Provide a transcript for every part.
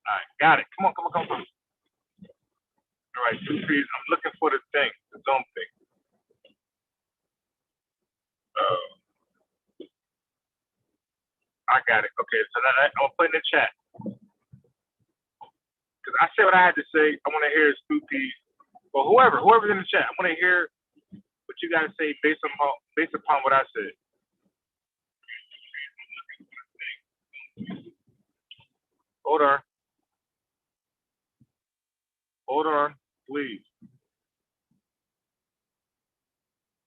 All right, got it. Come on, come on, come on. All right, two trees. I'm looking for the thing, the Zoom thing. Uh, I got it. Okay, so now I'm gonna put in the chat because I said what I had to say. I want to hear Spoopy's or whoever's in the chat. I want to hear what you guys say based upon what I said. Hold on, hold on, please.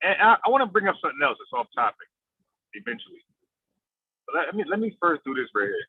And I want to bring up something else that's off topic eventually. But let me first do this right here.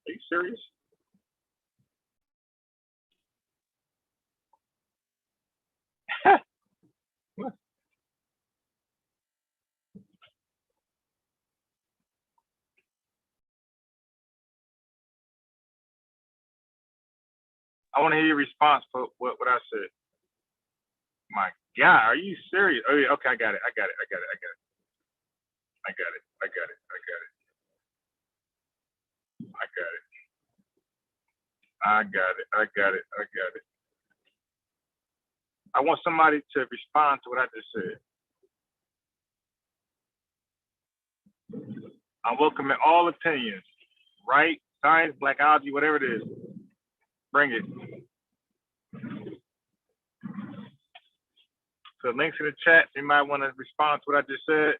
Are you serious? I want to hear your response for what I said. My God, are you serious? Oh yeah, okay, I got it. I got it. I got it. I got it. I got it. I got it. I got it. I got it. I got it. I got it. I got it. I want somebody to respond to what I just said. I'm welcoming all opinions, right? Science, blackology, whatever it is. Bring it. So links in the chat. You might want to respond to what I just said.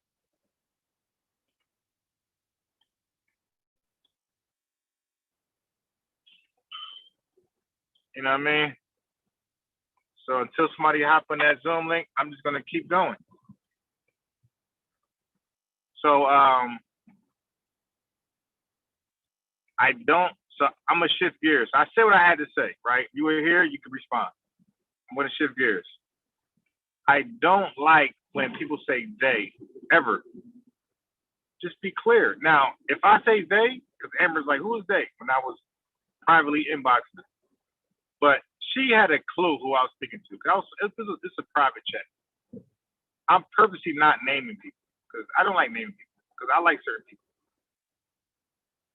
You know what I mean? So until somebody hop on that Zoom link, I'm just gonna keep going. So I don't. So I'm gonna shift gears. I said what I had to say, right? You were here, you could respond. I'm gonna shift gears. I don't like when people say they ever. Just be clear. Now, if I say they, because Amber's like, who is they? When I was privately inboxing, but she had a clue who I was speaking to. Cause it's a private chat. I'm purposely not naming people because I don't like naming people because I like certain people.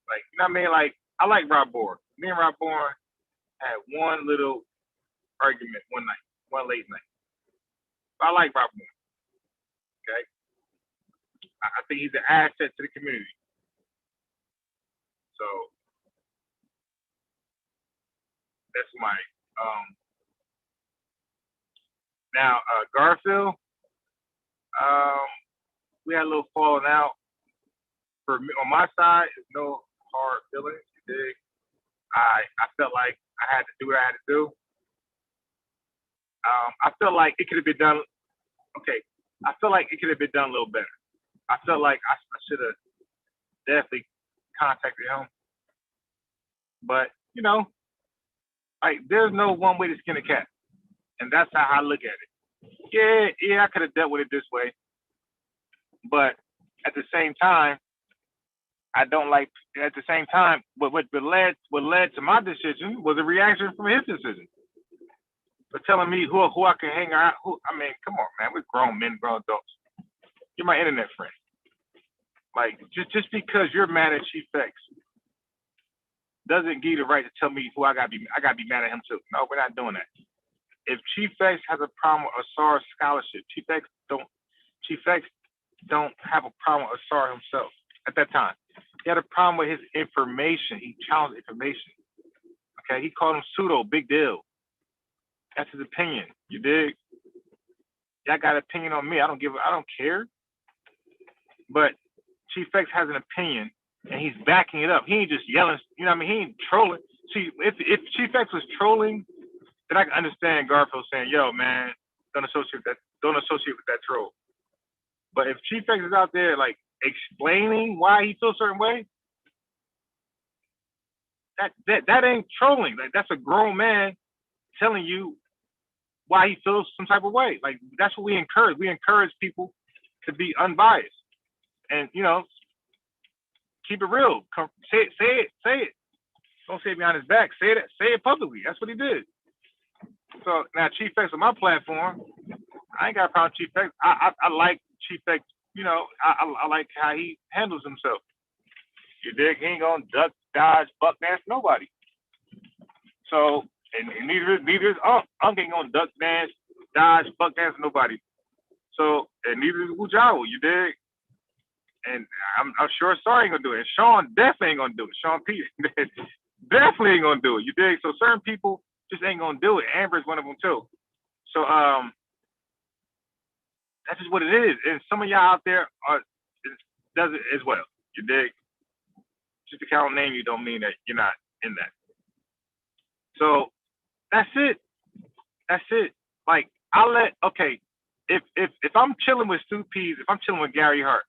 Like, you know what I mean? Like, I like Rob Bohr. Me and Rob Bohr had one little argument one night, one late night. But I like Rob Bohr. Okay, I think he's an asset to the community. So that's my now Garfield. Um, we had a little falling out. For me, on my side, there's no hard feelings. You dig? I felt like I had to do what I had to do. I felt like it could have been done. Okay, I feel like it could have been done a little better. I felt like I should have definitely contacted him. But you know, like there's no one way to skin a cat, and that's how I look at it. Yeah, I could have dealt with it this way, but at the same time, I don't like. At the same time, what led to my decision was a reaction from his decision. for telling me who I can hang out. Who I mean, come on, man. We're grown men, grown adults. You're my internet friend. Like just because you're mad at Chief X doesn't give you the right to tell me who I gotta be mad at him too. No, we're not doing that. If Chief X has a problem with Asar's scholarship, Chief X don't have a problem with Asar himself at that time. He had a problem with his information. He challenged information. Okay, he called him pseudo, big deal. That's his opinion. You dig? Y'all got an opinion on me. I don't care. But Chief X has an opinion and he's backing it up. He ain't just yelling, you know what I mean? He ain't trolling. See, if Chief X was trolling, then I can understand Garfield saying, yo, man, don't associate with that troll. But if Chief X is out there like explaining why he feels a certain way, that ain't trolling. Like that's a grown man telling you why he feels some type of way. Like that's what we encourage. We encourage people to be unbiased and keep it real. Say it. Don't say it behind his back. Say it publicly. That's what he did. So now Chief X on my platform, I ain't got a problem with Chief X. I like Chief X. I like how he handles himself. You dig? He ain't gonna duck, dodge, buck dance nobody. So and neither is Unc. Unc ain't gonna duck dance, dodge, buck dance nobody. So and neither is Wujawa. You dig? And I'm sure Sorry ain't gonna do it. And Sean definitely ain't gonna do it. Sean P definitely ain't gonna do it. You dig? So certain people just ain't gonna do it. Amber's one of them too. So that's just what it is. And some of y'all out there does it as well. You dig? Just because I don't name you don't mean that you're not in that. So that's it. That's it. Like if I'm chilling with Stu Pease, if I'm chilling with Gary Hart,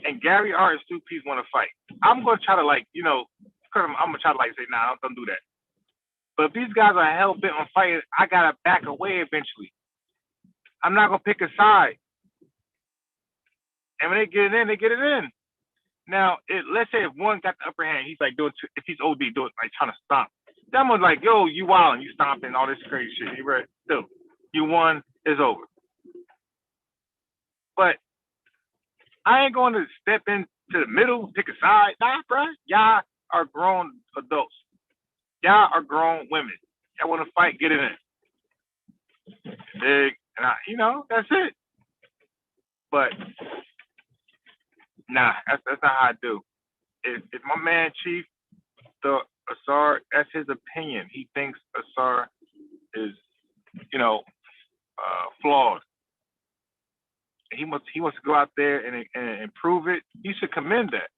and Gary Hart and Stu Pease want to fight, I'm gonna try to I'm gonna try to say, nah, don't do that. But if these guys are hell bent on fighting, I gotta back away eventually. I'm not gonna pick a side. And when they get it in, they get it in. Now, let's say if one got the upper hand, he's like if he's OD, doing like trying to stomp. That one's like, yo, you wilding, you stomping, all this crazy shit. You ready? Still, you won, it's over. But I ain't going to step into the middle, pick a side. Nah, bro. Y'all are grown adults. Y'all are grown women. Y'all want to fight, get it in. Big, and that's it. But nah, that's not how I do. If my man Chief, the Asar, that's his opinion. He thinks Asar is, flawed. He wants to go out there and improve it. You should commend that,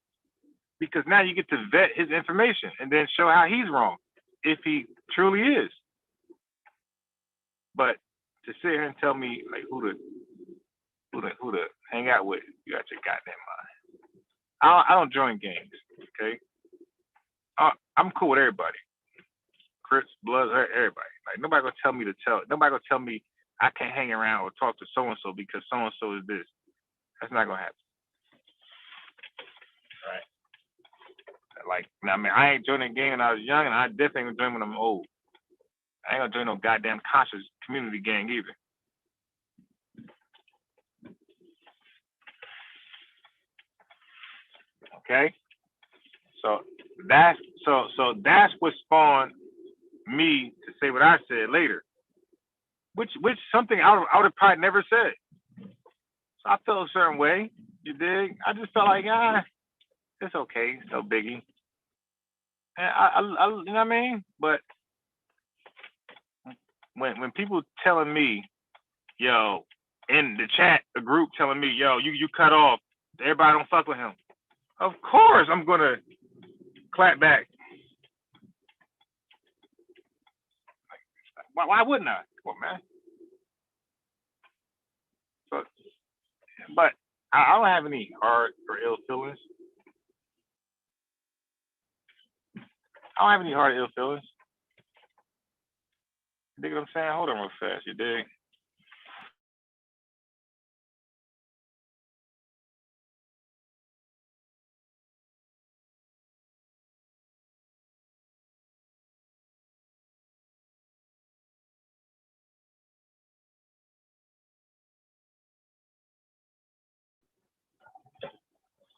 because now you get to vet his information and then show how he's wrong, if he truly is. But to sit here and tell me like who to hang out with, you got your goddamn mind. I don't join games, okay? I'm cool with everybody. Crips, Bloods, everybody. Like nobody gonna tell me nobody gonna tell me I can't hang around or talk to so and so because so and so is this. That's not gonna happen. Right? Like, I ain't joining a game when I was young, and I definitely ain't gonna join when I'm old. I ain't gonna join no goddamn conscious community gang either. Okay? So that's what spawned me to say what I said later. Which something I would have probably never said. So I felt a certain way. You dig? I just felt like, it's okay, it's no biggie. And I you know what I mean? But when people telling me, yo, in the chat, the group telling me, yo, you cut off, everybody don't fuck with him. Of course I'm gonna clap back. Why wouldn't I? Come on, man. So, but I don't have any hard or ill feelings. I don't have any hard or ill feelings. You dig what I'm saying? Hold on real fast, you dig?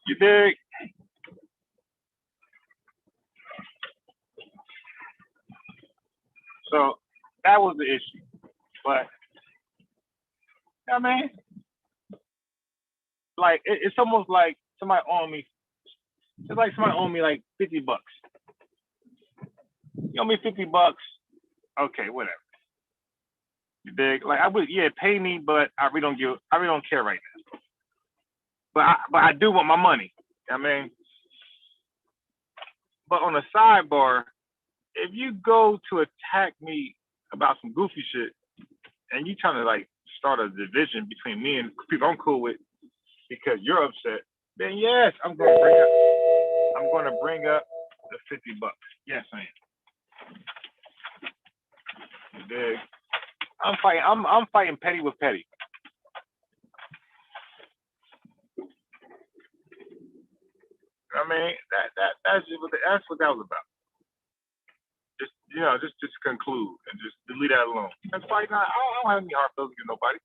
You dig? So that was the issue. But I mean, like it's almost like somebody owed me. It's like somebody owed me like $50. You owe me $50. Okay, whatever. You dig? Like I would, yeah, pay me, but I really don't care right now. But I do want my money. I mean, but on the sidebar, if you go to attack me about some goofy shit, and you trying to like start a division between me and people I'm cool with because you're upset, then yes, I'm going to bring up the $50. Yes, I am. You dig? I'm fighting petty with petty. I mean, that's what that was about. Just just to conclude and just leave that alone. That's why I don't have any hard feelings against nobody.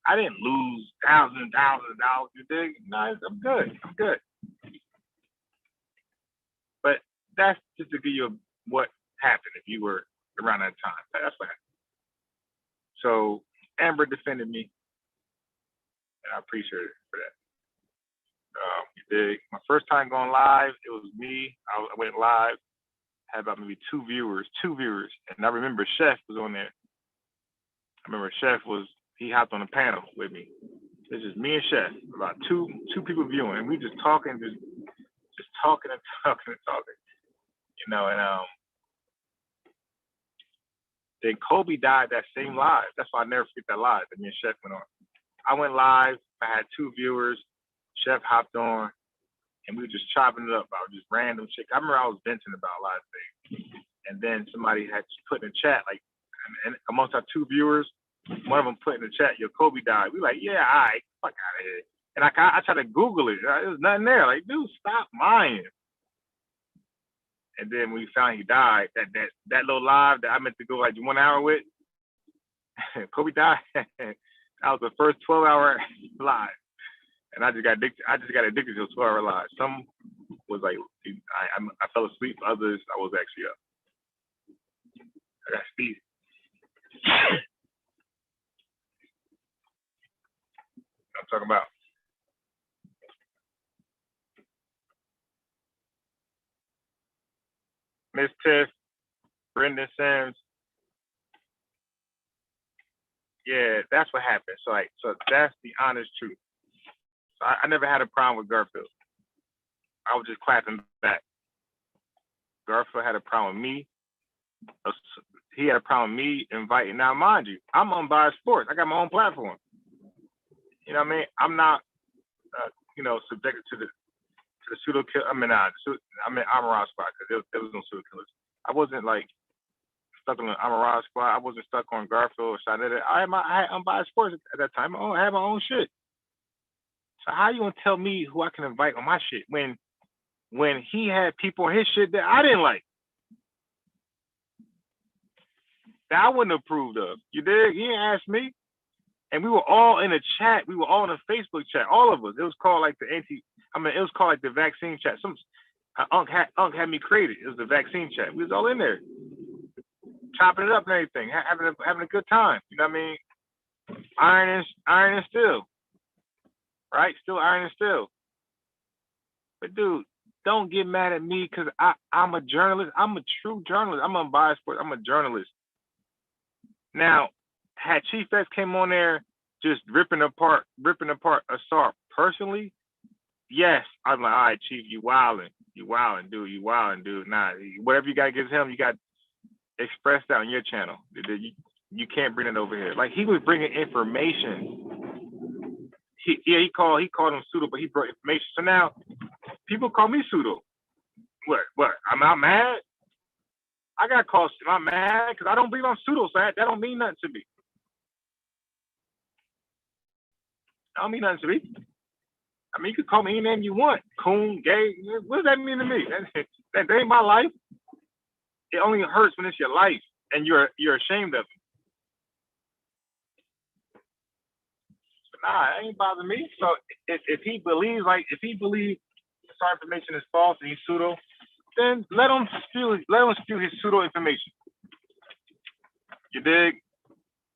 I didn't lose thousands and thousands of dollars. You dig? No, I'm good. I'm good. But that's just to give you what happened if you were around that time. That's what happened. So Amber defended me, and I appreciate it for that. You dig? My first time going live, it was me. I went live, had about maybe two viewers, and I remember Chef was on there. I remember Chef he hopped on the panel with me. It's just me and Chef, about two people viewing, and we just talking, just talking and talking and talking, and then Kobe died that same live. That's why I never forget that live that me and Chef went on. I went live. I had two viewers. Chef hopped on, and we were just chopping it up about just random shit. I remember I was venting about a lot of things, and then somebody had put in the chat, like, and amongst our two viewers, one of them put in the chat, "Yo, Kobe died." We like, yeah, all right, fuck out of here. And I tried to Google it. There was nothing there. Like, dude, stop lying. And then when we found he died, that little live that I meant to go like 1 hour with, Kobe died. That was the first 12-hour live. And I just got addicted to a 12-hour live. Some was like I fell asleep. Others I was actually up. I got speed. I'm talking about. Miss Tiff, Brendan Sims. Yeah, that's what happened. So that's the honest truth. So I never had a problem with Garfield. I was just clapping back. Garfield had a problem with me. He had a problem with me inviting. Now, mind you, I'm Unbiased Sports. I got my own platform. You know what I mean? I'm not, subjected to the pseudo kill. I mean, Amara Squad because there was no pseudo killers. I wasn't like stuck on the Amara Squad. I wasn't stuck on Garfield or Shanetta. I had Unbiased Sports at that time. I had my own shit. So how you gonna tell me who I can invite on my shit when he had people on his shit that I didn't like, that I wouldn't approve of? You dig? He didn't ask me. And we were all in a chat. We were all in a Facebook chat. All of us. It was called like it was called like the vaccine chat. Unc had me created. It was the vaccine chat. We was all in there, chopping it up and everything, having a good time. You know what I mean? Iron and steel, right? Still iron and steel. But dude, don't get mad at me because I'm a journalist. I'm a true journalist. I'm Unbiased Sports. I'm a journalist. Now, had Chief X came on there just ripping apart Asar personally, yes, I'm like, all right, Chief, you wilding, dude. Nah, whatever you gotta give him, you got to express that on your channel. You can't bring it over here. Like he was bringing information. He called him pseudo, but he brought information. So now people call me pseudo. What? I'm not mad. I got called. I'm mad because I don't believe I'm pseudo. So that don't mean nothing to me. I don't mean nothing to me. I mean, you can call me any name you want. Coon, gay. What does that mean to me? That ain't my life. It only hurts when it's your life and you're ashamed of it. Nah, it ain't bothering me. So if he believes this information is false and he's pseudo, then let him spew his pseudo information. You dig?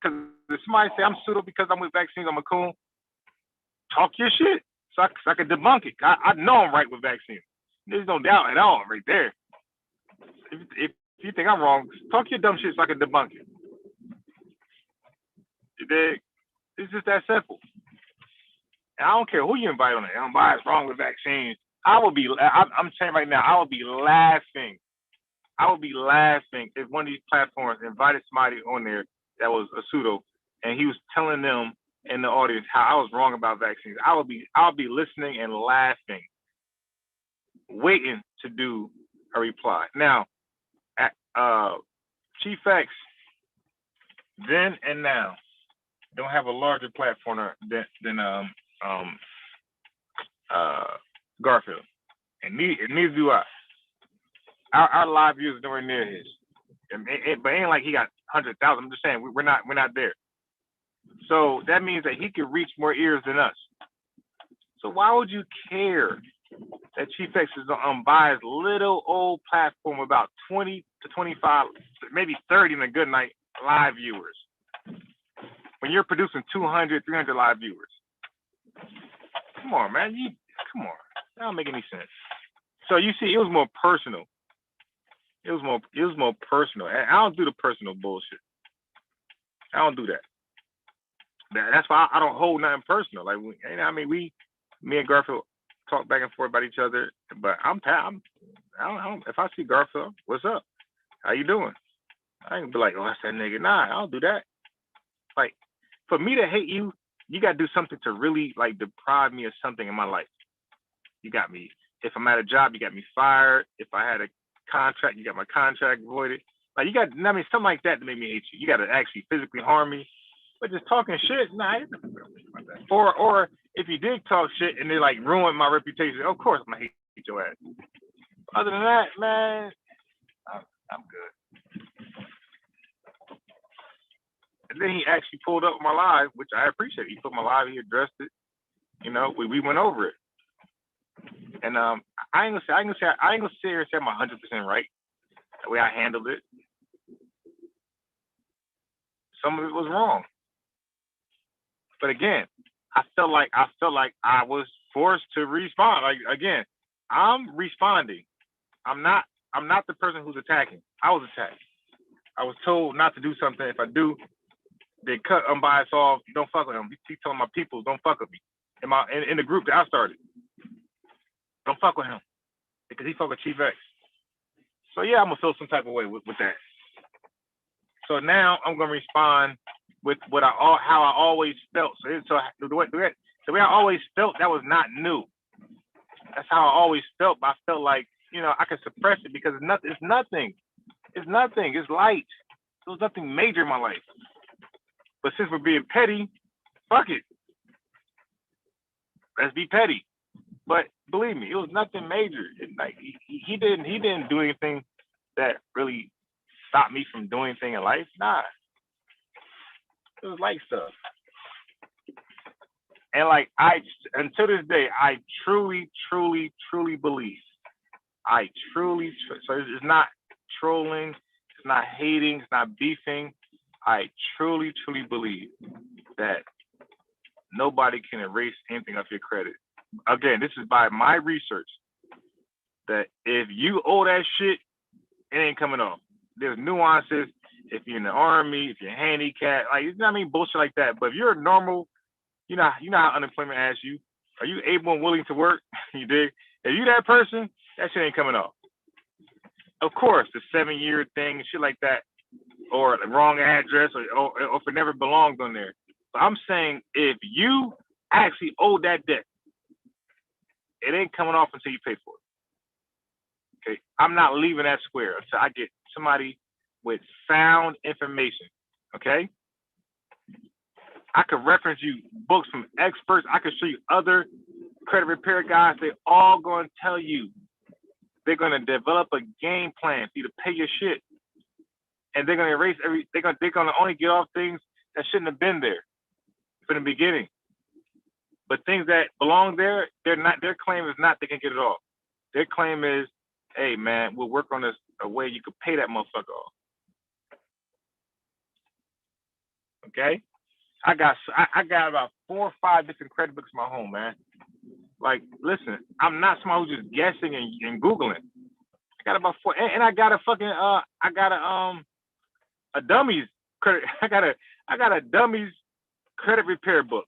Because if somebody say I'm pseudo because I'm with vaccines, I'm a coon, talk your shit so I can debunk it. I know I'm right with vaccines. There's no doubt at all right there. If you think I'm wrong, talk your dumb shit so I can debunk it. You dig? It's just that simple. And I don't care who you invite on it. Everybody's wrong with vaccines. I'm saying right now, I would be laughing. I would be laughing if one of these platforms invited somebody on there that was a pseudo and he was telling them in the audience how I was wrong about vaccines. I'll be listening and laughing, waiting to do a reply. Now, Chief X, then and now, don't have a larger platform than Garfield, and neither do I. Our live views nowhere near his, but it ain't like he got 100,000. I'm just saying we're not there. So that means that he can reach more ears than us. So why would you care that Chief X is on his little old platform about 20 to 25, maybe 30 in a good night live viewers, when you're producing 200, 300 live viewers? Come on, man. Come on. That don't make any sense. So you see, it was more personal. It was more personal. And I don't do the personal bullshit. I don't do that. That's why I don't hold nothing personal. Like, me and Garfield talk back and forth about each other. But I don't. If I see Garfield, what's up? How you doing? I ain't be like, oh, that's that nigga. Nah, I don't do that. Like, for me to hate you, you gotta do something to really like deprive me of something in my life. You got me. If I'm at a job, you got me fired. If I had a contract, you got my contract voided. Like, you got, something like that to make me hate you. You got to actually physically harm me. But just talking shit, nah. Or if you did talk shit and they like ruined my reputation, of course I'm gonna hate your ass. Other than that, man, I'm good. And then he actually pulled up my live, which I appreciate. He put my live, he addressed it. We went over it. And I ain't gonna say I'm 100% right the way I handled it. Some of it was wrong. But again, I felt like I was forced to respond. Like, again, I'm responding. I'm not the person who's attacking. I was attacked. I was told not to do something. If I do, they cut unbiased off. Don't fuck with him. He telling my people, don't fuck with me. In the group that I started. Don't fuck with him. Because he fuck with Chief X. So yeah, I'm gonna feel some type of way with that. So now I'm gonna respond with how I always felt. So the way I always felt, that was not new. That's how I always felt. But I felt like, I could suppress it because it's nothing. It's nothing. It's light. There was nothing major in my life. But since we're being petty, fuck it. Let's be petty. But believe me, it was nothing major. Like, he didn't do anything that really stopped me from doing anything in life. Nah. It was light stuff. And like, until this day, I truly, truly, truly believe. So it's not trolling, it's not hating, it's not beefing. I truly, truly believe that nobody can erase anything off your credit. Again, this is by my research, that if you owe that shit, it ain't coming off. There's nuances. If you're in the army, if you're handicapped, like, bullshit like that. But if you're normal, you know how unemployment asks you, are you able and willing to work? You dig? If you that person, that shit ain't coming off. Of course, the 7-year thing and shit like that, or the wrong address, or if it never belonged on there. But I'm saying, if you actually owe that debt, it ain't coming off until you pay for it. Okay, I'm not leaving that square until I get somebody with sound information. Okay, I could reference you books from experts. I could show you other credit repair guys. They all going to tell you they're going to develop a game plan for you to pay your shit, and they're going to erase they're going to only get off things that shouldn't have been there from the beginning. But things that belong there, they're not. Their claim is not they can get it off. Their claim is, hey man, we'll work on this a way you could pay that motherfucker off. Okay, I got about 4 or 5 different credit books in my home, man. Like, listen, I'm not someone who's just guessing and googling. I got about 4, and I got a fucking I got a dummies credit. I got a dummies credit repair book.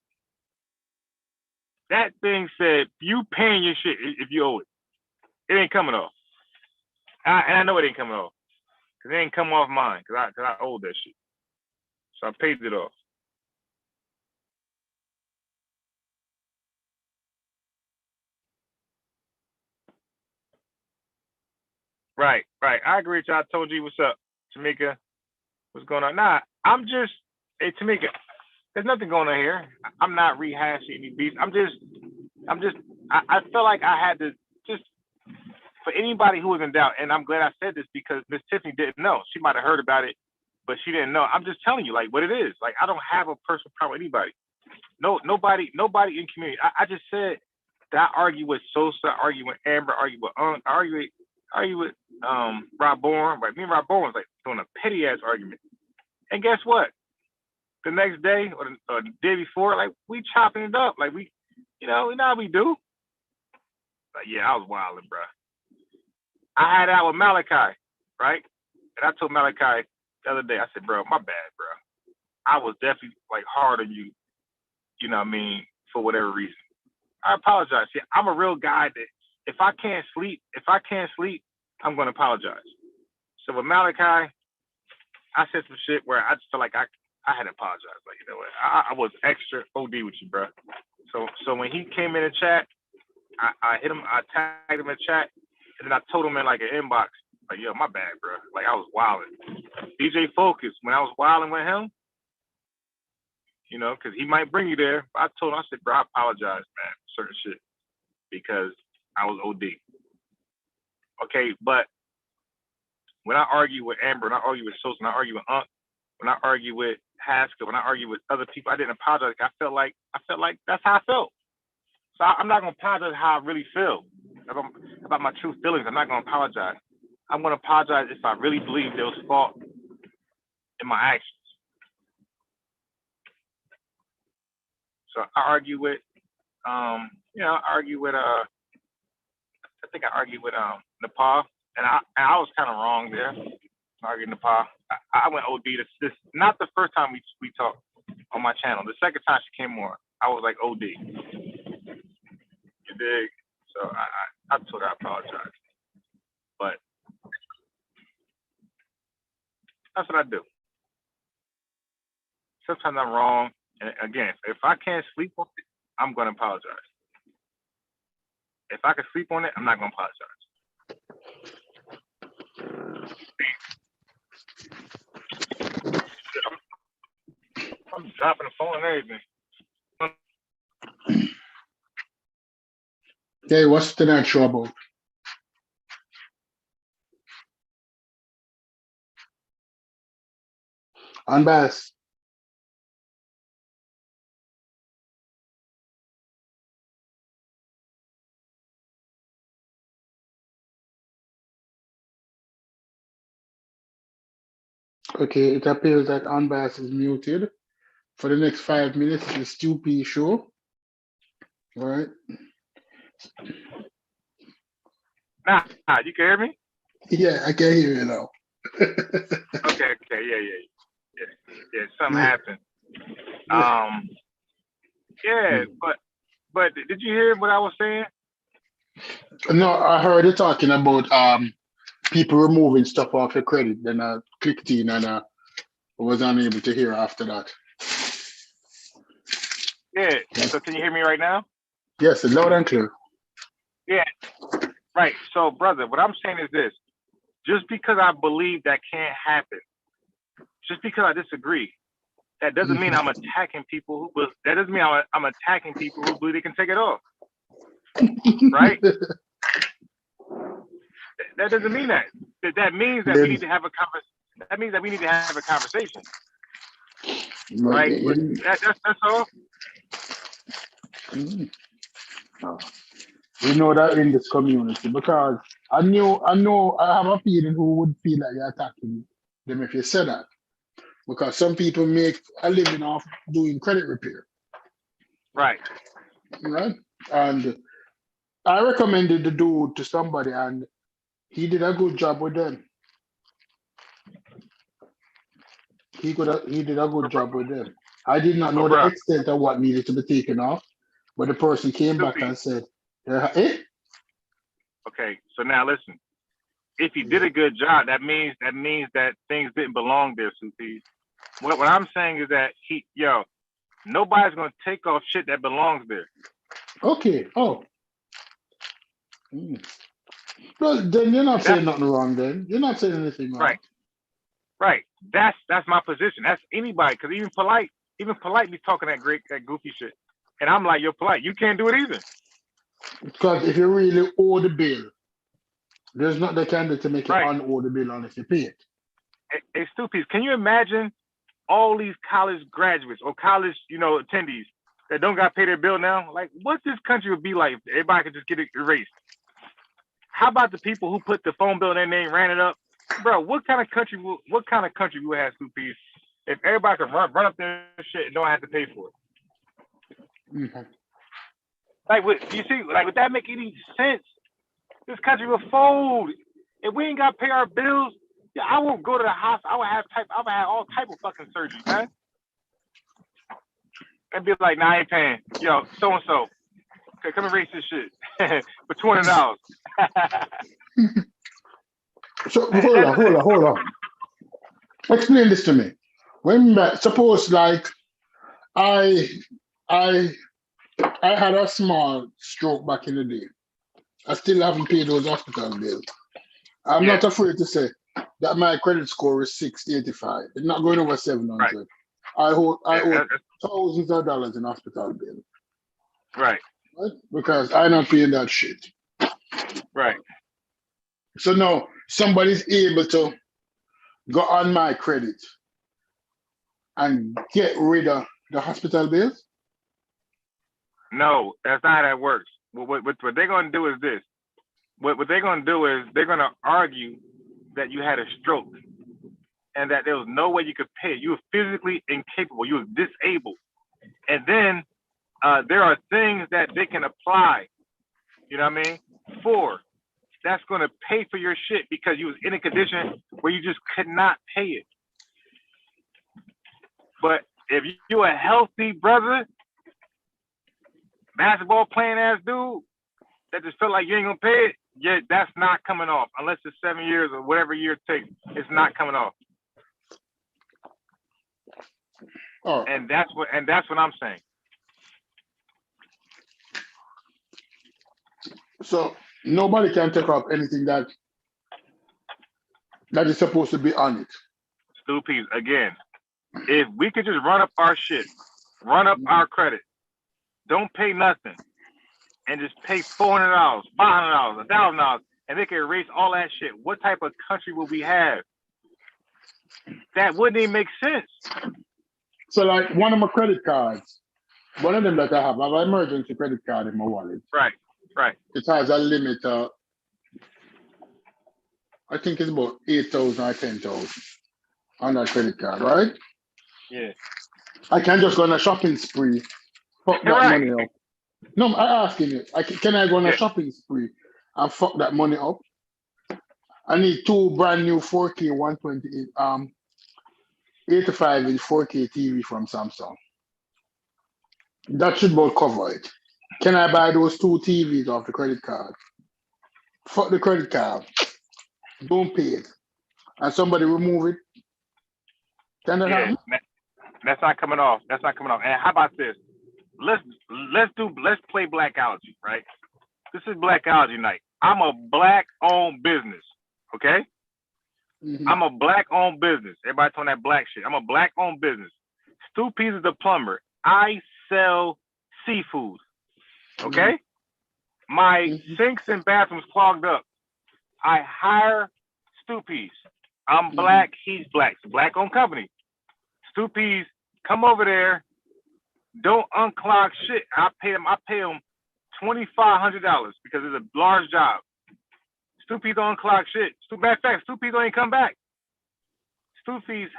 That thing said you paying your shit if you owe it. It ain't coming off. And I know it ain't coming off because it ain't come off mine because I owed that shit. So I paid it off. Right. I agree with you. I told you what's up, Tamika. What's going on? Nah, I'm just, hey, Tamika, there's nothing going on here. I'm not rehashing any beats. I feel like I had to just, for anybody who was in doubt, and I'm glad I said this because Miss Tiffany didn't know. She might have heard about it, but she didn't know. I'm just telling you, like, what it is. Like, I don't have a personal problem with anybody. No, nobody in community. I just said that I argue with Sosa, I argue with Amber, I argue with argue with Rob Bourne. Right? Me and Rob Bourne was like doing a petty ass argument. And guess what? The next day or the day before, like we chopping it up. Like we know how we do. Like, yeah, I was wilding, bro. I had out with Malachi, right? And I told Malachi the other day, I said, bro, my bad, bro. I was definitely like hard on you, you know what I mean, for whatever reason. I apologize. See, I'm a real guy that if I can't sleep, I'm gonna apologize. So with Malachi, I said some shit where I just feel like I had to apologize. Like, you know what? I was extra OD with you, bro. So when he came in the chat, I hit him, I tagged him in the chat, and then I told him in like an inbox, like, yo, my bad, bro. Like I was wilding. DJ Focus, when I was wilding with him, you know, because he might bring you there. I told him, I said, bro, I apologize, man, for certain shit because I was OD. Okay, but when I argue with Amber, when I argue with Sosa, when I argue with Unc, when I argue with Haskell, when I argue with other people, I didn't apologize. I felt like that's how I felt. So I'm not gonna apologize how I really feel about my true feelings. I'm not gonna apologize. I'm gonna apologize if I really believe there was fault in my actions. So I argue with, I think I argued with Nepal, and I was kind of wrong there. I argued Nepal. I went OD. This not the first time we talked on my channel. The second time she came on, I was like OD. You dig? So I told her I apologize, but that's what I do. Sometimes I'm wrong, and again, if I can't sleep on it, I'm gonna apologize. If I can sleep on it, I'm not gonna apologize. I'm dropping the phone and everything. Hey, what's tonight's show about? Unbiased. Okay, it appears that Unbiased is muted. For the next 5 minutes, it's the Stu P show. All right. Nah, you can hear me? Yeah, I can hear you now. Okay, yeah. Something happened. But did you hear what I was saying? No, I heard you talking about people removing stuff off your credit. Then I clicked in and I was unable to hear after that. Yeah. So can you hear me right now? Yes, loud and clear. Yeah. Right. So, brother, what I'm saying is this: just because I believe that can't happen, just because I disagree, that doesn't mean I'm attacking people who. That doesn't mean I'm attacking people who believe they can take it off. Right? That doesn't mean that. That means that we need to have a conversation. That means that we need to have a conversation. Right? That's all. Mm. Oh. We know that in this community because I have a feeling who would feel like you're attacking them if you say that. Because some people make a living off doing credit repair, Right. right? And I recommended the dude to somebody, and he did a good job with them. He did a good But, bro, job with them. I did not but know the bro, extent of what needed to be taken off, but the person came back Soupy. and said, eh? Okay, so now listen. If he did a good job, that means that things didn't belong there, Soupy. What I'm saying is that nobody's gonna take off shit that belongs there. Okay. Oh. Mm. Well, then you're not saying That's nothing wrong. Then you're not saying anything right, wrong. right. That's my position. That's anybody, because even polite be talking that goofy shit, and I'm like, you're polite. You can't do it either. Because if you really owe the bill, there's not the can do to make you Right. unowe the bill unless you pay it. Hey, stupid. Can you imagine all these college graduates or college, attendees that don't got to pay their bill now? Like, what this country would be like if everybody could just get it erased? How about the people who put the phone bill in their name, ran it up? Bro, what kind of country would have stupid if everybody could run up their shit and don't have to pay for it? Mm-hmm. Like, you see, like, would that make any sense? This country will fold. If we ain't got to pay our bills, I won't go to the hospital. I would have all type of fucking surgery, man. And be like, nah, I ain't paying. Yo, so and so, okay, come erase this shit for $200. So hold on. Explain this to me. Suppose like I I had a small stroke back in the day. I still haven't paid those hospital bills. I'm Yeah. not afraid to say that my credit score is 685. It's not going over 700. Right. I owe Yeah, thousands of dollars in hospital bills. right. Right? Because I'm not paying that shit. Right. So now somebody's able to go on my credit and get rid of the hospital bills. No, that's not how that works. What they're gonna do is this. What they're gonna do is they're gonna argue that you had a stroke and that there was no way you could pay. You were physically incapable. You were disabled. And then there are things that they can apply. You know what I mean? That's gonna pay for your shit because you was in a condition where you just could not pay it. But if you're a healthy brother, basketball playing ass dude that just felt like you ain't gonna pay it, yeah, that's not coming off unless it's 7 years or whatever year it takes. It's not coming off. Oh. And that's what I'm saying. So nobody can take off anything that is supposed to be on it. Stupid again. If we could just run up our shit, run up our credit, don't pay nothing, and just pay $400, $500, $1,000, and they can erase all that shit, what type of country would we have? That wouldn't even make sense. So like one of my credit cards, one of them that I have an emergency credit card in my wallet. Right. It has a limit of, I think it's about 8,000 or 10,000 on that credit card, right? Yeah. I can just go on a shopping spree, fuck that money up. No, I'm asking you, can I go on a shopping spree and fuck that money up? I need 2 brand new 4K 128 85-inch 4K TV from Samsung. That should both cover it. Can I buy those 2 TVs off the credit card? Fuck the credit card. Don't pay it. And somebody remove it. Can that happen? That's not coming off. And how about this? Let's play Blackology, right? This is Blackology night. I'm a black-owned business, okay? Mm-hmm. I'm a black-owned business. Everybody talking that black shit. I'm a black-owned business. Stu Pease is the plumber. I sell seafood, okay? My sinks and bathrooms clogged up. I hire Stu Pease. I'm black. He's black. It's a black-owned company. Stu Pease, come over there, don't unclog shit. I pay them $2,500 because it's a large job. Stupid don't unclog shit. Matter of fact, Stupid don't even come back. Stupid,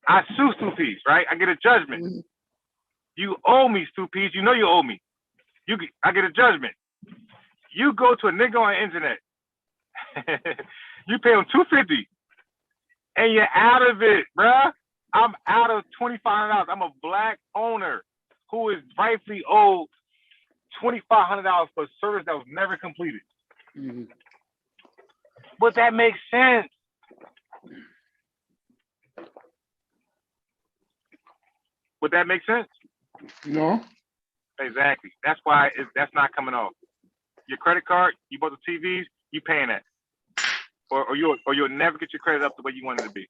I sue Stupid, right? I get a judgment. Mm-hmm. You owe me, Stupid. You know you owe me. I get a judgment. You go to a nigga on the internet. You pay him $250, and you're out of it, bruh. I'm out of $2,500. I'm a black owner who is rightfully owed $2,500 for a service that was never completed. Mm-hmm. But that makes sense. Would that make sense? No. Exactly. That's why that's not coming off. Your credit card, you bought the TVs, you paying that, or you'll never get your credit up the way you want it to be.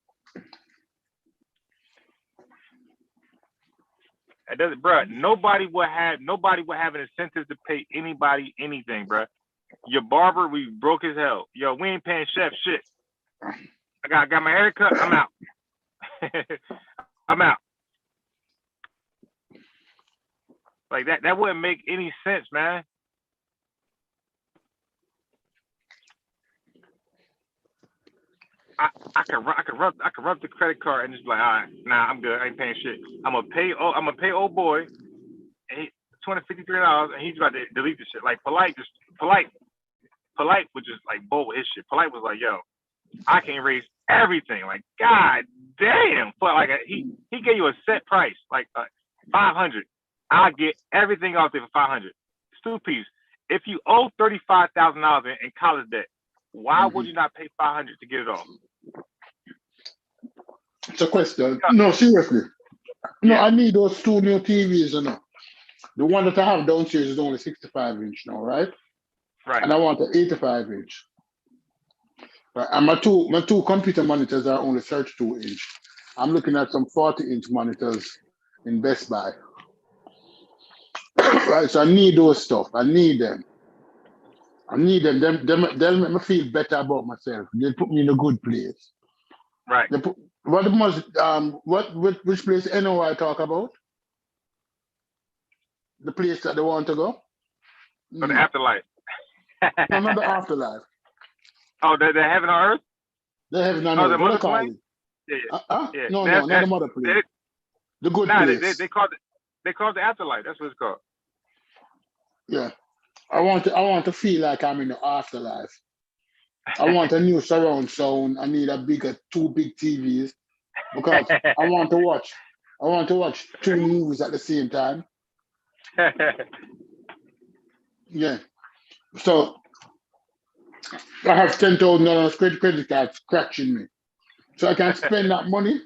It doesn't, bro. Nobody will have an incentive to pay anybody anything, bro. Your barber, we broke as hell. Yo, we ain't paying chef shit. I got my hair cut. I'm out. I'm out. Like that wouldn't make any sense, man. I can rub the credit card and just be like, all right, nah, I'm good. I ain't paying shit. I'm gonna pay old boy, and $253, and he's about to delete the shit. Like polite was just like bold with his shit. Polite was like, yo, I can erase everything. Like, god damn. But like he gave you a set price, like $500. I'll get everything out there for $500. Stupid. If you owe $35,000 in college debt, why would you not pay $500 to get it off? It's a question. No, seriously. No, Yeah. I need those two new TVs, you know. The one that I have downstairs is only 65-inch now, right? Right. And I want an 85-inch. Right. And my two computer monitors are only 32-inch. I'm looking at some 40-inch monitors in Best Buy. Right, so I need those stuff. I need them. They'll make me feel better about myself. They put me in a good place. Right. Which place NOI talk about? The place that they want to go? For the afterlife. No, not the afterlife. Oh, the heaven on earth? The heaven on Oh, earth. the What mother they call plane? it? Yeah. Yeah. No, not the mother place. The good place. They call it the afterlife. That's what it's called. Yeah. I want to feel like I'm in the afterlife. I want a new surround sound. I need two big TVs because I want to watch two movies at the same time. Yeah. So I have $10,000 credit card scratching me. So I can spend that money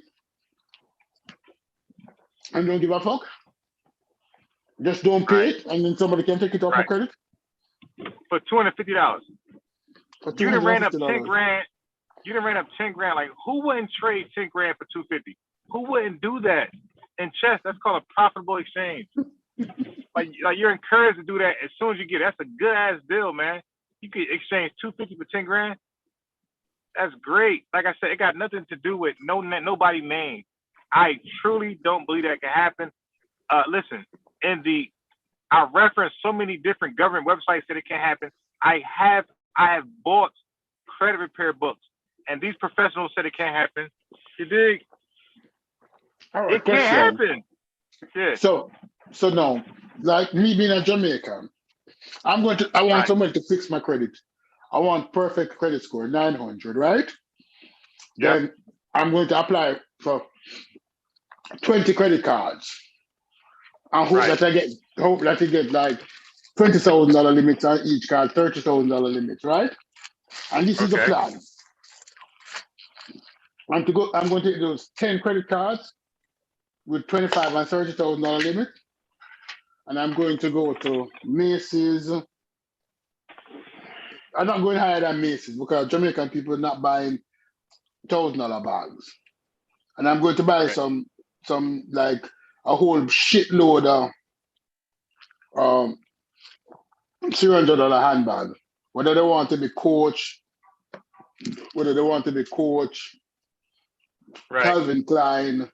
and don't give a fuck. Just don't pay it, and then somebody can take it off my credit. For $250. For You done ran up 10 $250. grand. You done ran up 10 grand. Like, who wouldn't trade 10 grand for $250? Who wouldn't do that? In chess, that's called a profitable exchange. like you're encouraged to do that as soon as you get it. That's a good ass deal, man. You could exchange $250 for 10 grand. That's great. Like I said, it got nothing to do with nobody name. I truly don't believe that can happen. Listen, I reference so many different government websites that it can happen. I have bought credit repair books, and these professionals said it can't happen. You dig? All right, it can't happen. Yeah. So now, like me being a Jamaican, I want somebody to fix my credit. I want perfect credit score, 900, right? Yep. Then I'm going to apply for 20 credit cards. I hope that I get like $20,000 limits on each card, $30,000 limits, right? And this is the plan. I'm going to take those 10 credit cards with $25,000 and $30,000 limit, and I'm going to go to Macy's. I'm not going higher than Macy's because Jamaican people are not buying $1,000 bags, and I'm going to buy some like a whole shitload of $300 handbag. Whether they want to be Coach, Calvin Klein,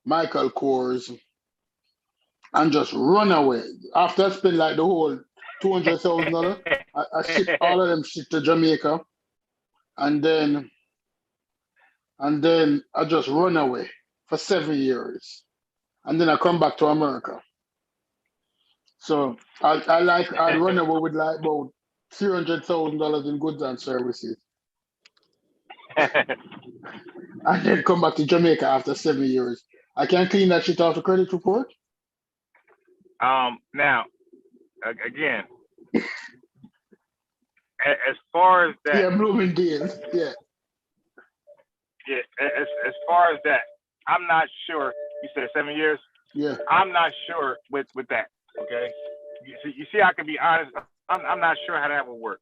Michael Kors, and just run away. After I spend like the whole $200,000, I ship all of them shit to Jamaica, and then I just run away for 7 years, and then I come back to America. So I'd run away with like about $300,000 in goods and services, and then come back to Jamaica after 7 years. I can clean that shit off the credit report. Now, again, as far as that, Yeah, Bloomingdale's. Yeah. yeah, as far as that, I'm not sure. You said 7 years. Yeah. I'm not sure with that. Okay. You see, I can be honest. I'm not sure how that would work.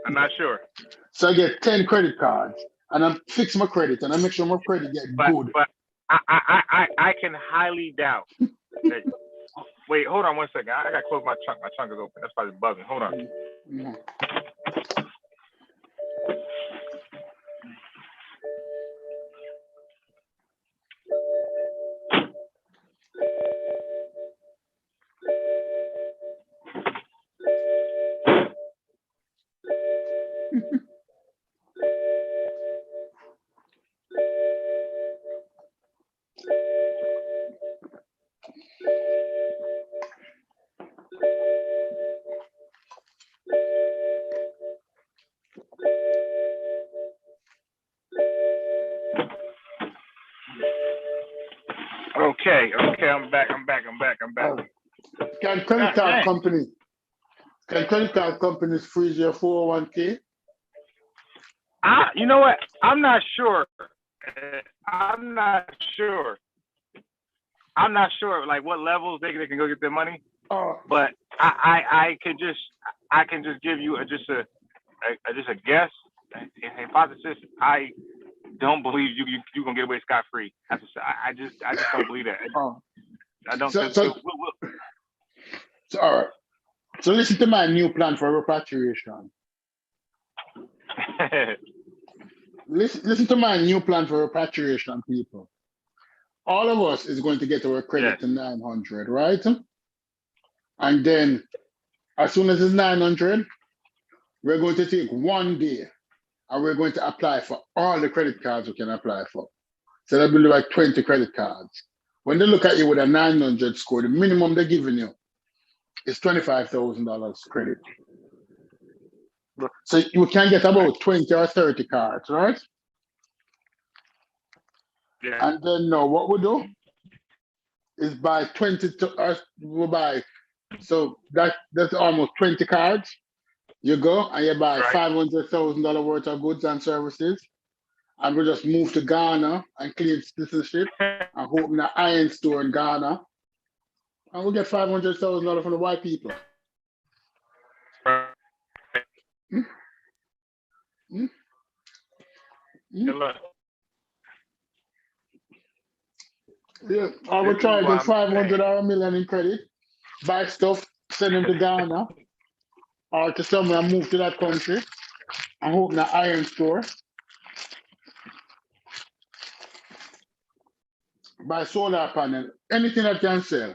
I'm not sure. So I get 10 credit cards, and I fix my credit, and I make sure my credit get good. But I can highly doubt that. Wait, hold on 1 second. I gotta close my trunk. My trunk is open. That's probably bugging. Hold on. Mhm. Okay, I'm back. Can credit card companies freeze your 401k? You know what? I'm not sure. I'm not sure. Like what levels they can go get their money. Oh. But I can just give you just a guess, a hypothesis. I don't believe you gonna get away scot free. I just don't believe that. Oh. I don't. So all right. So listen to my new plan for repatriation. Listen to my new plan for repatriation, people. All of us is going to get our credit to 900, right? And then as soon as it's 900, we're going to take 1 day and we're going to apply for all the credit cards we can apply for. So that'll be like 20 credit cards. When they look at you with a 900 score, the minimum they're giving you is $25,000 credit. So you can get about 20 or 30 cards, right? Yeah. And then now what we do is buy 20 we buy, so that's almost 20 cards. You go and you buy $500,000 worth of goods and services, and we just move to Ghana and claim citizenship and open an iron store in Ghana, and we get $500,000 from the white people. Yeah, I would try to get 500 or $1 million in credit, buy stuff, send them to Ghana or to somewhere and move to that country and open an iron store. Buy solar panel, anything that can sell,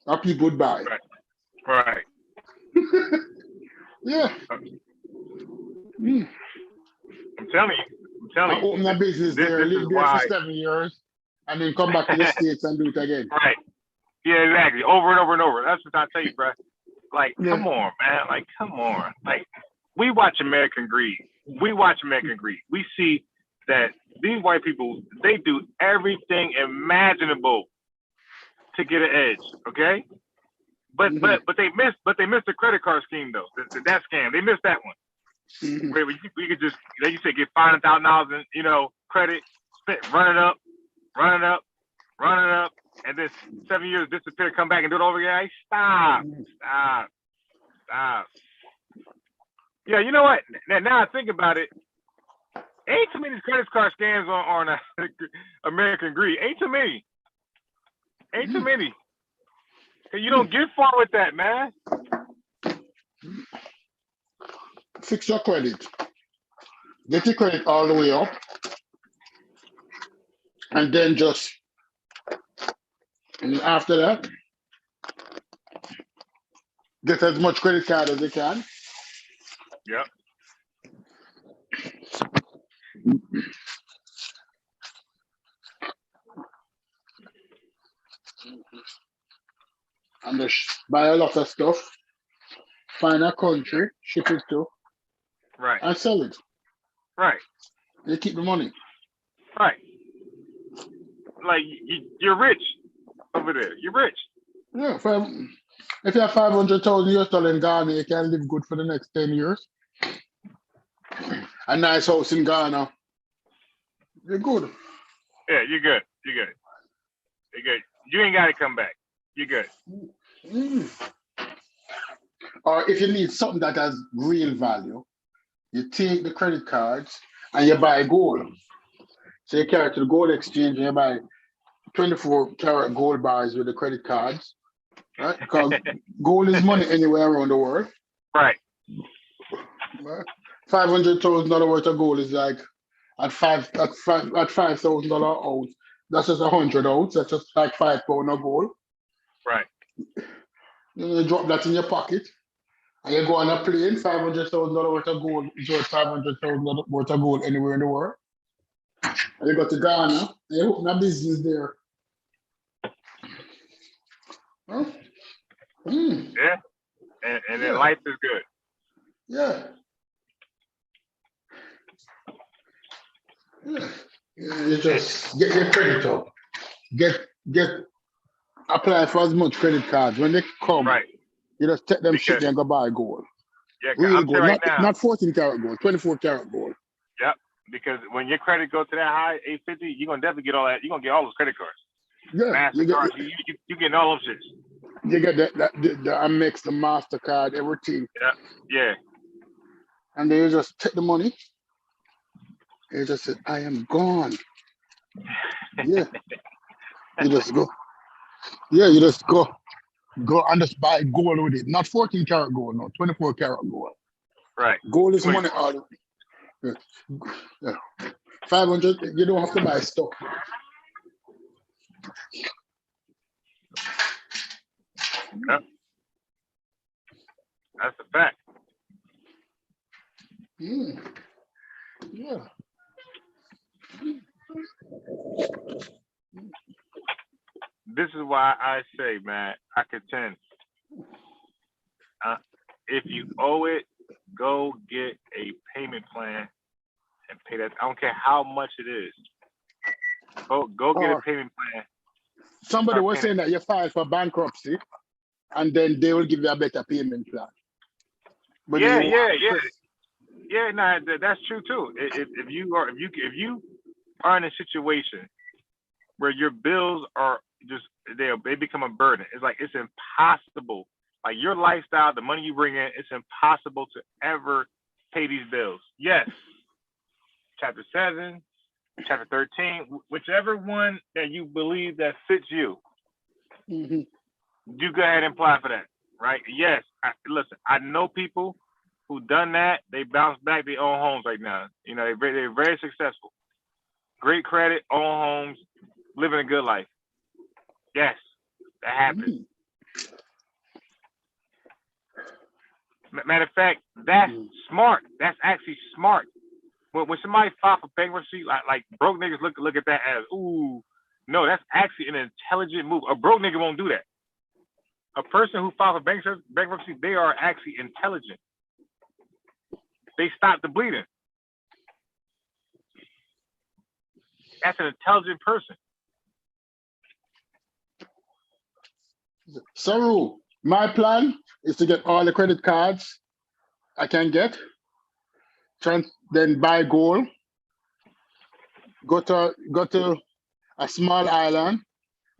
or people would buy. Right. Yeah. I'm telling you. I open a business there, live there for 7 years, and then come back to the States and do it again. Right. Yeah, exactly. Over and over and over. That's what I tell you, bro. Like, come on, man. Like, come on. Like, we watch American Greed. We see that these white people, they do everything imaginable to get an edge. Okay. But they missed the credit card scheme though. That scam. They missed that one. Mm-hmm. Where we could just, like you said, get $500,000 in, credit, run it up, and then 7 years disappear, come back and do it over again. Stop. Yeah, you know what? Now I think about it, ain't too many credit card scams on American Greed. Ain't too many. You don't get far with that, man. Fix your credit. Get your credit all the way up. And then just And after that, get as much credit card as you can. Yep. And just buy a lot of stuff. Find a country, ship it to, Right. and sell it. Right. You keep the money. Right. Like you're rich over there. You're rich. Yeah, if you have 500,000 US dollars in Ghana, you can live good for the next 10 years. A nice house in Ghana. You're good. Yeah, you're good. You're good. You're good. You ain't got to come back. You're good. Mm. Or if you need something that has real value, you take the credit cards and you buy gold. So you carry it to the gold exchange and you buy 24 karat gold bars with the credit cards, right? Because gold is money anywhere around the world. Right. Right? $500,000 worth of gold is like at $5,000 ounce. That's just 100 ounce. That's just like £5 of gold. Right. You drop that in your pocket, and you go on a plane. $500,000 worth of gold is worth $500,000 worth of gold anywhere in the world. And you go to Ghana, and you open a business there. Huh? Mm. Yeah. And then life is good. Yeah. Yeah. You just get your credit up. Apply for as much credit cards. When they come, Right. you just take them Because- shit and go buy gold. Yeah. Real I'm gold, saying right now. not 14 karat gold, 24 karat gold. Yep. Because when your credit goes to that high, 850, you're gonna definitely get all that. You're gonna get all those credit cards. Yeah, MasterCard, you getting all those shits. you get the Amex, the MasterCard, everything. Yeah. And then you just take the money. You just say, I am gone. Yeah. You just go. Yeah, you just go and just buy gold with it. Not 14 karat gold, no, 24 karat gold. Right. Gold is 24. money all. Yeah. 500, you don't have to buy stuff. Yep. That's a fact. Yeah. This is why I say, man, I contend. If you owe it, go get a payment plan and pay that. I don't care how much it is. Go get a payment plan. Somebody was saying that you file for bankruptcy and then they will give you a better payment plan. But Yeah. No, that's true too. If you are in a situation where your bills are just they become a burden, it's like it's impossible. Like your lifestyle, the money you bring in, it's impossible to ever pay these bills. Yes, Chapter 7, Chapter 13, whichever one that you believe that fits you, you go ahead and apply for that, right? Yes, listen, I know people who done that. They bounce back, they own homes right now. You know, they're very successful. Great credit, own homes, living a good life. Yes, that happens. Matter of fact, that's smart. That's actually smart. When somebody files for bankruptcy, like broke niggas look at that as, ooh, no, that's actually an intelligent move. A broke nigga won't do that. A person who files for bankruptcy, they are actually intelligent. They stop the bleeding. That's an intelligent person. So, my plan is to get all the credit cards I can get, then buy gold, go to a small island,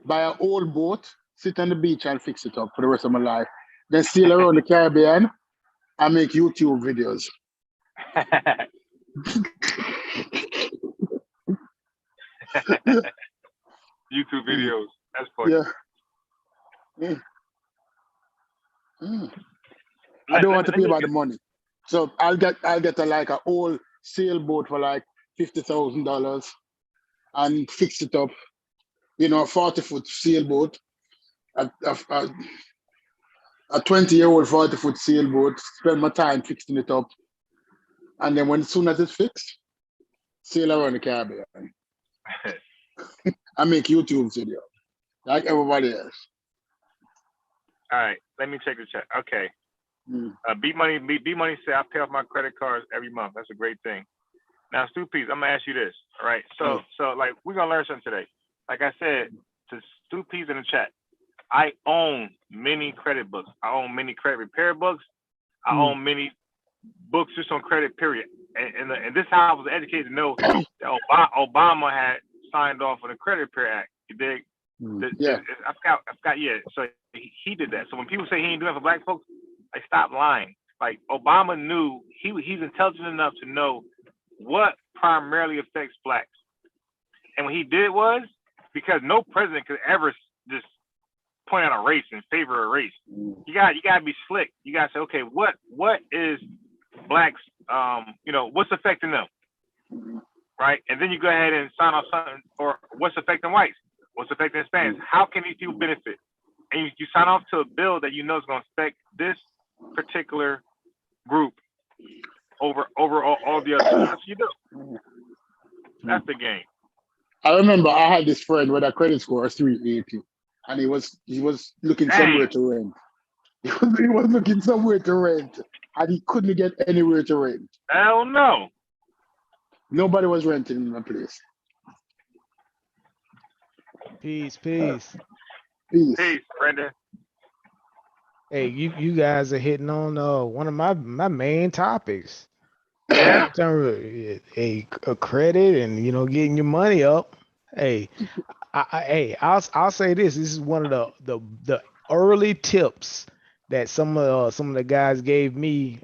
buy an old boat, sit on the beach and fix it up for the rest of my life. Then sail around the Caribbean and make YouTube videos. YouTube videos. That's funny. Yeah. I don't want to pay by the money. So I'll get a old sailboat for like $50,000 and fix it up. You know, a 40-foot sailboat a 20-year-old 40-foot sailboat, spend my time fixing it up. And then as soon as it's fixed, sail around the Caribbean. I make YouTube video like everybody else. All right, let me check the chat. Okay. Mm. B Money said I pay off my credit cards every month. That's a great thing. Now, Stu Pease, I'm gonna ask you this. All right. So like we're gonna learn something today. Like I said to Stu Pease in the chat, I own many credit books. I own many credit repair books. I own many books just on credit, period. And this is how I was educated to know that Obama had signed off on the Credit Repair Act. You dig? Yeah. I forgot. Yeah. So he did that. So when people say he ain't doing it for black folks, I stop lying. Like Obama knew he's intelligent enough to know what primarily affects blacks. And what he did was, because no president could ever just point out a race and favor a race. You gotta be slick. You gotta say, okay, what is blacks what's affecting them? Right? And then you go ahead and sign off something, or what's affecting whites, what's affecting Hispanics, how can these people benefit? And you sign off to a bill that you know is gonna affect this particular group over all the others. That's what you do. That's the game. I remember I had this friend with a credit score of 380, and he was looking somewhere to rent. He was looking somewhere to rent, and he couldn't get anywhere to rent. Hell no. Nobody was renting in the place. Peace. Peace, Brandon. Hey, you guys are hitting on one of my main topics. Yeah. In terms of a credit and getting your money up. Hey, I'll say this. This is one of the early tips that some of the guys gave me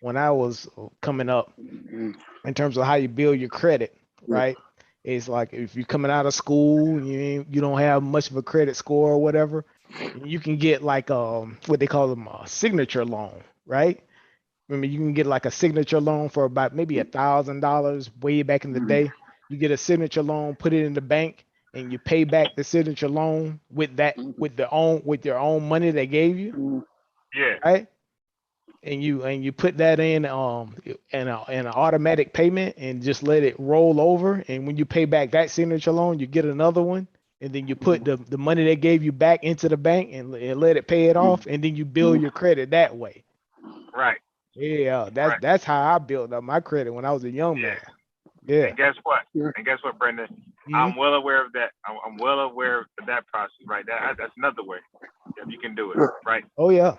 when I was coming up in terms of how you build your credit, right? It's like if you're coming out of school, you don't have much of a credit score or whatever, you can get like what they call them a signature loan, right? Remember, you can get like a signature loan for about maybe $1,000 way back in the day. You get a signature loan, put it in the bank, and you pay back the signature loan with your own money they gave you. Yeah. Right. And you put that in an automatic payment and just let it roll over. And when you pay back that signature loan, you get another one. And then you put the money they gave you back into the bank and let it pay it off. And then you build your credit that way. Right. Yeah, that's how I built up my credit when I was a young man. Yeah. And guess what? Brendan? I'm well aware of that. I'm well aware of that process, right? That's another way you can do it, right? Oh yeah.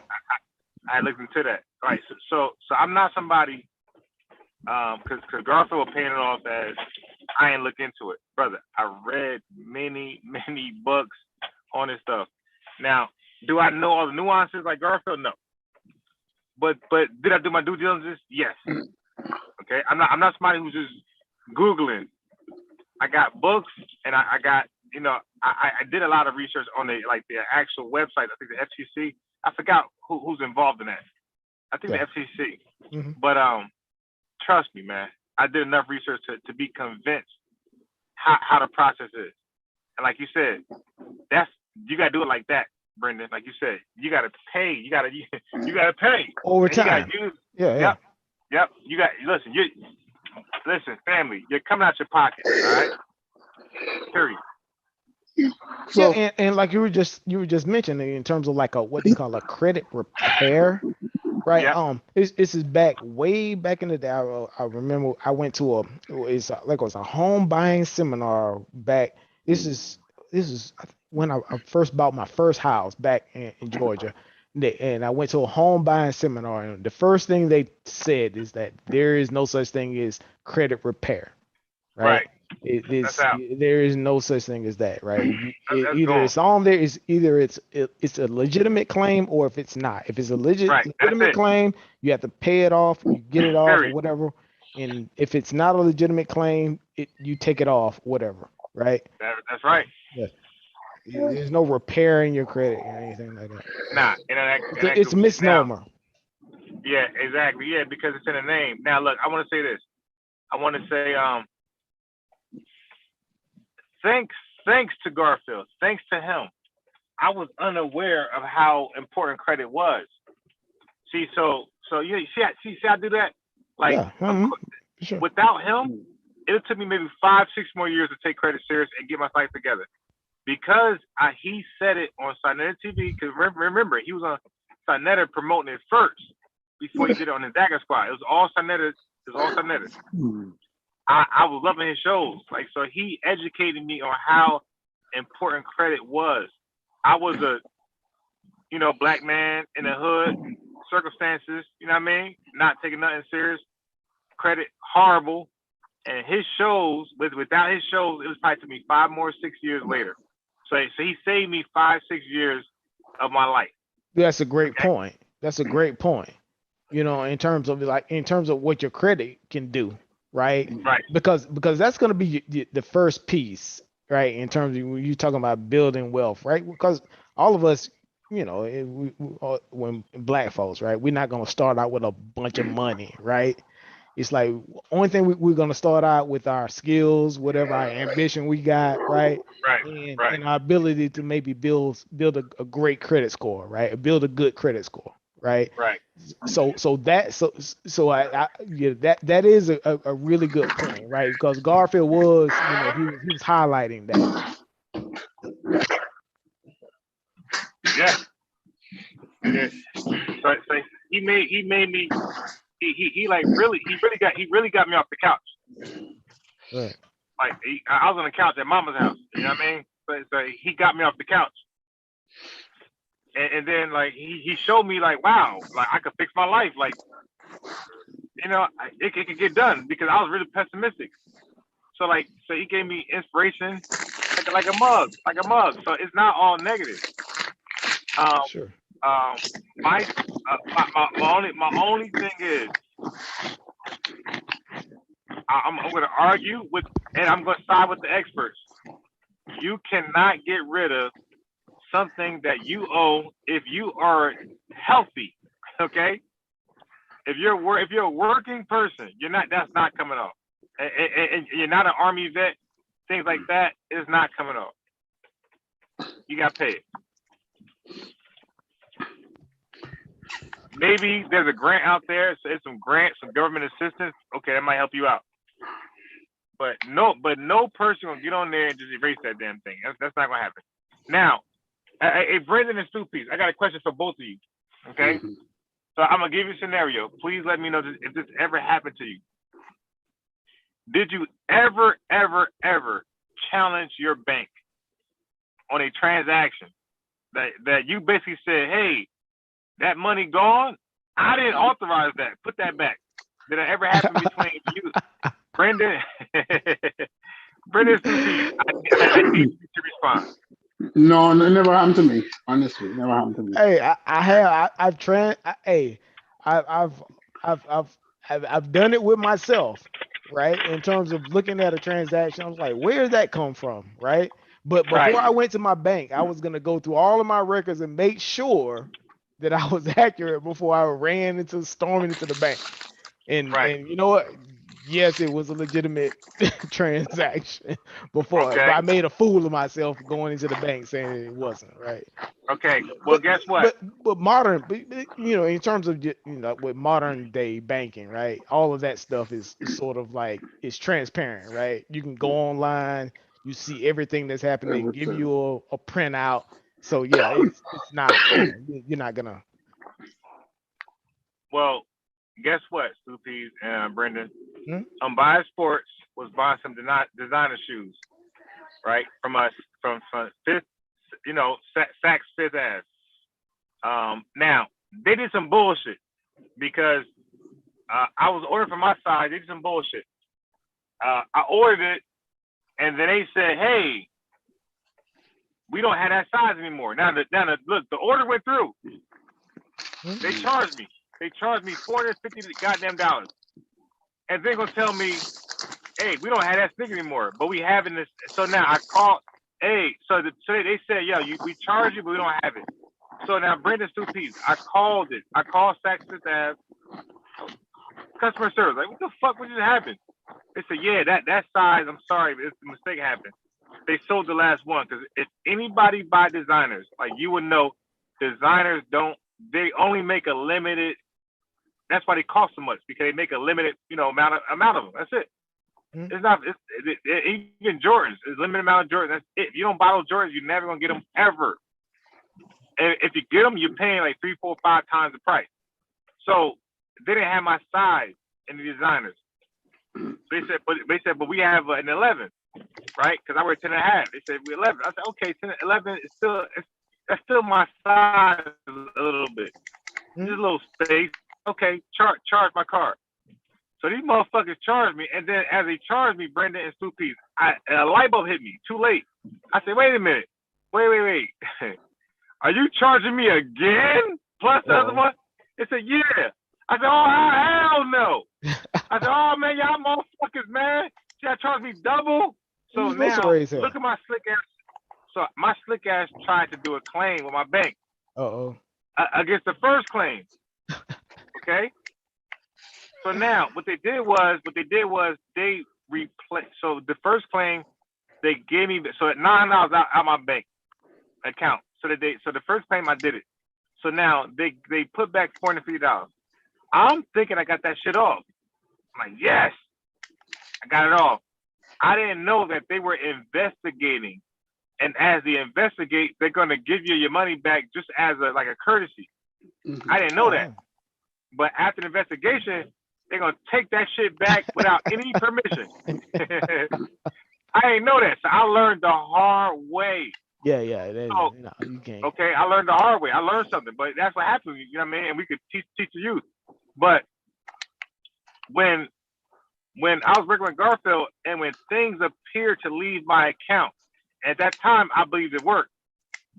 I looked into that. Right. So I'm not somebody, because Garfield was paying it off as I ain't look into it, brother. I read many books on this stuff. Now, do I know all the nuances like Garfield? No. But did I do my due diligence? Yes. Okay. I'm not somebody who's just Googling. I got books and I got, I did a lot of research on the actual website. I think the FTC. I forgot who's involved in that. I think the FTC. Mm-hmm. But trust me, man. I did enough research to be convinced how the process is. And like you said, you gotta do it like that. Brendan, like you said, you gotta pay. You gotta pay over time. Yep. You got listen, family. You're coming out your pocket, all right? Period. So, and like you were just mentioning in terms of like what they call a credit repair, right? Yeah. This is way back in the day. I remember I went to it was a home buying seminar back. This is when I first bought my first house back in Georgia, and I went to a home buying seminar. And the first thing they said is that there is no such thing as credit repair, right? There is no such thing as that, right? Either it's on there, it's a legitimate claim, or if it's not. If it's a legitimate claim, you have to pay it off, you get it off, or whatever. And if it's not a legitimate claim, you take it off, whatever, right? That's right. Yeah. There's no repairing your credit or anything like that. Nah, it's a misnomer. Yeah, exactly. Yeah, because it's in the name. Now, look, I want to say this. I want to say, thanks to Garfield. Thanks to him, I was unaware of how important credit was. See, so yeah, see, I do that. Like, yeah, sure. without him, it took me maybe 5, 6 more years to take credit serious and get my life together. Because he said it on Sinetta TV. Because remember, he was on Sinetta promoting it first before he did it on the Dagger Squad. It was all Sinetta. I was loving his shows. Like, so he educated me on how important credit was. I was a, black man in the hood, circumstances, you know what I mean? Not taking nothing serious. Credit horrible. And his shows, without his shows, it was probably to me 5 more, 6 years later. So he saved me 5, 6 years of my life. That's a great point. That's a great point. In terms of what your credit can do, right? Right. Because that's going to be the first piece, right? In terms of when you're talking about building wealth, right? Because all of us, when black folks, right, we're not going to start out with a bunch of money, right? It's like only thing we're going to start out with our skills, whatever our ambition we got, right? And our ability to maybe build a great credit score, right? Build a good credit score, right? Right. So that is a really good point, right? Because Garfield was, he was highlighting that. Yeah. So he made me. He really got me off the couch. Right. Like I was on the couch at Mama's house. You know what I mean? So he got me off the couch. And then like he showed me like, wow, like I could fix my life. Like, it could get done, because I was really pessimistic. So he gave me inspiration like a mug. So it's not all negative. Sure. My only thing is, I'm going to argue with, and I'm going to side with the experts. You cannot get rid of something that you owe if you are healthy. Okay. If you're a working person, that's not coming off. And you're not an Army vet, things like that is not coming off. You got paid. Maybe there's a grant out there, so it's some government assistance. Okay, that might help you out. But no person will get on there and just erase that damn thing. That's not gonna happen. Now, hey, Brendan and Stu-Peace, I got a question for both of you. Okay, so I'm gonna give you a scenario. Please let me know if this ever happened to you. Did you ever challenge your bank on a transaction that you basically said, hey, that money gone? I didn't authorize that. Put that back. Did it ever happen between you, Brendan? Brendan, I need you to respond. No, it never happened to me. Honestly, never happened to me. Hey, I've done it with myself, right? In terms of looking at a transaction, I was like, where did that come from, right? But before I went to my bank, I was gonna go through all of my records and make sure that I was accurate before I storming into the bank. And you know what? Yes, it was a legitimate transaction before, but I made a fool of myself going into the bank saying it wasn't, right? Okay. Well, guess what? But modern, in terms of with modern day banking, right? All of that stuff is sort of like it's transparent, right? You can go online, you see everything that's happening, give you a printout. So yeah, it's not. You're not gonna. Well, guess what, Stu-Peace and Brendan? Hmm? Sports was buying some designer shoes, right? From Fifth, Saks Fifth Ave. Now they did some bullshit because I was ordering from my side. They did some bullshit. I ordered it, and then they said, "Hey, we don't have that size anymore." Now, look, the order went through. They charged me. They charged me $450 goddamn dollars, and they're gonna tell me, "Hey, we don't have that sneaker anymore, but we have in this." So now I called. Hey, so they said, "Yeah, we charge you, but we don't have it." So now Brendan Stu-Peace, I called it. I called Saks Fifth Ave customer service. Like, what the fuck? What just happened? They said, "Yeah, that size. I'm sorry, but it's a mistake happened." they sold the last one because if anybody buy designers, like you would know, designers don't. They only make a limited. That's why they cost so much because they make a limited, amount of them. That's it. Mm-hmm. It's not. Even Jordans. It's a limited amount of Jordans. That's it. If you don't buy those Jordans, you're never gonna get them ever. And if you get them, you're paying like 3, 4, 5 times the price. So they didn't have my size in the designers. They said, but we have an 11, right? Because I wear 10 and a half. They said we 11. I said, okay, 10, 11 is still that's still my size a little bit. Just a little space. Okay, charge my card. So these motherfuckers charged me, and then as they charged me, Brendan and Stu Peace, a light bulb hit me. Too late. I said, wait a minute. Wait. Are you charging me again? Plus the other one? They said, yeah. I said, oh, hell no. I said, oh, man, y'all motherfuckers, man. Y'all charge me double? So now, look at my slick ass. So my slick ass tried to do a claim with my bank. Against the first claim. Okay? So now, what they did was they replaced. So the first claim, they gave me, so at $9 out my bank account. So the first claim I did it. So now they put back $450. I'm thinking I got that shit off. I'm like, yes, I got it off. I didn't know that they were investigating, and as they investigate, they're gonna give you your money back just as a courtesy. I didn't know that, but after the investigation, they're gonna take that shit back without any permission. I didn't know that, so I learned the hard way. Yeah. No, you can't. Okay, I learned the hard way. I learned something, but that's what happens. You know what I mean? And we could teach the youth. But when I was working with Garfield, and when things appear to leave my account, at that time I believed it worked.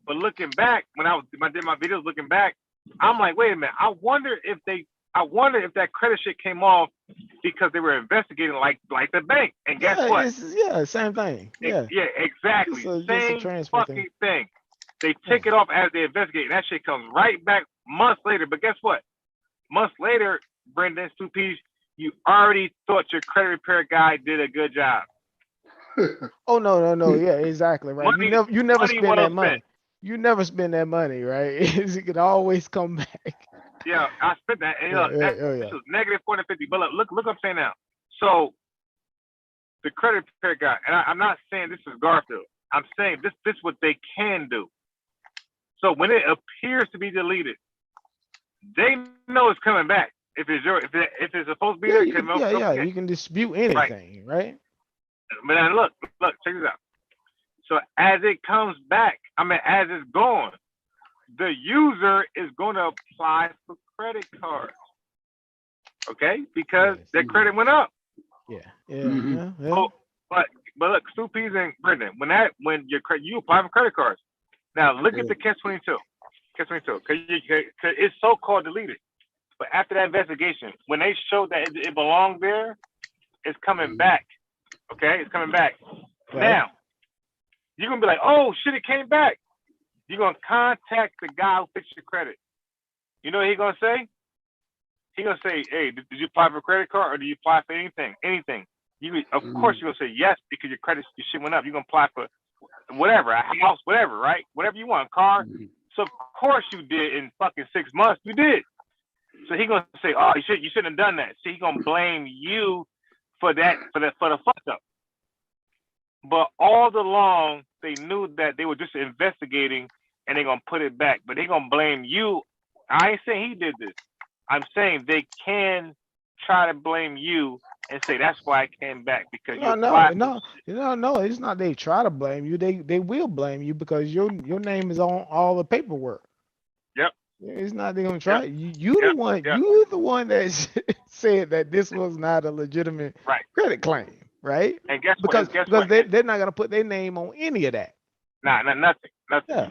But looking back, when I did my videos, looking back, I'm like, wait a minute. I wonder if that credit shit came off because they were investigating like the bank. And guess what? Same thing. Yeah, exactly. Same fucking thing. They take it off as they investigate. And that shit comes right back months later. But guess what? Months later, Brendan, Stu Peace, you already thought your credit repair guy did a good job. Oh no. Yeah, exactly. Right. You never spend that money. You never spend that money, right? It can always come back. Yeah, I spent that. And this was negative $450. But look what I'm saying now. So the credit repair guy, and I'm not saying this is Garfield. I'm saying this is what they can do. So when it appears to be deleted, they know it's coming back. If it's supposed to be there, you can dispute anything, right? But then look, check this out. So as it comes back, as it's gone, the user is going to apply for credit cards, okay? Because their credit went up. Yeah. Oh, but look, Stu Peace and Brendan, when you apply for credit cards. Now look at the catch-22. Catch-22, because it's so-called deleted. But after that investigation, when they showed that it belonged there, it's coming back. Okay, it's coming back. Right. Now, you're gonna be like, oh shit, it came back. You're gonna contact the guy who fixed your credit. You know what he's gonna say? He's gonna say, hey, did you apply for a credit card or did you apply for anything? Anything. Of course you're gonna say yes because your shit went up. You're gonna apply for whatever, a house, whatever, right? Whatever you want, a car. So of course you did in fucking 6 months. You did. So he's gonna say, oh, you shouldn't have done that. See, he's gonna blame you for the fuck up. But all along they knew that they were just investigating and they're gonna put it back. But they're gonna blame you. I ain't saying he did this. I'm saying they can try to blame you and say that's why it came back because no. It's not they try to blame you. They will blame you because your name is on all the paperwork. Yep. It's not they're gonna try. Yep. You're the one that said that this was not a legitimate credit claim, right? And guess because what? They're not gonna put their name on any of that. Nah, nothing. Yeah.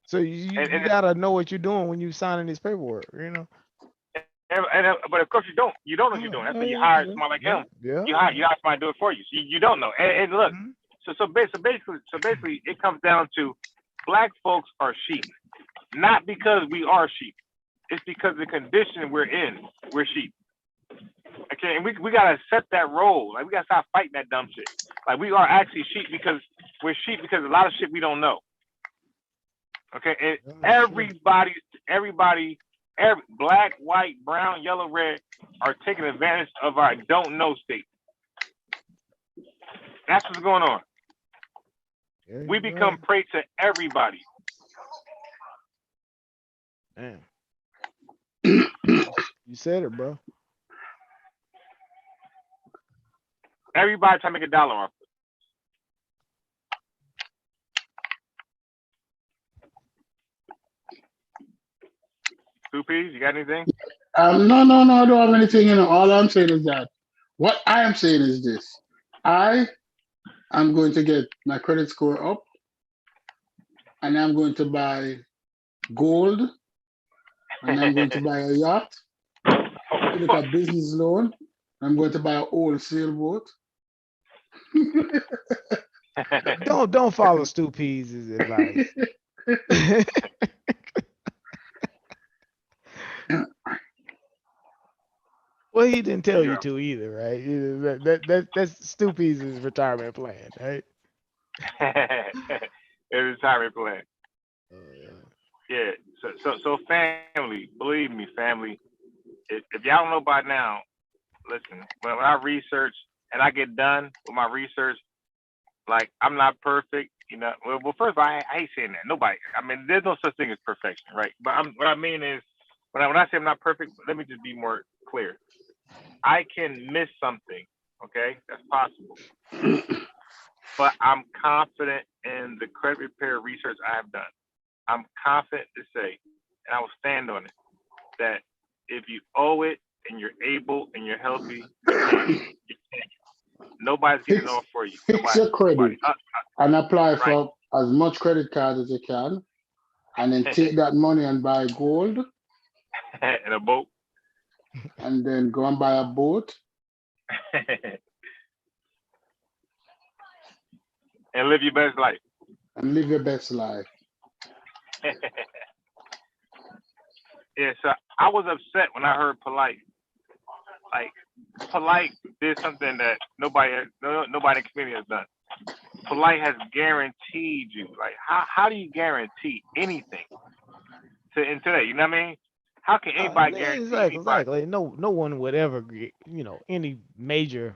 So you gotta know what you're doing when you signing this paperwork, you know. But of course you don't. You don't know what you're doing. That's why you hire somebody like him. Yeah. You hire somebody to do it for you. So you don't know. And look, so basically, it comes down to black folks are sheep, not because we are sheep. It's because of the condition we're in. We're sheep. Okay, and we gotta accept that role. Like we gotta stop fighting that dumb shit. Like we are actually sheep because we're sheep because a lot of shit we don't know. Okay, and everybody, every black, white, brown, yellow, red are taking advantage of our don't know state. That's what's going on. We become prey to everybody. Man. You said it, bro. Everybody trying to make $1 off. Two P's, you got anything? No, I don't have anything. All I'm saying is that what I am saying is this: I am going to get my credit score up, and I'm going to buy gold, and I'm going to buy a yacht. To look at business loan. I'm going to buy a wholesale boat. Don't follow Stu P's advice. Well, he didn't tell you to either, right? That's Stu P's retirement plan, right? Retirement plan. Yeah. So family, believe me, family. If y'all don't know by now, listen. When I research and I get done with my research, like I'm not perfect, Well, first of all, I hate saying that. Nobody. I mean, there's no such thing as perfection, right? But what I mean is, when I say I'm not perfect, let me just be more clear. I can miss something. Okay, that's possible. But I'm confident in the credit repair research I have done. I'm confident to say, and I will stand on it, that if you owe it and you're able and you're healthy, you can. Nobody's getting it off for you. Fix your credit and apply for as much credit card as you can, and then take that money and buy gold and a boat, and then go and buy a boat and live your best life. Yeah, so I was upset when I heard Polite. Like, Polite did something that nobody in the community has done. Polite has guaranteed you. Like, how do you guarantee anything into that? You know what I mean? How can anybody guarantee? Exactly. No one would ever, any major,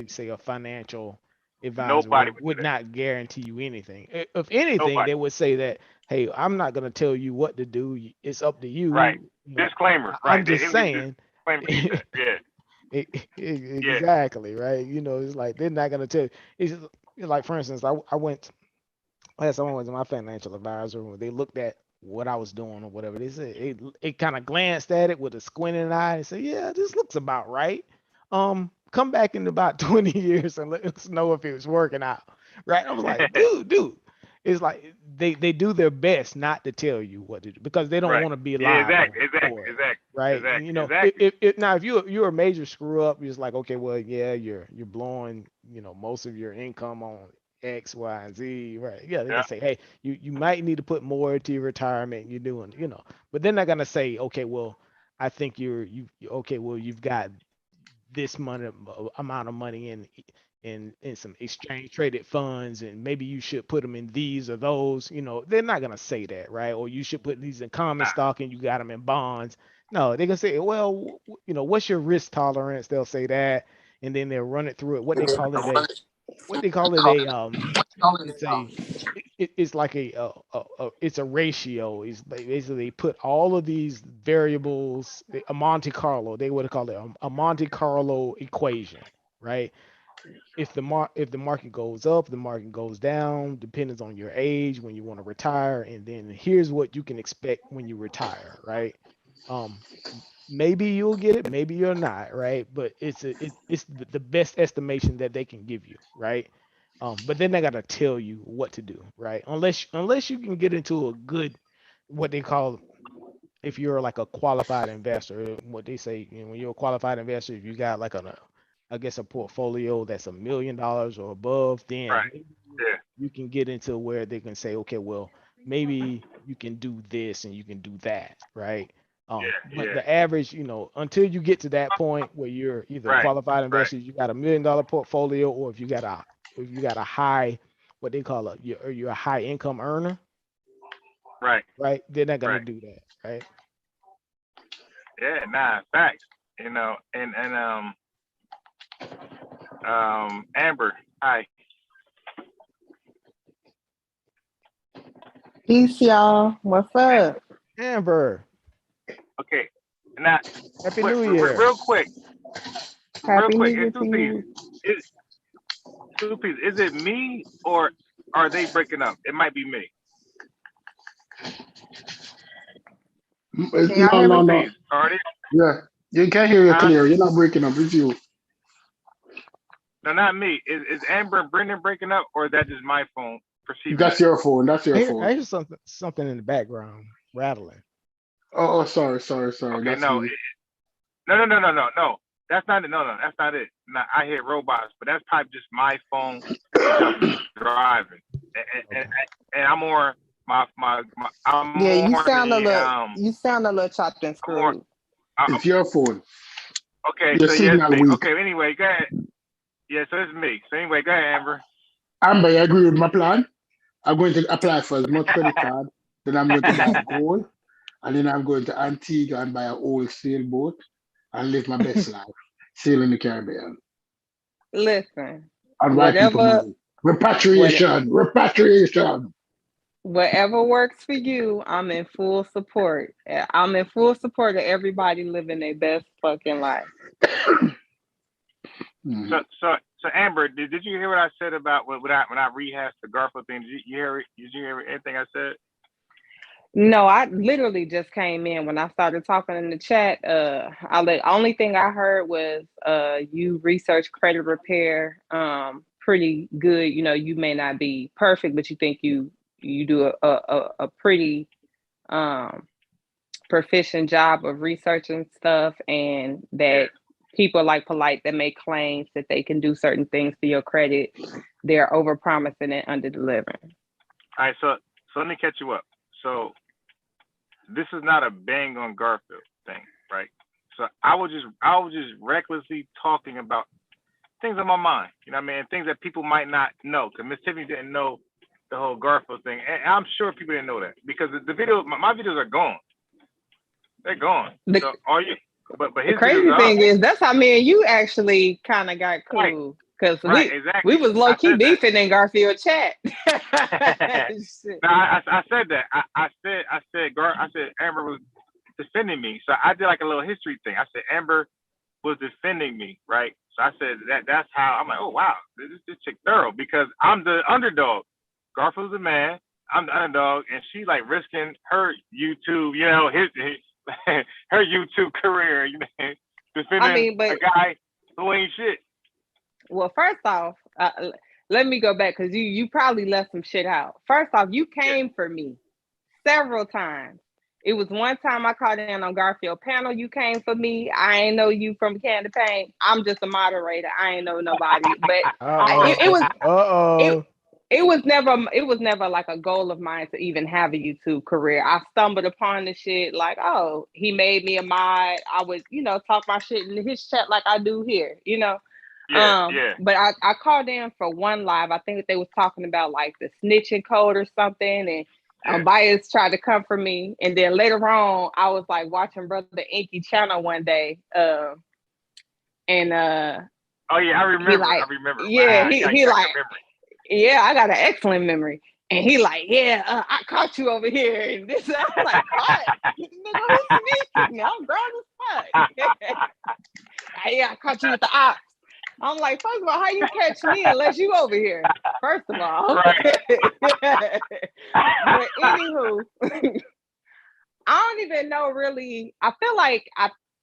say a financial advisor would not guarantee you anything. If anything, they would say that, hey, I'm not going to tell you what to do. It's up to you. Right. Disclaimer. I'm just saying. Yeah. Exactly. Right. It's like they're not going to tell you. It's like, for instance, I went to my financial advisor when they looked at what I was doing or whatever. They said it kind of glanced at it with a squinting eye and said, yeah, this looks about right. Come back in about 20 years and let us know if it was working out. Right. I was like, dude. It's like they do their best not to tell you what to do because they don't want to be liable. Exactly. Right. Exactly. If you're a major screw up, you're just like, okay, well, yeah, you're blowing, most of your income on X, Y, and Z, right? Yeah, they're gonna say, hey, you might need to put more into your retirement. You're doing, but they're not gonna say, okay, well, I think you've got this amount of money in some exchange traded funds, and maybe you should put them in these or those. They're not gonna say that, right? Or you should put these in common stock and you got them in bonds. No, they're gonna say, well, what's your risk tolerance? They'll say that, and then they'll run it through it. What they call it it's like it's a ratio. It's basically they put all of these variables, a Monte Carlo. They would call it a Monte Carlo equation, right? If the market goes up, the market goes down, depends on your age when you want to retire, and then here's what you can expect when you retire, right? Maybe you'll get it, maybe you're not, right? But it's the best estimation that they can give you, right? But then they gotta tell you what to do, right? Unless you can get into a good, what they call, if you're like a qualified investor, what they say, when you're a qualified investor, if you got like I guess a portfolio that's $1 million or above, then you can get into where they can say, okay, well, maybe you can do this and you can do that, right? But the average, until you get to that point where you're either a qualified investor, you got $1 million portfolio, or if you got a if you got a high, what they call it, you're a high income earner, Right. right? They're not gonna Right. do that, right? Yeah. Nah. Facts. And Amber. Hi. Peace, y'all. What's up? Amber, Okay. Now, Happy New Year. real quick. Happy New It's Year to you. Two pieces. Is it me or are they breaking up? It might be me. Can y'all hear No, me? no. Please. Are they? Yeah, you can hear you Huh? clear. You're not breaking up. It's you. No, not me. Is Amber and Brendan breaking up, or is that just my phone perceiving That's that? your phone. That's your I phone. hear something in the background rattling. Oh, sorry. Okay, That's no, me. no. That's not it. No, that's not it. No, I hear robots, but that's probably just my phone because I'm driving, Okay. and I'm more I'm Yeah, you more sound a the little chopped and I'm more screwed. It's your phone. okay. Your So yeah, it's signal me. weak. Okay, anyway, go ahead. Yeah, so it's me. So anyway, go ahead, Amber. Amber, you agree with my plan? I'm going to apply for as much credit card. Then I'm going to buy gold. And then I'm going to Antigua and buy a old sailboat and live my best life. Sail in the Caribbean. Listen, And white people whatever, money. what, Repatriation. whatever works for you, I'm in full support. I'm in full support of everybody living their best fucking life. Mhm. So Amber, did you hear what I said about when I rehashed the Garfield thing? Did you hear it? Did you hear anything I said? No, I literally just came in when I started talking in the chat. The only thing I heard was you research credit repair pretty good. You know, you may not be perfect, but you think you do a pretty proficient job of researching stuff, and Yeah. that people like Polite that make claims that they can do certain things for your credit, they're over promising and under delivering. All right. So let me catch you up. So this is not a bang on Garfield thing, right? So I was just recklessly talking about things on my mind. You know what I mean? Things that people might not know. Because Miss Tiffany didn't know the whole Garfield thing, and I'm sure people didn't know that because the video, my videos are gone. They're gone. So all you, but The his crazy videos are up. thing is that's how me and you actually kind of got cool, because Right, we exactly. was low key beefing in Garfield chat. No, I said that. I said Amber was defending me. So I did like a little history thing. I said Amber was defending me, right? So I said that's how I'm like, oh wow, this chick thorough because I'm the underdog. Garfield's the man. I'm the underdog, and she like risking her YouTube, you know, his her YouTube career, you know, defending a guy who ain't shit. Well, first off, let me go back because you probably left some shit out. First off, you came for me several times. It was one time I called in on Garfield panel. You came for me. I ain't know you from Candy Paint. I'm just a moderator. I ain't know nobody. But it was never like a goal of mine to even have a YouTube career. I stumbled upon the shit like, oh, he made me a mod. I would, talk my shit in his chat like I do here, Yeah. But I called in for one live. I think that they was talking about like the snitching code or something, and Bias tried to come for me. And then later on, I was like watching Brother Inky channel one day, oh yeah, I remember. I remember. Yeah, wow, he like, yeah, I got an excellent memory. And he like, yeah, I caught you over here. And this, I'm like, caught? Nigga, who's me? I'm grown as fuck. Yeah, I caught you with the ops. I'm like, first of all, how you catch me unless you over here? First of all. Right. But anywho, I don't even know really. I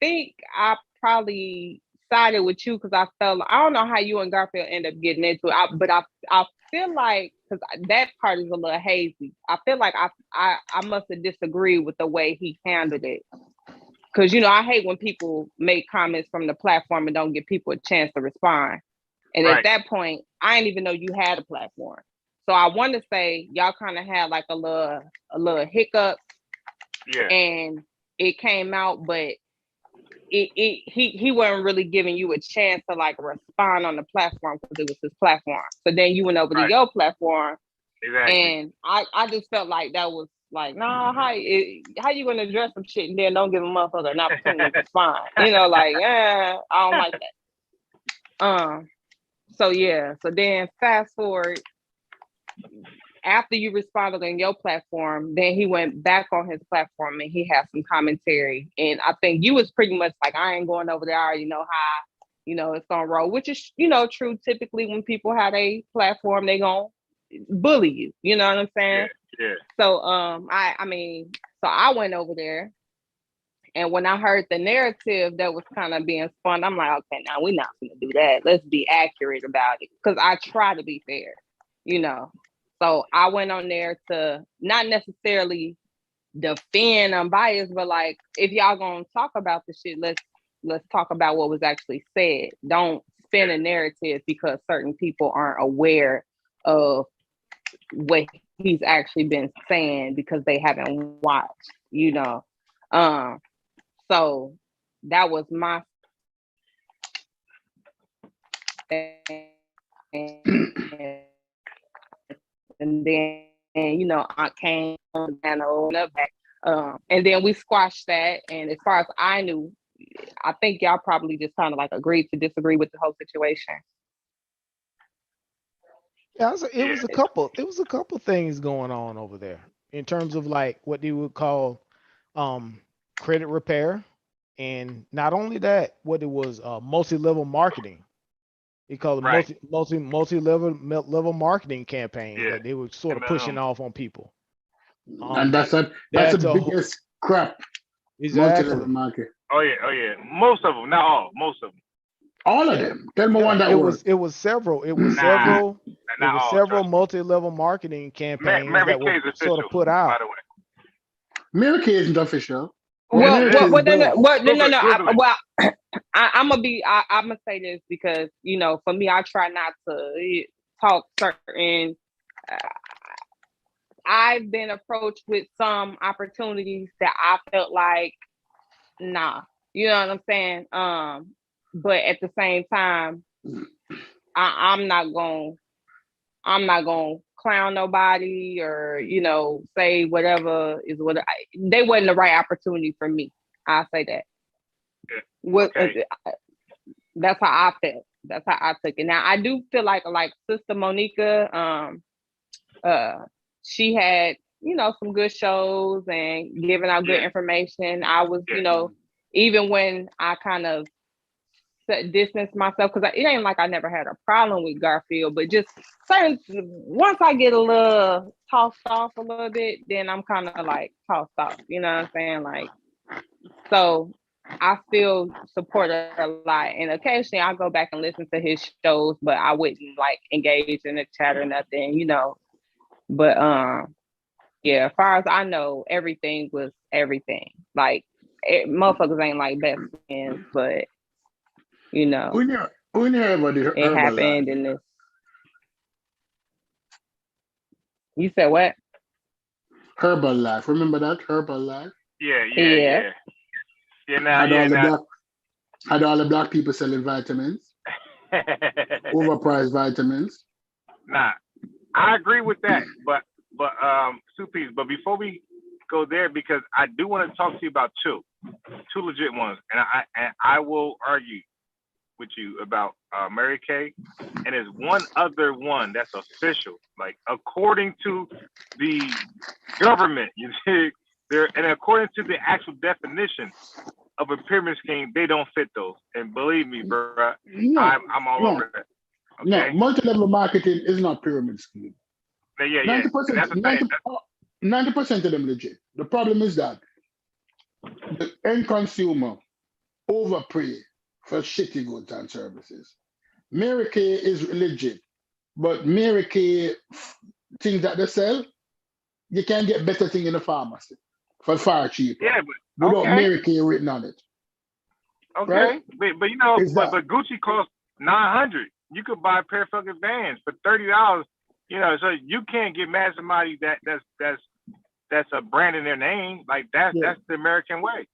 think I probably sided with you because I don't know how you and Garfield end up getting into it. But I feel like, because that part is a little hazy, I feel like I must have disagreed with the way he handled it. Because, I hate when people make comments from the platform and don't give people a chance to respond. And at that point, I didn't even know you had a platform. So I want to say y'all kind of had like a little hiccup. Yeah. And it came out, but he wasn't really giving you a chance to like respond on the platform because it was his platform. So then you went over to your platform, and I just felt like that was like, nah, how you gonna address some shit and then don't give a motherfucker an opportunity to respond? You know, like, I don't like that. So yeah, so then fast forward, after you responded on your platform, then he went back on his platform and he had some commentary. And I think you was pretty much like, I ain't going over there. I already know how, it's gonna roll, which is, true. Typically when people have a platform, they gonna bully you. You know what I'm saying? Yeah. So so I went over there, and when I heard the narrative that was kind of being spun, I'm like, okay, now we're not gonna do that. Let's be accurate about it. Cause I try to be fair, So I went on there to not necessarily defend unbiased, but like, if y'all gonna talk about the shit, let's talk about what was actually said. Don't spin a narrative because certain people aren't aware of what he's actually been saying because they haven't watched, So that was my and then I came on and back, and then we squashed that. And as far as I knew, I think y'all probably just kind of like agreed to disagree with the whole situation. Yeah, it was a couple things going on over there in terms of like what they would call credit repair, and not only that, what it was multi-level marketing. They call it multi-level marketing campaign that they were sort of pushing off on people. And that's the biggest crap. Exactly. Multi-level marketing. Oh yeah. Most of them, not all. Most of them. All of them. Tell me one that worked. It was several multi-level marketing campaigns that were sort of put out. By the way, Mary Kay isn't official. I'm gonna say this because for me, I try not to talk certain. I've been approached with some opportunities that I felt like, nah, you know what I'm saying. But at the same time, I'm not gonna clown nobody or say whatever is what they wasn't the right opportunity for me. I'll say that. Okay. That's how I felt. That's how I took it. Now I do feel like Sister Monica, she had some good shows and giving out good information. I was even when I kind of distance myself, because it ain't like I never had a problem with Garfield, but just once I get a little tossed off a little bit, then I'm kind of like tossed off, you know what I'm saying? Like, so I still support her a lot, and occasionally I go back and listen to his shows, but I wouldn't like engage in the chat or nothing, but yeah, as far as I know, everything was everything. Like motherfuckers ain't like best friends, but we never it happened in this. You said what? Herbalife. Remember that Herbalife? Yeah. Had all the black people selling vitamins, overpriced vitamins. Nah, I agree with that, but Supies. But before we go there, because I do want to talk to you about two legit ones, and I will argue with you about Mary Kay, and there's one other one that's official, like according to the government, you see, and according to the actual definition of a pyramid scheme, they don't fit those. And believe me, bro, I'm all over that. Okay? No, multi-level marketing is not pyramid scheme. Yeah. 90% of them legit. The problem is that the end consumer overpay for shitty goods and services. Mary Kay is legit, but Mary Kay things that they sell, you can get better thing in the pharmacy for far cheaper. Yeah, but without Mary Kay written on it. Okay, right? but Gucci costs $900. You could buy a pair of fucking Vans for $30. So you can't get mad at somebody that's a brand in their name. Like that's the American way.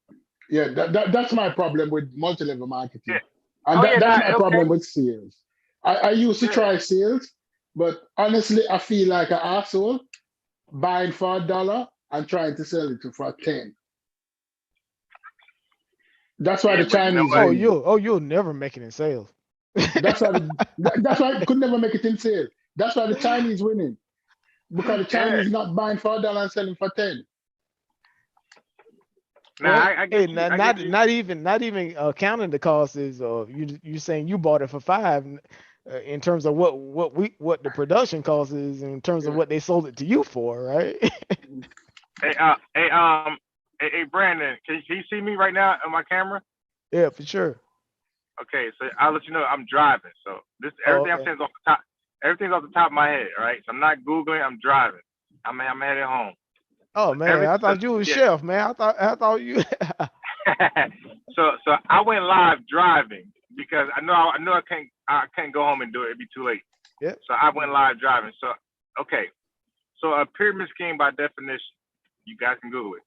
Yeah, that's my problem with multi-level Yeah. marketing. And Oh yeah, that's nah, my okay. problem with sales. I used to Yeah. try sales, but honestly, I feel like an asshole buying for $1 and trying to sell it for 10. That's why Yeah, the but you know Chinese what? winning. You'll never make it in sales. That's why I could never make it in sales. That's why the Chinese winning. Because the Yeah. Chinese not buying for $1 and selling for 10. Nah, Well, I get hey, you. I get you. not even counting the cost is you saying you bought it for 5 in terms of what the production cost is in terms of Yeah. what they sold it to you for, right? Hey, Brandon, can you see me right now on my camera? Yeah, for sure. Okay, so I'll let you know I'm driving. So this Oh, everything I'm okay. saying is off the top. Everything's off the top of my head. All right, so I'm not googling. I'm driving. I'm headed home. Oh So man, I everything. thought you was Yeah. chef, man. I thought you. So I went live driving because I can't go home and do it. It'd be too late. Yep. So I went live driving. So okay. So a pyramid scheme by definition, you guys can Google it.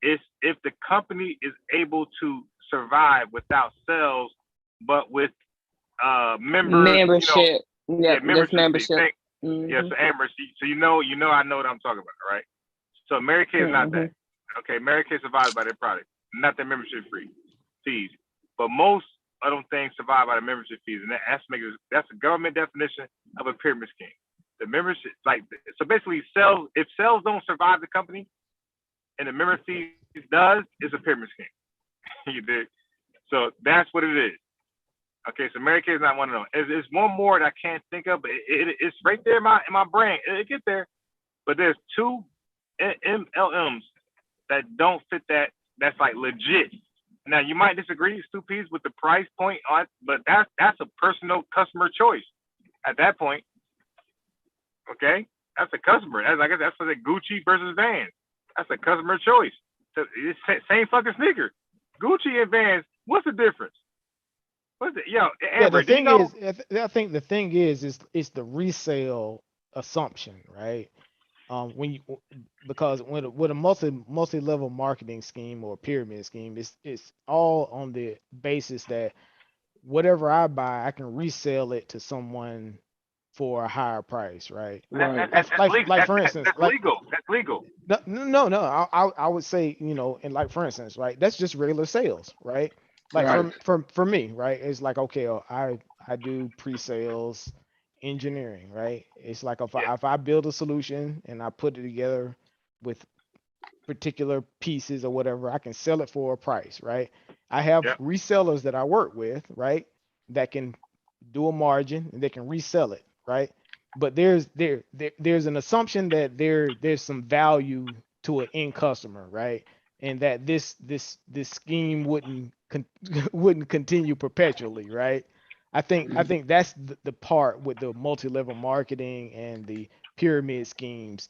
Is if the company is able to survive without sales, but with members, Membership. yeah, Yep, just membership fee. membership. Yeah, Hmm. so Amber, so I know what I'm talking about, right? So Mary Kay is not Hmm. that. Okay, Mary Kay survives by their product, not their membership fees. But most of them things survive by the membership fees, and that's a government definition of a pyramid scheme. The membership, like, so basically, sales. If sales don't survive the company, and the member fees does, it's a pyramid scheme. You did. So that's what it is. Okay, so Mary Kay is not one of them. There's one more that I can't think of, but it's right there in my brain. It get there, but there's two MLMs that don't fit that. That's like legit. Now you might disagree, Stupides, with the price point on, but that's a personal customer choice. At that point, okay, that's a customer. I guess that's for the Gucci versus Vans. That's a customer choice. So it's same fucking sneaker. Gucci and Vans. What's the difference? What's it? Yo, Yeah, the Amber, do you thing know? is, I think the thing is it's the resale assumption, right? When you because with a multi level marketing scheme or pyramid scheme, it's all on the basis that whatever I buy, I can resell it to someone for a higher price, right? Right. That's legal. Like for instance, That's legal. That's legal. no. I would say, and like for instance, right? That's just regular sales, right? Like Right. for me, right? It's like okay, I do pre-sales engineering, right? It's like Yeah. if I build a solution and I put it together with particular pieces or whatever, I can sell it for a price, right? I have Yeah. resellers that I work with, right? That can do a margin and they can resell it, right? But there's an assumption that there's some value to an end customer, right? And that this scheme wouldn't continue perpetually, right? I think that's the part with the multi-level marketing and the pyramid schemes,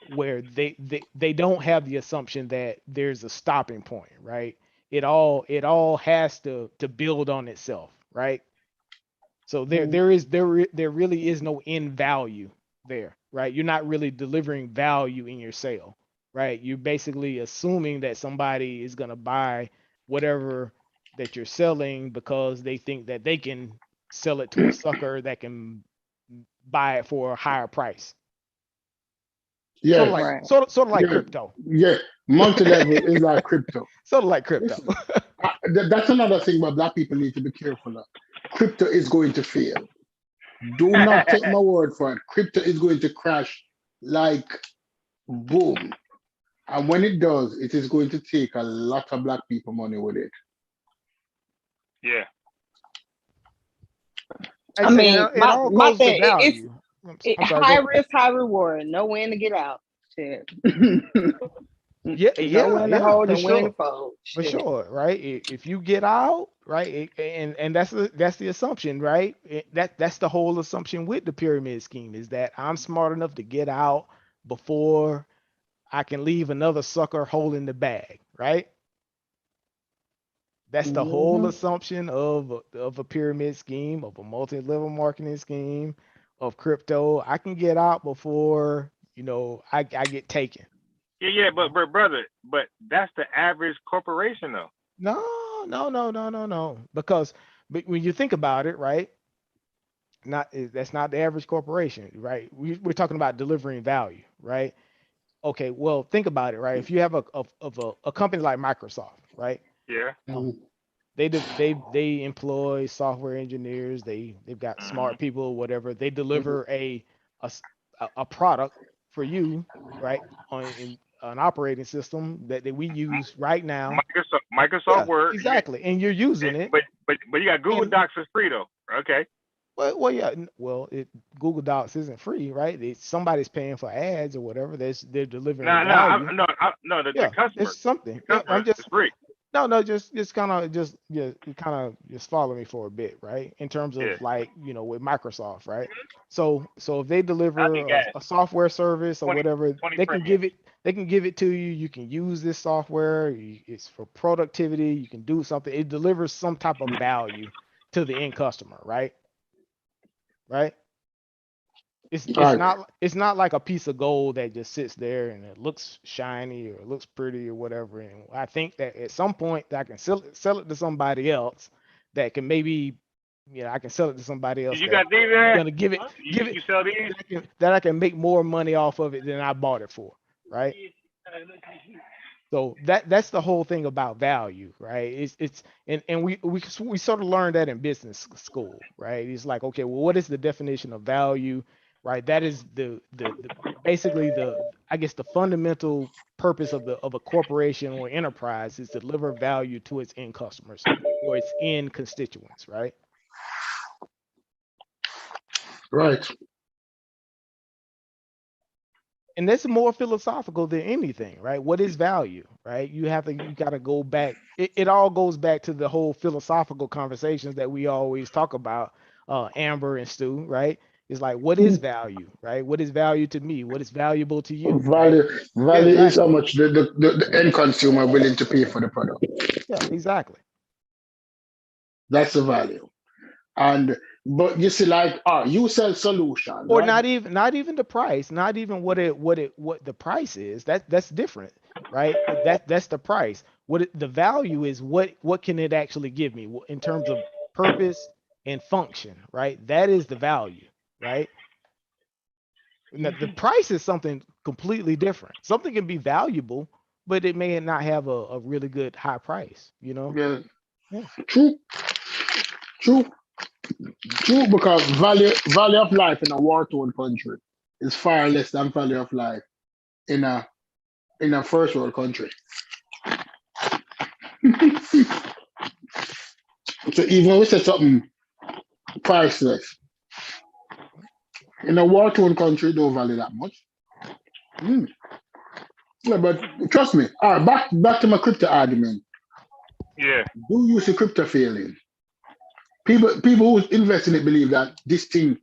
where they don't have the assumption that there's a stopping point, right? It all has to build on itself, right? So there really is no end value there, right? You're not really delivering value in your sale, right? You're basically assuming that somebody is gonna buy whatever that you're selling because they think that they can sell it to a sucker that can buy it for a higher price. Sort of like Yes. Right. sort of like Yeah. crypto. Yeah. Multi-level is like crypto. Sort of like crypto. Listen, that's another thing that black people need to be careful of. Crypto is going to fail. Do not take my word for it. Crypto is going to crash like boom. And when it does, it is going to take a lot of black people money with it. Yeah. I I say mean, it my all my goes to thing, value. I'm sorry, high go. risk, high reward. Know when to get out. Shit. Yeah, Know when to hold for and when to sure. fold. For Shit. sure, right? If you get out, right, and that's the assumption, right? That's the whole assumption with the pyramid scheme is that I'm smart enough to get out before I can leave another sucker holding the bag, right? That's the whole Hmm. assumption of a pyramid scheme, of a multi-level marketing scheme, of crypto. I can get out before I get taken. Yeah, but brother, but that's the average corporation though. No. Because when you think about it, right? That's not the average corporation, right? We're talking about delivering value, right? Okay, well, think about it, right? If you have a company like Microsoft, right? Yeah. Mhm. They employ software engineers. They've got Hmm. smart people, whatever. They deliver a s- a product for you, right? In an operating system that we use right now. Microsoft Yeah, Word. exactly. And you're using it. But you got Google And Docs for free though. Okay. well, yeah. Google Docs isn't free, right? Somebody's paying for ads or whatever. They're delivering No, no, value. no. The Yeah, customer, it's something. the Yeah, customer is free. no, just kind of just follow me for a bit, right? In terms Yeah. of like, with Microsoft, right? So if they I deliver think gas a software service or 20 whatever, 20 they can premium. give it to you. You can use this software. It's for productivity. You can do something. It delivers some type of value to the end customer, right? Right? Right. It's not like a piece of gold that just sits there and it looks shiny or it looks pretty or whatever. And I think that at some point I can sell it to somebody else that can maybe, I can sell it to somebody else You that got these there? gonna give it You sell these? that I can make more money off of it than I bought it for, right? So that's the whole thing about value, right? It's and we sort of learned that in business school, right? It's like, okay, well, what is the definition of value, right? That is the basically the, I guess, the fundamental purpose of a corporation or enterprise is to deliver value to its end customers or its end constituents, right? Right. And that's more philosophical than anything, right? What is value, right? You got to go back. It all goes back to the whole philosophical conversations that we always talk about, Amber and Stu, right? It's like, what is value, right? What is value to me? What is valuable to you, right? Value Yeah, value is how exactly. much the end consumer willing to pay for the product. Yeah, exactly. That's the value. And but you see, like, you sell solutions, Or right? not even the price, not even what the price is. That's different, right? That's the price. The value is, what can it actually give me in terms of purpose and function, right? That is the value, right? Now, the price is something completely different. Something can be valuable, but it may not have a really good high price, you know? Yeah, Yeah. true, true, true. Because value of life in a war-torn country is far less than value of life in a first world country. So even when we say something priceless in a war-torn country, don't value that much. Mm. Yeah, but trust me. All right, back to my crypto argument. Yeah. Do you see crypto failing? People who invest in it believe that this thing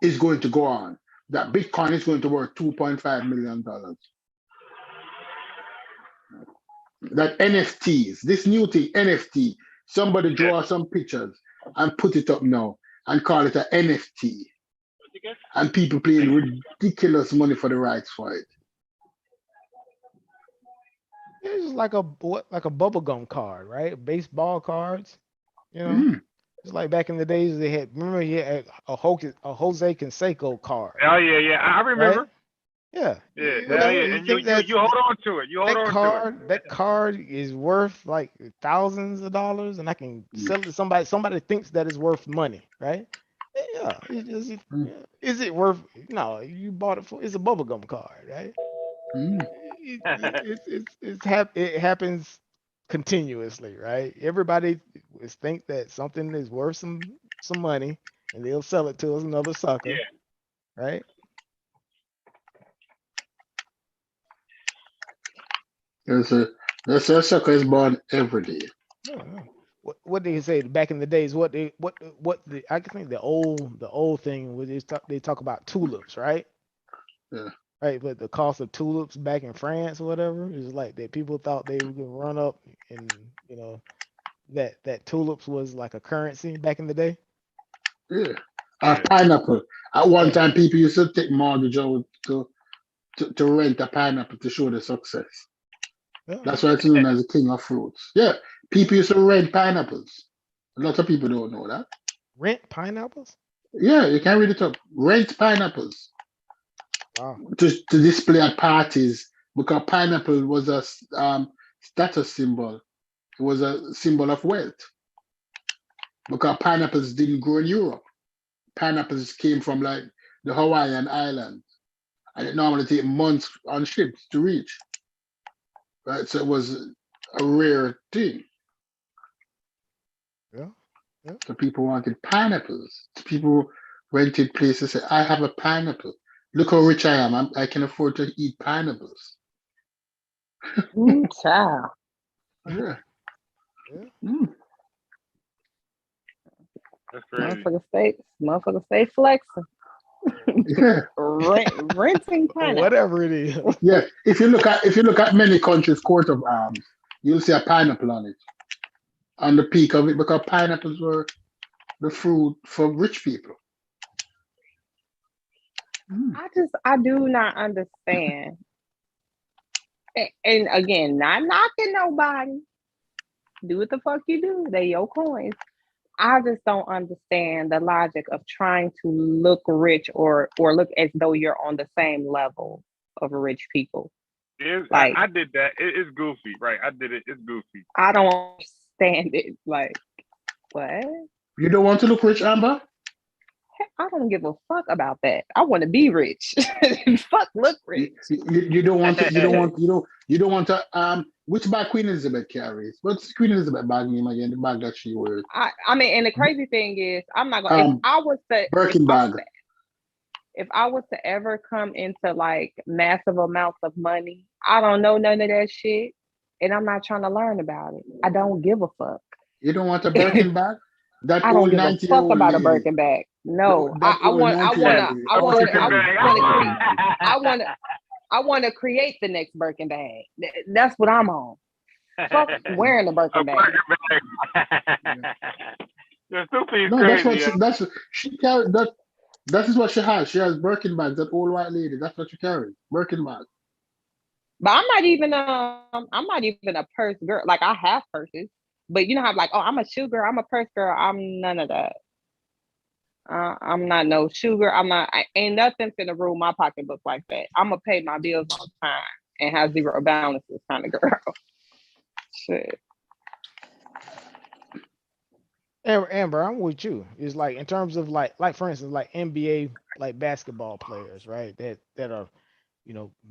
is going to go on. That Bitcoin is going to worth $2.5 million. That NFTs, this new thing, NFT, somebody Yeah. draw some pictures and put it up now and call it an NFT. And people paying ridiculous money for the rights for it. It's just like a bubblegum card, right? Baseball cards, you know. Mm. It's like back in the days they had. Remember, he had a Jose Canseco card, Oh yeah. I right? remember. Yeah, Yeah. Hell whatever. yeah. You And you think you that's you hold on to it. You hold on to it. that card is worth like thousands of dollars, and I can sell it to somebody. Somebody thinks that is worth money, right? Yeah. Mm. Yeah. Is it worth? No, you bought it for. It's a bubblegum card, right? Mm. It happens continuously, right? Everybody is think that something is worth some money, and they'll sell it to us another sucker, Yeah. right? There's a sucker is born every day. Yeah. What did he say back in the days? What the I can think the old thing was, they talk about tulips, right? Yeah. Right, but the cost of tulips back in France or whatever is like that. People thought they were gonna run up, and that tulips was like a currency back in the day. Yeah. A Yeah. pineapple. At one Yeah. time, people used to take mortgage out to to rent a pineapple to show the success. Yeah. That's why it's known as the king of fruits. Yeah, people used to rent pineapples. A lot of people don't know that. Rent pineapples? Yeah, you can read it up. Rent pineapples Wow. to display at parties because pineapple was a status symbol. It was a symbol of wealth because pineapples didn't grow in Europe. Pineapples came from like the Hawaiian Islands, and it normally take months on ships to reach. Right, so it was a rare thing. Yeah. Yeah. So people wanted pineapples. People rented places. Say, I have a pineapple. Look how rich I am. I can afford to eat pineapples. Child. Yeah. Yeah. Mm. That's crazy. Motherfucker stay flexing. Yeah. Renting pineapple. Whatever it is. Yeah. If you look at many countries' coat of arms, you'll see a pineapple on it. On the peak of it, because pineapples were the fruit for rich people. Mm. I do not understand. And again, not knocking nobody. Do what the fuck you do. They your coins. I just don't understand the logic of trying to look rich or look as though you're on the same level of rich people. Like I did that. It's goofy, right? I did it. It's goofy. I don't understand it. Like, what? You don't want to look rich, Amber? I don't give a fuck about that. I want to be rich. Fuck, look rich. You don't want to. You don't want to. Which bag Queen Elizabeth carries? What's Queen Elizabeth bag name again? The bag that she wears. I mean, and the crazy thing is, I'm not gonna. If I was to Birkin bag. If I was to ever come into like massive amounts of money, I don't know none of that shit, and I'm not trying to learn about it. I don't give a fuck. You don't want a Birkin bag? That I don't give a fuck about a Birkin bag. No, I want to create the next Birkin bag. That's what I'm on. Fuck wearing a Birkin bag. That's she carried that. That is what she has. She has Birkin bags. That old white lady. That's what she carries. Birkin bag. But I'm not even a purse girl. Like I have purses, but you know how like, oh, I'm a shoe girl. I'm a purse girl. I'm none of that. I'm not no shoe girl. Ain't nothing finna rule my pocketbook like that. I'm gonna pay my bills on time and have zero balances kind of girl. Shit. Amber, I'm with you. It's like in terms of like for instance, like NBA like basketball players, right? That are,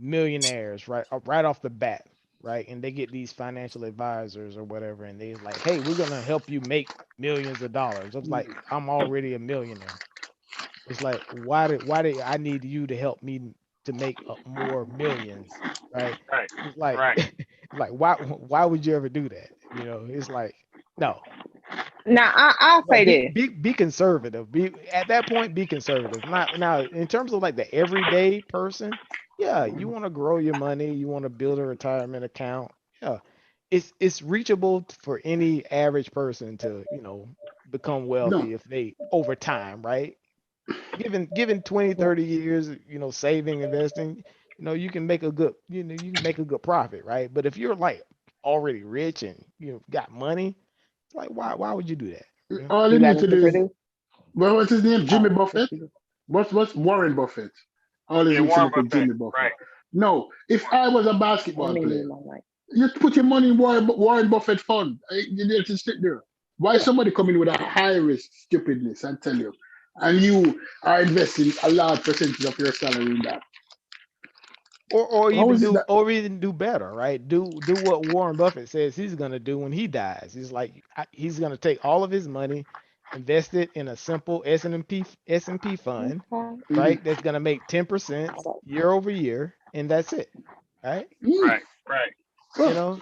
millionaires, right off the bat, right? And they get these financial advisors or whatever, and they're like, hey, we're gonna help you make millions of dollars. I was like, I'm already a millionaire. It's like, why do I need you to help me to make more millions, right? Right. It's like, right. like why would you ever do that? It's like, no. Now I'll say this: be conservative. At that point, be conservative. Now, in terms of like the everyday person, yeah, you want to grow your money, you want to build a retirement account. Yeah, it's reachable for any average person to become wealthy if they over time, right? Given 20, 30 years, saving, investing, you can make a good profit, right? But if you're like already rich and got money, it's like why would you do that? All you need to do is, what's his name? Jimmy Buffett? What's Warren Buffett? All you need to look at Jimmy Buffett. Right. No, if I was a basketball player, you put your money in Warren Buffett fund. You need to sit there. Why somebody come in with a high risk stupidness and tell you, and you are investing a large percentage of your salary in that? Or even do better, right? Do what Warren Buffett says he's gonna do when he dies. He's like he's gonna take all of his money, invest it in a simple S&P fund, right? That's gonna make 10% year over year, and that's it, right? Right. Well,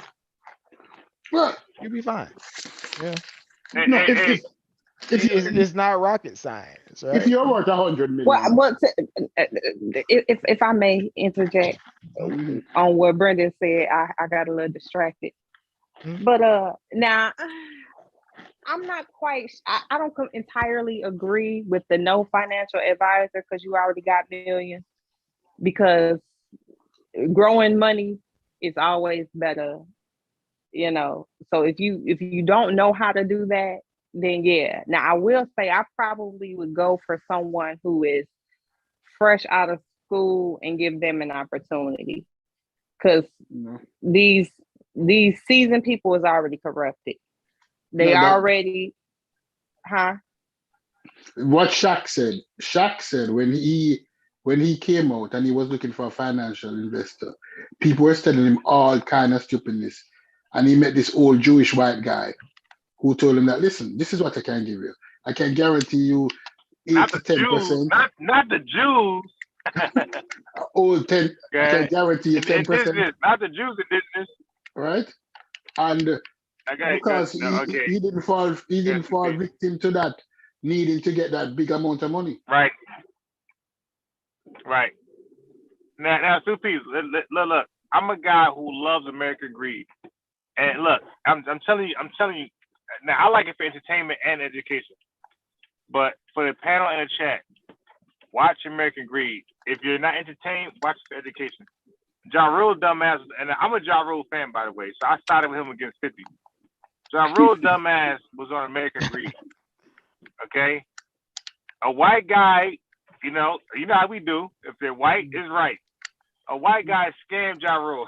you'll be fine. Yeah. No, it's not rocket science, right? If you're worth 100 million. Well, if I may interject on what Brendan said, I got a little distracted. But now I'm not quite. I don't entirely agree with the no financial advisor because you already got millions. Because growing money is always better, you know. So if you don't know how to do that, then yeah. Now I will say I probably would go for someone who is fresh out of school and give them an opportunity. Because these seasoned people is already corrupted. They already, huh? What Shaq said when he came out and he was looking for a financial investor, people were telling him all kind of stupidness. And he met this old Jewish white guy who told him that, listen, this is what I can give you. I can guarantee you 8 to 10%. Not the Jews. Old 10, okay. I can guarantee you 10%. Not the Jews indigenous. Right? And because he didn't fall victim to that, needing to get that big amount of money. Right. Now, two pieces. Look. I'm a guy who loves American greed, and look, I'm telling you. Now, I like it for entertainment and education, but for the panel and the chat, watch American Greed. If you're not entertained, watch for education. Ja Rule dumbass, and I'm a Ja Rule fan, by the way, so I started with him against 50. Ja Rule dumbass was on American Greed. Okay, a white guy, you know how we do. If they're white, is right. A white guy scammed Ja Rule.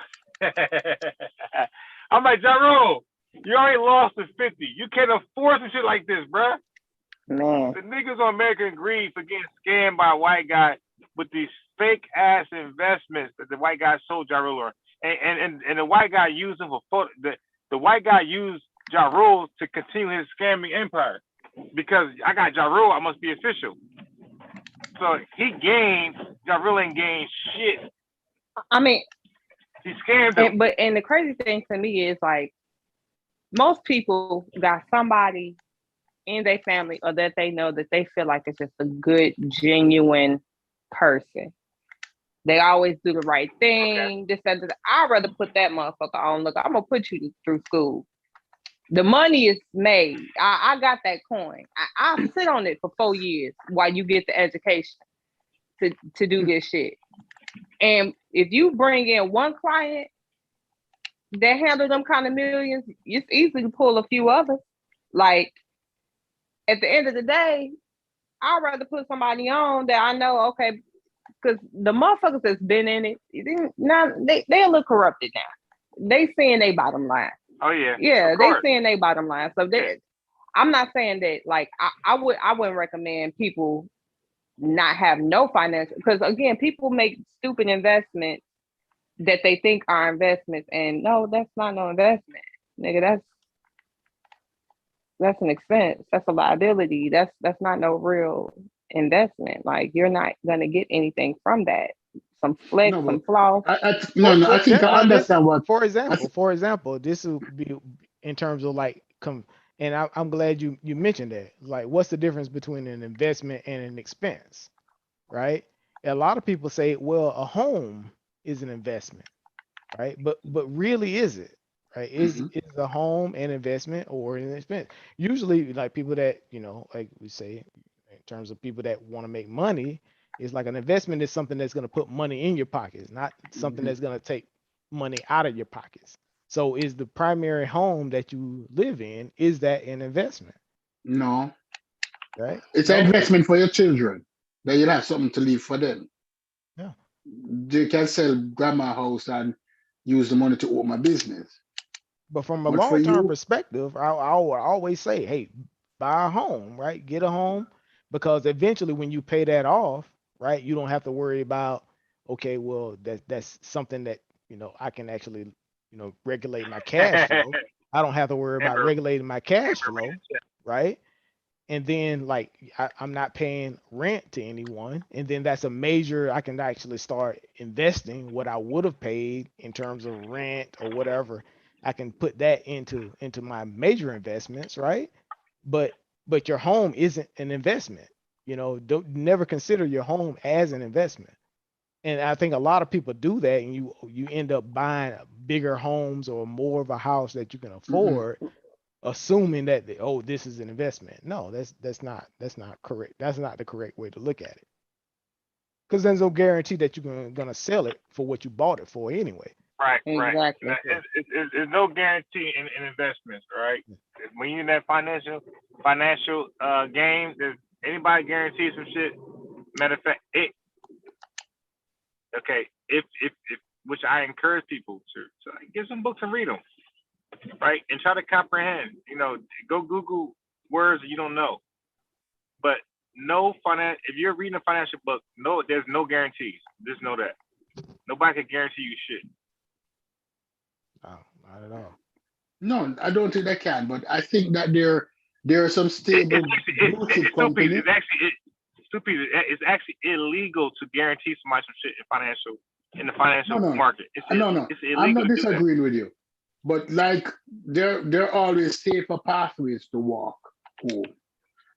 I'm like, Ja Rule, you already lost to 50. You can't afford some shit like this, bruh. Man. The niggas on American Greed for getting scammed by a white guy with these fake ass investments that the white guy sold Ja Rule on. And the white guy used them for photo. The white guy used Ja Rule to continue his scamming empire. Because I got Ja Rule, I must be official. So he gained, Ja Rule ain't gained shit. I mean, he scammed him. And the crazy thing to me is like, most people got somebody in their family or that they know that they feel like it's just a good, genuine person. They always do the right thing. Okay. I'd rather put that motherfucker on. Look, I'm gonna put you through school. The money is made. I got that coin. I'll sit on it for 4 years while you get the education to do this shit. And if you bring in one client that handle them kind of millions, it's easy to pull a few others. Like, at the end of the day, I'd rather put somebody on that I know, okay, because the motherfuckers that's been in it, they a little corrupted now. They seeing they bottom line. Oh yeah. Yeah, they seeing they bottom line. So I'm not saying that like I wouldn't recommend people not have no financial, because again, people make stupid investments that they think are investments, and no, that's not no investment, nigga. That's an expense. That's a liability. That's not no real investment. Like, you're not gonna get anything from that. Some flex, some flaw. I think I understand what. For example, this would be in terms of like and I'm glad you mentioned that. Like, what's the difference between an investment and an expense, right? A lot of people say, well, a home is an investment, right? But really, is it? Right? Is a home an investment or an expense? Usually, like people that, like we say, in terms of people that want to make money, it's like an investment is something that's going to put money in your pockets, not something that's going to take money out of your pockets. So is the primary home that you live in, is that an investment? No. Right? It's an investment for your children. That you'll have something to leave for them. Yeah. You can sell grandma house and use the money to open a business. But from a long-term perspective, I always say, hey, buy a home, right? Get a home, because eventually when you pay that off, right, you don't have to worry about, okay, well, that's something that, I can actually, regulate my cash flow. I don't have to worry about regulating my cash flow, right? And then like I'm not paying rent to anyone. And then that's a major, I can actually start investing what I would have paid in terms of rent or whatever. I can put that into my major investments, right? But your home isn't an investment. Don't never consider your home as an investment. And I think a lot of people do that, and you end up buying bigger homes or more of a house that you can afford, assuming that this is an investment. No, that's not correct. That's not the correct way to look at it. because there's no guarantee that you're gonna sell it for what you bought it for anyway. Right. Exactly. There's no guarantee in investments, right? When you're in that financial game, there's anybody guarantees some shit. Matter of fact, if which I encourage people to get some books and read them, right? And try to comprehend. Go Google words that you don't know. But if you're reading a financial book, there's no guarantees. Just know that. Nobody can guarantee you shit. No, not at all. No, I don't think they can, but I think that there are some stable blue chip companies. It's actually illegal to guarantee somebody some shit in the financial market. It's illegal. I'm not disagreeing with you, but like there are always safer pathways to walk home.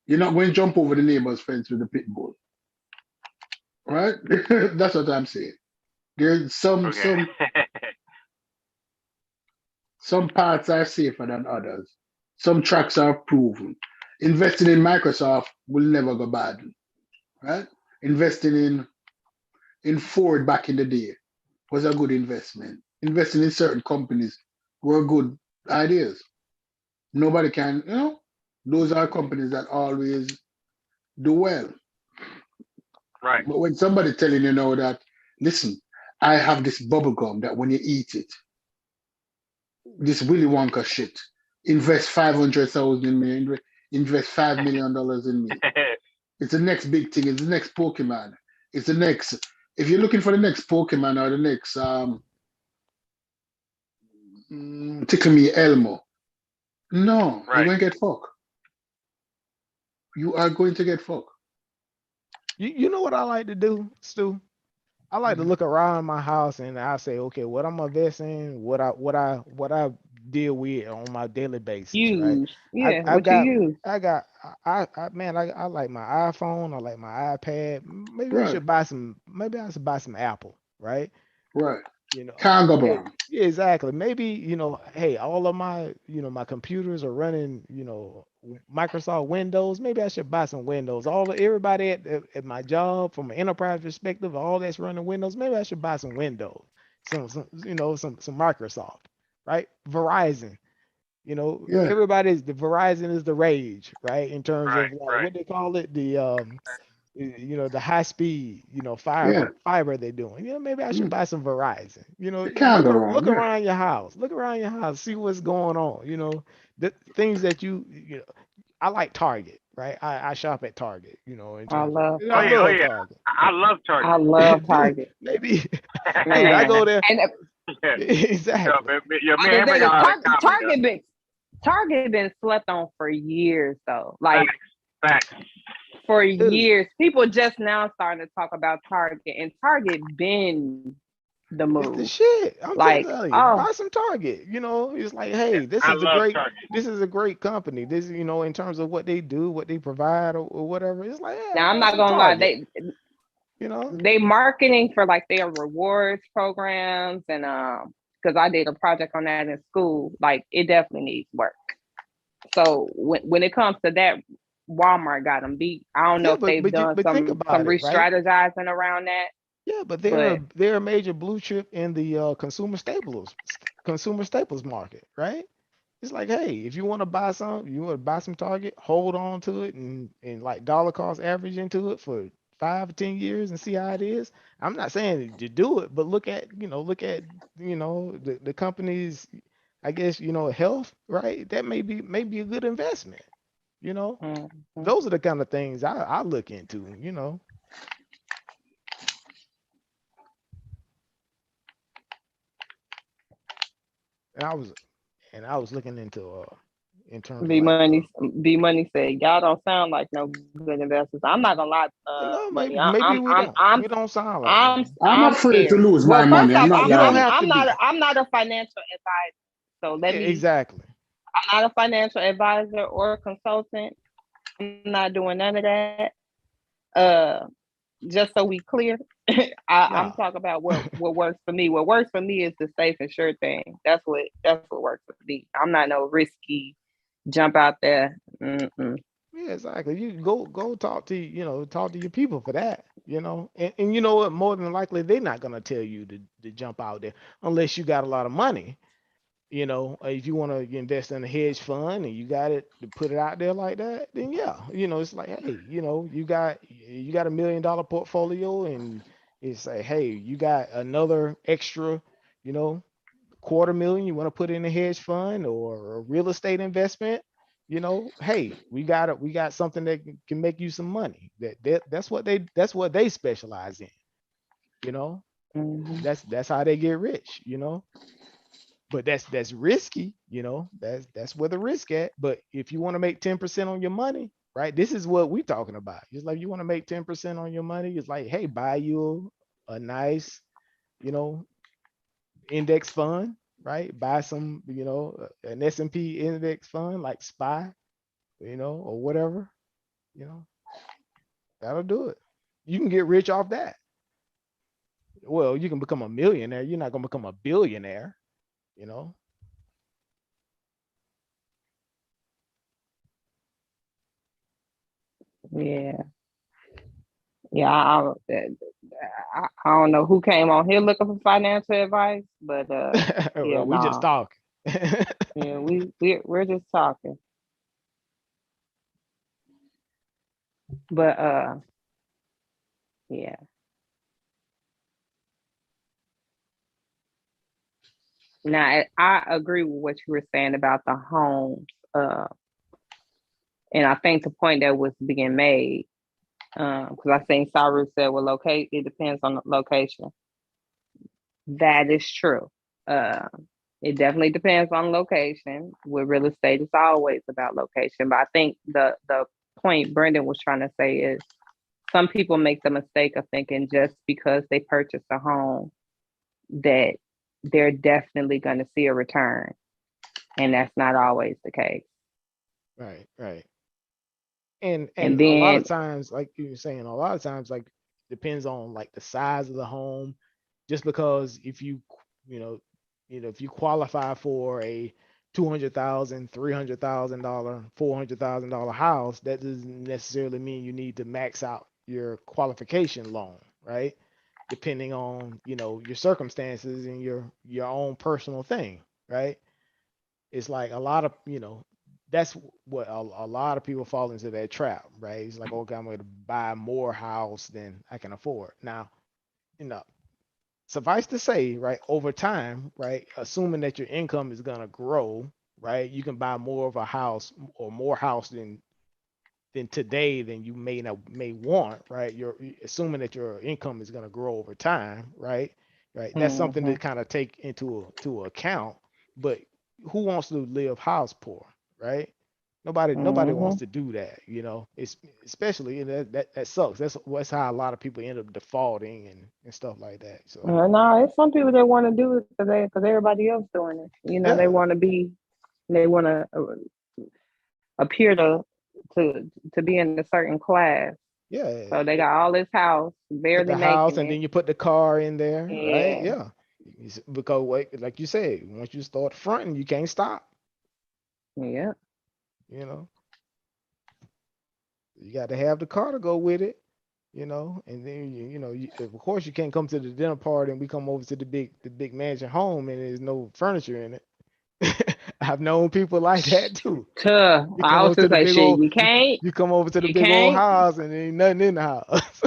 You're not going to jump over the neighbor's fence with a pit bull, right? That's what I'm saying. There's some parts are safer than others. Some tracks are proven. Investing in Microsoft will never go bad, right? Investing in Ford back in the day was a good investment. Investing in certain companies were good ideas. Nobody can, those are companies that always do well. Right. But when somebody telling you now that, listen, I have this bubble gum that when you eat it, this Willy Wonka shit, invest 500,000 in me, invest $5 million in me. It's the next big thing. It's the next Pokemon. It's the next. If you're looking for the next Pokemon or the next Tickle Me Elmo, no, you're going to get fucked. You are going to get fucked. You know what I like to do, Stu? I like to look around my house and I say, okay, what I'm investing in, what I deal with on my daily basis. Right? Yeah, I what got, you use. I like my iPhone, I like my iPad. Maybe I should buy some Apple, right? Right. Can't go wrong. Yeah, exactly. Maybe, hey, all of my, my computers are running, Microsoft Windows. Maybe I should buy some Windows. Everybody at my job, from an enterprise perspective, all that's running Windows. Maybe I should buy some Windows, some Microsoft, right? Verizon. The Verizon is the rage, right? In terms of what they call it, the high speed, fiber they're doing. Maybe I should buy some Verizon. Look around your house. Look around your house. See what's going on. The things that I like Target, right? I shop at Target. I love Target. I love Target. I love Target. Maybe hey, I go there. Exactly. Target been slept on for years though. Like Facts. For years. People just now starting to talk about Target, and Target been the move. It's the shit. I'm like, buy some Target. It's like, hey, this is a great company. This, in terms of what they do, what they provide, or whatever. It's like, now I'm not gonna lie, they marketing for like their rewards programs, and because I did a project on that in school, like it definitely needs work. So when it comes to that, Walmart got them beat. I don't know if they've done some re-strategizing around that. Yeah, but they're a major blue chip in the consumer staples market, right? It's like, hey, if you want to buy some Target, hold on to it and like dollar cost average into it for 5 or 10 years and see how it is. I'm not saying to do it, but look at the company's, I guess, health, right? That may be a good investment. Those are the kind of things I look into, And I was looking into in terms B Money said, y'all don't sound like no good investors. I'm not gonna lie. Maybe we don't sound like I'm afraid to lose my money. I'm not a financial advisor. So exactly. I'm not a financial advisor or a consultant. I'm not doing none of that. Just so we clear, I'm talking about what works for me. What works for me is the safe and sure thing. That's what works for me. I'm not no risky jump out there. Mm-mm. Yeah, exactly. You go talk to your people for that. you know, and you know what? More than likely, they're not gonna tell you to jump out there unless you got a lot of money. You know, if you want to invest in a hedge fund and you got it to put it out there like that, then yeah, you know, it's like, hey, you know, you got $1 million portfolio, and it's like, hey, you got another extra, you know, quarter million you want to put in a hedge fund or a real estate investment. You know, hey, we got something that can make you some money. That's what they specialize in. You know, Mhm. that's how they get rich. You know, but that's risky. You know, that's where the risk at. But if you want to make 10% on your money, right? This is what we talking about. It's like you want to make 10% on your money. It's like, hey, buy you a nice, you know, index fund, right? Buy some, you know, an S&P index fund like SPY, you know, or whatever, you know, that'll do it. You can get rich off that. Well, you can become a millionaire. You're not gonna become a billionaire, you know. Yeah, yeah. I don't know who came on here looking for financial advice, but yeah, Well, we just nah. talking. Yeah, we're just talking. But yeah. Now I agree with what you were saying about the homes. Uh, and I think the point that was being made, because I think Saru said, well, locate it depends on the location. That is true. Uh, it definitely depends on location. With real estate, it's always about location. But I think the point Brendan was trying to say is some people make the mistake of thinking just because they purchase a home that they're definitely going to see a return, and that's not always the case. Right, right. and And and a lot then, of times, like you were saying, a lot of times, like, depends on like the size of the home. Just because if you know if you qualify for a 200,000, $300,000, $400,000 house, that doesn't necessarily mean you need to max out your qualification loan, right? Depending on, you know, your circumstances and your own personal thing, right? It's like a lot of, you know, that's what a lot of people fall into that trap, right? It's like, okay, I'm going to buy more house than I can afford. Now, you know, suffice to say, right, over time, right, assuming that your income is going to grow, right, you can buy more of a house or more house than today than you may want, right? You're assuming that your income is going to grow over time, right? Right. That's something to mhm, kind of take into account. But who wants to live house poor, right? Nobody wants mhm. to do that, you know. It's especially, and that sucks. That's how a lot of people end up defaulting and stuff like that. So No, it's some people that want to do it because everybody else doing it. You know, they yeah, want to be, they want to appear to be in a certain class. yeah. So they got all this house, Get barely the house making and it. then you put the car in there, right? Yeah, Yeah. Because like you said, once you start fronting, you can't stop. yeah. You know, you got to have the car to go with it. You know, and then of course you can't come to the dinner party and we come over to the big mansion home and there's no furniture in it. I've known people like that too. Tuh. You come I was over to gonna the say, big shit. old You you, can't. you come over to the You big old can't. house and there ain't nothing in the house.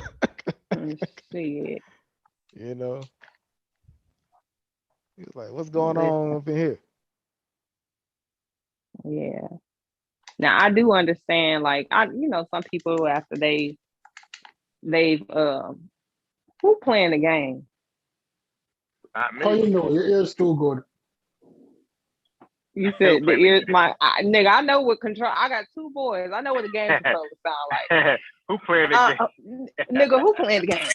Shit. you know, it's like, what's going on Listen. up in here? Yeah. Now I do understand. Like some people after they've who playing the game. Not How me. you know your ear's too good? You Who said the playing the ears, game? nigga. I know what control. I got two boys. I know what the game controller sound like. Who playing the Nigga, who playing the game?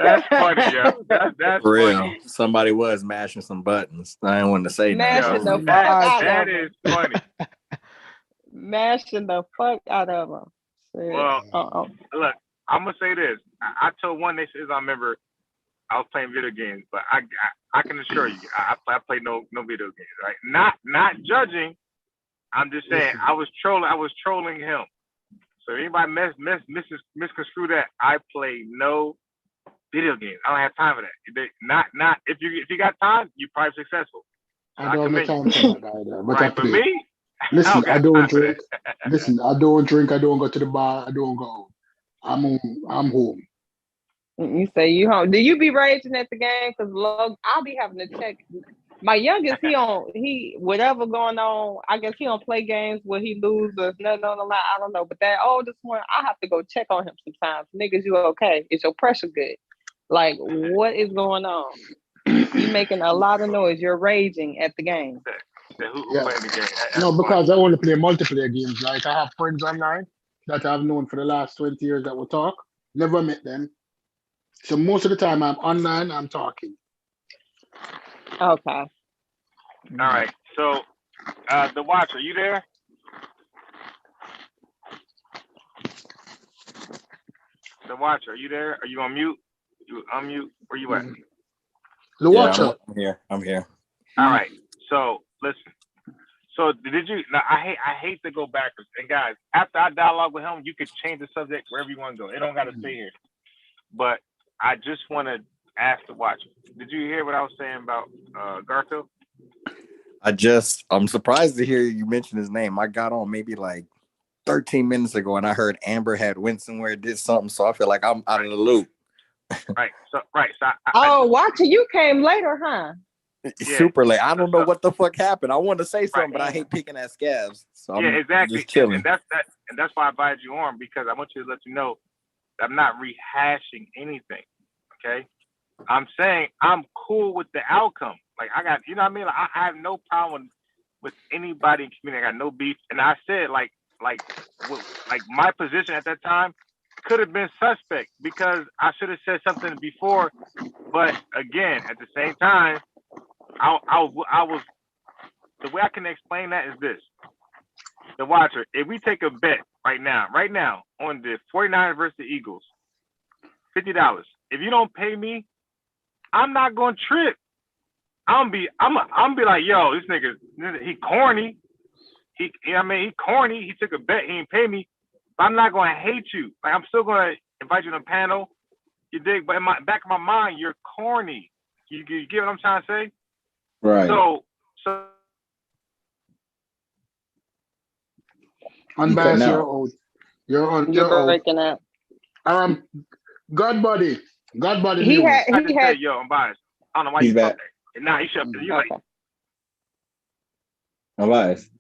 That's funny, yo. That's For funny. real, somebody was mashing some buttons. I didn't want to say nothing. Yo, Mashing the Mm, fuck that I out that of is them. funny. Mashing the fuck out of them. Shit. Well, look, I'm gonna say this. I told one nation I remember I was playing video games, but I can assure you, I play no video games, right? Not judging. I'm just saying listen. I was trolling him. So anybody misconstrue that, I play no video games. I don't have time for that. Not if you got time, you're probably successful. So I don't have time for that either. But I right, for play. me, Listen, I don't drink. that. Listen, I don't drink. I don't go to the bar. I don't go out. I'm home. I'm home. You say you home. Do you be raging at the game? Because I'll be having to check. My youngest, he whatever going on. I guess he don't play games where he lose or nothing on the line. I don't know. But that oldest one, I have to go check on him sometimes. Niggas, you okay? Is your pressure good? Like, what is going on? You making a lot of noise. You're raging at the game. Who playing the game? No, because I only play multiplayer games. Like I have friends online that I've known for the last 20 years that will talk. Never met them. So most of the time I'm online, I'm talking. Okay. All right. So, the Watcher, you there? The Watcher, are you there? Are you on mute? You unmute? Where you at? The Watcher. I'm here. All right. So listen. So did you? Now I hate to go backwards. And guys, after I dialogue with him, you could change the subject wherever you want to go. It don't got to stay here. But I just want to ask the Watcher. Did you hear what I was saying about Garfield? I'm surprised to hear you mention his name. I got on maybe like 13 minutes ago and I heard Amber had went somewhere, did something. So I feel like I'm out of the loop. Right. So Watcher, you came later, huh? Super late. I don't know what the fuck happened. I wanted to say something, but I hate picking at scabs. So I'm exactly. Just chilling. And that's why I invited you on, because I want you to let you know I'm not rehashing anything. Okay. I'm saying I'm cool with the outcome. Like I got, you know what I mean? Like, I have no problem with anybody in community. I got no beef. And I said like my position at that time could have been suspect because I should have said something before. But again, at the same time, I was, the way I can explain that is this. The Watcher, if we take a bet right now on the 49ers versus the Eagles, $50. If you don't pay me, I'm not gonna trip. I'm be like, yo, this nigga, he corny. He corny. He took a bet. He didn't pay me. But I'm not gonna hate you. Like I'm still gonna invite you to the panel. You dig? But in my back of my mind, you're corny. You get what I'm trying to say? Right. So. Unbiased, you're old. You're breaking up. Godbody. He had. Say, yo, I'm biased. I don't know why he's you back. That. Nah, he should. You Okay. like. I'm biased.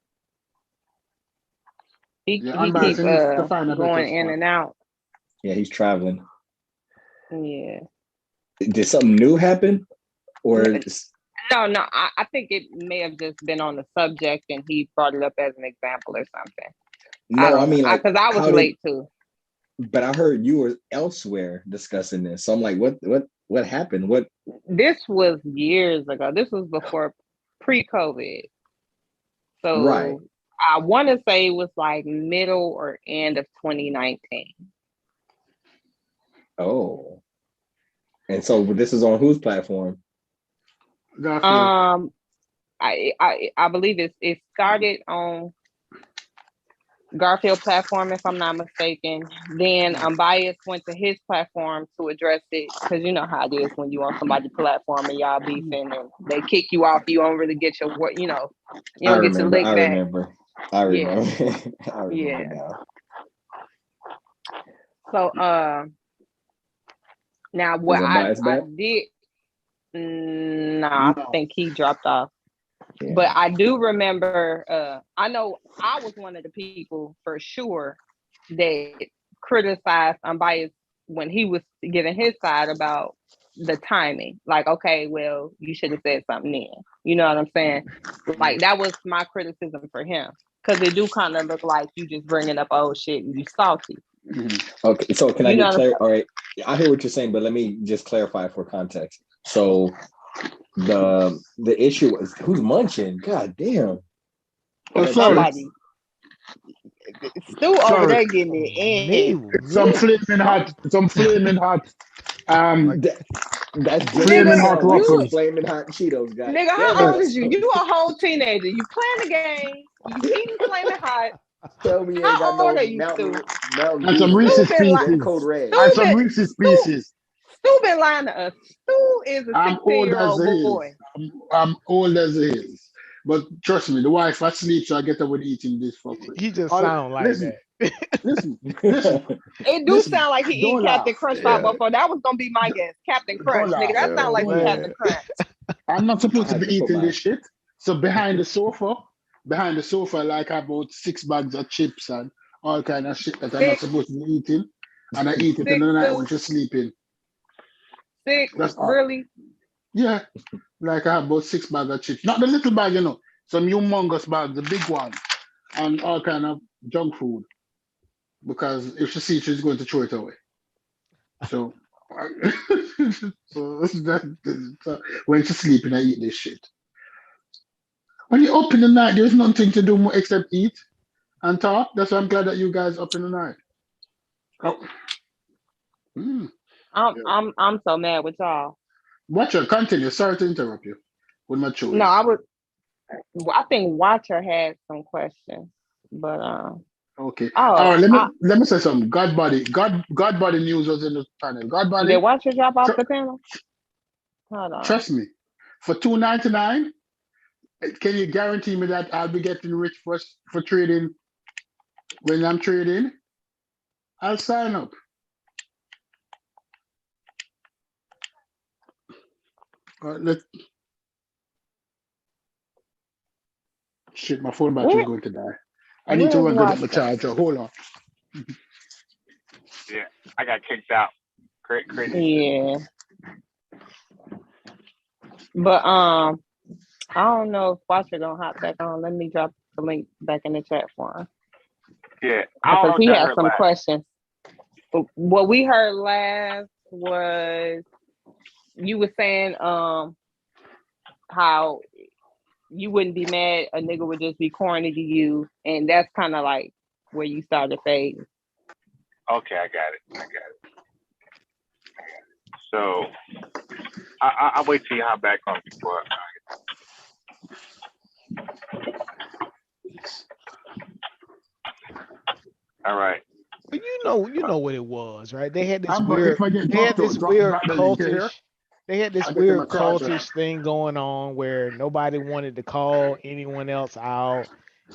He keep going in and out. Yeah, he's traveling. Yeah. Did something new happen? Or No. I think it may have just been on the subject and he brought it up as an example or something. No, I mean, like, because I was late too. But I heard you were elsewhere discussing this. So I'm like, what happened? What? This was years ago. This was before pre-COVID. So right. I want to say it was like middle or end of 2019. Oh. And so this is on whose platform? Garfield. I believe it started on Garfield platform, if I'm not mistaken. Then Unbiased went to his platform to address it, because you know how it is when you on somebody's platform and y'all beefing and they kick you off. You don't really get your work, you don't get your lick back. I remember. Yeah. Now. So now what I did, I think he dropped off. Yeah. But I do remember, I know I was one of the people for sure that criticized Unbiased when he was giving his side about the timing. Like, okay, well, you should have said something then. You know what I'm saying? Like, that was my criticism for him. Because it do kind of look like you just bringing up old shit and you salty. Mm-hmm. Okay, so can I get clear? All right, I hear what you're saying, but let me just clarify for context. So the issue is who's munching? God damn. Somebody. Stu over there getting it in. Some flaming hot. That's flaming hot waffles. Flaming hot Cheetos, guys. Nigga, how old is you? You a whole teenager. You playing the game. You eating flaming hot. Tell me you how ain't got old no are you, Stu? And some Reese's Pieces. Code Red. And some Reese's Pieces. Stu been lying to us. Stu is a I'm old as 16-year-old it is. boy. I'm old as it is. But trust me, the wife asleep, so I get up with eating this for free. He just sound like Listen, that. listen, listen, It do listen. sound like he eat Don't Captain laugh. Crunch by Yeah. before. That was gonna be my guess. Captain Don't Crunch, nigga. laugh. That sound Oh like Don't he laugh. Captain man. Crunch. I'm not supposed I to had be to put eating my this shit. So behind the sofa, like I bought 6 bags of chips and all kind of shit that I'm not Six, supposed to be eating. And I eat it in six, the night Stu. when she's sleeping. Six. That's all. Really? Yeah. Like I have about 6 bags of chips. Not the little bag, Some humongous bags, the big one. And all kind of junk food. Because if she sees, she's going to throw it away. So, so when she's sleeping, I eat this shit. When you're up in the night, there's nothing to do more except eat and talk. That's why I'm glad that you guys up in the night. Oh. I'm so mad with y'all. Watcher, continue. Sorry to interrupt you with my chewing. No, I think Watcher had some questions, but Okay. oh, All right. Let me say something. God body news was in the panel. God body. did Watcher drop off the panel? Hold on. Trust me. For $2.99, can you guarantee me that I'll be getting rich for trading when I'm trading? I'll sign up. All right, shit, my phone battery is going to die. I need to Where's run to get my Watcher? charger. Hold on. Yeah, I got kicked out. Crazy. Yeah. But I don't know if Watcher gonna hop back on. Let me drop the link back in the chat for him. Yeah, Because he had some questions. But what we heard last was you were saying how you wouldn't be mad a nigga would just be corny to you, and that's kind of like where you started fading. Okay, I got it. So I'll wait till you hop back on before. All right. But you know what it was, right? They had this But weird, if I get they had dropped this out, weird drop the link here. cultish, they had this I'll get to weird my charger. cultish thing going on where nobody wanted to call anyone else out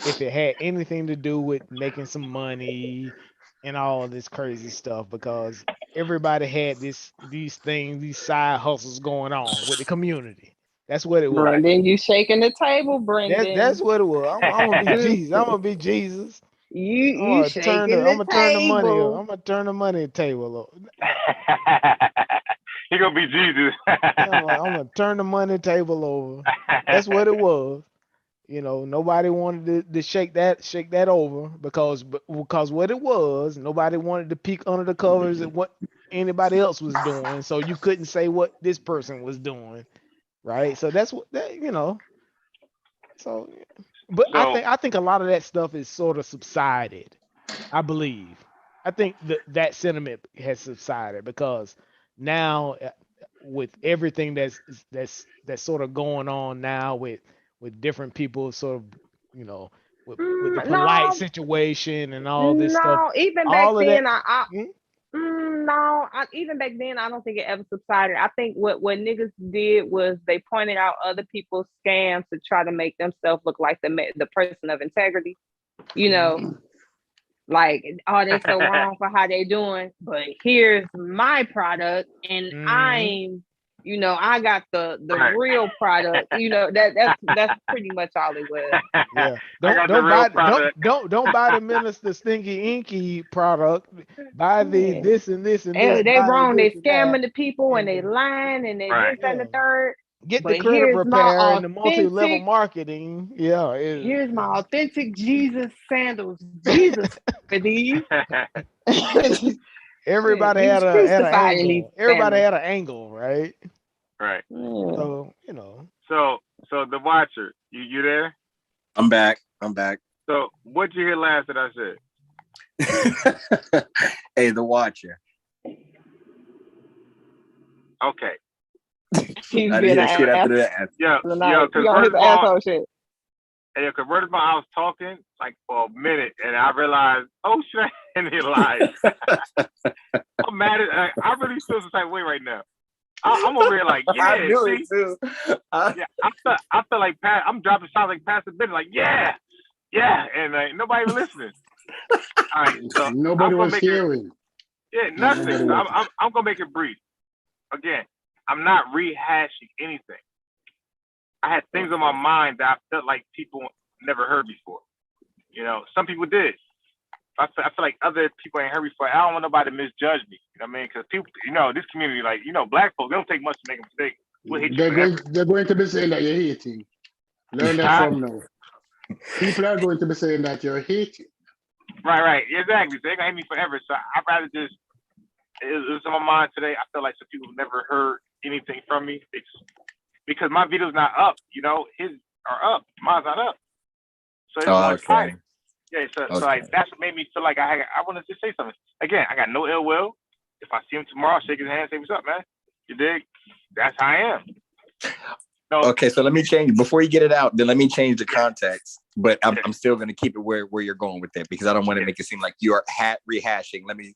if it had anything to do with making some money and all of this crazy stuff, because everybody had these side hustles going on with the community. That's what it was. Brendan, you shaking the table, Brendan. That's what it was. I'm gonna be Jesus. I'm gonna be Jesus. You shaking the table. I'm gonna turn the money table over. He gonna be Jesus. I'm gonna turn the money table over. That's what it was. Nobody wanted to shake that over because what it was, nobody wanted to peek under the covers at what anybody else was doing. So you couldn't say what this person was doing, right? So that's what So, but I think a lot of that stuff is sort of subsided. I believe. I think that sentiment has subsided because now, with everything that's sort of going on now with different people, sort of, with the polite situation and all this stuff. No, even back then, even back then, I don't think it ever subsided. I think what niggas did was they pointed out other people's scams to try to make themselves look like the person of integrity. Like, oh, they so wrong for how they doing, but here's my product, and I'm, I got the real product. That's pretty much all it was. Yeah, don't buy the Minister Stinky Inky product. Buy the this and this and this. They wrong. They scamming the people and they lying and they this and the third. Get the credit repair and the multi-level marketing. Yeah. Here's my authentic Jesus sandals. Jesus for these. Everybody had an angle. Everybody had an angle, right? Right. So, So the Watcher, you there? I'm back. So what'd you hear last that I said? Hey, the Watcher. Okay. I didn't hear shit after that. Yeah, convertible. I was talking like for a minute, and I realized, oh shit, I ain't live. I'm mad at. I really feel some type of way right now. I'm over here like, yeah, I knew it see? too. Yeah, I feel like I'm dropping sounds like Pastor Ben, like, yeah, and nobody even listening. All right, so Nobody was hearing. Nothing. Nobody So was. I'm gonna make it brief. Again, I'm not rehashing anything. I had things on my mind that I felt like people never heard before. You know, some people did. I feel like other people ain't heard before. I don't want nobody to misjudge me. You know what I mean? Because people, this community, like, black folks, they don't take much to make a mistake. We'll hate you They're going to be saying that you're hating. Learn that from now. People are going to be saying that you're hating. Right, exactly. So they're gonna hate me forever. So I'd rather just, it was on my mind today. I feel like some people never heard anything from me. It's because my video's not up. His are up. Mine's not up. So it's more exciting. Yeah, so like that's what made me feel like I wanted to say something. Again, I got no ill will. If I see him tomorrow, shake his hand, say what's up, man. You dig? That's how I am. No. Okay, so let me change before you get it out. Then let me change the context. But I'm still going to keep it where you're going with it because I don't want to make it seem like you're rehashing. Let me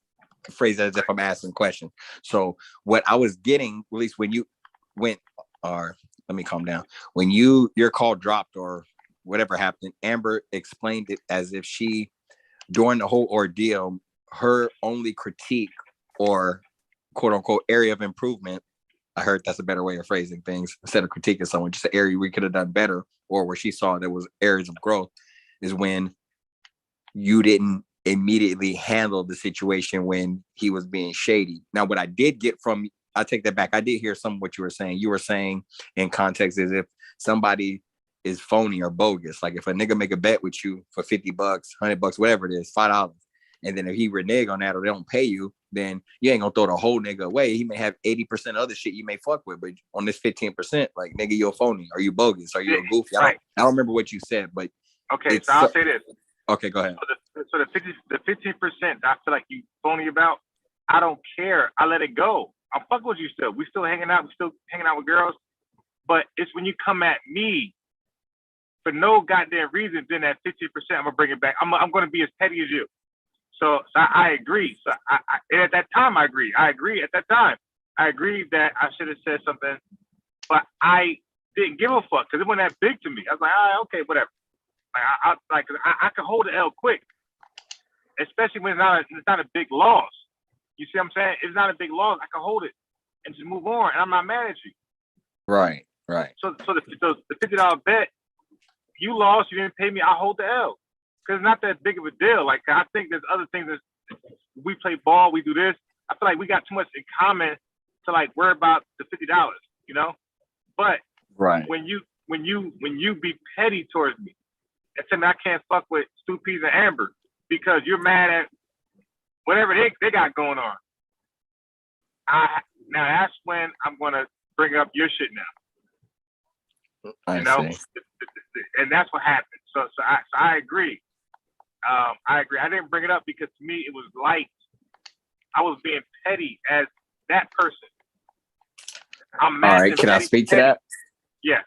phrase it as if I'm asking a question. So what I was getting, at least when you went, or let me calm down. When your call dropped or whatever happened, Amber explained it as if she, during the whole ordeal, her only critique or quote unquote area of improvement, I heard that's a better way of phrasing things, instead of critiquing someone, just an area we could have done better, or where she saw there was areas of growth, is when you didn't immediately handle the situation when he was being shady. Now, what I did get from, I take that back. I did hear some of what you were saying. You were saying in context as if somebody is phony or bogus. Like if a nigga make a bet with you for $50, $100, whatever it is, $5, and then if he renege on that or they don't pay you, then you ain't gonna throw the whole nigga away. He may have 80% other shit you may fuck with, but on this 15%, like nigga, you're a phony. Are you bogus? Are you a goofy? I don't remember what you said, but okay. So I'll say this. Okay, go ahead. So the 15% I feel like you phony about, I don't care. I let it go. I'm fucking with you still. We still hanging out. We still hanging out with girls. But it's when you come at me for no goddamn reason, then that 15%, I'm gonna bring it back. I'm gonna be as petty as you. So I agree. So and at that time, I agree. At that time. I agreed that I should have said something, but I didn't give a fuck because it wasn't that big to me. I was like, all right, okay, whatever. Like I could hold the L quick, especially when it's not a big loss. You see what I'm saying? It's not a big loss. I can hold it and just move on, and I'm not mad at you. Right. So the $50 bet, you lost. You didn't pay me. I hold the L. Because it's not that big of a deal. Like, I think there's other things that we play ball, we do this. I feel like we got too much in common to like worry about the $50, But when you be petty towards me and tell me I can't fuck with Stu Peas and Amber because you're mad at whatever they got going on, now that's when I'm gonna bring up your shit now. I see. And that's what happened. So I agree. I agree. I didn't bring it up because to me it was light. I was being petty as that person. I'm mad. All right, can I speak to that? Yeah.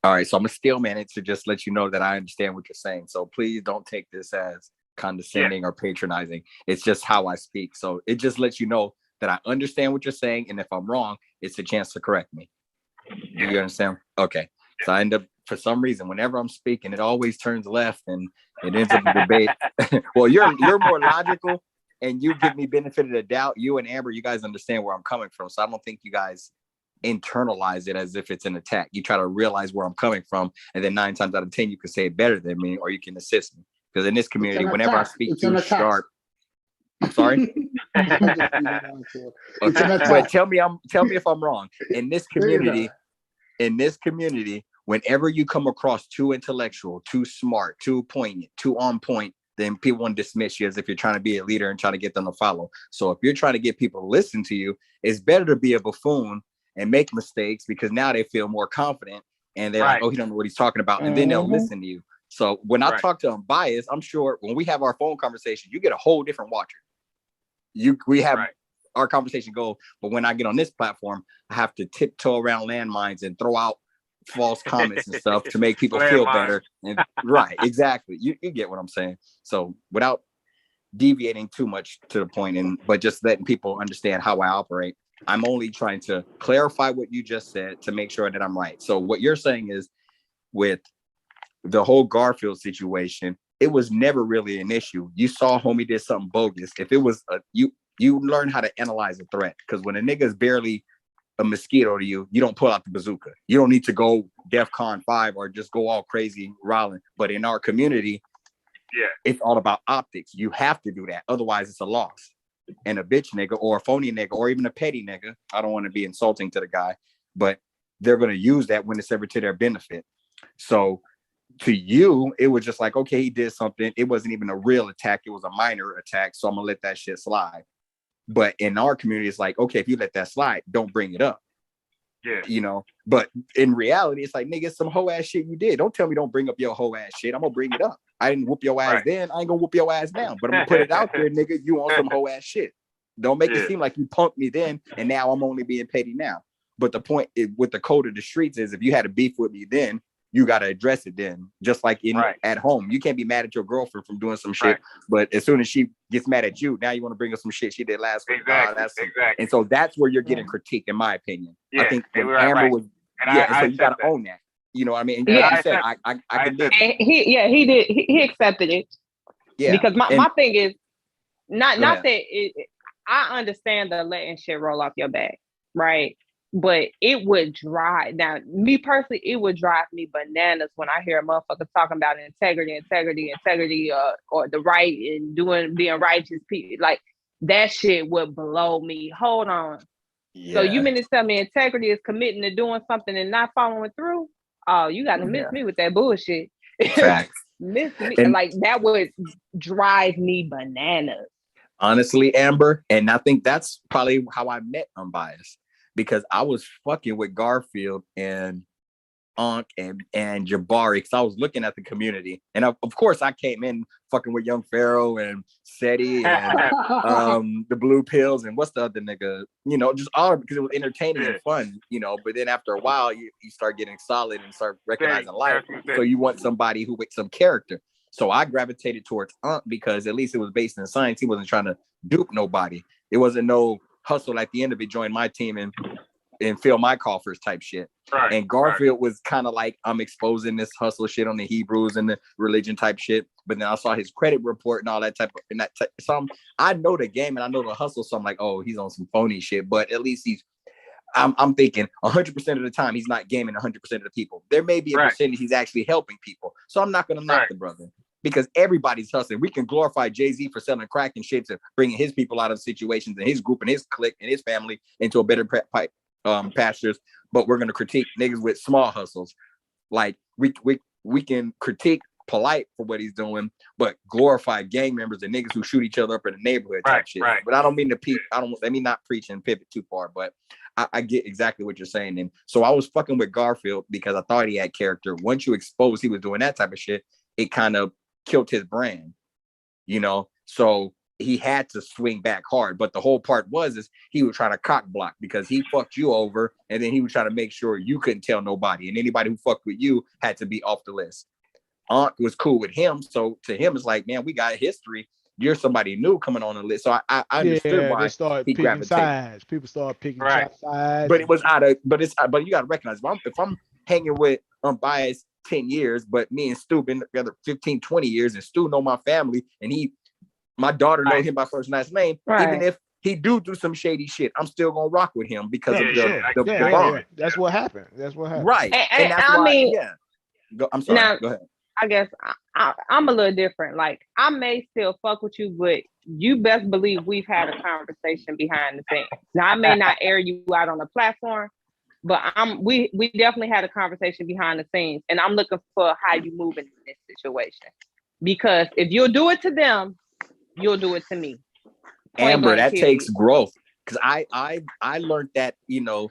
All right, so I'm gonna steal man it to just let you know that I understand what you're saying. So please don't take this as condescending or patronizing. It's just how I speak. So it just lets you know that I understand what you're saying, and if I'm wrong, it's a chance to correct me. Do you understand? Okay. So I end up, for some reason, whenever I'm speaking, it always turns left and it ends up a debate. Well, you're more logical and you give me benefit of the doubt. You and Amber, you guys understand where I'm coming from. So I don't think you guys internalize it as if it's an attack. You try to realize where I'm coming from, and then 9 times out of 10, you can say it better than me, or you can assist me. Because in this community, whenever I speak too sharp, I'm sorry. But tell me if I'm wrong. In this community, whenever you come across too intellectual, too smart, too poignant, too on point, then people want to dismiss you as if you're trying to be a leader and trying to get them to follow. So if you're trying to get people to listen to you, it's better to be a buffoon and make mistakes, because now they feel more confident and they're like, oh, he don't know what he's talking about. And then they'll listen to you. So when I talk to Unbiased, I'm sure when we have our phone conversation, you get a whole different watcher. We have our conversation go, but when I get on this platform, I have to tiptoe around landmines and throw out false comments and stuff to make people feel better. And exactly. You get what I'm saying. So without deviating too much to the point, but just letting people understand how I operate, I'm only trying to clarify what you just said to make sure that I'm right. So what you're saying is with the whole Garfield situation, it was never really an issue. You saw homie did something bogus. If it was you learn how to analyze a threat, because when a nigga is barely a mosquito to you, you don't pull out the bazooka. You don't need to go DEFCON 5 or just go all crazy rolling. But in our community, it's all about optics. You have to do that. Otherwise, it's a loss. And a bitch nigga or a phony nigga or even a petty nigga, I don't want to be insulting to the guy, but they're going to use that when it's ever to their benefit. So to you, it was just like, okay, he did something. It wasn't even a real attack. It was a minor attack. So I'm going to let that shit slide. But in our community, it's like, okay, if you let that slide, don't bring it up. Yeah. You know, but in reality, it's like, nigga, some hoe ass shit you did. Don't tell me don't bring up your hoe ass shit. I'm gonna bring it up. I didn't whoop your ass then. I ain't gonna whoop your ass now. But I'm gonna put it out there, nigga. You on some hoe ass shit. Don't make it seem like you punked me then and now I'm only being petty now. But the point with the code of the streets is if you had a beef with me then, you got to address it then. Just like at home. You can't be mad at your girlfriend from doing some shit. But as soon as she gets mad at you, now you want to bring up some shit she did last week. Exactly. And so that's where you're getting critiqued, in my opinion. Yeah, I think Amber was, and so you got to own that. You know what I mean? And like you said, I can dig it. He did. He accepted it. Yeah. Because my thing is, not that it, I understand the letting shit roll off your back, right? But it would drive, now me personally, it would drive me bananas when I hear a motherfucker talking about integrity, or the right and being righteous people. Like that shit would blow me. Hold on. Yeah. So you mean to tell me integrity is committing to doing something and not following through? Oh, you got to miss me with that bullshit. Facts. Miss me. And like that would drive me bananas. Honestly, Amber, and I think that's probably how I met Unbiased. Because I was fucking with Garfield and Ankh and Jabari, because I was looking at the community. And of course, I came in fucking with Young Pharaoh and Seti and the Blue Pills and what's the other nigga? You know, just all because it was entertaining and fun, you know. But then after a while, you start getting solid and start recognizing life. So you want somebody who with some character. So I gravitated towards Ankh because at least it was based in science. He wasn't trying to dupe nobody. It wasn't no hustle at the end of it, join my team and fill my coffers type shit. Right, and Garfield was kind of like, I'm exposing this hustle shit on the Hebrews and the religion type shit. But then I saw his credit report and all that type of, so I know the game and I know the hustle. So I'm like, oh, he's on some phony shit. But at least I'm thinking 100% of the time, he's not gaming 100% of the people. There may be a percentage he's actually helping people. So I'm not going to knock the brother. Because everybody's hustling. We can glorify Jay-Z for selling crack and shit to bringing his people out of situations and his group and his clique and his family into a better pastures. But we're going to critique niggas with small hustles. Like we can critique Polite for what he's doing, but glorify gang members and niggas who shoot each other up in the neighborhood type shit. Right. But I don't mean to let me not preach and pivot too far, but I get exactly what you're saying. And so I was fucking with Garfield because I thought he had character. Once you expose he was doing that type of shit, it kind of killed his brand, you know. So he had to swing back hard. But the whole part is he was trying to cock block because he fucked you over, and then he was trying to make sure you couldn't tell nobody, and anybody who fucked with you had to be off the list. Ankh was cool with him, so to him it's like, man, we got history. You're somebody new coming on the list, so I understood why they started he picking sides. People started picking sides, but it was but you got to recognize if I'm hanging with Unbiased 10 years, but me and Stu been together 15, 20 years, and Stu know my family, and my daughter know him by first and last name. Even if he do some shady shit, I'm still gonna rock with him because of the bond. That's what happened. That's what happened. Right. And that's why, I'm sorry. Now, go ahead. I guess I'm a little different. Like, I may still fuck with you, but you best believe we've had a conversation behind the scenes. Now, I may not air you out on the platform, but we definitely had a conversation behind the scenes, and I'm looking for how you move in this situation. Because if you'll do it to them, you'll do it to me. Amber, that takes growth. Because I learned that, you know,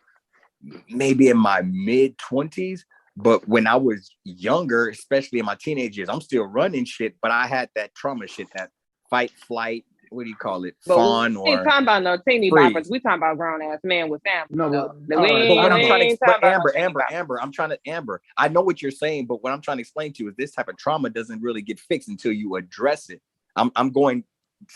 maybe in my mid-20s, but when I was younger, especially in my teenage years, I'm still running shit, but I had that trauma shit, that fight, flight, what do you call it? Fawn or... We ain't talking about no teeny boppers. We talking about grown-ass man with family. No, but what I'm trying to explain, Amber, I know what you're saying, but what I'm trying to explain to you is this type of trauma doesn't really get fixed until you address it. I'm going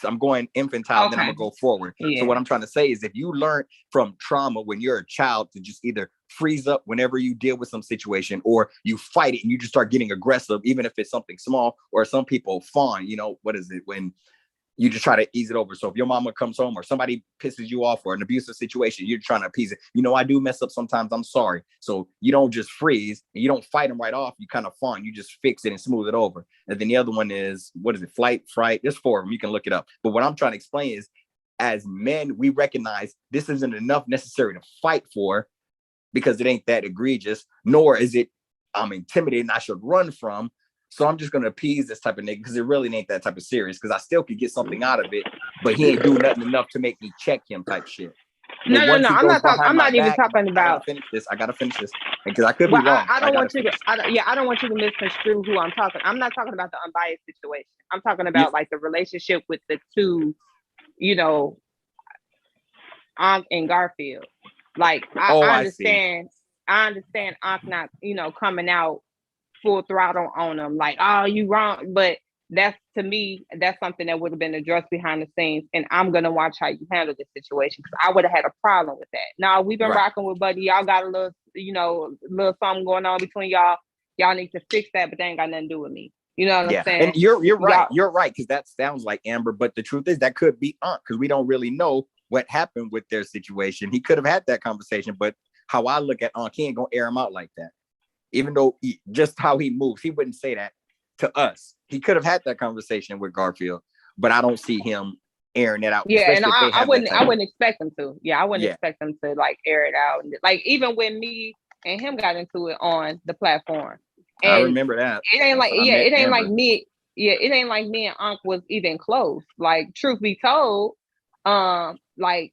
I'm going infantile, then I'm gonna go forward. Yeah. So what I'm trying to say is if you learn from trauma when you're a child to just either freeze up whenever you deal with some situation, or you fight it and you just start getting aggressive, even if it's something small, or some people fawn, what is it when you just try to ease it over. So if your mama comes home or somebody pisses you off or an abusive situation, you're trying to appease it. I do mess up sometimes. I'm sorry. So you don't just freeze and you don't fight them right off. You kind of fawn. You just fix it and smooth it over. And then the other one is, what is it? Flight, fright. There's 4 of them. You can look it up. But what I'm trying to explain is, as men, we recognize this isn't enough necessary to fight for because it ain't that egregious, nor is it I'm intimidated and I should run from. So I'm just going to appease this type of nigga because it really ain't that type of serious, because I still could get something out of it, but he ain't do nothing enough to make me check him type shit. No. I'm not even talking about. I gotta finish this because I could be wrong. I don't want you to. I don't want you to misconstrue who I'm talking. I'm not talking about the unbiased situation. I'm talking about like the relationship with the two, Ankh and Garfield. Like I understand. I understand Ankh not, coming out full throttle on them, like, oh, you wrong. But that's, to me, that's something that would have been addressed behind the scenes. And I'm going to watch how you handle this situation, because I would have had a problem with that. Now, we've been rocking with Buddy. Y'all got a little something going on between y'all. Y'all need to fix that, but they ain't got nothing to do with me. You know what I'm saying? And you're right. You're right, because that sounds like Amber. But the truth is that could be Ankh, because we don't really know what happened with their situation. He could have had that conversation, but how I look at Ankh, he ain't going to air him out like that. Even though just how he moves, he wouldn't say that to us. He could have had that conversation with Garfield, but I don't see him airing it out. Yeah, and I wouldn't expect him to. Yeah, I wouldn't expect him to like air it out. Like even when me and him got into it on the platform. And I remember that. It ain't like it ain't like me. Yeah, it ain't like me and Ankh was even close. Like, truth be told, like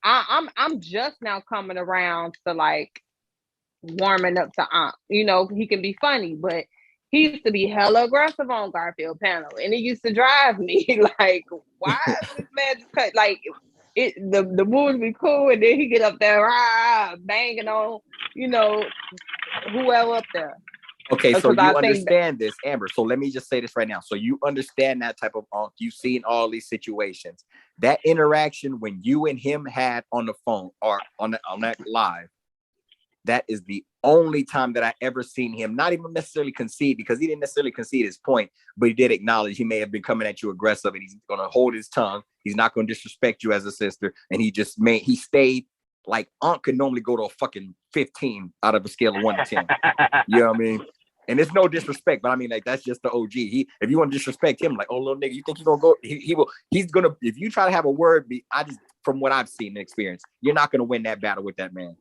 I'm just now coming around to like warming up to Ankh. He can be funny, but he used to be hella aggressive on Garfield panel, and it used to drive me like, why is this man just cut? Like, the moves be cool, and then he get up there banging on, whoever up there. Okay, so you understand this, Amber. So let me just say this right now. So you understand that type of Ankh. You've seen all these situations. That interaction when you and him had on the phone or on that live, that is the only time that I ever seen him not even necessarily concede, because he didn't necessarily concede his point, but he did acknowledge he may have been coming at you aggressive, and he's going to hold his tongue. He's not going to disrespect you as a sister. And he stayed like Ankh could normally go to a fucking 15 out of a scale of 1 to 10. You know what I mean? And it's no disrespect, but I mean, like, that's just the OG. If you want to disrespect him, like, oh, little nigga, you think you're going to go? He's going to, if you try to have a word, from what I've seen and experienced, you're not going to win that battle with that man.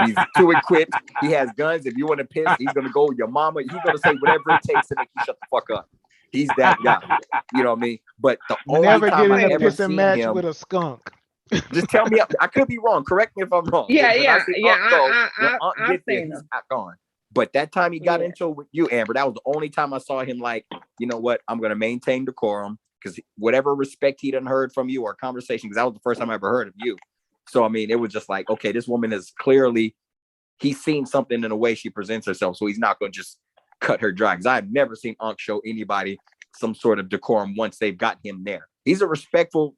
He's too equipped. He has guns. If you want to piss, he's going to go with your mama. He's going to say whatever it takes to make you shut the fuck up. He's that guy. You know what I mean? But the only never time get in I a ever pissing seen match him, with a skunk. just tell me, I could be wrong. Correct me if I'm wrong. I've seen him. He's gone. But that time he got into it with you, Amber, that was the only time I saw him like, you know what? I'm going to maintain decorum, because whatever respect he done heard from you or conversation, because that was the first time I ever heard of you. So, I mean, it was just like, okay, this woman is clearly, he's seen something in the way she presents herself. So he's not going to just cut her dry. Because I've never seen Ankh show anybody some sort of decorum once they've got him there. He's a respectful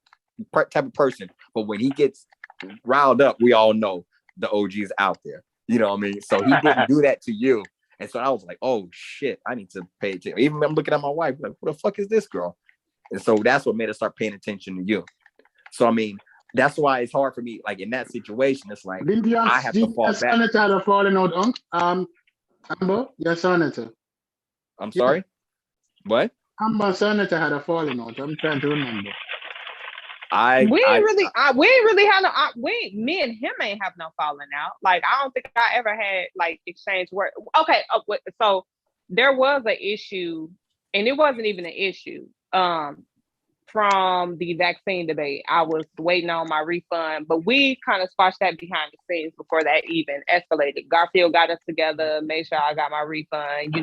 type of person. But when he gets riled up, we all know the OG is out there. You know what I mean? So he didn't do that to you. And so I was like, oh, shit, I need to pay attention. Even I'm looking at my wife, like, what the fuck is this girl? And so that's what made us start paying attention to you. So, I mean, that's why it's hard for me. Like, in that situation, it's like, I have to fall back. Senator had a falling out, Amber, your senator. I'm sorry? What? Amber senator had a falling out. I'm trying to remember. Me and him ain't have no falling out. Like, I don't think I ever had like exchange words. Okay, so there was an issue, and it wasn't even an issue. From the vaccine debate, I was waiting on my refund, but we kind of squashed that behind the scenes before that even escalated. Garfield got us together, made sure I got my refund.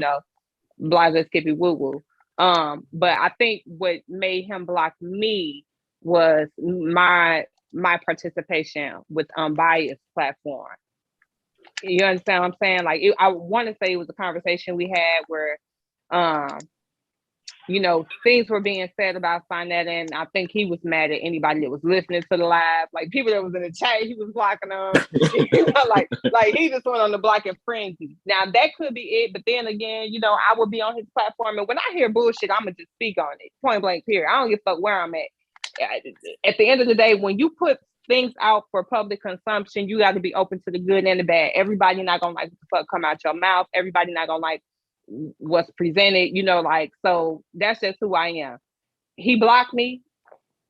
Blah, skippy woo woo. But I think what made him block me was my participation with Unbiased platform. You understand what I'm saying? Like, I want to say it was a conversation we had where things were being said about Sonetta, and I think he was mad at anybody that was listening to the live. Like people that was in the chat, he was blocking them. like he just went on the blocking frenzy. Now that could be it, but then again, I would be on his platform, and when I hear bullshit, I'ma just speak on it, point blank. Period. I don't give a fuck where I'm at. At the end of the day, when you put things out for public consumption, you got to be open to the good and the bad. Everybody not gonna like what the fuck come out your mouth. Everybody not gonna like what's presented, so that's just who I am. He blocked me.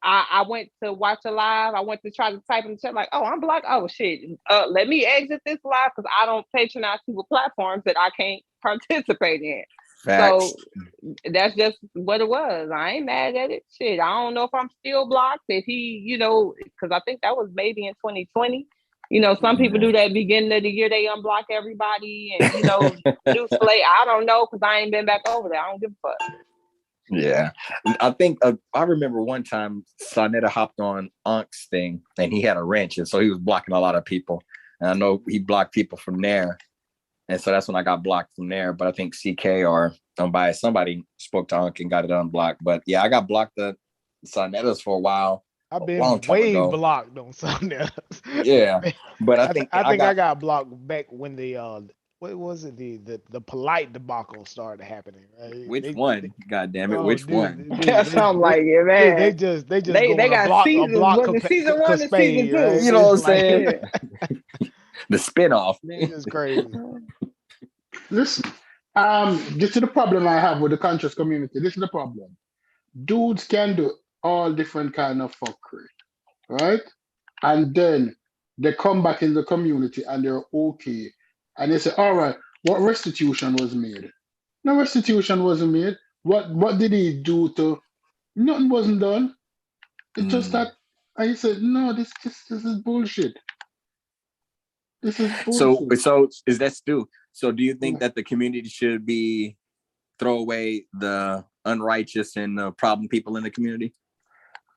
I went to watch a live. I went to try to type in the chat like, oh, I'm blocked. Oh shit. Let me exit this live because I don't patronize people platforms that I can't participate in. Facts. So that's just what it was. I ain't mad at it. Shit. I don't know if I'm still blocked. If he, because I think that was maybe in 2020. Some people do that beginning of the year, they unblock everybody and, do slay. I don't know because I ain't been back over there. I don't give a fuck. Yeah. I think I remember one time Sonetta hopped on Unk's thing and he had a wrench. And so he was blocking a lot of people. And I know he blocked people from there. And so that's when I got blocked from there. But I think CK or somebody spoke to Unk and got it unblocked. But yeah, I got blocked at Sonetta's for a while. I've been way blocked on Sonetta. Yeah, but I think I got blocked back when the what was it, the polite debacle started happening. Right? Which one? God damn it! Which one? That sounds like it, man. They just they got seasons. Season 1 and season 2. Right? You know what I'm saying? The spinoff. This is crazy. Listen, this is the problem I have with the conscious community. This is the problem. Dudes can do all different kind of fuckery, right? And then they come back in the community and they're okay. And they say, all right, what restitution was made? No restitution wasn't made. What did he do to? Nothing wasn't done. It's just that I said, no, this is bullshit. This is bullshit. So is that Stu? So do you think that the community should throw away the unrighteous and problem people in the community?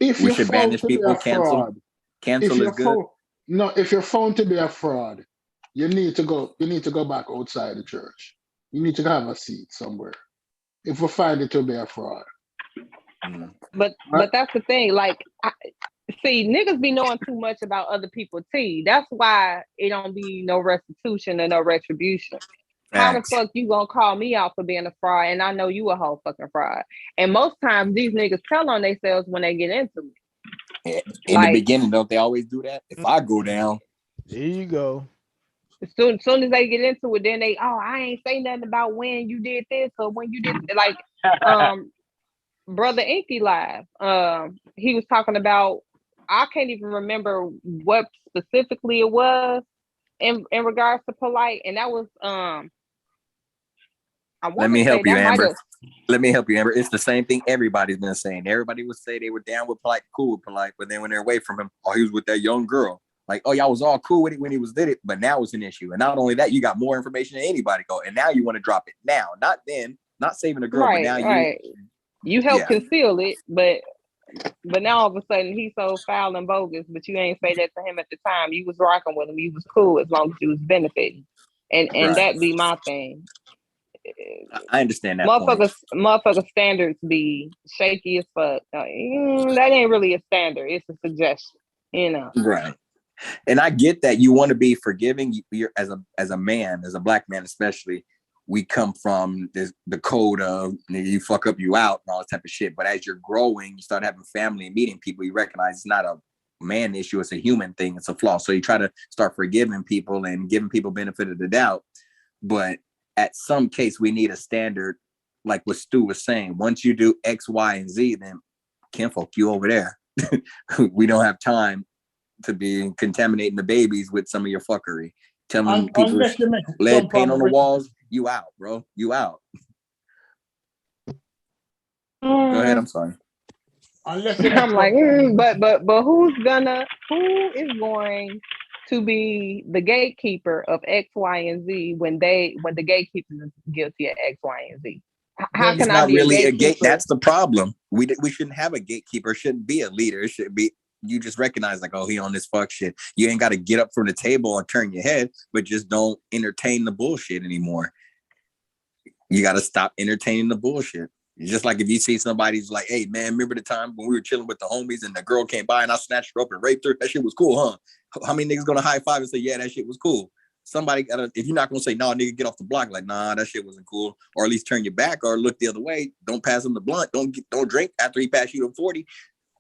If we should banish people, cancel is good. No, if you're found to be a fraud, you need to go back outside the church. You need to have a seat somewhere. If we find it to be a fraud. But that's the thing. Like, see, niggas be knowing too much about other people's tea. That's why it don't be no restitution and no retribution. How the fuck you gonna call me out for being a fraud and I know you a whole fucking fraud? And most times these niggas tell on themselves when they get into it. In the beginning, don't they always do that? If I go down, there you go. As soon as they get into it, then I ain't say nothing about when you did this or when you did like Brother Inky live. He was talking about, I can't even remember what specifically it was in regards to polite, and that was Let me help you, Amber. It's the same thing everybody's been saying. Everybody would say they were down with polite, cool with polite, but then when they're away from him, he was with that young girl. Like, y'all was all cool with it when he did it, but now it's an issue. And not only that, you got more information than anybody go, and now you want to drop it now, not then, not saving the girl, right, but now you help conceal it, but now all of a sudden he's so foul and bogus, but you ain't say that to him at the time. You was rocking with him, you was cool as long as you was benefiting, and right. That be my thing. I understand that. Motherfucker standards be shaky as fuck. That ain't really a standard; it's a suggestion, Right. And I get that you want to be forgiving. You're as a man, as a black man especially, we come from the code of you fuck up, you out, and all this type of shit. But as you're growing, you start having family and meeting people, you recognize it's not a man issue, it's a human thing, it's a flaw. So you try to start forgiving people and giving people benefit of the doubt. But at some case, we need a standard, like what Stu was saying. Once you do X, Y, and Z, then kinfolk, you over there. We don't have time to be contaminating the babies with some of your fuckery. Telling people lead paint on the walls, you out, bro. You out. Go ahead, I'm sorry. I'm like, but who is going to be the gatekeeper of X, Y, and Z when the gatekeeper is guilty of X, Y, and Z? How can I be really a gatekeeper? That's the problem. We shouldn't have a gatekeeper. It shouldn't be a leader. It should be, you just recognize like, he on this fuck shit. You ain't got to get up from the table and turn your head, but just don't entertain the bullshit anymore. You got to stop entertaining the bullshit. Just like if you see somebody's like, hey man, remember the time when we were chilling with the homies and the girl came by and I snatched her up and raped her? That shit was cool, huh? How many niggas gonna high five and say, yeah, that shit was cool? Somebody gotta, if you're not gonna say, no, nigga, get off the block, like, nah, that shit wasn't cool, or at least turn your back or look the other way. Don't pass him the blunt. Don't drink after he passed you to 40.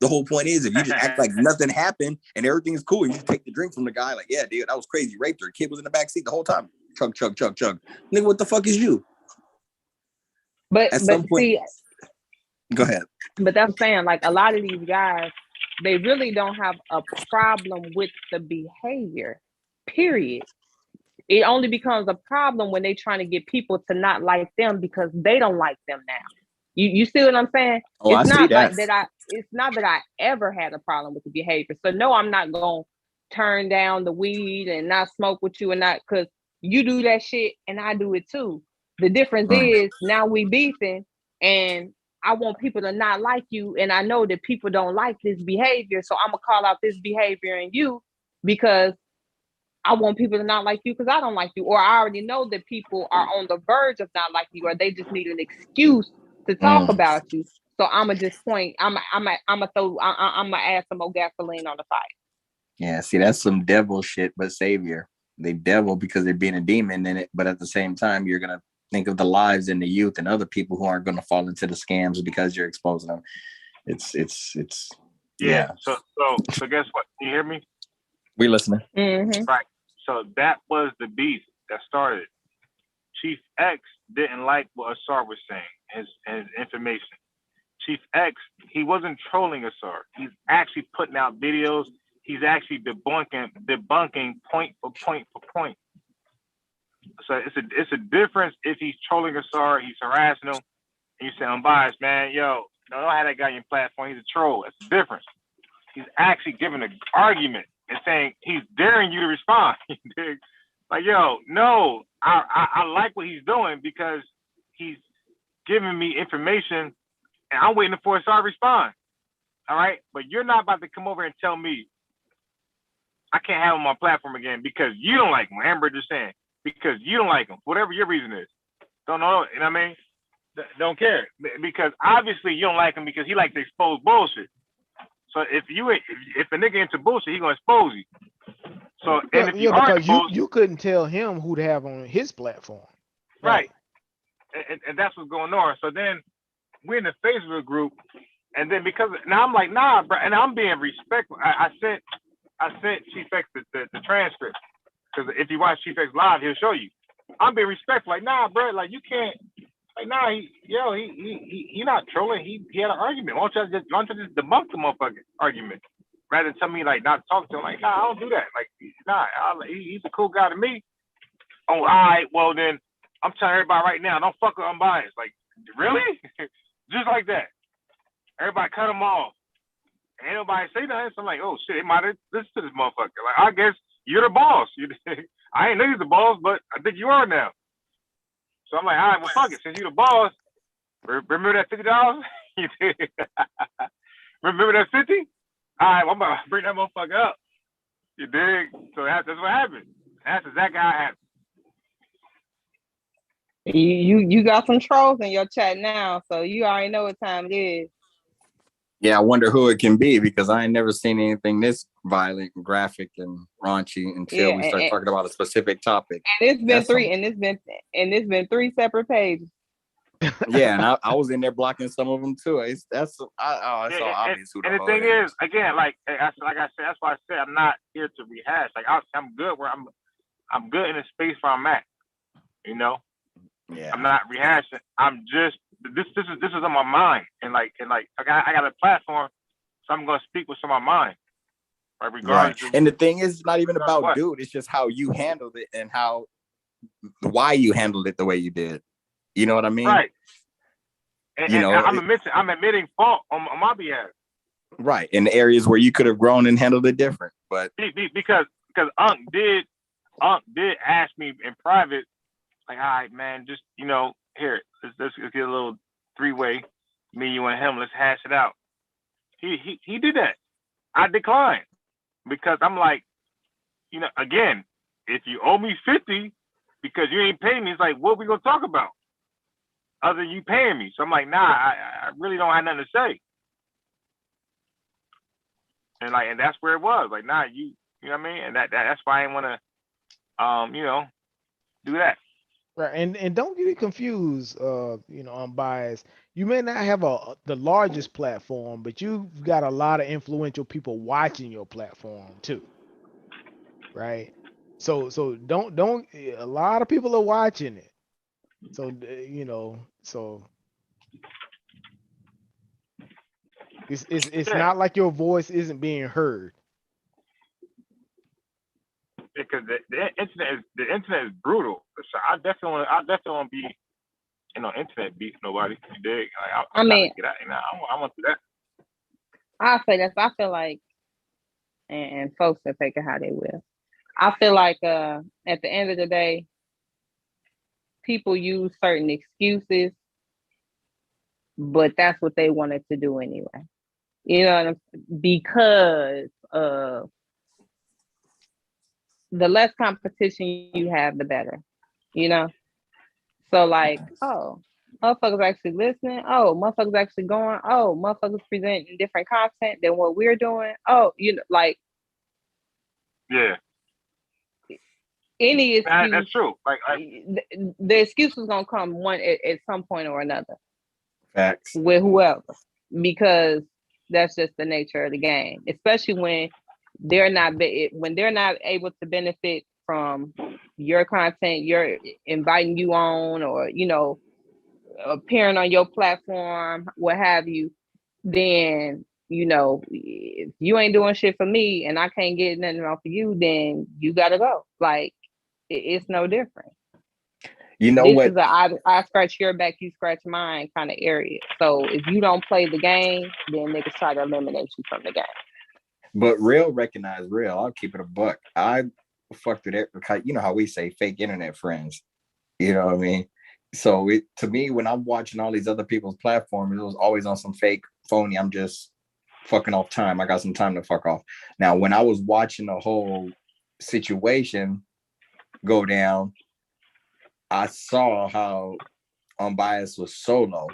The whole point is, if you just act like nothing happened and everything's cool, you just take the drink from the guy, like, yeah, dude, that was crazy. You raped her. Kid was in the back seat the whole time. Chug, chug, chug, chug. Nigga, what the fuck is you? But see, go ahead. But that's saying, like, a lot of these guys, they really don't have a problem with the behavior, period. It only becomes a problem when they're trying to get people to not like them because they don't like them now. You see what I'm saying? Oh, it's I not see that. like it's not that I ever had a problem with the behavior. So no, I'm not gonna turn down the weed and not smoke with you and not, because you do that shit and I do it too. The difference is now we beefing and I want people to not like you, and I know that people don't like this behavior, so I'm gonna call out this behavior in you because I want people to not like you because I don't like you, or I already know that people are on the verge of not liking you, or they just need an excuse to talk about you. So I'm gonna just point. I'm gonna add some more gasoline on the fire. Yeah, see, that's some devil shit, but savior. They devil because they're being a demon in it, but at the same time, you're gonna think of the lives and the youth and other people who aren't going to fall into the scams because you're exposing them. It's yeah. So guess what? Can you hear me? We listening. Mm-hmm. Right. So that was the beef that started. Chief X didn't like what Asar was saying, his information. Chief X, he wasn't trolling Asar. He's actually putting out videos. He's actually debunking point for point for point. So it's a difference if he's trolling Asar, he's harassing him, and you say, I'm biased, man. Yo, don't have that guy on your platform. He's a troll. It's a difference. He's actually giving an argument and saying he's daring you to respond. Like, yo, no, I like what he's doing because he's giving me information and I'm waiting for Asar to respond. All right? But you're not about to come over and tell me I can't have him on my platform again because you don't like him. Amber just saying, because you don't like him, whatever your reason is. Don't know, you know what I mean? Don't care. Because obviously you don't like him because he likes to expose bullshit. So if a nigga into bullshit, he gonna expose you. So and if you are because exposed, you couldn't tell him who to have on his platform. Right. And that's what's going on. So then we're in the Facebook group, and then because now I'm like, nah, bro, and I'm being respectful. I sent Chief X the transcript. Because if you watch Chief X live, he'll show you. I'm being respectful. Like, nah, bro, like you can't. Like, nah, he not trolling. He had an argument. Why don't you just debunk the motherfucking argument rather than tell me like not to talk to him? Like, nah, I don't do that. Like, nah, he's a cool guy to me. Oh, all right, well then I'm telling everybody right now, don't fuck with Unbiased. Like, really? Just like that. Everybody cut him off. Ain't nobody say nothing. So I'm like, oh shit, they might have listened to this motherfucker. Like, I guess you're the boss. I ain't know you're the boss, but I think you are now. So I'm like, all right, well, fuck it. Since you're the boss, remember that $50? Remember that 50? All right, well, I'm about to bring that motherfucker up. You dig? So that's what happened. That's exactly how it happened. You got some trolls in your chat now, so you already know what time it is. Yeah, I wonder who it can be because I ain't never seen anything this violent and graphic and raunchy until we start talking about a specific topic. And it's been three separate pages. Yeah, and I was in there blocking some of them too. It's all obvious who the and the thing is, again, like I said, that's why I said I'm not here to rehash. Like I'm good where I'm good in the space where I'm at. You know, yeah, I'm not rehashing. I'm just this is on my mind, and I got a platform, so I'm gonna speak what's on my mind. Right, regardless. Right. And the thing is, it's not even about dude. It's just how you handled it and why you handled it the way you did. You know what I mean? Right. And I'm admitting fault on my behalf. Right. In the areas where you could have grown and handled it different, but because Unc did ask me in private, like, all right, man, just here, let's get a little three-way, me, you, and him. Let's hash it out. He did that. I declined because I'm like, again, if you owe me 50 because you ain't paying me, it's like, what are we gonna talk about? other than you paying me. So I'm like, nah, I really don't have nothing to say. And that's where it was. Like, nah, you know what I mean? And that's why I didn't want to, do that. Right, and don't get it confused. Unbiased. You may not have the largest platform, but you've got a lot of influential people watching your platform too, right? So don't. A lot of people are watching it. So so it's not like your voice isn't being heard. Because the internet is brutal. So I definitely want to be, internet beat nobody. You dig? Like, I mean, get out. I want to do that. I'll say this. I feel like, and folks will take it how they will. I feel like at the end of the day, people use certain excuses, but that's what they wanted to do anyway. You know what I'm saying? Because the less competition you have, the better. So like, oh, motherfuckers actually listening. Oh, motherfuckers actually going. Oh, motherfuckers presenting different content than what we're doing. Oh, like. Yeah. Any excuse. That's true. Like the excuse is gonna come at some point or another. Facts. With whoever, because that's just the nature of the game. Especially when they're not able to benefit from your content, you're inviting you on, or appearing on your platform, what have you. Then if you ain't doing shit for me and I can't get nothing off of you, then you gotta go. Like, it's no different. You know this what? Is I scratch your back, you scratch mine kind of area. So if you don't play the game, then niggas try to eliminate you from the game. But real recognize real. I'll keep it a buck. I fucked with it because you know how we say fake internet friends. You know what I mean? So to me, when I'm watching all these other people's platforms, it was always on some fake phony. I'm just fucking off time. I got some time to fuck off. Now, when I was watching the whole situation go down, I saw how Unbiased was solo,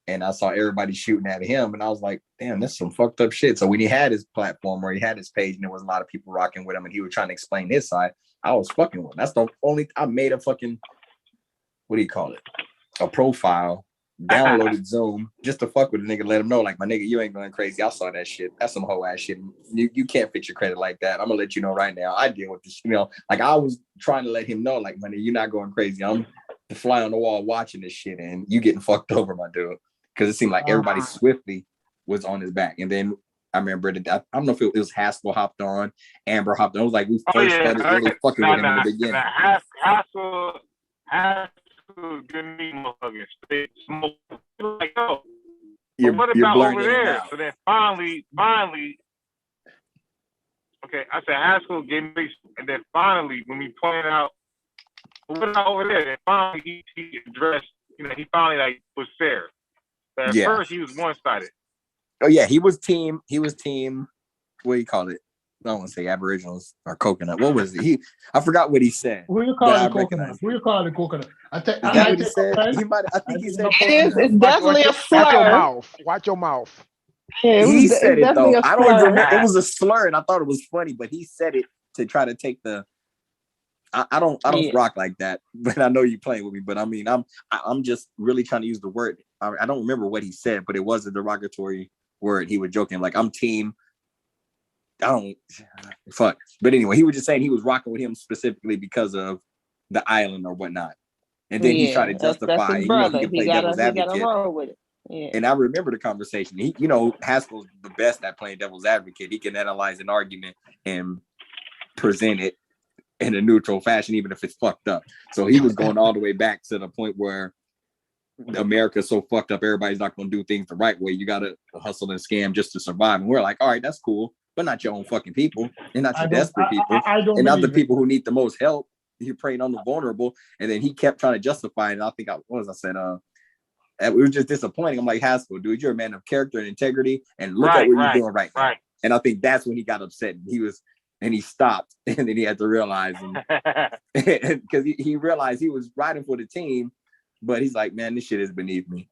and I saw everybody shooting at him, and I was like, damn, that's some fucked up shit. So when he had his platform or he had his page and there was a lot of people rocking with him and he was trying to explain his side, I was fucking with him. That's the only, I made a fucking, what do you call it? A profile, downloaded Zoom just to fuck with a nigga, let him know, like, my nigga, you ain't going crazy. I saw that shit. That's some hoe ass shit. You can't fix your credit like that. I'm gonna let you know right now. I deal with this, like I was trying to let him know, like, my nigga, you're not going crazy. I'm the fly on the wall watching this shit and you getting fucked over, my dude. Because it seemed like everybody swiftly was on his back. And then I remember that I don't know if it was Haskell hopped on, Amber hopped on. It was like we first started really fucking with him in the beginning. Haskell didn't need motherfucking space. Like, oh, what about over there? So then finally, okay, I said Haskell gave me, and then finally, when we pointed out, what about over there? And finally, he addressed, he finally like was fair. But at first, he was one-sided. Oh yeah, he was team. What do you call it? I don't want to say Aboriginals or coconut. What was it? I forgot what he said. Who you call the coconut? Who you call the coconut? I think he said. I think he said. It's definitely a slur. Watch your mouth. Yeah, he said it though. I don't remember. It was a slur, and I thought it was funny, but he said it to try to take the. I don't rock like that, but I know you playing with me. But I mean, I'm just really trying to use the word. I don't remember what he said, but it was a derogatory word. He was joking, like, I'm team. I don't fuck. But anyway, he was just saying he was rocking with him specifically because of the island or whatnot. And then he tried to justify, he can play devil's advocate. Roll with it. Yeah. And I remember the conversation. He, Haskell's the best at playing devil's advocate. He can analyze an argument and present it in a neutral fashion, even if it's fucked up. So he was going all the way back to the point where America's so fucked up, everybody's not going to do things the right way. You got to hustle and scam just to survive. And we're like, all right, that's cool, but not your own fucking people. And not your desperate people. And not the people who need the most help. You're preying on the vulnerable. And then he kept trying to justify it. And I think it was just disappointing. I'm like, Haskell, dude, you're a man of character and integrity. And look at what you're doing right now. And I think that's when he got upset. And he stopped, and then he had to realize, because he realized he was riding for the team, But he's like, man, this shit is beneath me.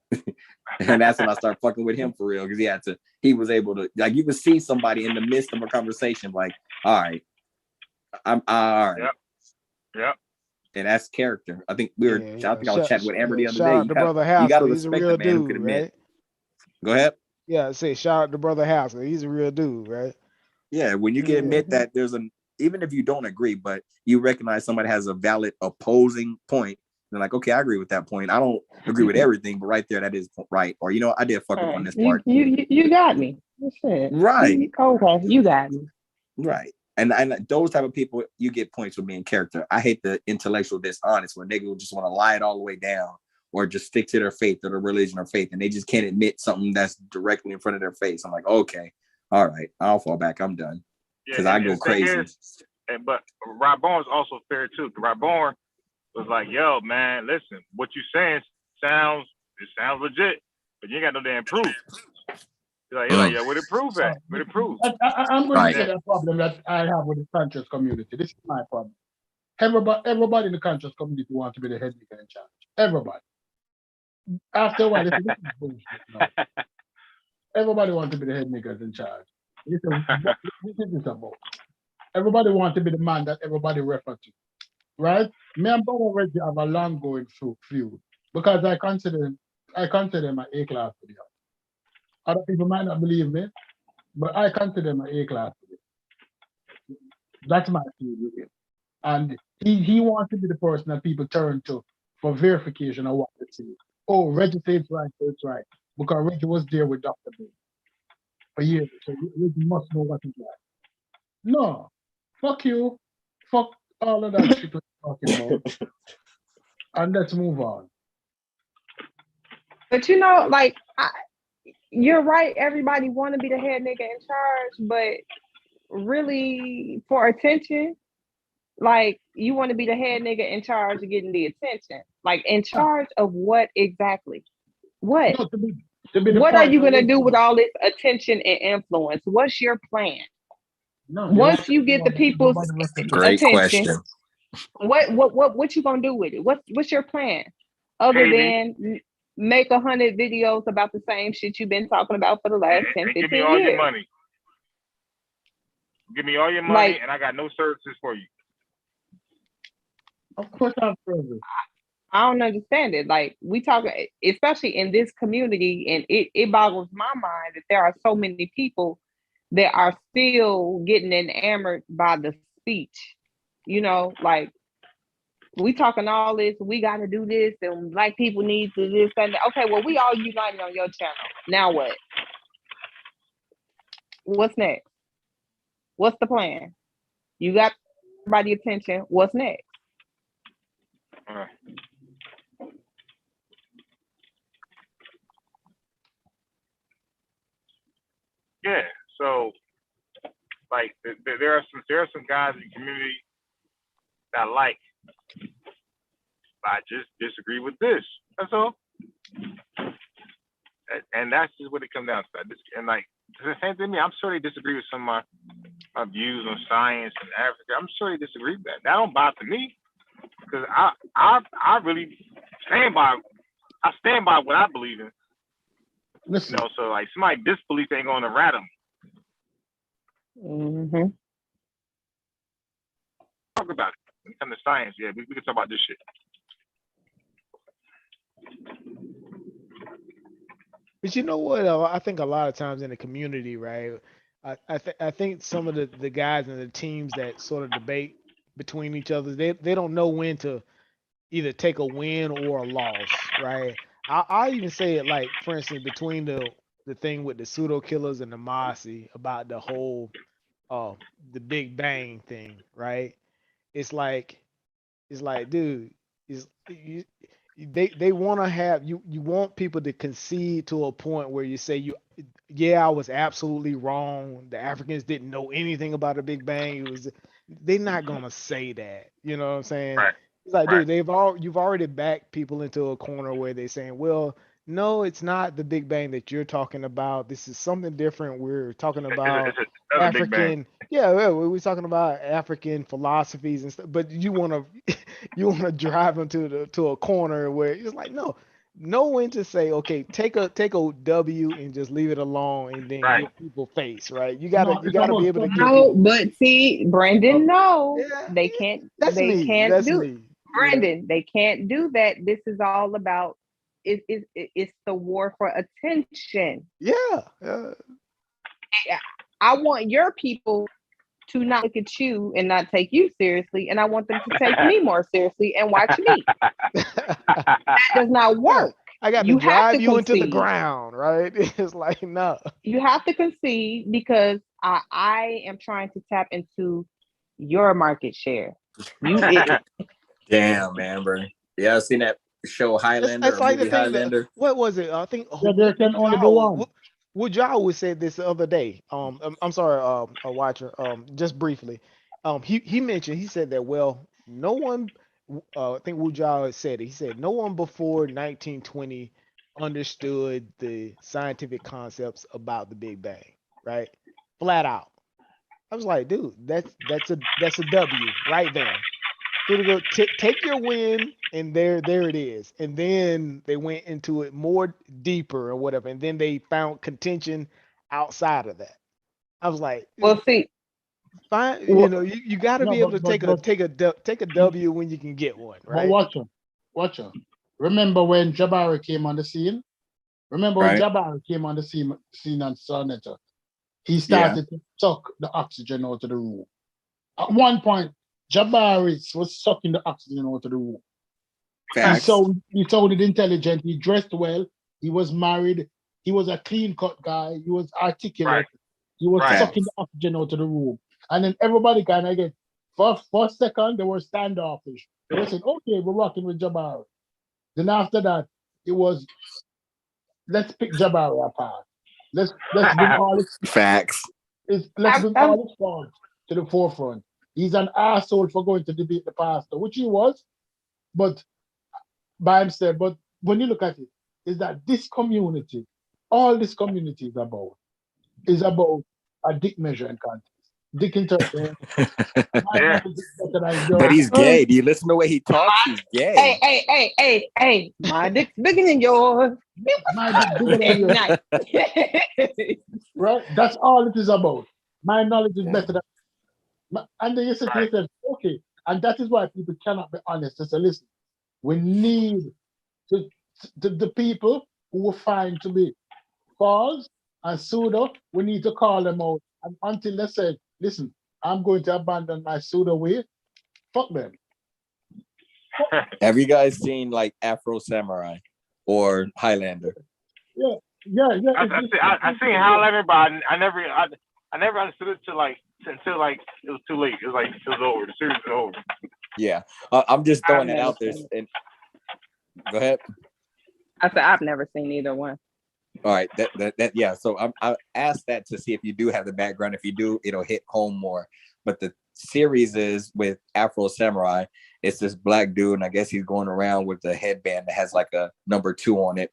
And that's when I start fucking with him for real, because he was able to, like, you could see somebody in the midst of a conversation, like, all right, I'm all right. Yep. And that's character. I think I think I was chatting with Amber the other day. Shout out to Brother Haskell. You got to He's a respect real the man who dude, could admit. right? Go ahead. Yeah, say shout out to Brother Haskell. He's a real dude, right? Yeah, when you can admit that even if you don't agree, but you recognize somebody has a valid opposing point, they're like, okay, I agree with that point. I don't agree with everything, but right there, that is right. Or, I did fuck up on this part. You got me. That's it. Right. Okay, you got me. Right. And those type of people, you get points for being character. I hate the intellectual dishonest when niggas just want to lie it all the way down or just stick to their faith or their religion or faith, and they just can't admit something that's directly in front of their face. I'm like, okay, all right, I'll fall back. I'm done. Because I go crazy. But Rob Bourne is also fair too. Rob Bourne was like, yo, man, listen, what you saying sounds legit, but you ain't got no damn proof. You're like, yo, where the proof at? Where the proof? I'm going to say the problem that I have with the conscious community. This is my problem. Everybody in the conscious community wants to be the head nigga in charge. Everybody. After a while, this is bullshit now. Everybody wants to be the head niggas in charge. This is about. Everybody wants to be the man that everybody refers to. Right? Me and Brother Reggie have a long going feud because I consider him an A-class video. Other people might not believe me, but I consider him an A-class video. That's my feud with him. And he wants to be the person that people turn to for verification of what they say. Oh, Reggie says it's right, so it's right. Because Reggie was there with Dr. B for years, so Reggie must know what he's like. No, fuck you. Fuck all of that shit we're talking about. And let's move on. But you're right. Everybody want to be the head nigga in charge, but really for attention, like you want to be the head nigga in charge of getting the attention. Like in charge of what exactly? What? No, what are you gonna do with all this attention and influence? What's your plan? No, once you get the people's attention, what you gonna do with it? What's your plan? Other than make 100 videos about the same shit you've been talking about for the last 10, 15 years. Give me all your money. Give me all your money, and I got no services for you. Of course I have service. I don't understand it. Like we talk, especially in this community, and it boggles my mind that there are so many people that are still getting enamored by the speech. Like we talking all this, we got to do this, and Black people need to this and that. Okay, well, we all united on your channel. Now what? What's next? What's the plan? You got everybody's attention. What's next? Yeah, so like there are some guys in the community that I like. I just disagree with this. That's all. And that's just what it comes down to. And like the same thing to me, I'm sure they disagree with some of my views on science and Africa. I'm sure they disagree with that. That don't bother me because I really stand by what I believe in. Listen. So like somebody disbelief ain't gonna rat them. Mm-hmm. Talk about it. When it comes to science, yeah, we can talk about this shit. But you know what? I think a lot of times in the community, right? I think some of the guys and the teams that sort of debate between each other, they don't know when to either take a win or a loss, right? I even say it like, for instance, between the thing with the pseudo killers and the Mossy about the whole the Big Bang thing, right? It's like, dude, they want to have you want people to concede to a point where you say I was absolutely wrong. The Africans didn't know anything about the Big Bang. They're not gonna say that. You know what I'm saying? Right. It's like, dude, you've already backed people into a corner where they're saying, well, no, it's not the Big Bang that you're talking about. This is something different. We're talking about Another Big Bang. African, yeah, we're talking about African philosophies and stuff. But you want to you want to drive them to a corner where it's like, no, know when to say, okay, take a W and just leave it alone, and then Right. give people face, right? You No, gotta you it's gotta be about able to give No, people. but see, Brendan, no, Yeah, they yeah, can't. that's They me. can't That's do. me. You know. Brendan, they can't do that. This is all about. It's the war for attention. Yeah. Yeah, I want your people to not look at you and not take you seriously, and I want them to take me more seriously and watch me. That does not Yeah, work. I got to You have drive to you into the concede. ground, right? It's like, no. You have to concede because I am trying to tap into your market share. Damn, Amber. Yeah, I've seen that show Highlander That's or like the movie thing that, Highlander. what was it? I think there can only be one. Woodrow was said this the other day. I'm sorry, a watcher. Just briefly, he mentioned, he said that, well, no one, I think Woodrow said it. He said no one before 1920 understood the scientific concepts about the Big Bang, right? Flat out. I was like, dude, that's a W right there. So to go take your win, and there it is. And then they went into it more deeper or whatever, and then they found contention outside of that. I was like, Well, see, fine, well, you got to No, be able to take a W when you can get one, but right? watch her. Remember when Jabari came on the scene? Remember when Right. Jabari came on the scene on Sonata? He Yeah. started to suck the oxygen out of the room. At one point, Jabari was sucking the oxygen out of the room. Facts. He sounded intelligent. He dressed well. He was married. He was a clean cut guy. He was articulate. Right. He was Right. sucking the oxygen out of the room. And then everybody kind of get, for a second, they were standoffish. They were saying, okay, we're rocking with Jabari. Then after that, it was, let's pick Jabari apart. Let's bring all Facts. let's bring I'm all his faults to the forefront. He's an asshole for going to debate the pastor, which he was, but by himself. But when you look at it, is that this community, all this community is about a dick measuring contest. Dick entertainment. Yeah. But he's gay. Do you listen to the way he talks? He's gay. hey, my dick's bigger than yours. My dick bigger than yours. Nice. Right? That's all it is about. My knowledge is better than. And then you say to yourself, okay, and that is why people cannot be honest. They say, listen, we need the people who were found to be false and pseudo, we need to call them out. And until they say, listen, I'm going to abandon my pseudo way, fuck them. Have you guys seen like Afro Samurai or Highlander? Yeah. I seen Highlander, but I never understood it until like it was too late. It was over. The series was over. Yeah, I'm just throwing it out there. And go ahead. I said I've never seen either one. All right, that yeah. So I asked that to see if you do have the background. If you do, it'll hit home more. But the series is with Afro Samurai. It's this black dude, and I guess he's going around with a headband that has like a number 2 on it,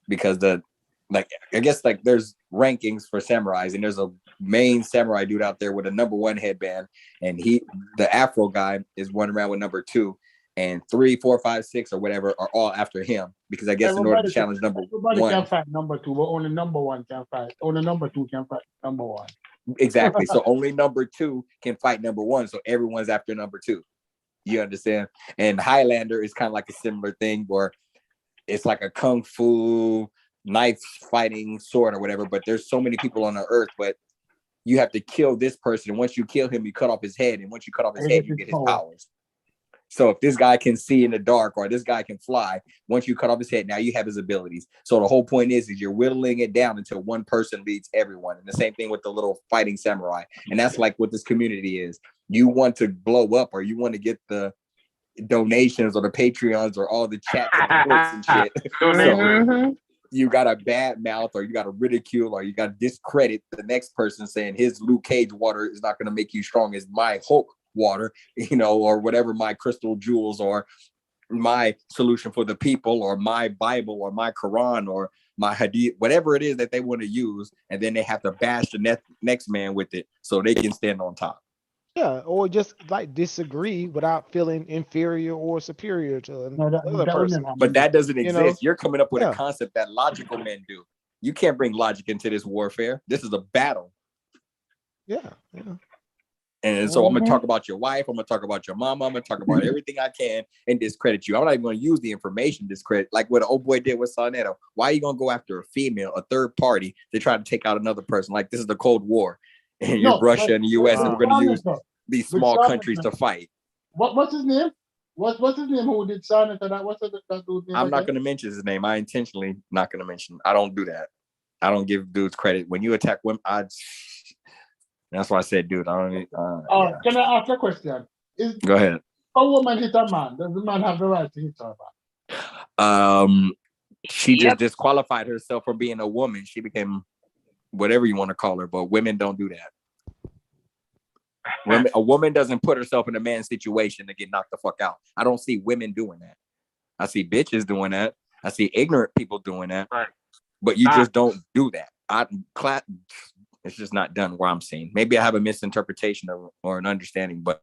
because I guess there's rankings for samurais, and there's a main samurai dude out there with a number 1 headband, and the Afro guy is running around with number 2, and 3, 4, 5, 6 or whatever are all after him, because I guess in order to challenge number 1. Everybody can fight number 2, but only number 1 can fight. Only number 2 can fight number 1. Exactly. So only number 2 can fight number 1. So everyone's after number 2. You understand? And Highlander is kind of like a similar thing where it's like a kung fu knife fighting sword or whatever, but there's so many people on the earth, but you have to kill this person. And once you kill him, you cut off his head. And once you cut off his head, you get his powers. So if this guy can see in the dark or this guy can fly, once you cut off his head, now you have his abilities. So the whole point is you're whittling it down until one person leads everyone. And the same thing with the little fighting samurai. And that's like what this community is. You want to blow up, or you want to get the donations or the Patreons or all the chats and shit. So you got to bad mouth, or you got to ridicule, or you got to discredit the next person saying his Luke Cage water is not going to make you strong as my Hulk water, or whatever my crystal jewels or my solution for the people, or my Bible, or my Quran, or my Hadith, whatever it is that they want to use, and then they have to bash the next man with it so they can stand on top. Yeah, or just like disagree without feeling inferior or superior to another person. But that doesn't exist. You know? You're coming up with a concept that logical men do. You can't bring logic into this warfare. This is a battle. Yeah. And so I'm going to talk about your wife. I'm going to talk about your mama. I'm going to talk about everything I can and discredit you. I'm not even going to use the information to discredit, like what the old boy did with Sarnetto. Why are you going to go after a female, a third party, to try to take out another person? Like, this is the Cold War. And you're Russia and the US, and we're going to use these small countries to fight. What's his name? What's his name? Who did Sarnetto? What's that dude's name? I'm not going to mention his name. I intentionally not going to mention. I don't do that. I don't give dudes credit. When you attack women, that's why I said, dude, I don't. Can I ask a question? Go ahead. A woman hit a man. Does the man have the right to hit her back? She just disqualified herself from being a woman. She became whatever you want to call her, but women don't do that. A woman doesn't put herself in a man's situation to get knocked the fuck out. I don't see women doing that. I see bitches doing that. I see ignorant people doing that. Right. But you just don't do that. It's just not done where I'm seeing. Maybe I have a misinterpretation or an understanding, but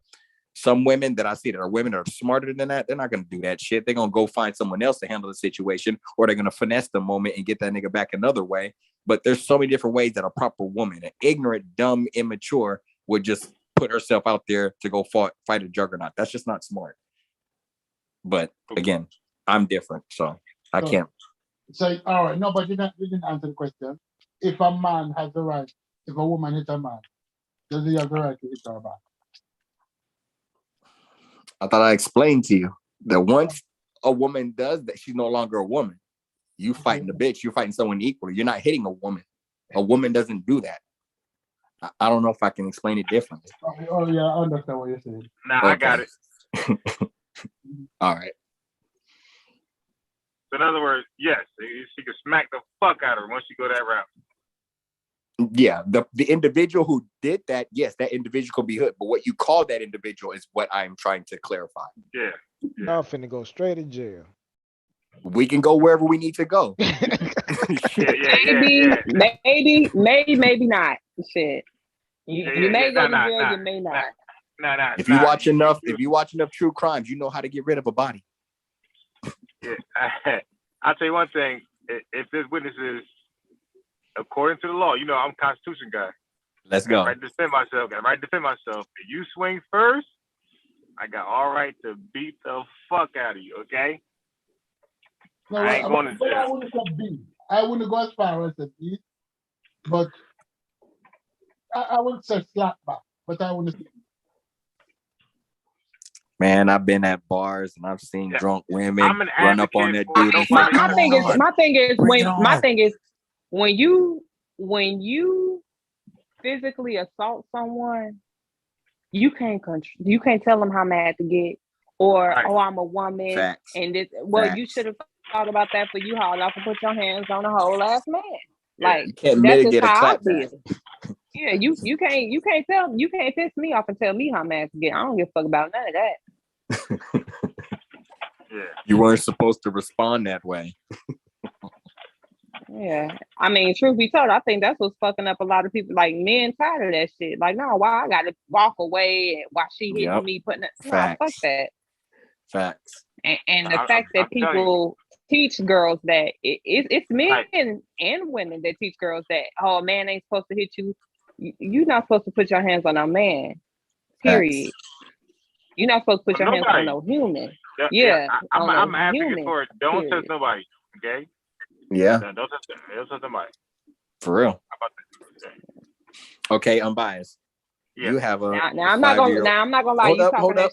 some women that I see that are women that are smarter than that, they're not going to do that shit. They're going to go find someone else to handle the situation, or they're going to finesse the moment and get that nigga back another way. But there's so many different ways that a proper woman, an ignorant, dumb, immature, would just put herself out there to go fight a juggernaut. That's just not smart. But again, I'm different, so I can't. So, all right, no, but you didn't answer the question. If a man has the right, if a woman hits a man, does he have the right to hit her back? I thought I explained to you that once a woman does that, she's no longer a woman. You fighting the bitch. You're fighting someone equally. You're not hitting a woman. A woman doesn't do that. I don't know if I can explain it differently. Oh yeah, I understand what you're saying. Nah, okay. I got it. All right. So in other words, yes, she could smack the fuck out of her once she go that route. Yeah, the individual who did that, yes, that individual could be hurt. But what you call that individual is what I'm trying to clarify. Yeah. Y'all finna go straight to jail. We can go wherever we need to go. Maybe not. Shit. You may go to jail, you may not. If you watch enough true crimes, you know how to get rid of a body. Yeah, I'll tell you one thing. If there's witnesses, according to the law, you know I'm a Constitution guy. Let's go. Got to defend myself. If you swing first, I got all right to beat the fuck out of you. Okay. No, I ain't going to jail. I wouldn't go as far as to beat, but I wouldn't say slap back. But I wouldn't say. Man, I've been at bars and I've seen drunk women run up on that dude. My thing is when you physically assault someone, you can't tell them how mad to get, or I'm a woman. Facts. And this. Well, Facts. You should have thought about that for you hauled off and put your hands on a whole ass man. Like you can't mitigate a clap back. Yeah, you can't piss me off and tell me how mad to get. I don't give a fuck about none of that. Yeah. You weren't supposed to respond that way. Yeah. I mean, truth be told, I think that's what's fucking up a lot of people. Like, men tired of that shit. Like, no, why I gotta walk away while she hitting me, putting it. No, fuck that. Facts. And the fact that people teach girls that it's men and women that teach girls that, oh, a man ain't supposed to hit you. You're not supposed to put your hands on a man. Period. Facts. You're not supposed to put your hands on no human. Yeah. I'm advocating for it. Don't touch nobody. Okay. Yeah. Don't touch nobody. For real. How about that? Okay, unbiased. Yeah. You have a. Now I'm not gonna lie. Hold up.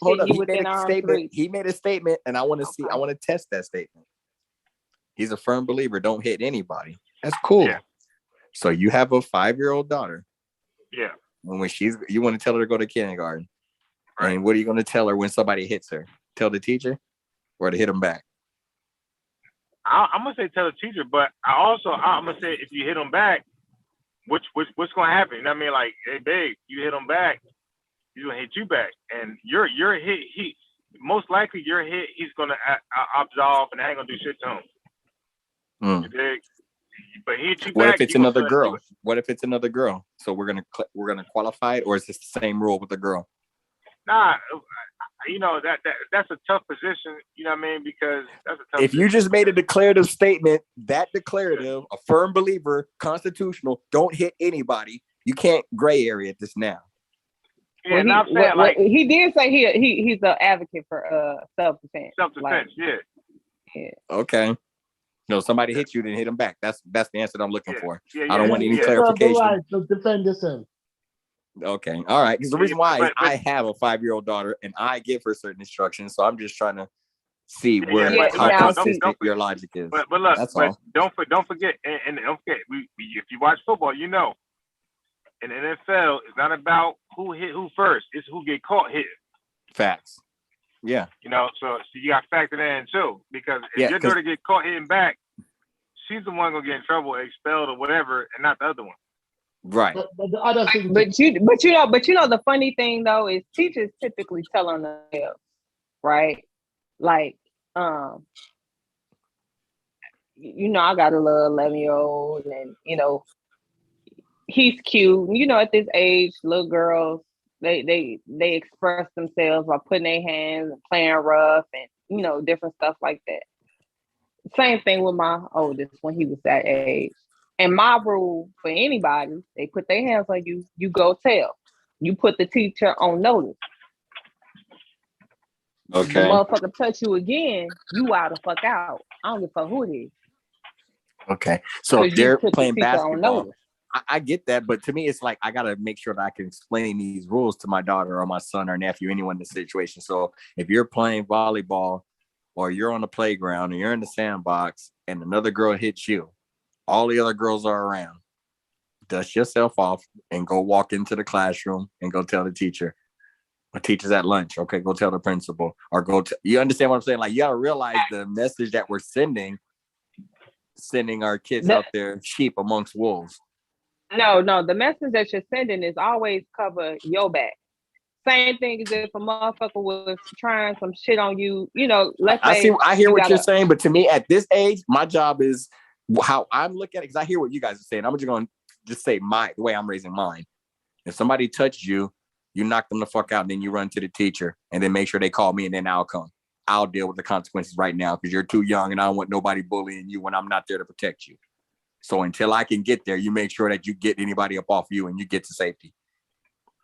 He made a statement, and I want to test that statement. He's a firm believer. Don't hit anybody. That's cool. Yeah. So you have a 5-year-old daughter. Yeah. When you want to tell her to go to kindergarten. Right. And what are you going to tell her when somebody hits her? Tell the teacher, or to hit them back? I'm gonna say tell the teacher, but I'm gonna say if you hit them back, what's gonna happen? You know what I mean? Like, hey, babe, you hit them back, he's gonna hit you back, and your hit most likely your hit, he's gonna absolve, and I ain't gonna do shit to him. You dig? But he hit you What back, if it's another girl? What if it's another girl? So we're gonna qualify it, or is this the same rule with the girl? Nah, you know that's a tough position. You know what I mean? Because that's a tough. If you just made a declarative statement, that declarative, a firm believer, constitutional, don't hit anybody. You can't gray area this now. Yeah, well, I'm saying like he did say he's an advocate for self-defense. Self-defense, like, yeah. Okay. No, somebody hit you, then hit them back. That's the answer that I'm looking for. Yeah, I don't want any clarification. Right to defend yourself. Okay, all right. Because the reason why is I have a 5-year-old daughter, and I give her certain instructions. So I'm just trying to see how consistent your logic is. But look, that's all. Don't forget, and don't forget, if you watch football, you know, in the NFL, it's not about who hit who first; it's who get caught hitting. Facts. Yeah. You know, so you got to factor that in too, because if your daughter get caught hitting back, she's the one gonna get in trouble, expelled, or whatever, and not the other one. Right. But the other thing, but you know, the funny thing though is teachers typically tell on themselves, right? Like, you know, I got a little 11-year-old, and you know, he's cute. You know, at this age, little girls, they express themselves by putting their hands and playing rough and, you know, different stuff like that. Same thing with my oldest when he was that age. And my rule for anybody, they put their hands on you, you go tell. You put the teacher on notice. Okay. The motherfucker touch you again, you out the fuck out. I don't give a fuck who it is. Okay. So if they're playing basketball, I get that, but to me, it's like I gotta make sure that I can explain these rules to my daughter or my son or nephew, anyone in the situation. So if you're playing volleyball or you're on the playground or you're in the sandbox and another girl hits you, all the other girls are around, dust yourself off and go walk into the classroom and go tell the teacher. My teacher's at lunch. Okay, go tell the principal or you understand what I'm saying? Like, you gotta realize the message that we're sending our kids out there sheep amongst wolves. No, the message that you're sending is always cover your back. Same thing as if a motherfucker was trying some shit on you, you know, let's say. I hear what you're saying, but to me at this age, my job is how I'm looking at it, because I hear what you guys are saying. I'm just going to say the way I'm raising mine. If somebody touched you, you knock them the fuck out, and then you run to the teacher and then make sure they call me, and then I'll come. I'll deal with the consequences right now because you're too young and I don't want nobody bullying you when I'm not there to protect you. So until I can get there, you make sure that you get anybody up off you and you get to safety.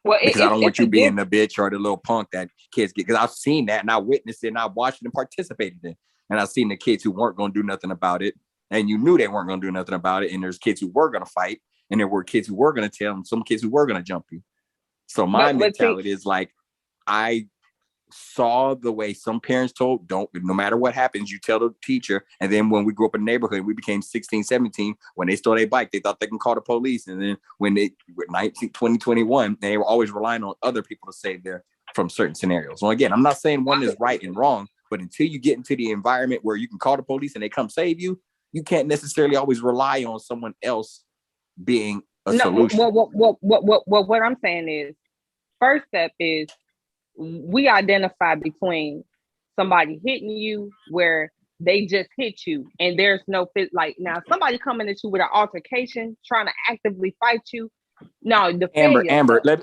Well, because I don't want you being the bitch or the little punk that kids get. Because I've seen that and I witnessed it and I watched it and participated in it. And I've seen the kids who weren't going to do nothing about it. And you knew they weren't going to do nothing about it. And there's kids who were going to fight. And there were kids who were going to tell them, some kids who were going to jump you. So my mentality is like, I saw the way some parents told, no matter what happens, you tell the teacher. And then when we grew up in the neighborhood, we became 16, 17. When they stole their bike, they thought they can call the police. And then when they were 2021, they were always relying on other people to save them from certain scenarios. So again, I'm not saying one is right and wrong, but until you get into the environment where you can call the police and they come save you, you can't necessarily always rely on someone else being a solution. What I'm saying is, first step is we identify between somebody hitting you where they just hit you and there's no fit. Like now, somebody coming at you with an altercation, trying to actively fight you. No, Amber,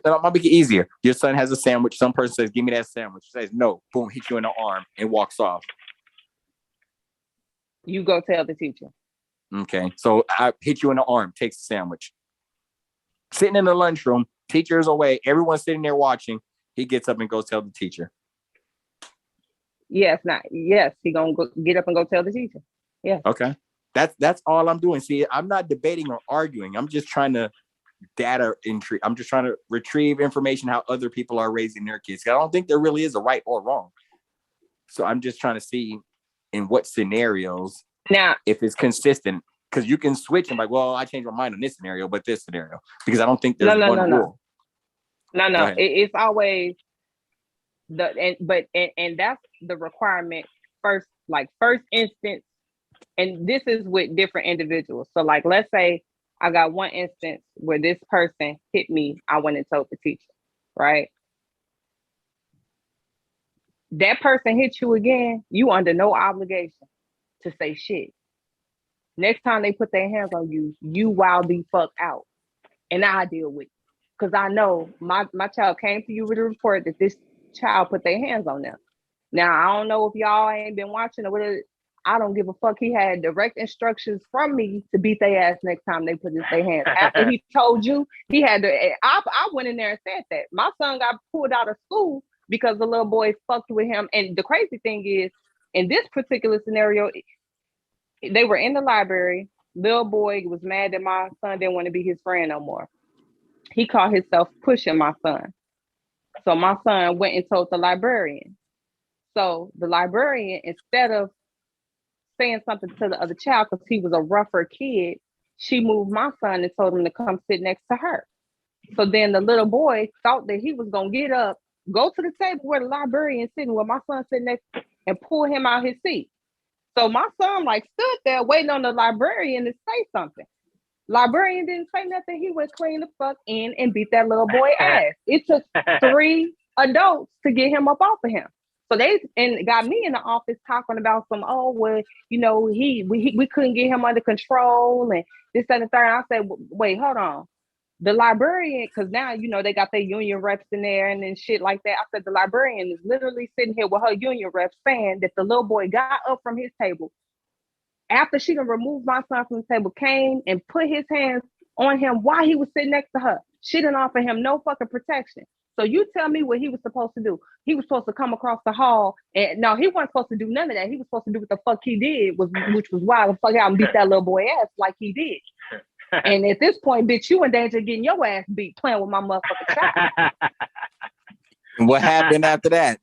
I'll make it easier. Your son has a sandwich. Some person says, "Give me that sandwich." Says no. Boom, hit you in the arm and walks off. You go tell the teacher. Okay, so I hit you in the arm. Takes the sandwich. Sitting in the lunchroom, teacher is away. Everyone's sitting there watching. He gets up and goes tell the teacher. Yes, he gonna get up and go tell the teacher. Yeah. Okay. That's all I'm doing. See, I'm not debating or arguing. I'm just trying to I'm just trying to retrieve information how other people are raising their kids. I don't think there really is a right or wrong. So I'm just trying to see in what scenarios now if it's consistent. Because you can switch and like, well, I changed my mind on this scenario, but this scenario. Because I don't think there's one rule. No. It's always and that's the requirement first instance. And this is with different individuals. So like, let's say I got one instance where this person hit me. I went and told the teacher, right? that person hit you again, you under no obligation to say shit. Next time they put their hands on you, you wild the fuck out. And I deal with it. Because I know my child came to you with a report that this child put their hands on them. Now, I don't know if y'all ain't been watching or whatever. I don't give a fuck. He had direct instructions from me to beat their ass next time they put their hands. After he told you, he had to. I went in there and said that. My son got pulled out of school because the little boy fucked with him. And the crazy thing is, in this particular scenario, they were in the library. Little boy was mad that my son didn't want to be his friend no more. He caught himself pushing my son. So my son went and told the librarian. So the librarian, instead of saying something to the other child because he was a rougher kid, she moved my son and told him to come sit next to her. So then the little boy thought that he was going to get up, go to the table where the librarian is sitting, where my son sitting next, and pull him out his seat. So my son like stood there waiting on the librarian to say something. Librarian didn't say nothing. He went clean the fuck in and beat that little boy ass. It took 3 adults to get him up off of him. So they got me in the office talking about some, we couldn't get him under control and this, that, and the third. And I said, wait, hold on. The librarian, because now, they got their union reps in there and then shit like that. I said, the librarian is literally sitting here with her union reps saying that the little boy got up from his table after she done removed my son from the table, came and put his hands on him while he was sitting next to her. She didn't offer him no fucking protection. So you tell me what he was supposed to do. He was supposed to come across the hall, and no, he wasn't supposed to do none of that. He was supposed to do what the fuck he did, which was wild, the fuck out and beat that little boy ass like he did. And at this point, bitch, you in danger of getting your ass beat playing with my motherfucking child. What happened after that?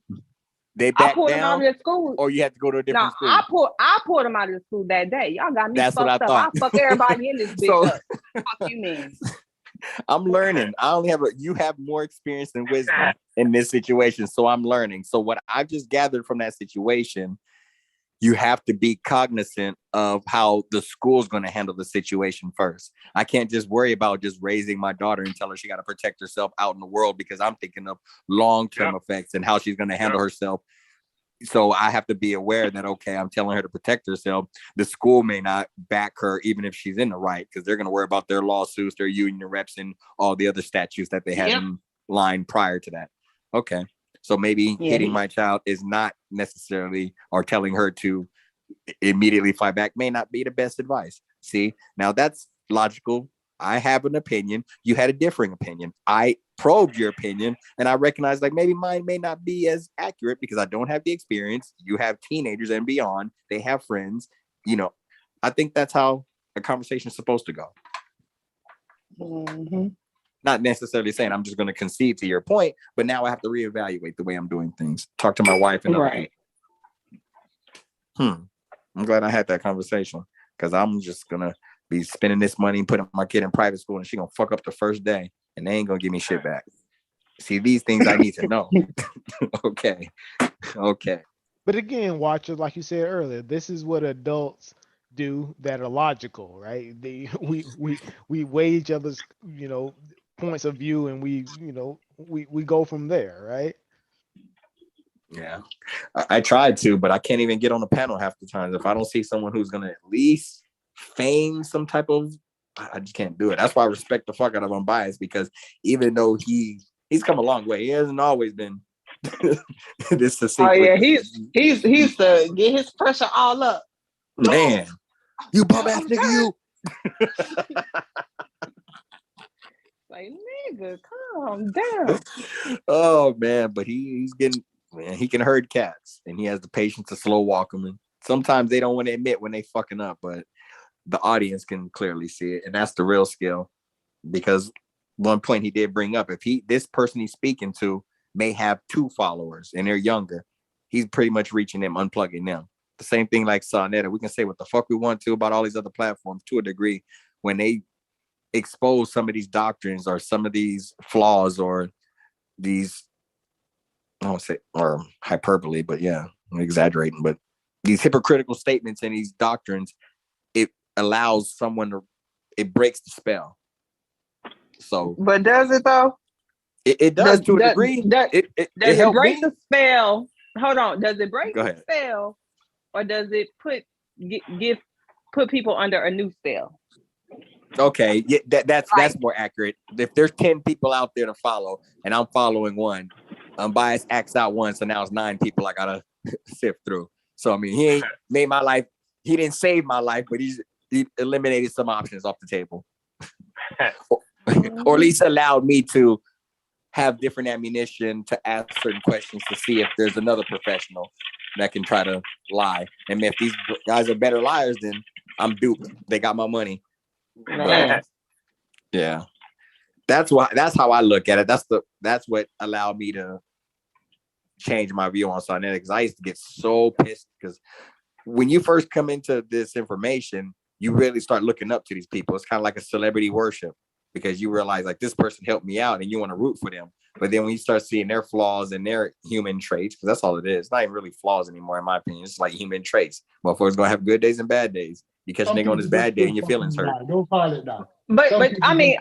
They backed I pulled down, him out of the school. or you had to go to a different school? I pulled him out of the school that day. Y'all got me That's fucked what I up. thought. I fuck everybody in this bitch up. Fuck you, man. I'm learning. You have more experience and wisdom in this situation, so I'm learning. So what I've just gathered from that situation, you have to be cognizant of how the school's going to handle the situation first. I can't just worry about just raising my daughter and tell her she got to protect herself out in the world, because I'm thinking of long-term effects and how she's going to handle herself. So I have to be aware that, okay, I'm telling her to protect herself. The school may not back her, even if she's in the right, because they're going to worry about their lawsuits, their union reps, and all the other statutes that they had in line prior to that. Okay. So maybe hitting my child is not necessarily, or telling her to immediately fight back may not be the best advice. See, now that's logical. I have an opinion. You had a differing opinion. I probed your opinion, and I recognized like maybe mine may not be as accurate because I don't have the experience. You have teenagers and beyond. They have friends. I think that's how a conversation is supposed to go. Mm-hmm. Not necessarily saying I'm just going to concede to your point, but now I have to reevaluate the way I'm doing things. Talk to my wife and right. I'm glad I had that conversation, because I'm just going to be spending this money and putting my kid in private school, and she's going to fuck up the first day and they ain't going to give me shit back. See, these things I need to know. Okay. But again, watchers, like you said earlier, this is what adults do that are logical, right? We weigh each other's, points of view, and we go from there, right? Yeah, I tried to, but I can't even get on the panel half the time. If I don't see someone who's going to at least feign some type of, I just can't do it. That's why I respect the fuck out of Unbiased, because even though he's come a long way, he hasn't always been this succinct. Oh yeah, he's to get his pressure all up. Man, you bum ass nigga, you. Like, nigga, calm down. Oh man, but he's getting, man, he can herd cats, and he has the patience to slow walk them. And sometimes they don't want to admit when they fucking up, but the audience can clearly see it, and that's the real skill. Because one point he did bring up, if this person he's speaking to may have 2 followers and they're younger, he's pretty much reaching them, unplugging them. The same thing like Sonetta. We can say what the fuck we want to about all these other platforms to a degree. When they expose some of these doctrines or some of these flaws or these, I don't want to say, or hyperbole, but yeah, I'm exaggerating, but these hypocritical statements and these doctrines, it allows someone to, it breaks the spell. So, but does it though? It does to a degree. Does it break the spell hold on. Does it break Go the ahead. spell, or does it put people under a new spell? Okay, yeah, that's more accurate. If there's 10 people out there to follow, and I'm following one, Bias X out one, so now it's 9 people I gotta sift through. So I mean, he ain't made my life. He didn't save my life, but he eliminated some options off the table, or at least allowed me to have different ammunition to ask certain questions to see if there's another professional that can try to lie. And if these guys are better liars, then I'm duped. They got my money. But, yeah, that's how I look at it. That's what allowed me to change my view on Sonetics. I used to get so pissed because when you first come into this information, you really start looking up to these people. It's kind of like a celebrity worship, because you realize like this person helped me out and you want to root for them. But then when you start seeing their flaws and their human traits, because that's all it is. It's not even really flaws anymore, in my opinion. It's like human traits. Motherfuckers gonna have good days and bad days. You catch a nigga on his bad day and your feelings hurt. Don't call it that. But I mean,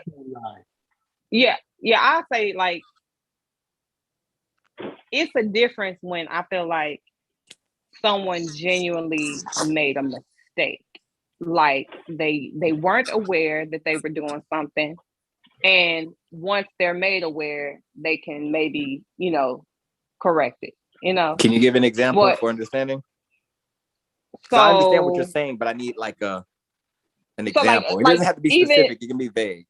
yeah, I say like it's a difference when I feel like someone genuinely made a mistake. Like they weren't aware that they were doing something, and once they're made aware, they can maybe, correct it. Can you give an example for understanding? So I understand what you're saying, but I need like an example. It doesn't have to be specific. It can be vague.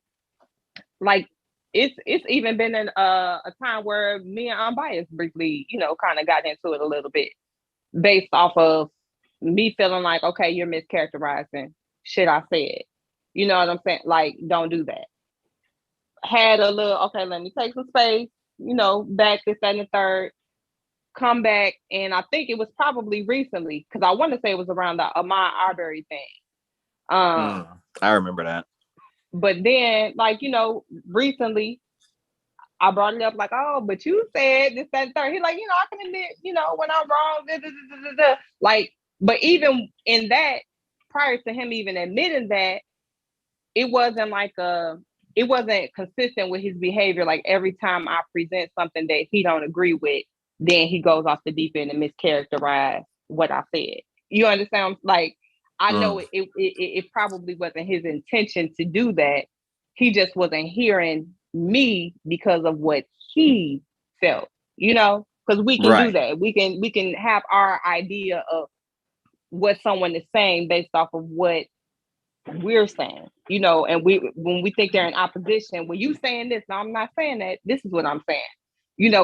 Like it's even been a time where me and Unbiased briefly, kind of got into it a little bit based off of me feeling like, okay, you're mischaracterizing shit I said. You know what I'm saying? Like, don't do that. Had a little, okay, let me take some space, back this, that, and the third, come back. And I think it was probably recently, because I want to say it was around the Ahmaud Arbery thing. I remember that. But then, like, recently, I brought it up like, oh, but you said this, that, and third. He's like, I can admit, when I'm wrong. Like, but even in that, prior to him even admitting that, it wasn't consistent with his behavior. Like every time I present something that he don't agree with, then he goes off the deep end and mischaracterize what I said. You understand? Like, I know it probably wasn't his intention to do that. He just wasn't hearing me because of what he felt, because we can do that. We can have our idea of what someone is saying based off of what we're saying, and when we think they're in opposition, when you saying this, now I'm not saying that, this is what I'm saying,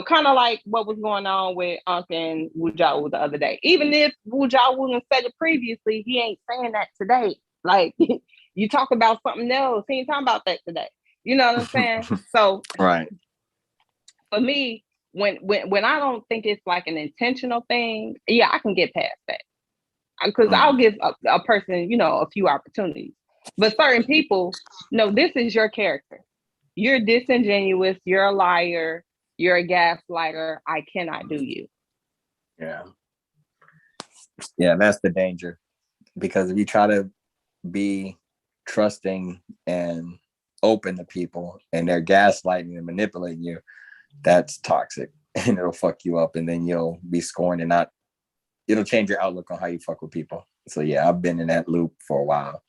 kind of like what was going on with Unc and Wujau the other day. Even if Wujau wouldn't have said it previously, he ain't saying that today. Like, you talk about something else, he ain't talking about that today. You know what I'm saying? So right. For me, when I don't think it's like an intentional thing, yeah, I can get past that. Because I'll give a person, a few opportunities. But certain people, no, this is your character. You're disingenuous. You're a liar. You're a gaslighter. I cannot do you. Yeah. Yeah, that's the danger. Because if you try to be trusting and open to people and they're gaslighting and manipulating you, that's toxic. And it'll fuck you up. And then you'll be scorned and it'll change your outlook on how you fuck with people. So yeah, I've been in that loop for a while.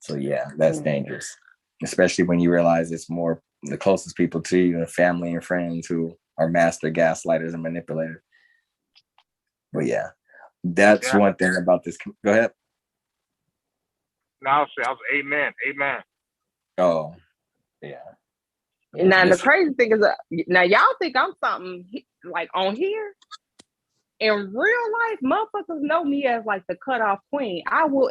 So yeah, that's dangerous, especially when you realize it's more the closest people to you, family and friends, who are master gaslighters and manipulators. But yeah, that's one thing about this. Go ahead. No, I was amen. Oh, yeah. Now the crazy thing is, now y'all think I'm something like on here. In real life, motherfuckers know me as like the cutoff queen. I will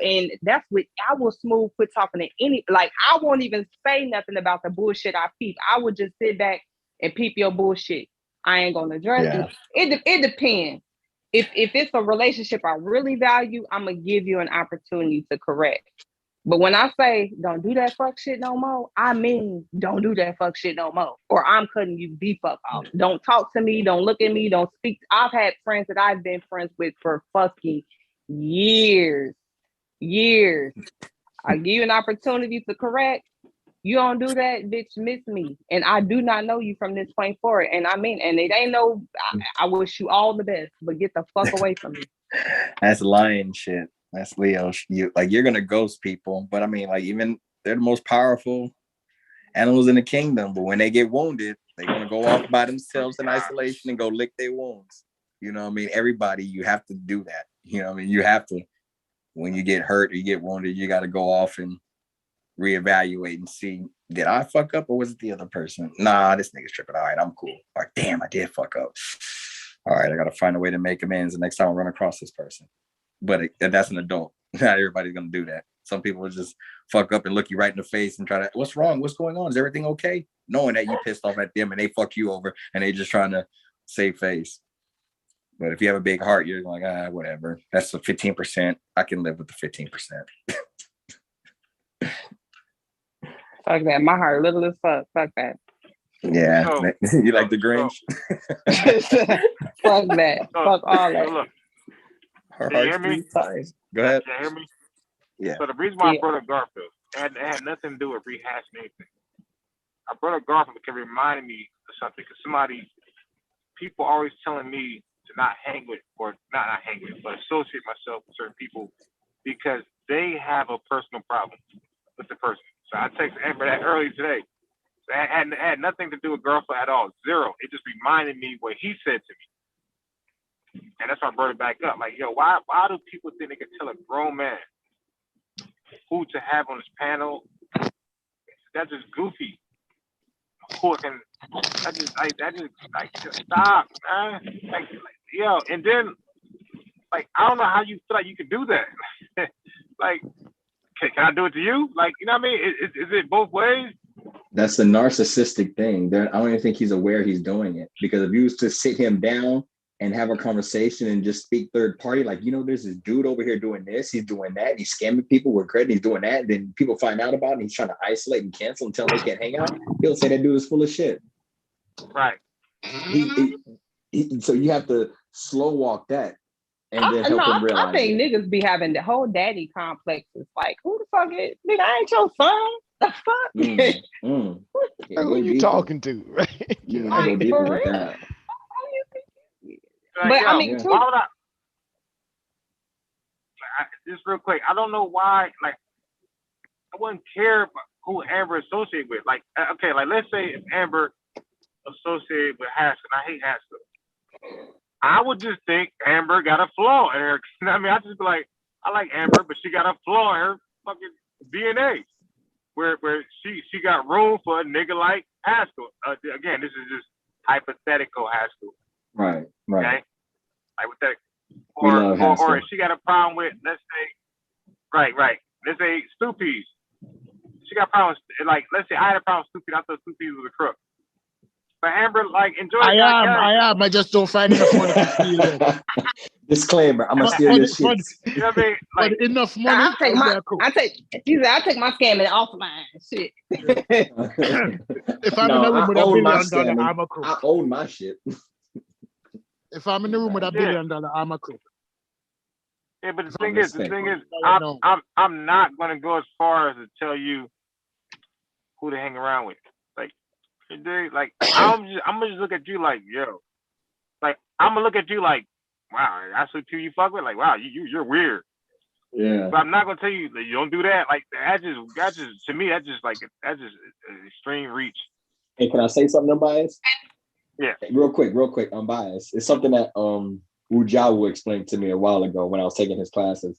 smooth quit talking to any, like, I won't even say nothing about the bullshit I peep. I would just sit back and peep your bullshit. I ain't gonna address it. It depends. If it's a relationship I really value, I'm gonna give you an opportunity to correct. But when I say don't do that fuck shit no more, I mean don't do that fuck shit no more. Or I'm cutting you the fuck off. Don't talk to me, don't look at me, don't speak. I've had friends that I've been friends with for fucking years. I give you an opportunity to correct. You don't do that, bitch, miss me. And I do not know you from this point forward. And I mean, and it ain't no, I wish you all the best, but get the fuck away from me. That's lion shit. That's Leo. You're gonna ghost people, but I mean, like, even they're the most powerful animals in the kingdom. But when they get wounded, they're gonna go off by themselves in isolation and go lick their wounds. You know what I mean? Everybody, you have to do that. You know what I mean? You have to, when you get hurt or you get wounded, you got to go off and reevaluate and see, did I fuck up or was it the other person? Nah, this nigga's tripping. All right, I'm cool. Or damn, I did fuck up. All right, I got to find a way to make amends the next time I run across this person. But that's an adult. Not everybody's going to do that. Some people will just fuck up and look you right in the face and try to, what's wrong? What's going on? Is everything okay? Knowing that you pissed off at them and they fuck you over and they just trying to save face. But if you have a big heart, you're like, whatever. That's the 15%. I can live with the 15%. Fuck that. My heart little as fuck. Fuck that. Yeah. You like the Grinch? Fuck that. Fuck all that. Look, Her heart's three times. Go ahead. Can you hear me? Yeah. So the reason why I brought up Garfield, it had nothing to do with rehashing anything. I brought up Garfield because it reminded me of something. Because people always telling me to not hang with, or not hang with, but associate myself with certain people because they have a personal problem with the person. So I texted Amber that earlier today. So it had nothing to do with Garfield at all. Zero. It just reminded me what he said to me. And that's why I brought it back up. Like, yo, why do people think they can tell a grown man who to have on this panel? That's just goofy. Just stop, man. Like, yo, and then, like, I don't know how you feel like you can do that. Like, can I do it to you? Like, you know what I mean? Is it both ways? That's the narcissistic thing. I don't even think he's aware he's doing it. Because if you was to sit him down and have a conversation and just speak third party, like, there's this dude over here doing this, he's doing that, and he's scamming people with credit, he's doing that, and then people find out about it, and he's trying to isolate and cancel and tell them they can't hang out, he'll say that dude is full of shit. Right. So you have to slow walk that and then help him realize. I think niggas be having the whole daddy complexes. Like, who the fuck is, nigga, I ain't your son. The fuck? Yeah, who you talking to? Right? Like, for real? But I mean, too. Why would just real quick, I don't know why. Like, I wouldn't care about who Amber associated with. Like, okay, like let's say if Amber associated with Haskell, I hate Haskell. I would just think Amber got a flaw in her. You know what I mean, I just be like, I like Amber, but she got a flaw in her fucking DNA, where she got room for a nigga like Haskell. Again, this is just hypothetical Haskell. Right. Okay? Hypothetical. Or if she got a problem with, let's say, right. Let's say Stoopies. She got problems. Like, let's say I had a problem with Stoopies. I thought Stoopies was a crook. But Amber, like, enjoy. I am. I just don't find it funny to steal it. Disclaimer: I'm gonna steal your shit. You know what I mean? Like, but enough money. I take my scamming offline. Shit. If I'm in a room with $1 billion, I'm a crook. I own my shit. If I'm in the room with $1 billion, I'm a crook. Yeah, but the thing is, I'm not gonna go as far as to tell you who to hang around with. Like, I'm gonna just look at you like, yo, like, I'm gonna look at you like, wow, that's what you fuck with. Like, wow, you're weird. Yeah. But I'm not gonna tell you that you don't do that. Like, that's just to me, that's just an extreme reach. Hey, can I say something unbiased? Yeah. Real quick, unbiased. It's something that Ujawu explained to me a while ago when I was taking his classes.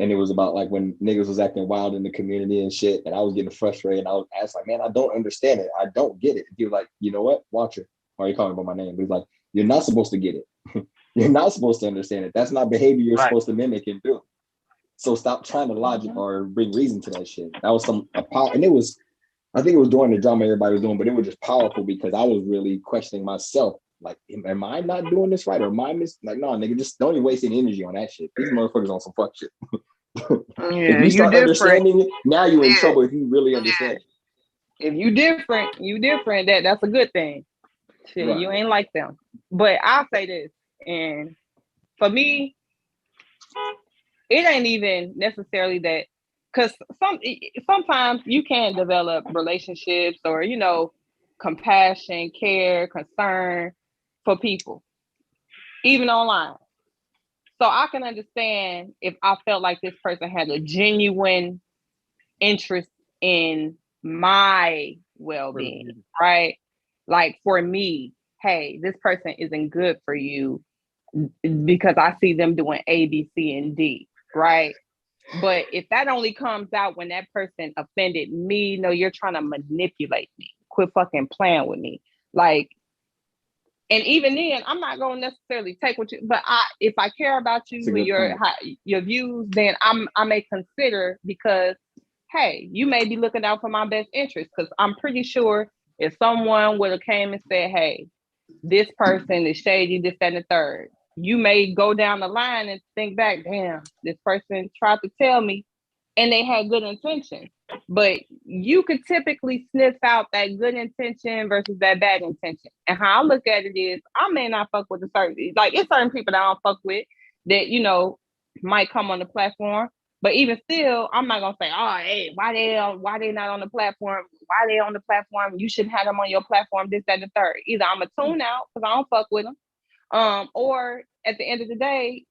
And it was about like when niggas was acting wild in the community and shit. And I was getting frustrated. And I was asked like, man, I don't understand it. I don't get it. He was like, you know what? Watch it. Why are you calling by my name? He's like, you're not supposed to get it. You're not supposed to understand it. That's not behavior you're supposed to mimic and do. So stop trying to logic or bring reason to that shit. That was and it was, I think it was during the drama everybody was doing, but it was just powerful because I was really questioning myself. Like, am I not doing this right? Or am I like, no, nigga, just don't even waste any energy on that shit. These motherfuckers on some fuck shit. If you start understanding it, now you're in trouble if you really understand it. If you different, that's a good thing. Shit, right. You ain't like them. But I'll say this, and for me, it ain't even necessarily that because sometimes you can develop relationships or compassion, care, concern for people, even online. So I can understand if I felt like this person had a genuine interest in my well-being, right? Like for me, hey, this person isn't good for you because I see them doing A, B, C, and D, right? But if that only comes out when that person offended me, no, you're trying to manipulate me. Quit fucking playing with me. Like, and even then, I'm not going to necessarily take what you, but if I care about you and your views, then I may consider, because, hey, you may be looking out for my best interest. Because I'm pretty sure if someone would have came and said, hey, this person is shady, this, that, and the third, you may go down the line and think back, damn, this person tried to tell me and they had good intentions. But you could typically sniff out that good intention versus that bad intention. And how I look at it is, I may not fuck with it's certain people that I don't fuck with that, might come on the platform. But even still, I'm not gonna say, oh, hey, why they not on the platform? Why they on the platform? You shouldn't have them on your platform, this, that, and the third. Either I'm gonna tune out because I don't fuck with them. Or at the end of the day,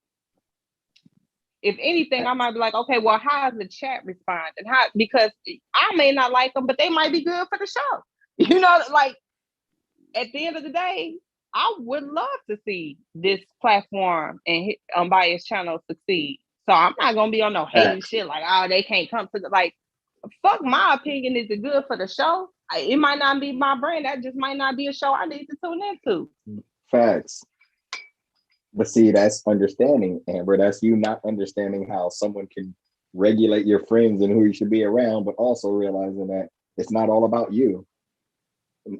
if anything, I might be like, okay, well, how does the chat respond? And because I may not like them, but they might be good for the show. Like at the end of the day, I would love to see this platform and Unbiased channel succeed. So I'm not gonna be on no hating shit like, oh, they can't come to fuck my opinion. Is it good for the show? It might not be my brand. That just might not be a show I need to tune into. Facts. But see, that's understanding, Amber. That's you not understanding how someone can regulate your friends and who you should be around, but also realizing that it's not all about you.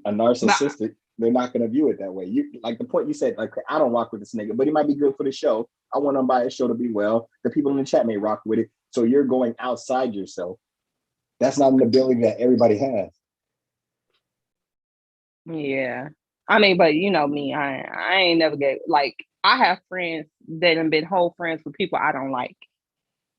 A narcissistic, they're not going to view it that way. You like the point you said, like, I don't rock with this nigga, but he might be good for the show. I want Unbiased show to be well. The people in the chat may rock with it. So you're going outside yourself. That's not an ability that everybody has. Yeah. I mean, but you know me, I ain't never get I have friends that have been whole friends with people I don't like,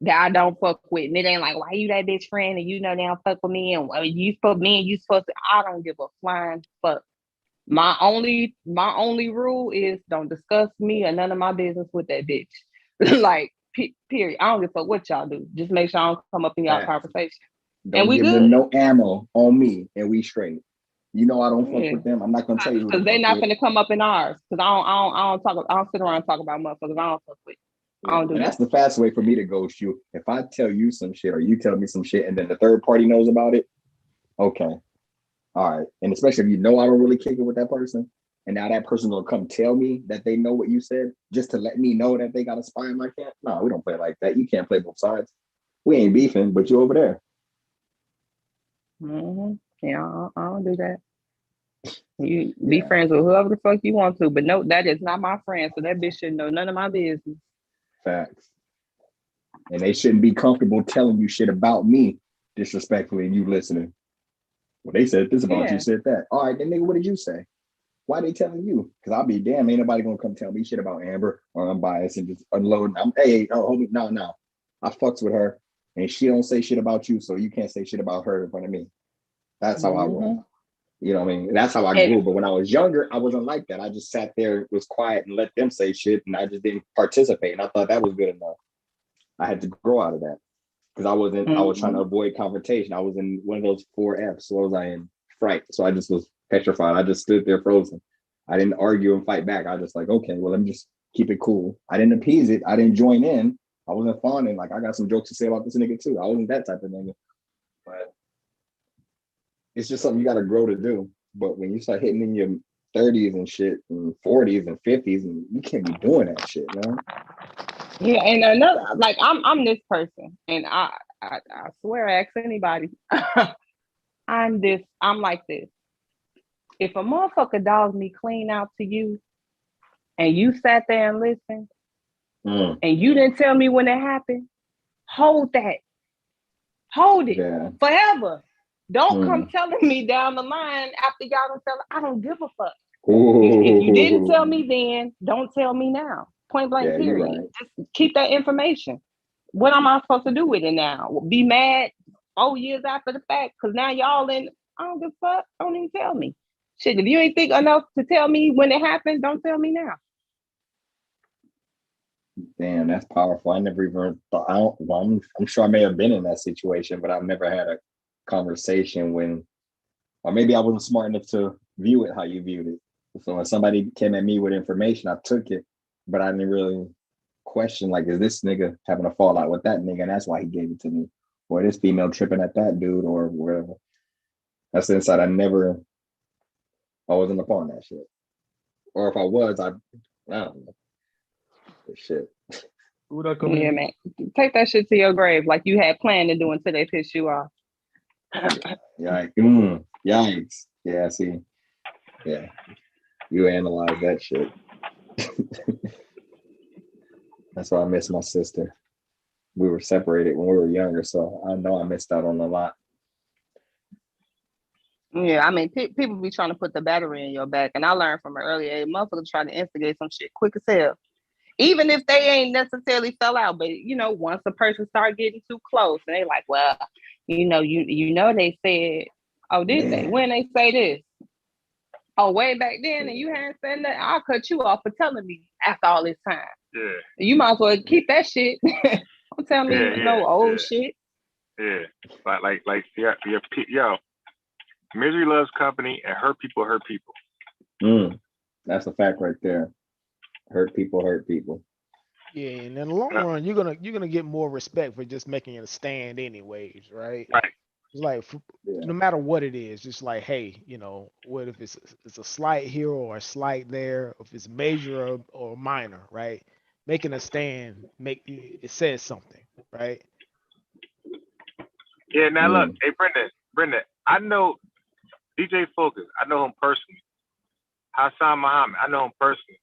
that I don't fuck with. And it ain't like, why you that bitch friend and they don't fuck with me and you supposed to, I don't give a flying fuck. My only rule is don't discuss me or none of my business with that bitch. Period. I don't give a fuck what y'all do. Just make sure I don't come up in y'all conversation. Don't give them no ammo on me and we straight. You know I don't fuck with them. I'm not gonna tell you because they're not gonna come up in ours. Because I don't sit around and talk about motherfuckers I don't fuck with. I don't do that. That's the fast way for me to ghost you. If I tell you some shit or you tell me some shit and then the third party knows about it, okay, all right. And especially if you know I don't really kick it with that person, and now that person gonna come tell me that they know what you said just to let me know that they got a spy in my camp. No, we don't play like that. You can't play both sides. We ain't beefing, but you over there. Mm-hmm. Yeah, I don't do that. You be friends with whoever the fuck you want to, but no, that is not my friend. So that bitch shouldn't know none of my business. Facts. And they shouldn't be comfortable telling you shit about me disrespectfully and you listening. Well, they said this about you, said that. All right, then nigga, what did you say? Why they telling you? Because I'll be damn, ain't nobody gonna come tell me shit about Amber or Unbiased and just unload. No. I fucks with her and she don't say shit about you, so you can't say shit about her in front of me. That's how I roll. You know what I mean? That's how I grew. But when I was younger, I wasn't like that. I just sat there, was quiet, and let them say shit, and I just didn't participate. And I thought that was good enough. I had to grow out of that because I was trying to avoid confrontation. I was in one of those 4 Fs. So I was in fright. So I just was petrified. I just stood there frozen. I didn't argue and fight back. I just like, okay, well, let me just keep it cool. I didn't appease it. I didn't join in. I wasn't fawning. Like, I got some jokes to say about this nigga too. I wasn't that type of nigga. But it's just something you got to grow to do. But when you start hitting in your 30s and shit and 40s and 50s, and you can't be doing that shit, man. Yeah, and another, like, I'm this person, and I swear, ask anybody, I'm like this. If a motherfucker dogs me clean out to you, and you sat there and listened, and you didn't tell me when it happened, hold that. Hold it forever. Don't come telling me down the line after y'all don't tell. I don't give a fuck. If you didn't tell me then, don't tell me now. Point blank, period. Right. Just keep that information. what am I supposed to do with it now? Be mad 4 years after the fact? Because now y'all in, I don't give a fuck. Don't even tell me. Shit, if you ain't think enough to tell me when it happened, don't tell me now. Damn, that's powerful. I never even thought. I'm sure I may have been in that situation, but I've never had a conversation when, or maybe I wasn't smart enough to view it how you viewed it. So when somebody came at me with information, I took it, but I didn't really question, like, is this nigga having a fallout with that nigga, and that's why he gave it to me, or this female tripping at that dude, or whatever. That's the insight. I wasn't upon that shit, or if I was, I don't know. Shit. Yeah, man. Take that shit to your grave like you had planned to do until they piss you off. Yikes. Yeah, see. Yeah. You analyze that shit. That's why I miss my sister. We were separated when we were younger, so I know I missed out on a lot. Yeah, I mean, people be trying to put the battery in your back, and I learned from an early age, motherfuckers try to instigate some shit quick as hell. Even if they ain't necessarily fell out, but once a person start getting too close, and they like, well, they said, oh, did they? When they say this? Oh, way back then, and you hadn't said that, I'll cut you off for telling me after all this time. Yeah. You might as well keep that shit. Don't tell me no old shit. Yeah, like yo, misery loves company, and hurt people hurt people. That's a fact right there. Hurt people. Yeah, and in the long run, you're gonna get more respect for just making a stand, anyways, right? Right. It's like no matter what it is, just like, hey, what if it's a slight here or a slight there, if it's major or minor, right? Making a stand, it says something, right? Yeah. Now look, hey Brendan, I know DJ Focus. I know him personally. Hassan Muhammad, I know him personally.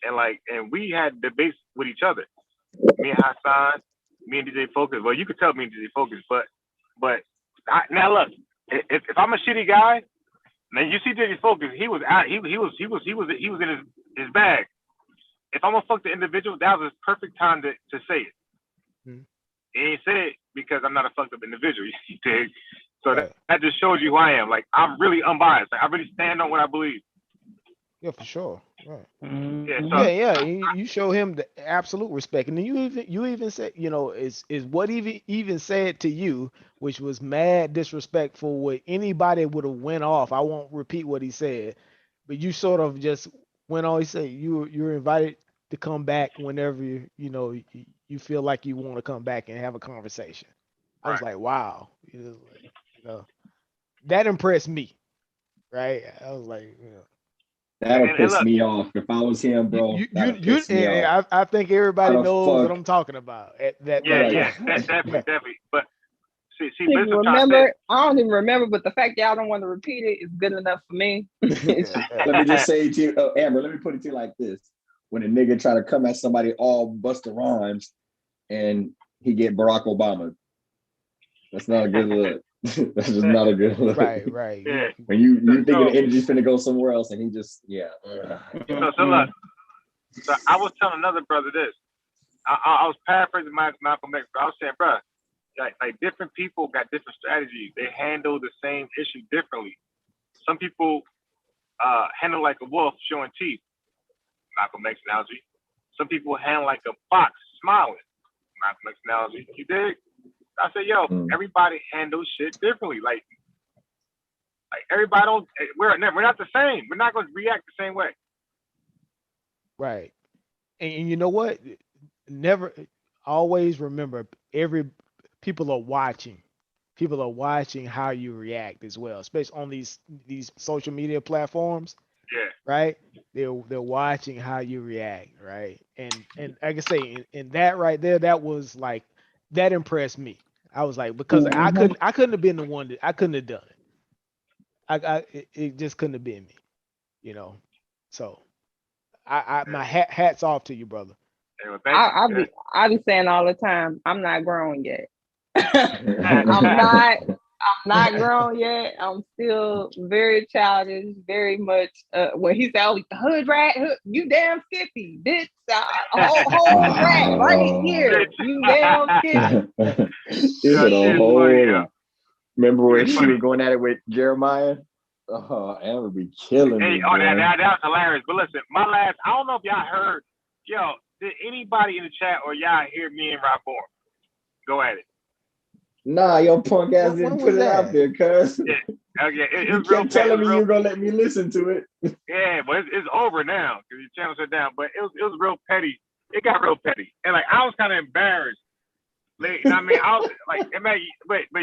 And we had debates with each other. Me and Hassan, me and DJ Focus. Well, you could tell me and DJ Focus, but now look, if I'm a shitty guy, now you see DJ Focus, he was out, he was in his bag. If I'm gonna fuck the individual, that was the perfect time to say it. Mm-hmm. He ain't say it because I'm not a fucked up individual. You dig? So that just shows you who I am. Like, I'm really unbiased. Like, I really stand on what I believe. Yeah, for sure. Right. Yeah. You show him the absolute respect, and then you even said, is what even said to you, which was mad disrespectful. What anybody would have went off. I won't repeat what he said, but you sort of just went on. He said you're invited to come back whenever you feel like you want to come back and have a conversation. I was like, wow, that impressed me, right? I was like, That'll piss me off if I was him, bro. I think everybody knows what I'm talking about. Definitely. But see, remember, I don't even remember, but the fact y'all don't want to repeat it is good enough for me. Let me just say to you, Amber, let me put it to you like this. When a nigga try to come at somebody all Busta Rhymes and he get Barack Obama, that's not a good look. That's just not a good look. Right. Yeah. When you think the energy's finna go somewhere else, and he just So look, so I was telling another brother this. I was paraphrasing Malcolm X, but I was saying, bro, like different people got different strategies. They handle the same issue differently. Some people handle like a wolf showing teeth. Malcolm X analogy. Some people handle like a fox smiling. Malcolm X analogy. You dig? I said, yo, everybody handles shit differently. Like everybody don't. We're not the same. We're not going to react the same way. Right. And you know what? Never. Always remember, people are watching. People are watching how you react as well, especially on these social media platforms. Yeah. Right. They're watching how you react. Right. And like I say, in that right there, that was like, that impressed me. I was like, because I couldn't have been the one I couldn't have done it. It just couldn't have been me, So my hats off to you, brother. Hey, well, I be saying all the time, I'm not grown yet. I'm not. Not grown yet. I'm still very childish, very much. When he said, "Oh, hood rat, you damn skippy, bitch, whole rat right here, you damn skippy." Is it a whole? Remember when she was going at it with Jeremiah? Oh, Amber be killing me. That's hilarious. But listen, I don't know if y'all heard. Yo, did anybody in the chat or y'all hear me and Rob Bourne go at it? Nah, your punk ass didn't put it out there, cuz. Yeah. It you kept telling me you were gonna let me listen to it. Yeah, but it's over now because your channel shut down. But it was real petty. It got real petty, and like I was kind of embarrassed. Like, I mean, I was like, but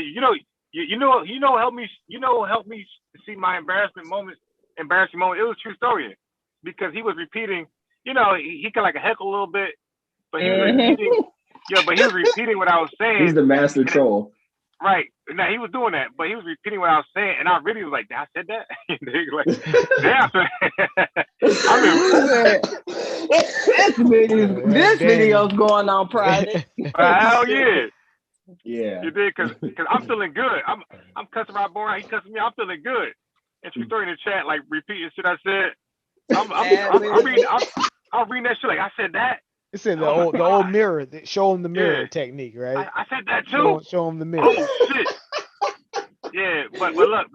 help me see my embarrassing moment. It was a true story because he was repeating. He could like heckle a little bit, but he was repeating. Yeah, but he was repeating what I was saying. He's the master troll. Right. Now he was doing that, but he was repeating what I was saying, and I really was like, I said that? Like, damn. This video's going on private. Hell yeah. Yeah. You did, because I'm feeling good. I'm cussing Rob Bourne, he cussing me, I'm feeling good. And true story in the chat, like repeating shit I said. I'm reading that shit like I said that. It's in the old mirror. Show him the mirror technique, right? I said that too. Show him the mirror. Oh shit. Yeah, but look,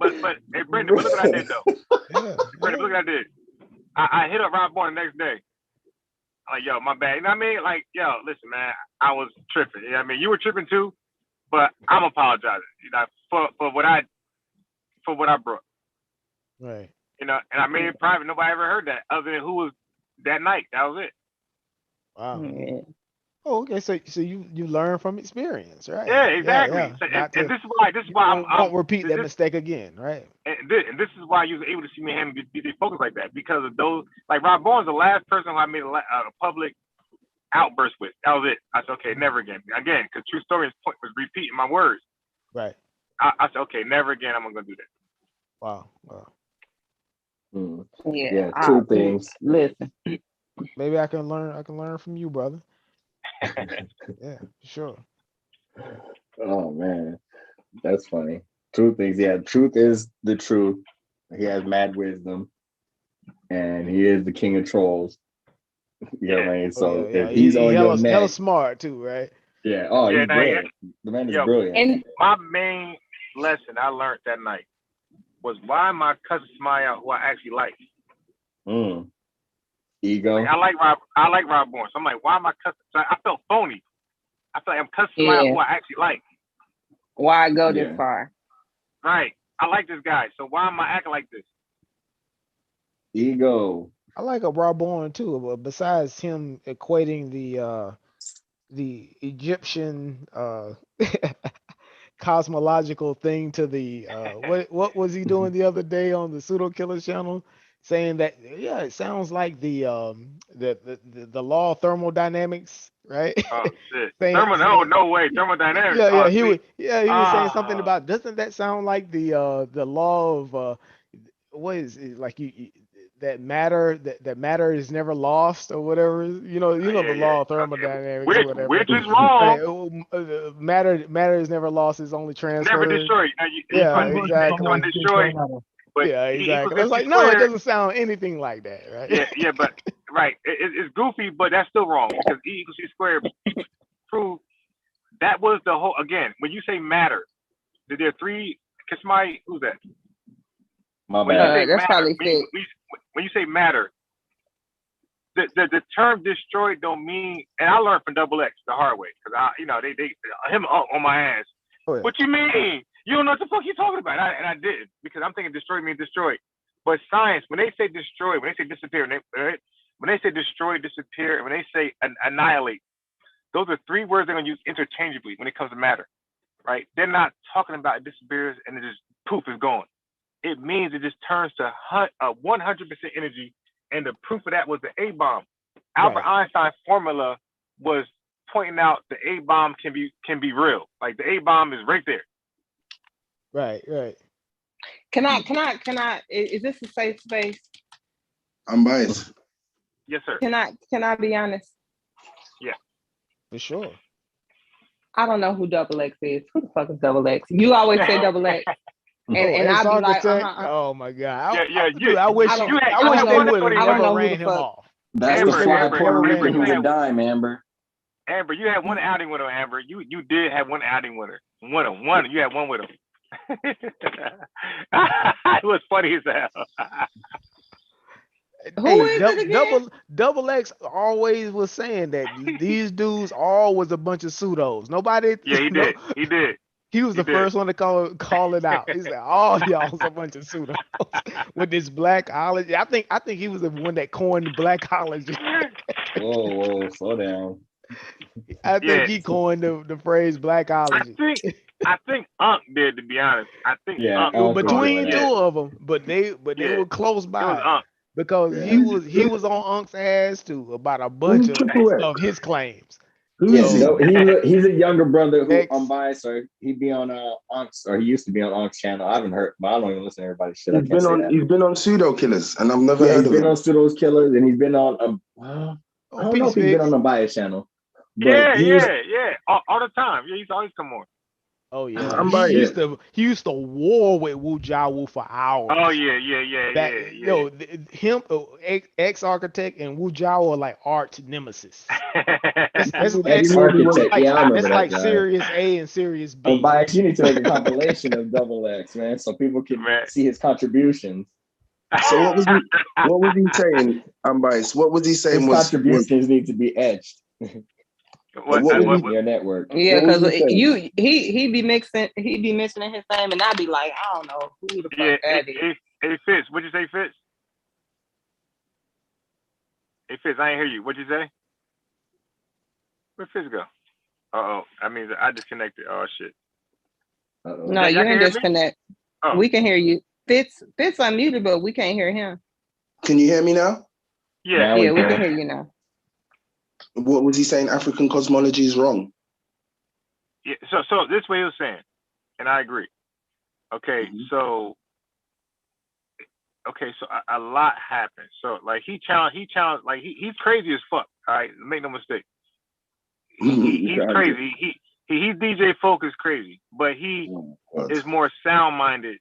hey Brendan, look what I did though. Yeah. Brendan, look what I did. I hit up Rob Bourne the next day. I'm like, yo, my bad. You know what I mean? Like, yo, listen, man, I was tripping. You know what I mean? You were tripping too, but I'm apologizing. For what I brought. Right. And I made it private. Nobody ever heard that other than who was that night. That was it. Wow. Yeah. Oh, okay. So you learn from experience, right? Yeah, exactly. Yeah. And this is why I won't repeat that mistake again, right? And this is why you was able to see me and be focused like that, because of those. Like Rob Bourne's the last person who I made a public outburst with. That was it. I said, okay, never again. Again, because true story's point was repeating my words. Right. I said, okay, never again. I'm gonna do that. Wow. Yeah. Two things. Listen. Maybe I can learn from you, brother. Yeah, sure. Oh man, that's funny. Two things. Yeah, truth is the truth. He has mad wisdom, and he is the king of trolls. You know what I mean? So if he's on your neck, hella smart too, right? Yeah. Oh, he's brilliant. The man is brilliant. And my main lesson I learned that night was why am I cussing somebody out who I actually like? Ego. Like, I like Rob Bourne. So I'm like, why am I cussing? So I felt phony. I feel like I'm cussing somebody out who I actually like. Why go this far? Right. I like this guy. So why am I acting like this? Ego. I like a Rob Bourne too, but besides him equating the Egyptian cosmological thing to the what was he doing the other day on the Pseudo Killer channel, saying that it sounds like the law of thermodynamics, right? Oh shit. No way, thermodynamics. Yeah, he was saying something about, doesn't that sound like the law of what is it, like that matter is never lost or whatever, the law of thermodynamics, or whatever. Which is wrong. Matter is never lost, is only transferred. Never destroyed. Exactly. Destroyed. But exactly. It's like, no, it doesn't sound anything like that, right? Yeah, but right. It's goofy, but that's still wrong, because E equals C squared proved that was the whole. Again, when you say matter, there are three. Who's that? My bad. That's probably fit. When you say matter, the term destroyed don't mean, and I learned from Double X the hard way, because they him on my ass. Oh, yeah. What you mean? You don't know what the fuck you talking about. And I didn't, because I'm thinking destroy means destroy. But science, when they say destroy, when they say disappear, when they say destroy, disappear, and when they say annihilate, those are three words they're gonna use interchangeably when it comes to matter, right? They're not talking about it disappears and it just poof is gone. It means it just turns to 100% energy, and the proof of that was the A-bomb. Albert Einstein's formula was pointing out the A-bomb can be real. Like the A-bomb is right there. Right. Can I? Is this a safe space? I'm biased. Yes, sir. Can I be honest? Yeah. For sure. I don't know who Double X is. Who the fuck is Double X? You always say Double X. And X I'll be like, Architect. Oh my god. You, I wish I I don't- wish I don't they know- would have I don't never know who ran the him fuck- off. That's Amber, the fly Amber, Puerto Amber, Rican who's you a had- dime, Amber. Amber, you had one outing with her, Amber. You did have one outing with her. One. You had one with him. It was funny as hell. Who is it again? Double X always was saying that these dudes all was a bunch of pseudos. Nobody. Yeah, he did. He did. He was He the did. first one to call it out. He said, "All y'all's a bunch of pseudos with this blackology." I think he was the one that coined blackology. Whoa, slow down. I think Yeah. he coined the phrase blackology. I think Unc did, to be honest. I think Yeah, Unc Unc was Between it. two of them, but they Yeah. were close It was by Unc. because Yeah. he was on Unc's ass too about a bunch of his claims. Who Yeah, is he? no, he's a younger brother who X. unbiased, or he'd be on Unc's, or he used to be on Unc's channel. I haven't heard, but I don't even listen to everybody's shit. I can't say that. He's been on Pseudo Killers, and I've never Yeah, heard he's of been him. on Pseudo's Killers, and he's been on I don't know if he's been on the bias channel. But Yeah, he was, yeah. All the time. Yeah, he's always come on. Oh yeah, I'm he biased. used to war with Wu Jiawu for hours. Oh yeah. Yo, him, X Architect and Wu Jiawu are like arch nemesis. It's X-Architect. Yeah, I remember it's that like guy. Serious A and Serious B. Unbiased, you need to make a compilation of Double X, man, so people can see his contributions. So what was he saying? Unbiased. What was he His saying? contributions need to be etched. What? Your network. Yeah, What was because he saying? he be mentioning his name, and I'd be like, I don't know who the fuck that is. Hey Fitz, what'd you say, Fitz? Hey Fitz, I ain't hear you. What'd you say? Where'd Fitz go? I mean, I disconnected. Oh shit. Uh-oh. No, Y'all you're can in hear me? disconnect. Oh. We can hear you. Fitz unmuted, but we can't hear him. Can you hear me now? Yeah. Now Yeah, we can. can hear you now. What was he saying? African cosmology is wrong. Yeah. So this way he was saying, and I agree. Okay, so a lot happened. So like he challenged like he's crazy as fuck. All right, make no mistake. He's crazy. He's DJ Folk is crazy, but he is more sound minded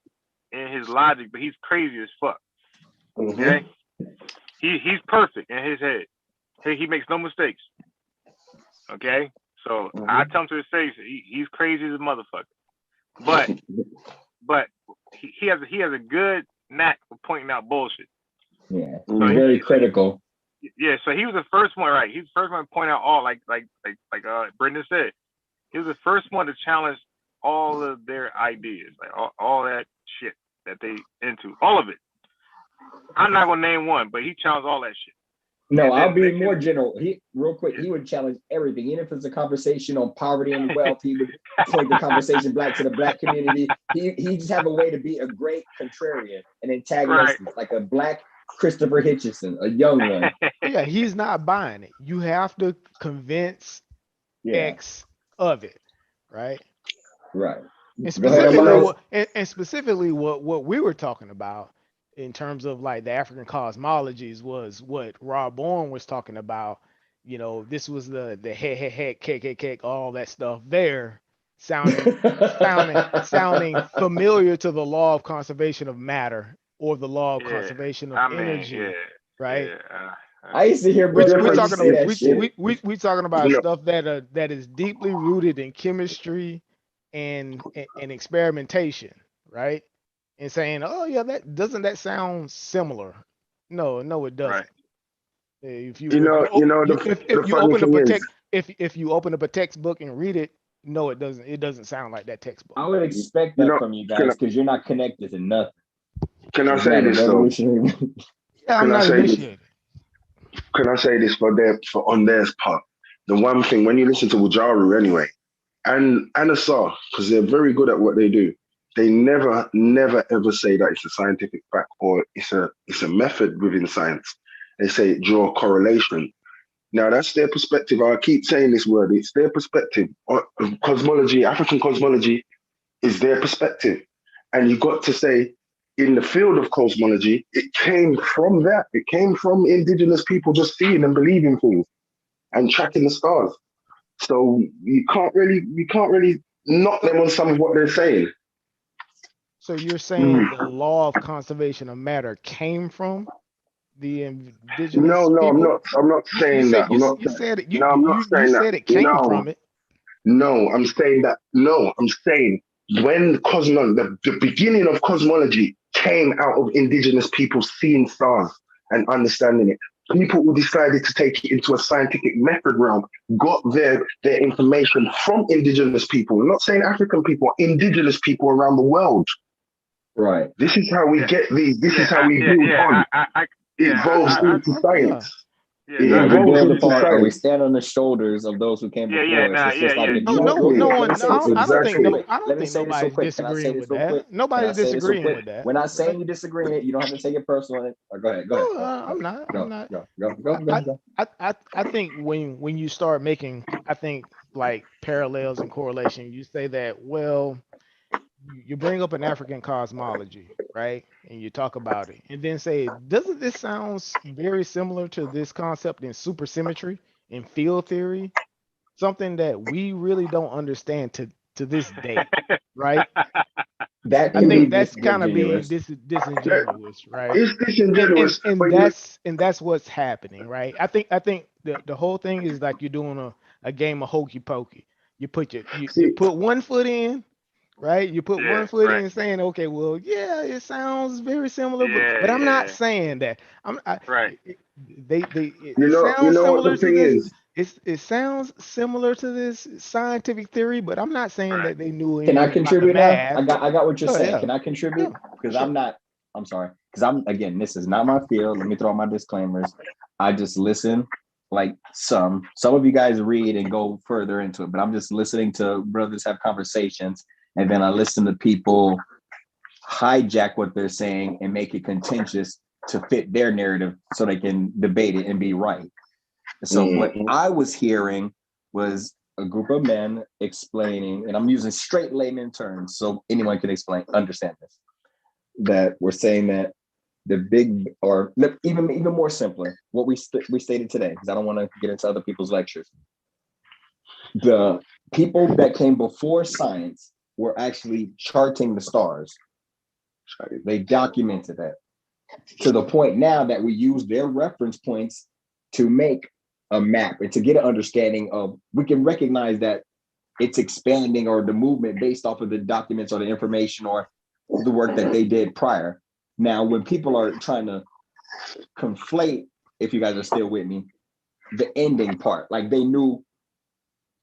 in his logic, but he's crazy as fuck. Okay? He's perfect in his head. He makes no mistakes. Okay? So I tell him to his face, he's crazy as a motherfucker. But he has a good knack for pointing out bullshit. Yeah. Very critical. Yeah, so he was the first one, right? He's the first one to point out all like Brendan said. He was the first one to challenge all of their ideas, like all that shit that they into, all of it. I'm not gonna name one, but he challenged all that shit. No, I'll be more general. He would challenge everything, even if it's a conversation on poverty and wealth. He would point the conversation back to the black community. He just have a way to be a great contrarian and antagonist, like a black Christopher Hitchison, a young one. Yeah, he's not buying it. You have to convince X of it, right? Right. And specifically, what we were talking about in terms of like the African cosmologies was what Rob Bourne was talking about. You know, this was the heck, all that stuff there, sounding familiar to the law of conservation of matter or the law of conservation of energy, right? Yeah. I used to hear We're talking about Yeah. stuff that is deeply rooted in chemistry and experimentation, right? And saying, oh yeah, that sound similar? No, it doesn't. Right. If you open up a textbook and read it, no, it doesn't. It doesn't sound like that textbook. I would expect that from you guys because you're not connected to nothing. Can I say this though? Yeah, I'm not initiated. Can I say this for on their part? The one thing when you listen to Wujaru anyway, and Asar, because they're very good at what they do, they never ever say that it's a scientific fact or it's a method within science. They say draw correlation. Now that's their perspective. I keep saying this word. It's their perspective. Cosmology, African cosmology, is their perspective, and you've got to say, in the field of cosmology, it came from that. It came from indigenous people just seeing and believing things and tracking the stars. So you can't really knock them on some of what they're saying. So you're saying the law of conservation of matter came from the indigenous No, people? I'm not You saying said that. I'm not you said it. no, I'm not You saying that. said it came from it. No, I'm saying that. No, I'm saying when the beginning of cosmology came out of indigenous people seeing stars and understanding it. People who decided to take it into a scientific method realm got their information from indigenous people. I'm not saying African people, indigenous people around the world. Right. This is how we get these. This is how we build on. It evolves into science. It evolves into And we science. stand on the shoulders of those who came before us. It's just like No one. I don't think nobody's disagreeing with that. Nobody's disagreeing with that. We're not saying you disagree. You don't have to take it personally. Go ahead. I'm not. Go. I think when you start making, I think like parallels and correlation, you say that, well, you bring up an African cosmology, right? And you talk about it, and then say, doesn't this sound very similar to this concept in supersymmetry in field theory? Something that we really don't understand to this day, right? That I think that's kind of being disingenuous, right? It's disingenuous, and that's what's happening, right? I think the whole thing is like you're doing a game of hokey pokey. You put you put one foot in, right? You put one foot in saying, okay, well, yeah, it sounds very similar, but I'm not saying that. They it sounds similar to this. It sounds similar to this scientific theory, but I'm not saying that they knew anything. Can I contribute now? I got what you're saying. Yeah. Can I contribute? Because I'm sorry. Because again, this is not my field. Let me throw out my disclaimers. I just listen, like some of you guys read and go further into it, but I'm just listening to brothers have conversations, and then I listen to people hijack what they're saying and make it contentious to fit their narrative so they can debate it and be right. So what I was hearing was a group of men explaining, and I'm using straight layman terms so anyone can understand this, that we're saying that the big, or even more simpler, what we stated today, because I don't want to get into other people's lectures. The people that came before science were actually charting the stars. They documented that to the point now that we use their reference points to make a map and to get an understanding of, we can recognize that it's expanding or the movement based off of the documents or the information or the work that they did prior. Now, when people are trying to conflate, if you guys are still with me, the ending part, like they knew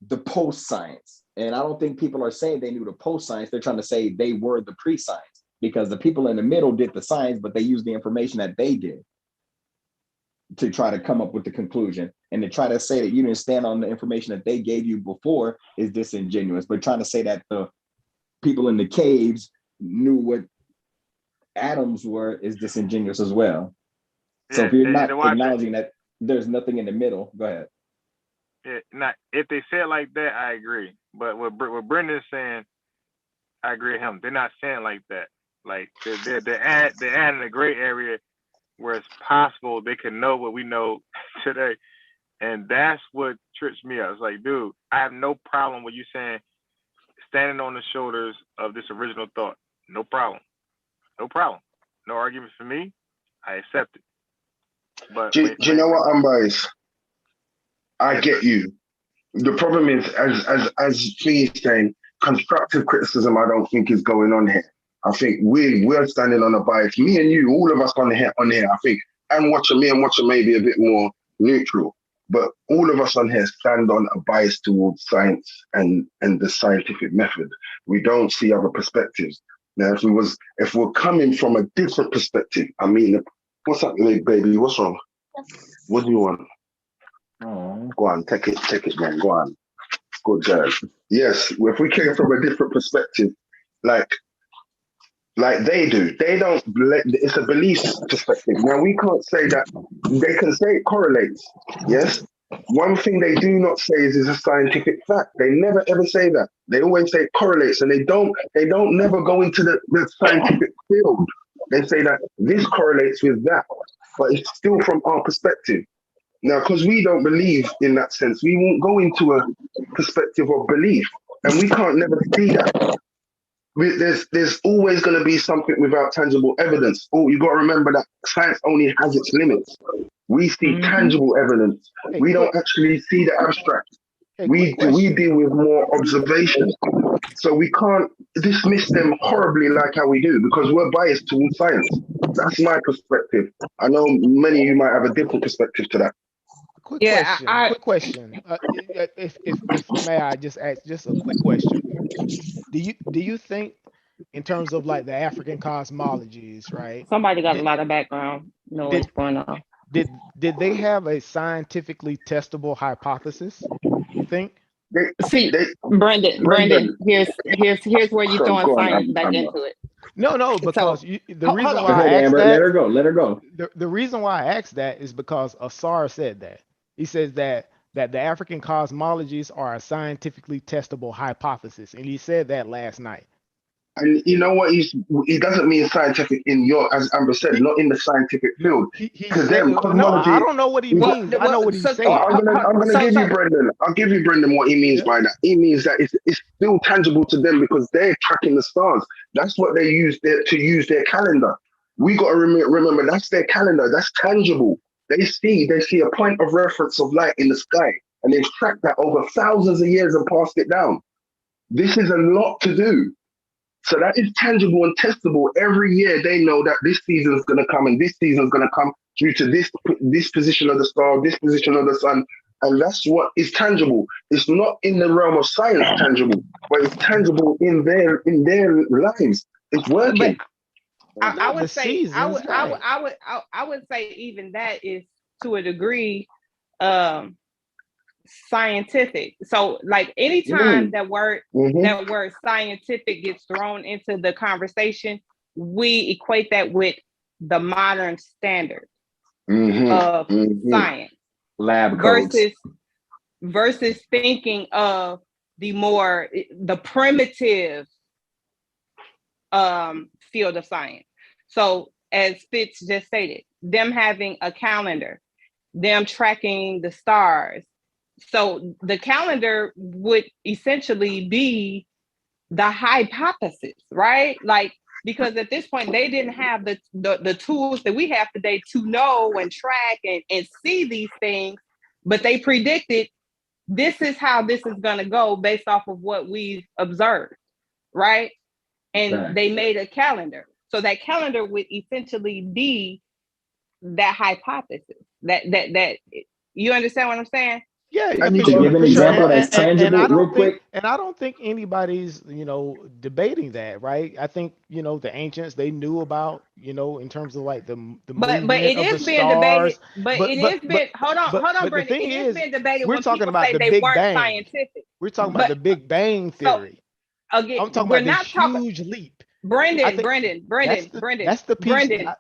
the post-science. And I don't think people are saying they knew the post-science. They're trying to say they were the pre-science, because the people in the middle did the science, but they used the information that they did to try to come up with the conclusion. And to try to say that you didn't stand on the information that they gave you before is disingenuous. But trying to say that the people in the caves knew what atoms were is disingenuous as well. So if you're not acknowledging that there's nothing in the middle, go ahead. Yeah, if they say it like that, I agree. But what Brendan's saying, I agree with him. They're not saying like that. Like they're adding a gray area where it's possible they can know what we know today. And that's what trips me out. It's like, dude, I have no problem with you saying standing on the shoulders of this original thought. No problem. No problem. No argument for me. I accept it. But do you know what, Unbiased? I get you. The problem is, as Fee is saying, constructive criticism I don't think is going on here. I think we're standing on a bias. Me and you, all of us on here, I think, and me and Watcher may be a bit more neutral, but all of us on here stand on a bias towards science and the scientific method. We don't see other perspectives. Now, if we're coming from a different perspective, I mean, what's up, baby? What's wrong? What do you want? Oh, go on, take it, man. Go on. Good girl. Yes, if we came from a different perspective, like they do, it's a belief perspective. Now, we can't say that. They can say it correlates, yes? One thing they do not say is a scientific fact. They never ever say that. They always say it correlates, and they don't never go into the scientific field. They say that this correlates with that, but it's still from our perspective. Now, because we don't believe in that sense, we won't go into a perspective of belief, and we can't never see that. There's always going to be something without tangible evidence. Oh, you got to remember that science only has its limits. We see tangible evidence. Hey, We don't actually see the abstract. We deal with more observation. So we can't dismiss them horribly like how we do, because we're biased towards science. That's my perspective. I know many of you might have a different perspective to that. Quick question. If may I just ask just a quick question? Do you think, in terms of like the African cosmologies, right? Somebody got a lot of background noise going on. Did they have a scientifically testable hypothesis? You think? Brendan, here's where you throwing science back into it. No, because the reason why I asked that. Let her go. The reason why I asked that is because Asar said that. He says that the African cosmologies are a scientifically testable hypothesis, and he said that last night. And you know what? He doesn't mean scientific in as Amber said, not in the scientific field. Because cosmology. I don't know what he means. I know what he's saying. I'm gonna give you Brendan. I'll give you Brendan what he means by that. He means that it's still tangible to them because they're tracking the stars. That's what they use to use their calendar. We got to remember that's their calendar. That's tangible. They see a point of reference of light in the sky, and they've tracked that over thousands of years and passed it down. This is a lot to do. So that is tangible and testable. Every year they know that this season is going to come and this season is going to come due to this position of the star, this position of the sun. And that's what is tangible. It's not in the realm of science tangible, but it's tangible in their lives. It's working. I would say even that is to a degree scientific. So like anytime that word scientific gets thrown into the conversation, we equate that with the modern standard of science, lab codes, versus thinking of the primitive field of science. So as Fitz just stated, them having a calendar, them tracking the stars. So the calendar would essentially be the hypothesis, right? Like, because at this point they didn't have the tools that we have today to know and track and see these things, but they predicted this is how this is going to go based off of what we've observed, right? And they made a calendar. So that calendar would essentially be that hypothesis. That you understand what I'm saying? Yeah, I need to give an example that's tangible real quick. And I don't think anybody's, debating that, right? I think, the ancients, they knew about, in terms of like the but it is being debated. Hold on, Brendan. It is being debated. We're talking about the Big Bang. Scientific. We're talking about the Big Bang theory. So, again, I'm talking about the huge leap. Brendan. That's the piece.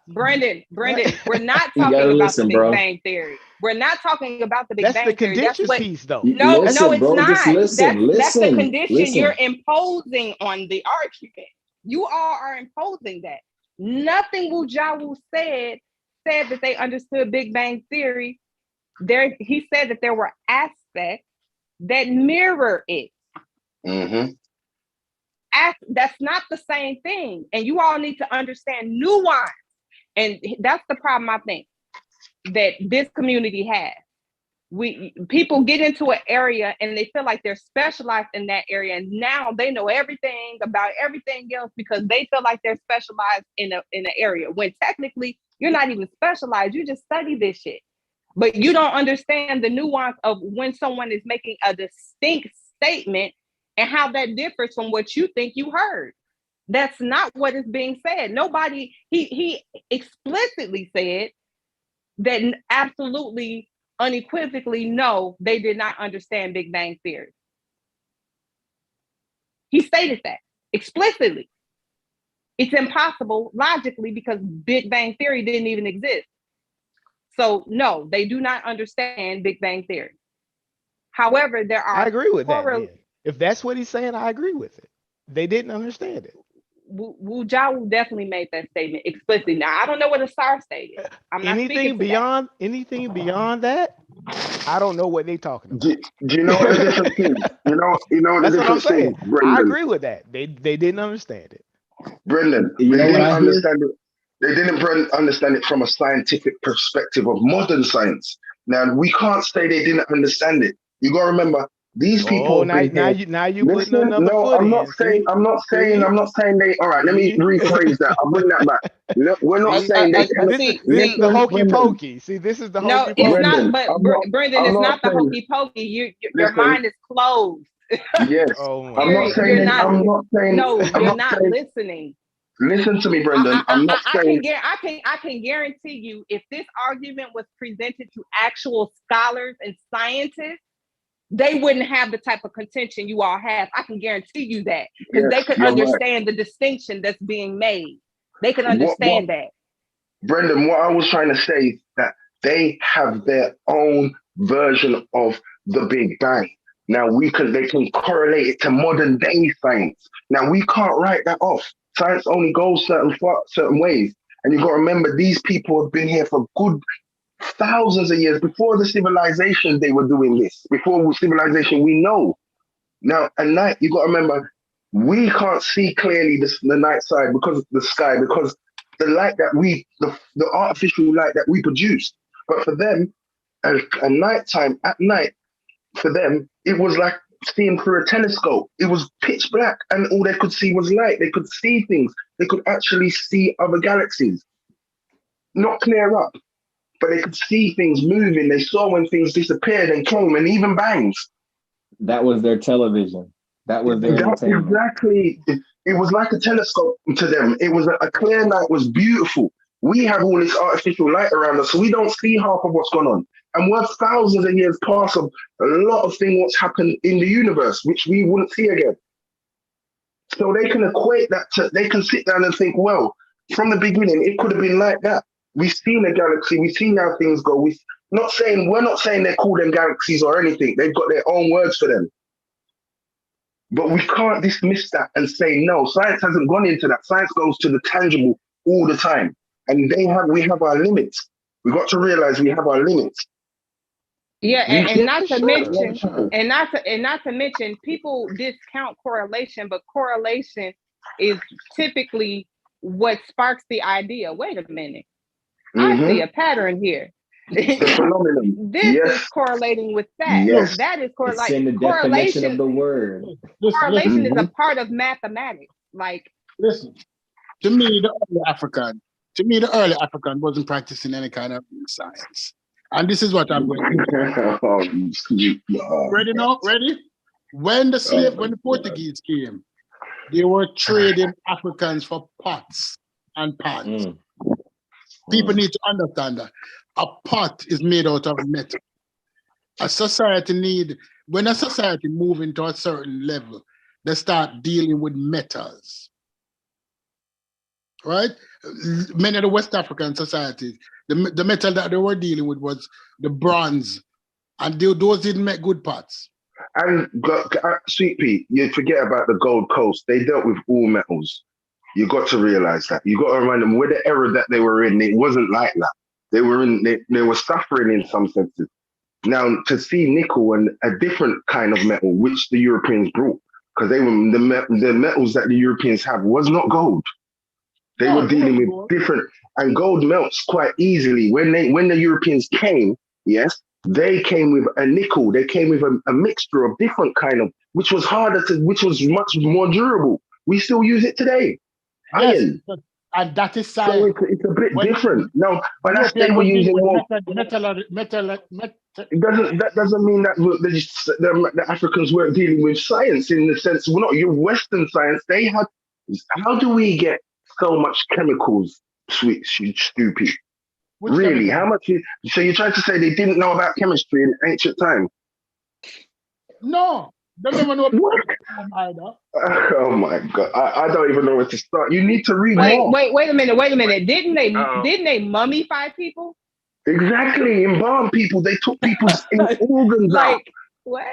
Brendan. We're not talking about the Big Bang theory. We're not talking about the Big Bang theory. That's the conditions piece, though. No, it's not. Listen, that's the condition you're imposing on the argument. You all are imposing that. Nothing Wujawu said that they understood Big Bang theory. He said that there were aspects that mirror it. That's not the same thing. And you all need to understand nuance. And that's the problem, I think, that this community has. People get into an area and they feel like they're specialized in that area. And now they know everything about everything else because they feel like they're specialized in an area. When technically you're not even specialized, you just study this shit. But you don't understand the nuance of when someone is making a distinct statement and how that differs from what you think you heard. That's not what is being said. Nobody, he explicitly said that absolutely, unequivocally, no, they did not understand Big Bang theory. He stated that explicitly. It's impossible logically because Big Bang theory didn't even exist. So no, they do not understand Big Bang theory. However, there are— I agree with that. Man. If that's what he's saying, I agree with it. They didn't understand it. Wujawu definitely made that statement explicitly. Now I don't know what Asar stated. I'm not anything beyond that. I don't know what they talking about. Do you know what the difference is? You know what the That's what I'm difference is, saying. Brendan? I agree with that. They didn't understand it. Brendan, You they know what didn't I hear? understand it. They didn't understand it from a scientific perspective of modern science. Now we can't say they didn't understand it. You got to remember these people Oh, have been here. now you putting Listen, another no, foot I'm in. See? I'm not saying they. All right, let me See? rephrase that. I'll bring that back. Look, we're not See? saying they cannot. This is Listen, the hokey Brendan, pokey. See, this is the No, hokey it's pokey. not. Brendan, But Brendan, I'm it's not not the saying. hokey pokey. Your Listen, mind is closed. yes, Oh my I'm not God. saying. You're not. I'm not saying. No, I'm you're not not saying. listening. Listen to me, Brendan. I'm not saying. I can guarantee you, if this argument was presented to actual scholars and scientists, they wouldn't have the type of contention you all have. I can guarantee you that, because they Yes, could you're right. understand the distinction that's being made. They could What understand that. Brendan, what I was trying to say is that they have their own version of the Big Bang. Now they can correlate it to modern day science. Now we can't write that off. Science only goes certain ways. And you got to remember, these people have been here for good thousands of years. Before the civilization, they were doing this. Before civilization, we know. Now, at night, you got to remember, we can't see clearly the night side because of the sky, because the light that the artificial light that we produce. But for them, a nighttime, at night, for them, it was like seeing through a telescope. It was pitch black, and all they could see was light. They could see things. They could actually see other galaxies. Not clear up, but they could see things moving. They saw when things disappeared and came, and even bangs. That was their television. That was their entertainment. Exactly. It was like a telescope to them. It was a clear night, was beautiful. We have all this artificial light around us, so we don't see half of what's going on. And we're thousands of years past of a lot of things what's happened in the universe, which we wouldn't see again. So they can equate that to, they can sit down and think, well, from the beginning, it could have been like that. We've seen a galaxy, we've seen how things go. We're not saying they call them galaxies or anything. They've got their own words for them. But we can't dismiss that and say, no, science hasn't gone into that. Science goes to the tangible all the time. And we have our limits. We got to realize we have our limits. Yeah, and not to mention, people discount correlation, but correlation is typically what sparks the idea. Wait a minute, I see a pattern here. The phenomenon. This is correlating with that. Yes. That is It's in the definition of the word. Correlation is a part of mathematics. Like, listen, to me, the early African wasn't practicing any kind of science. And this is what I'm going to Ready now? Ready? When the Portuguese came, they were trading Africans for pots and pans. People need to understand that. A pot is made out of metal. When a society moves into a certain level, they start dealing with metals. Right? Many of the West African societies, the metal that they were dealing with was the bronze, and those didn't make good pots. And Sweet Pea, you forget about the Gold Coast. They dealt with all metals. You got to realize that. You got to remind them where the era that they were in. It wasn't like that. They were suffering in some senses. Now to see nickel and a different kind of metal, which the Europeans brought, because they were the metals that the Europeans have was not gold. They were dealing with different, and gold melts quite easily. When the Europeans came, yes, they came with a nickel. They came with a mixture of different kind of, which was much more durable. We still use it today. Yes, Iron. And that is science. So it's a bit different. No, but that's they were using more. That doesn't mean that the Africans weren't dealing with science in the sense, well, not your Western science. They had. How do we get so much chemicals, stupid? Really? How much? So you're trying to say they didn't know about chemistry in ancient time? No, they never know what? Oh my God! I don't even know where to start. You need to read more. Wait a minute. Didn't they mummify people? Exactly, embalm people. They took people's organs out. What?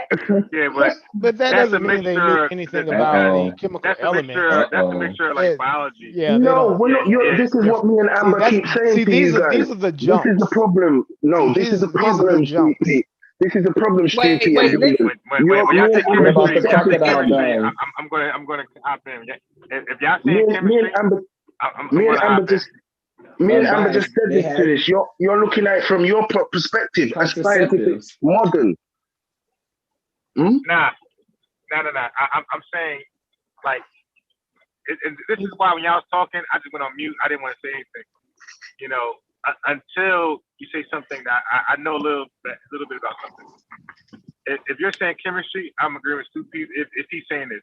Yeah, but But that that's a doesn't mean they knew mixture. anything Listen, about Uh-oh. the chemical that's a element. mixture. That's a Uh-oh. mixture of like biology. Yeah, they No, don't. we're not. Yeah. This is Yeah. what me and See, Amber that's keep saying see to you these are guys. the This is the jumps. problem. No, this is the These are the problem, jumps. Streepy. This is the problem, Wait, Streepy wait, and listen. Jordan. When y'all Me say and Amber about chemistry, the just said when y'all say this. crocodile chemistry, guys. I'm gonna hop in. If y'all Me saying and chemistry, Amber, I'm me and gonna Amber hop in. just. Me and Amber Unbiased. just said They this to had this. You're looking at it from your perspective as scientific, contraceptives. modern. Nah. I'm saying like this is why when y'all was talking, I just went on mute. I didn't want to say anything. You know, until you say something that I know a little bit about something. If you're saying chemistry, I'm agreeing with Stu. If he's saying this,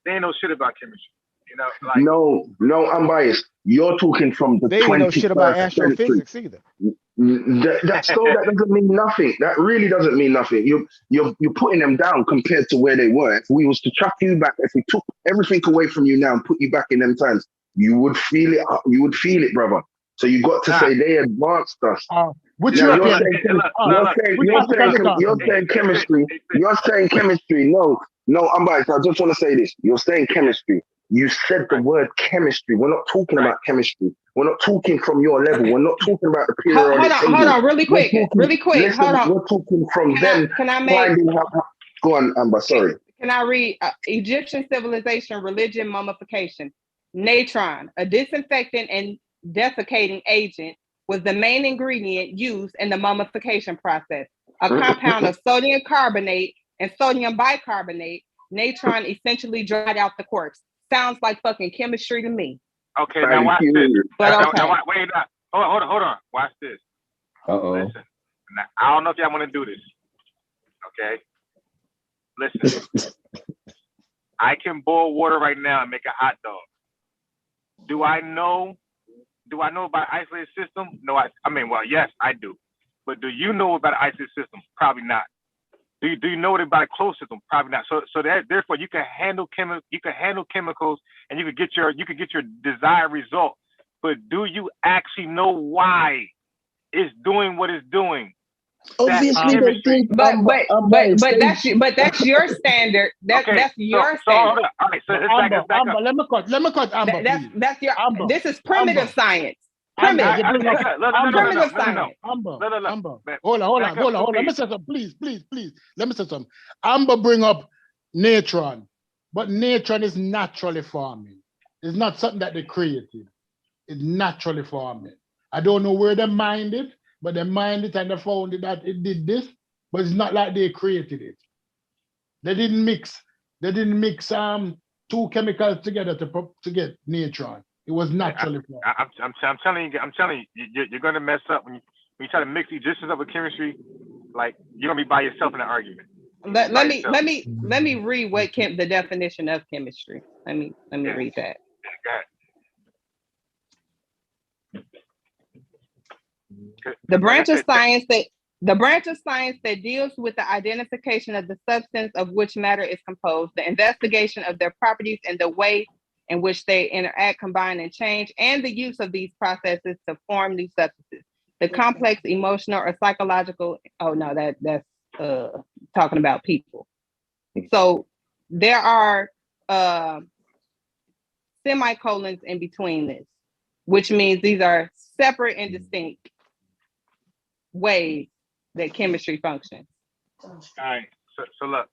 they ain't no shit about chemistry. You know, like No, I'm biased. You're talking from the They ain't know shit about 21st century. astrophysics either. That doesn't mean nothing. That really doesn't mean nothing. You're putting them down compared to where they were. If we was to chuck you back, if we took everything away from you now and put you back in them times, you would feel it. You would feel it, brother. So you got to say they advanced us. Which Now European? you're saying chemistry. You're saying chemistry. No, I'm biased. I just want to say this. You're saying chemistry. You said the word chemistry. We're not talking about chemistry. We're not talking from your level. We're not talking about the periodic table. Hold on, really quick. Listen, Hold on. we're talking from them. Can I make? Finding out. Go on, Amber. Sorry. Can I read Egyptian civilization, religion, mummification? Natron, a disinfectant and desiccating agent, was the main ingredient used in the mummification process. A compound of sodium carbonate and sodium bicarbonate, natron essentially dried out the corpse. Sounds like fucking chemistry to me. Okay, now watch this. But okay. Now, wait, hold on. Watch this. Uh-oh. Listen, now, I don't know if y'all want to do this. Okay? Listen. I can boil water right now and make a hot dog. Do I know about isolated system? No, well, yes, I do. But do you know about isolated system? Probably not. Do you know about a closed system? Probably not. So therefore you can handle chemicals and you could get your desired result. But do you actually know why it's doing what it's doing? Obviously they did. But that's your standard. That's your standard. All right, so let's back up. Let me cut Amber. That's your Amber. This is primitive science. Amber, hold on. Let me say something, please. Let me say something. Amber bring up natron, but natron is naturally forming. It's not something that they created. It's naturally forming. I don't know where they mined it, but they mined it and they found it that it did this, but it's not like they created it. They didn't mix two chemicals together to get natron. It was naturally formed. I'm telling you, you're gonna mess up when you try to mix Egyptians up with chemistry. Like you're gonna be by yourself in an argument. Let me read what the definition of chemistry. Let me read that. The branch of science that deals with the identification of the substance of which matter is composed, the investigation of their properties and the way in which they interact, combine, and change, and the use of these processes to form new substances. The complex emotional or psychological. Oh no, that's talking about people. So there are semicolons in between this, which means these are separate and distinct ways that chemistry functions. All right. So look.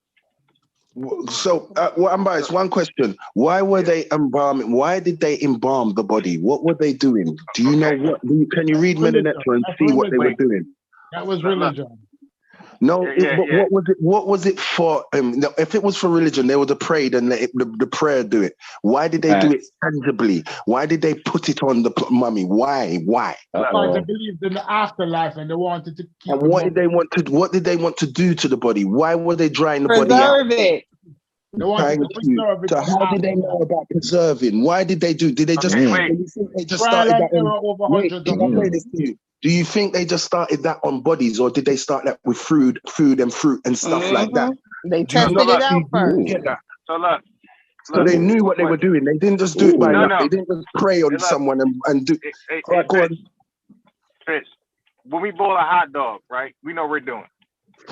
So, it's one question. Why were they embalming? Why did they embalm the body? What were they doing? Do you know what? Can you read Melanetro and see what they were doing? That was religion. No, what was it for? No, if it was for religion, they would have prayed and let the prayer do it. Why did they do it tangibly? Why did they put it on the mummy? Why? Because they believed in the afterlife and they wanted to keep. And what did they want to do to the body? Why were they drying the body out? Preserve it. They wanted to preserve it. So how did they know about preserving? Why did they do? Did they just? They just started that. Do you think they just started that on bodies, or did they start that with food and fruit and stuff like that? They tested it out first. So look. So they knew what they were doing. They didn't just do it by luck. They didn't just pray on someone and do. Chris, when we boil a hot dog, right? We know what we're doing.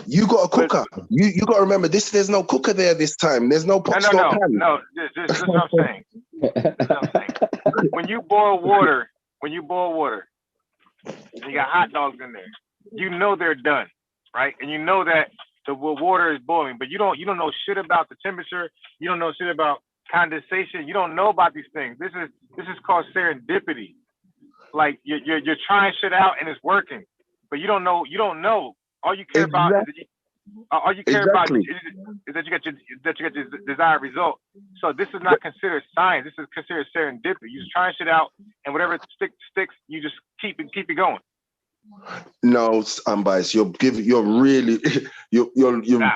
You got a cooker. You got to remember this. There's no cooker there this time. There's no pot stove pan. No. This is what I'm saying. When you boil water, and you got hot dogs in there, you know they're done, right? And you know that the water is boiling, but you don't know shit about the temperature. You don't know shit about condensation. You don't know about these things. This is called serendipity. Like you're trying shit out and it's working, but you don't know. All you care about is that you get your desired result. So this is not considered science. This is considered serendipity. You just trying shit out, and whatever sticks, you just keep it going. No, Unbiased. You're really Nah.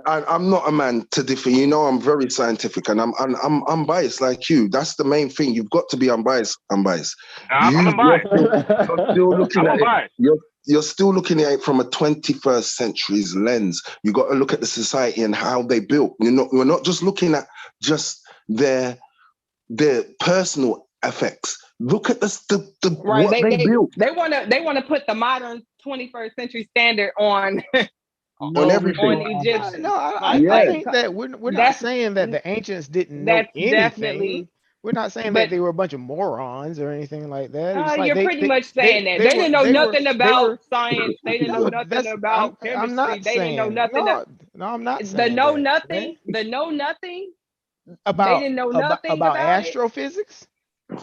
I'm not a man to differ. You know, I'm very scientific, and I'm unbiased like you. That's the main thing. You've got to be unbiased. I'm unbiased. You're still looking I'm at unbiased. You're still looking at it from a 21st century's lens. You got to look at the society and how they built. We're not just looking at just their personal effects. Look at Right. what they built. They want to put the modern 21st century standard on on everything. On Egyptians. I think that we're not saying that the ancients didn't know anything. Definitely. We're not saying that they were a bunch of morons or anything like that. You're pretty much saying that. They didn't know nothing about science. They didn't know nothing about chemistry. I'm not they didn't know nothing. No, I'm not saying the know nothing. The know nothing about. They didn't know nothing about astrophysics.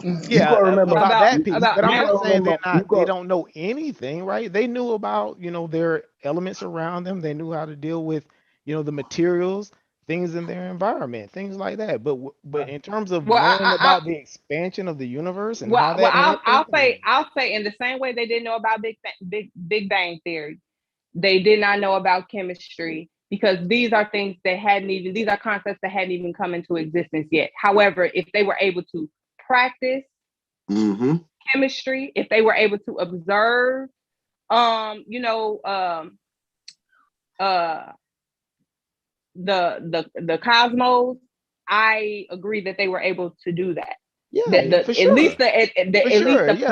Yeah, you gotta remember about that piece. But I'm not saying they don't know anything, right? They knew about their elements around them. They knew how to deal with the materials, things in their environment, things like that. But in terms of knowing about the expansion of the universe and how that happened, I'll say in the same way they didn't know about Big Bang Theory, they did not know about chemistry, because these are concepts that hadn't even come into existence yet. However, if they were able to practice chemistry, if they were able to observe, the cosmos, I agree that they were able to do that. Yeah, for sure. At least the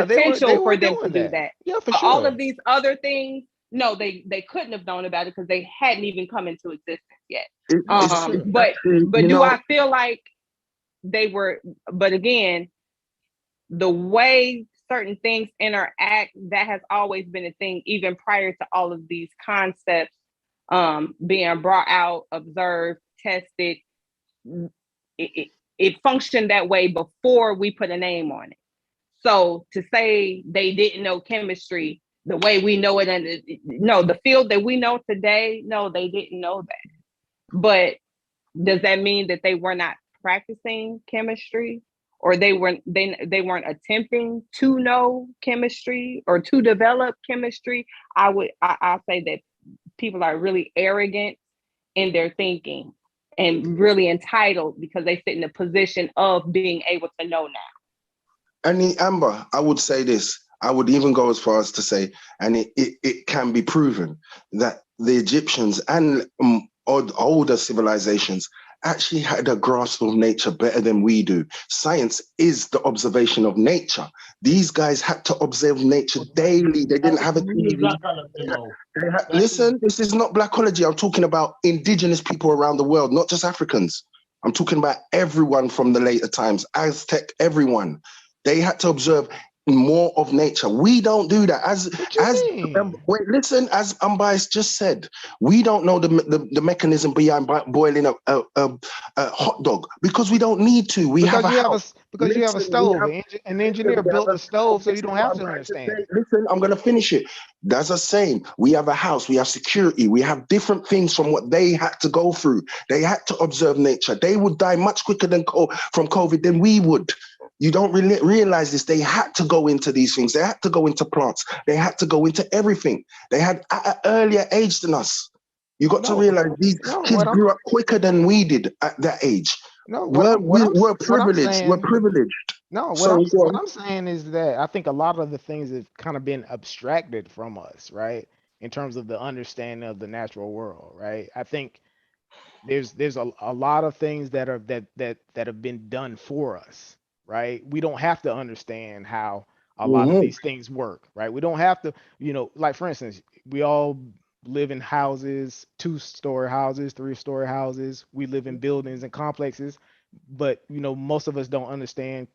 potential for them to do that. Yeah, for sure. All of these other things, no, they couldn't have known about it because they hadn't even come into existence yet. But do I feel like they were? But again, the way certain things interact, that has always been a thing, even prior to all of these concepts being brought out, observed, tested. It functioned that way before we put a name on it. So to say they didn't know chemistry the way we know it, and the field that we know today, no, they didn't know that. But does that mean that they were not practicing chemistry, or they weren't attempting to know chemistry or to develop chemistry? I'll say that people are really arrogant in their thinking and really entitled because they sit in a position of being able to know now. And Amber, I would say this. I would even go as far as to say, and it can be proven, that the Egyptians and older civilizations actually had a grasp of nature better than we do. Science is the observation of nature. These guys had to observe nature daily. They didn't have a TV. Listen, this is not blackology. I'm talking about indigenous people around the world, not just Africans. I'm talking about everyone from the later times, Aztec, everyone. They had to observe more of nature. We don't do that. As Unbiased just said, we don't know the mechanism behind boiling a hot dog because we don't need to. You have a stove. An engineer built a stove, so you don't have to understand. Listen, I'm gonna finish it. That's the same. We have a house. We have security. We have different things from what they had to go through. They had to observe nature. They would die much quicker from COVID than we would. You don't really realize this. They had to go into these things. They had to go into plants. They had to go into everything. They had at an earlier age than us. You got to realize these kids grew up quicker than we did at that age. We're privileged. We're privileged. No, what I'm saying is that I think a lot of the things have kind of been abstracted from us, right? In terms of the understanding of the natural world, right? I think there's a lot of things that have been done for us. Right, we don't have to understand how a lot of these things work. Right, we don't have to, like for instance, we all live in houses, 2-story houses, 3-story houses. We live in buildings and complexes, but most of us don't understand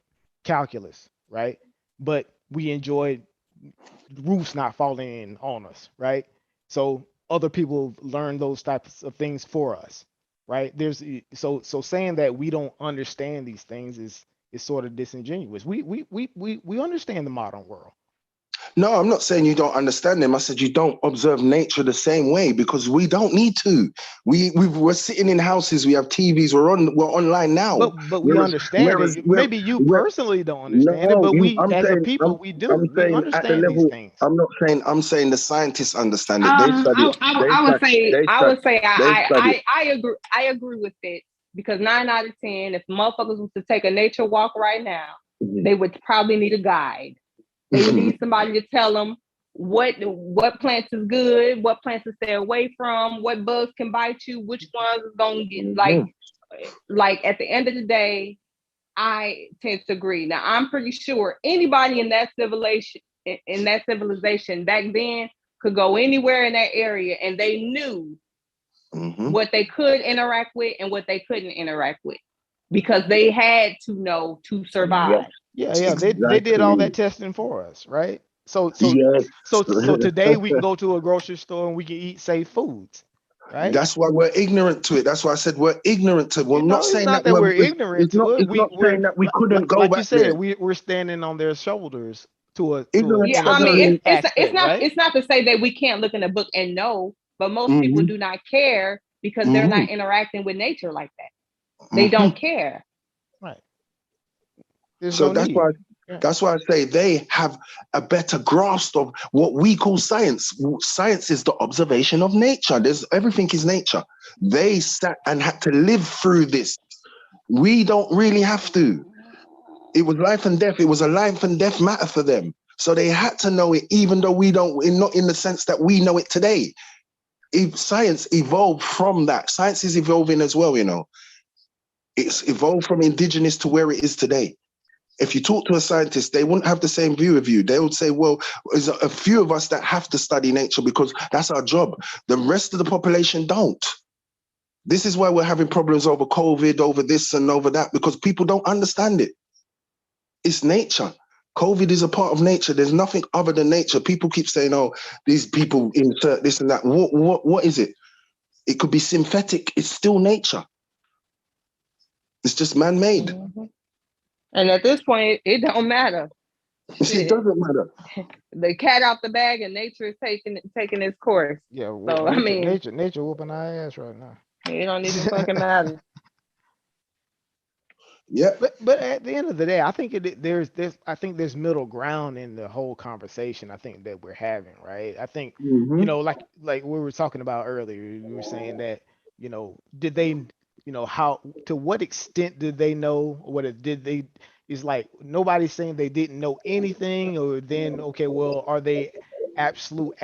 calculus, right? But we enjoy roofs not falling in on us, right? So other people learn those types of things for us, right? So saying that we don't understand these things is sort of disingenuous. We understand the modern world. No, I'm not saying you don't understand them. I said you don't observe nature the same way because we don't need to. We're sitting in houses. We have TVs. We're online now. But we understand it. Maybe you personally don't understand it, but as a people, we do. We understand these things. I'm not saying. I'm saying the scientists understand it. They study it. I would say I agree with it because 9 out of 10, if motherfuckers was to take a nature walk right now, they would probably need a guide. They would need somebody to tell them what plants is good, what plants to stay away from, what bugs can bite you, which ones is gonna get like at the end of the day, I tend to agree. Now I'm pretty sure anybody in that civilization back then could go anywhere in that area and they knew what they could interact with and what they couldn't interact with because they had to know to survive. Yeah, they did all that testing for us, right? So today we can go to a grocery store and we can eat safe foods, right? That's why we're ignorant to it. That's why I said we're ignorant to it. We're not saying that we're ignorant to it. We're saying that we couldn't go back. Like you said, we're standing on their shoulders it's not to say that we can't look in a book and know, but most people do not care because they're not interacting with nature like that. They don't care. Right. So that's why I say they have a better grasp of what we call science. Science is the observation of nature. Everything is nature. They sat and had to live through this. We don't really have to. It was life and death. It was a life and death matter for them. So they had to know it, even though we don't, not in the sense that we know it today. If science evolved from that. Science is evolving as well, It's evolved from indigenous to where it is today. If you talk to a scientist, they wouldn't have the same view of you. They would say, well, there's a few of us that have to study nature because that's our job. The rest of the population don't. This is why we're having problems over COVID, over this and over that, because people don't understand it. It's nature. COVID is a part of nature. There's nothing other than nature. People keep saying, oh, these people insert this and that. What is it? It could be synthetic. It's still nature. It's just man-made. Mm-hmm. And at this point, it don't matter. It doesn't matter. The cat out the bag and nature is taking its course. Yeah, well, so, nature whooping our ass right now. It don't even fucking matter. Yeah. But at the end of the day, I think there's middle ground in the whole conversation I think that we're having, right? I think like we were talking about earlier, you were saying that, did they how to what extent did they know it's like nobody's saying they didn't know anything or then okay, well, are they absolute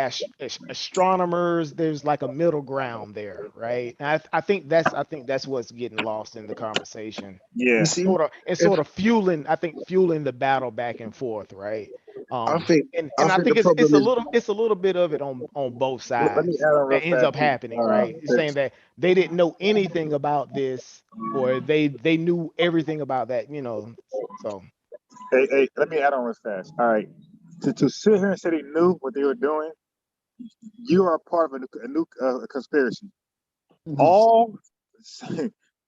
astronomers? There's like a middle ground there, right? And I think that's what's getting lost in the conversation. Yeah. Sort of fueling the battle back and forth, right? I think it's a little bit of it on both sides that ends up happening, right? Saying that they didn't know anything about this or they knew everything about that, so. Hey, let me add on real fast. All right. To sit here and say they knew what they were doing, you are a part of a new conspiracy.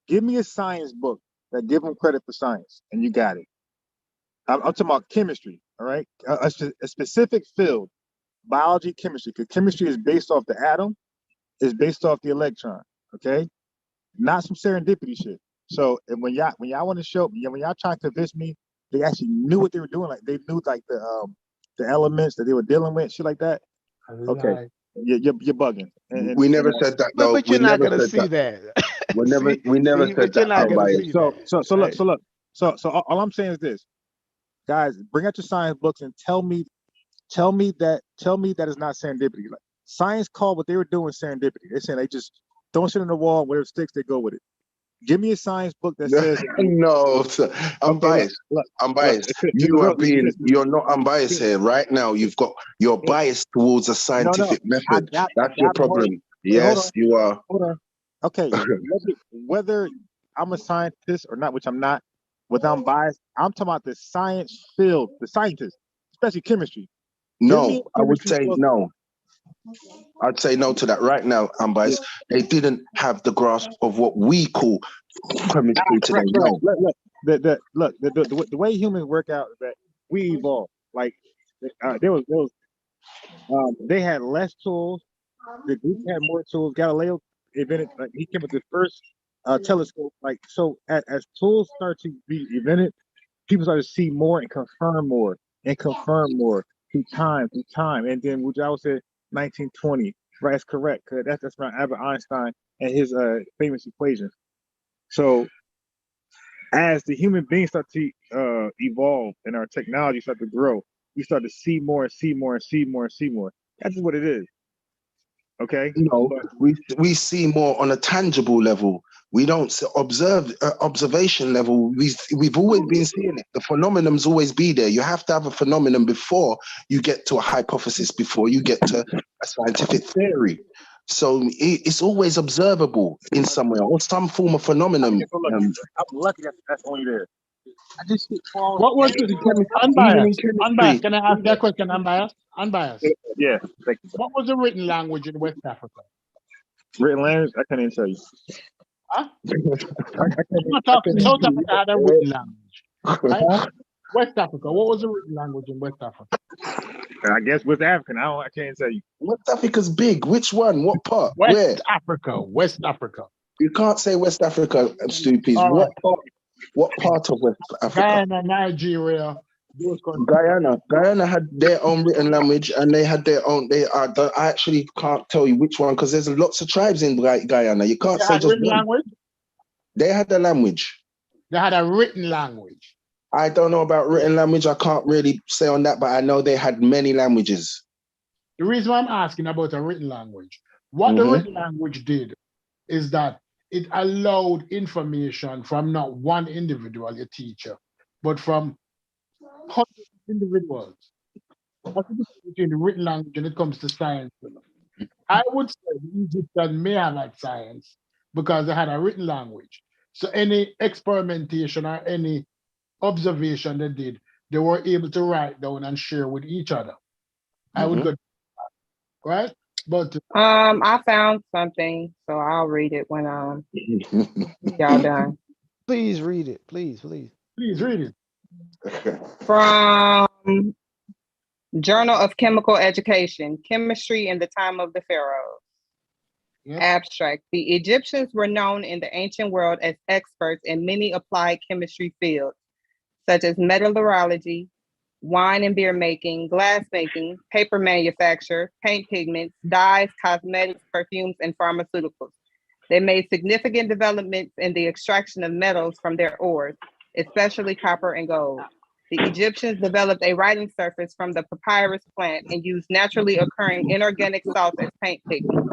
Give me a science book that give them credit for science, and you got it. I'm talking about chemistry, all right? A specific field, biology, chemistry, because chemistry is based off the atom, is based off the electron, okay? Not some serendipity shit. So and when y'all want to show me, when y'all try to convince me they actually knew what they were doing, like they knew like the elements that they were dealing with, shit like that. Okay, you're bugging. We never said that though. But you're not gonna see that. We never said that. So all I'm saying is this, guys, bring out your science books and tell me that is not serendipity. Like science called what they were doing serendipity. They're saying they just don't sit on the wall, whatever sticks, they go with it. Give me a science book that says No, sir. I'm okay, biased. look, I'm biased. look, You're not unbiased here. Right now, you're biased towards a no, scientific I method. got That's your him. problem. Wait, hold Yes, you are. on. Okay, whether I'm a scientist or not, which I'm not, without bias, I'm talking about the science field, the scientists, especially chemistry. Give me No, a I would chemistry say book. no. I'd say no to that right now, unbiased. They didn't have the grasp of what we call chemistry today. Right. No. Look, the way humans work out is that we evolved. Like they had less tools. The Greeks had more tools. Galileo invented, like he came with the first telescope. Like so, as tools start to be invented, people start to see more and confirm more through time, And then Wujawa said 1920. Right, that's correct. Cause that's around Albert Einstein and his famous equations. So as the human beings start to evolve and our technology start to grow, we start to see more and see more and see more and see more. That's just what it is. Okay. No, we see more on a tangible level. We don't observe observation level. We've always been seeing it. The phenomenon's always be there. You have to have a phenomenon before you get to a hypothesis, before you get to a scientific theory. So it's always observable in some way or some form of phenomenon. Okay, so look, I'm lucky that's only there. I just see Paul. What was Even it? in chemistry. Unbiased. Even in Unbiased. chemistry. Can I ask that question? Unbiased. Unbiased. Yeah, thank you. What was the written language in West Africa? Written language, I can't even tell you. Huh? I I'm talking South Africa had a written language. Right? West Africa. What was the written language in West Africa? I guess with African, I can't tell you. West Africa's big. Which one? What part? West Where? Africa. West Africa. You can't say West Africa, stupid. All right. What part of West Africa? Ghana, Nigeria, those countries. Guyana had their own written language, and they had their own. I actually can't tell you which one because there's lots of tribes in Guyana. You can't They say had just written one. language. They had a language. They had a written language. I don't know about written language. I can't really say on that, but I know they had many languages. The reason why I'm asking about a written language, what the written language did is that it allowed information from not one individual, a teacher, but from hundreds of individuals. What's the difference between the written language when it comes to science? I would say the Egyptians may have had science because they had a written language. So any experimentation or any observation they did, they were able to write down and share with each other. I would go, right? But I found something, so I'll read it when y'all done. Please read it. Please. Please read it. From Journal of Chemical Education, Chemistry in the Time of the Pharaohs. Yep. Abstract. The Egyptians were known in the ancient world as experts in many applied chemistry fields, such as metallurgy, wine and beer making, glass making, paper manufacture, paint pigments, dyes, cosmetics, perfumes, and pharmaceuticals. They made significant developments in the extraction of metals from their ores, especially copper and gold. The Egyptians developed a writing surface from the papyrus plant and used naturally occurring inorganic salts as paint pigment.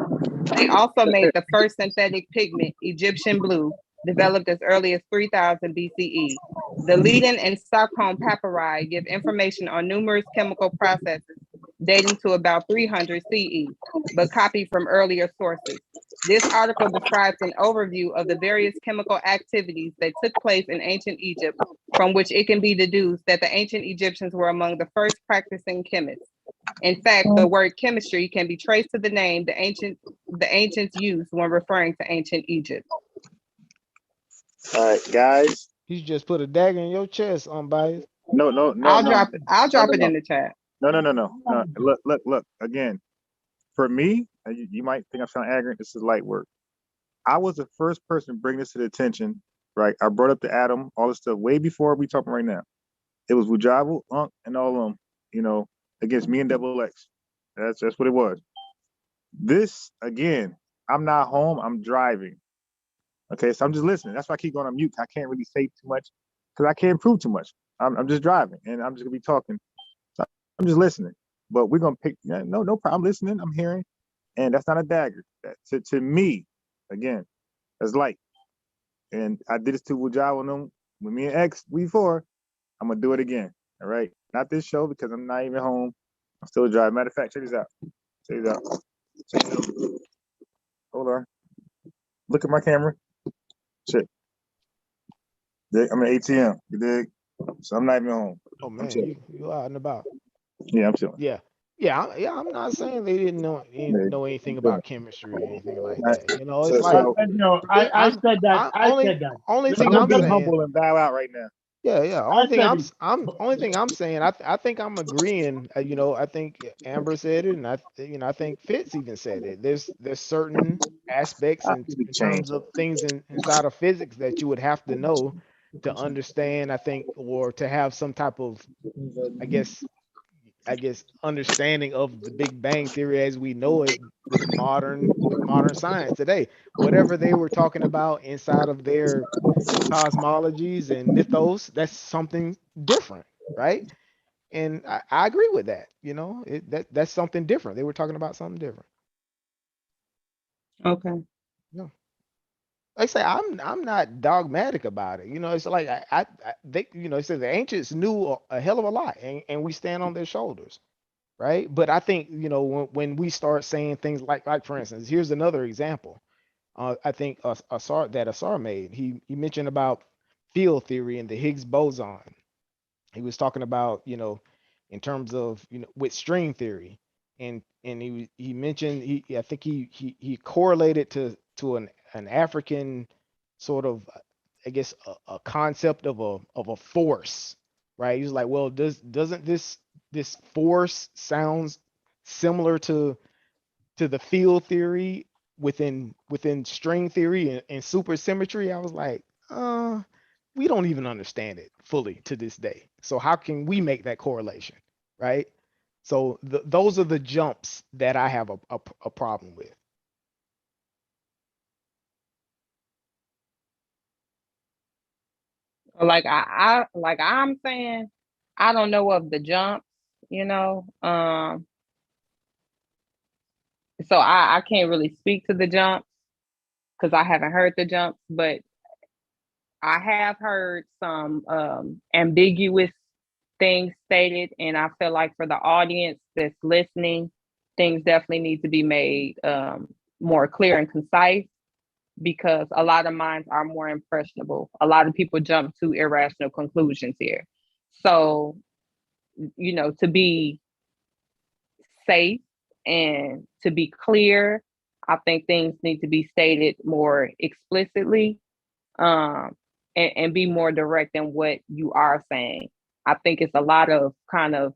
They also made the first synthetic pigment, Egyptian blue, developed as early as 3000 BCE. The Leiden and Stockholm papyri give information on numerous chemical processes dating to about 300 CE, but copied from earlier sources. This article describes an overview of the various chemical activities that took place in ancient Egypt, from which it can be deduced that the ancient Egyptians were among the first practicing chemists. In fact, the word chemistry can be traced to the name the ancients used when referring to ancient Egypt. All right, guys. You just put a dagger in your chest, unbiased. No. I'll drop it in the chat. No. Look. Again, for me, you might think I sound arrogant. This is light work. I was the first person to bring this to the attention, right? I brought up the atom, all this stuff, way before we talking right now. It was Wujabu, Unk, and all of them, against me and Double X. That's what it was. This, again, I'm not home, I'm driving. Okay, so I'm just listening. That's why I keep going on mute. I can't really say too much because I can't prove too much. I'm just driving and I'm just gonna be talking. So I'm just listening. But we're gonna pick no problem. I'm listening, I'm hearing, and that's not a dagger. To me, again, that's light. And I did this to Wujao and them with me and X before. I'm gonna do it again. All right. Not this show because I'm not even home. I'm still driving. Matter of fact, check this out. Check this out. Check this out. Hold on. Look at my camera. Check. I'm at ATM. You dig? So I'm not even home. Oh man, you out and about. Yeah, I'm chilling. Yeah. I'm not saying they didn't know anything about chemistry or anything like that. You know, it's So- like No, I said that. I said that. only I'm thing gonna I'm be saying. humble and bow out right now. Yeah. Only thing I'm saying. I think I'm agreeing. You know, I think Amber said it, and I think Fitz even said it. There's certain aspects in terms of things inside of physics that you would have to know to understand. I think, or to have some type of, I guess understanding of the Big Bang Theory as we know it with modern science today. Whatever they were talking about inside of their cosmologies and mythos, that's something different, right? And I agree with that. You know, that's something different. They were talking about something different. Okay. Yeah. Like I say, I'm not dogmatic about it. You know, it's like they, you know, it says the ancients knew a hell of a lot, and we stand on their shoulders, right? But I think, you know, when we start saying things like for instance, here's another example. I think Asar made. He mentioned about field theory and the Higgs boson. He was talking about, you know, in terms of, you know, with string theory, and he mentioned I think he correlated to an African sort of, I guess, a concept of a force, right? He was like, well, doesn't this force sounds similar to the field theory within string theory and supersymmetry? I was like, we don't even understand it fully to this day. So how can we make that correlation, right? So those are the jumps that I have a problem with. Like I'm saying, I don't know of the jumps, you know. So I can't really speak to the jumps because I haven't heard the jumps, but I have heard some ambiguous things stated, and I feel like for the audience that's listening, things definitely need to be made more clear and concise, because a lot of minds are more impressionable. A lot of people jump to irrational conclusions here. So, you know, to be safe and to be clear, I think things need to be stated more explicitly, and be more direct in what you are saying. I think it's a lot of kind of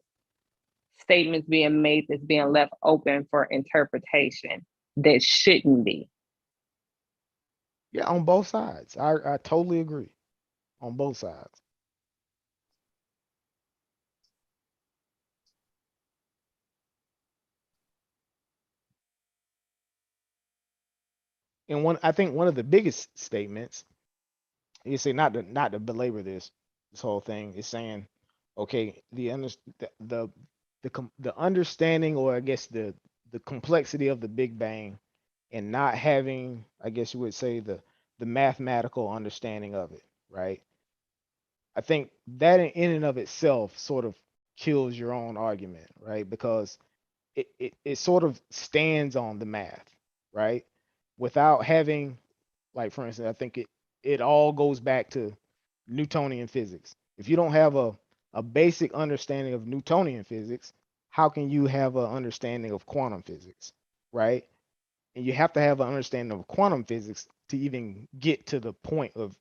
statements being made that's being left open for interpretation that shouldn't be. Yeah, on both sides. I totally agree. On both sides. And I think one of the biggest statements, you say, not to belabor this whole thing, is saying, okay, the understanding, or I guess the complexity of the Big Bang, and not having, I guess you would say, the mathematical understanding of it, right? I think that in and of itself sort of kills your own argument, right? Because it sort of stands on the math, right? Without having, like, for instance, I think it all goes back to Newtonian physics. If you don't have a basic understanding of Newtonian physics, how can you have an understanding of quantum physics, right? And you have to have an understanding of quantum physics to even get to the point of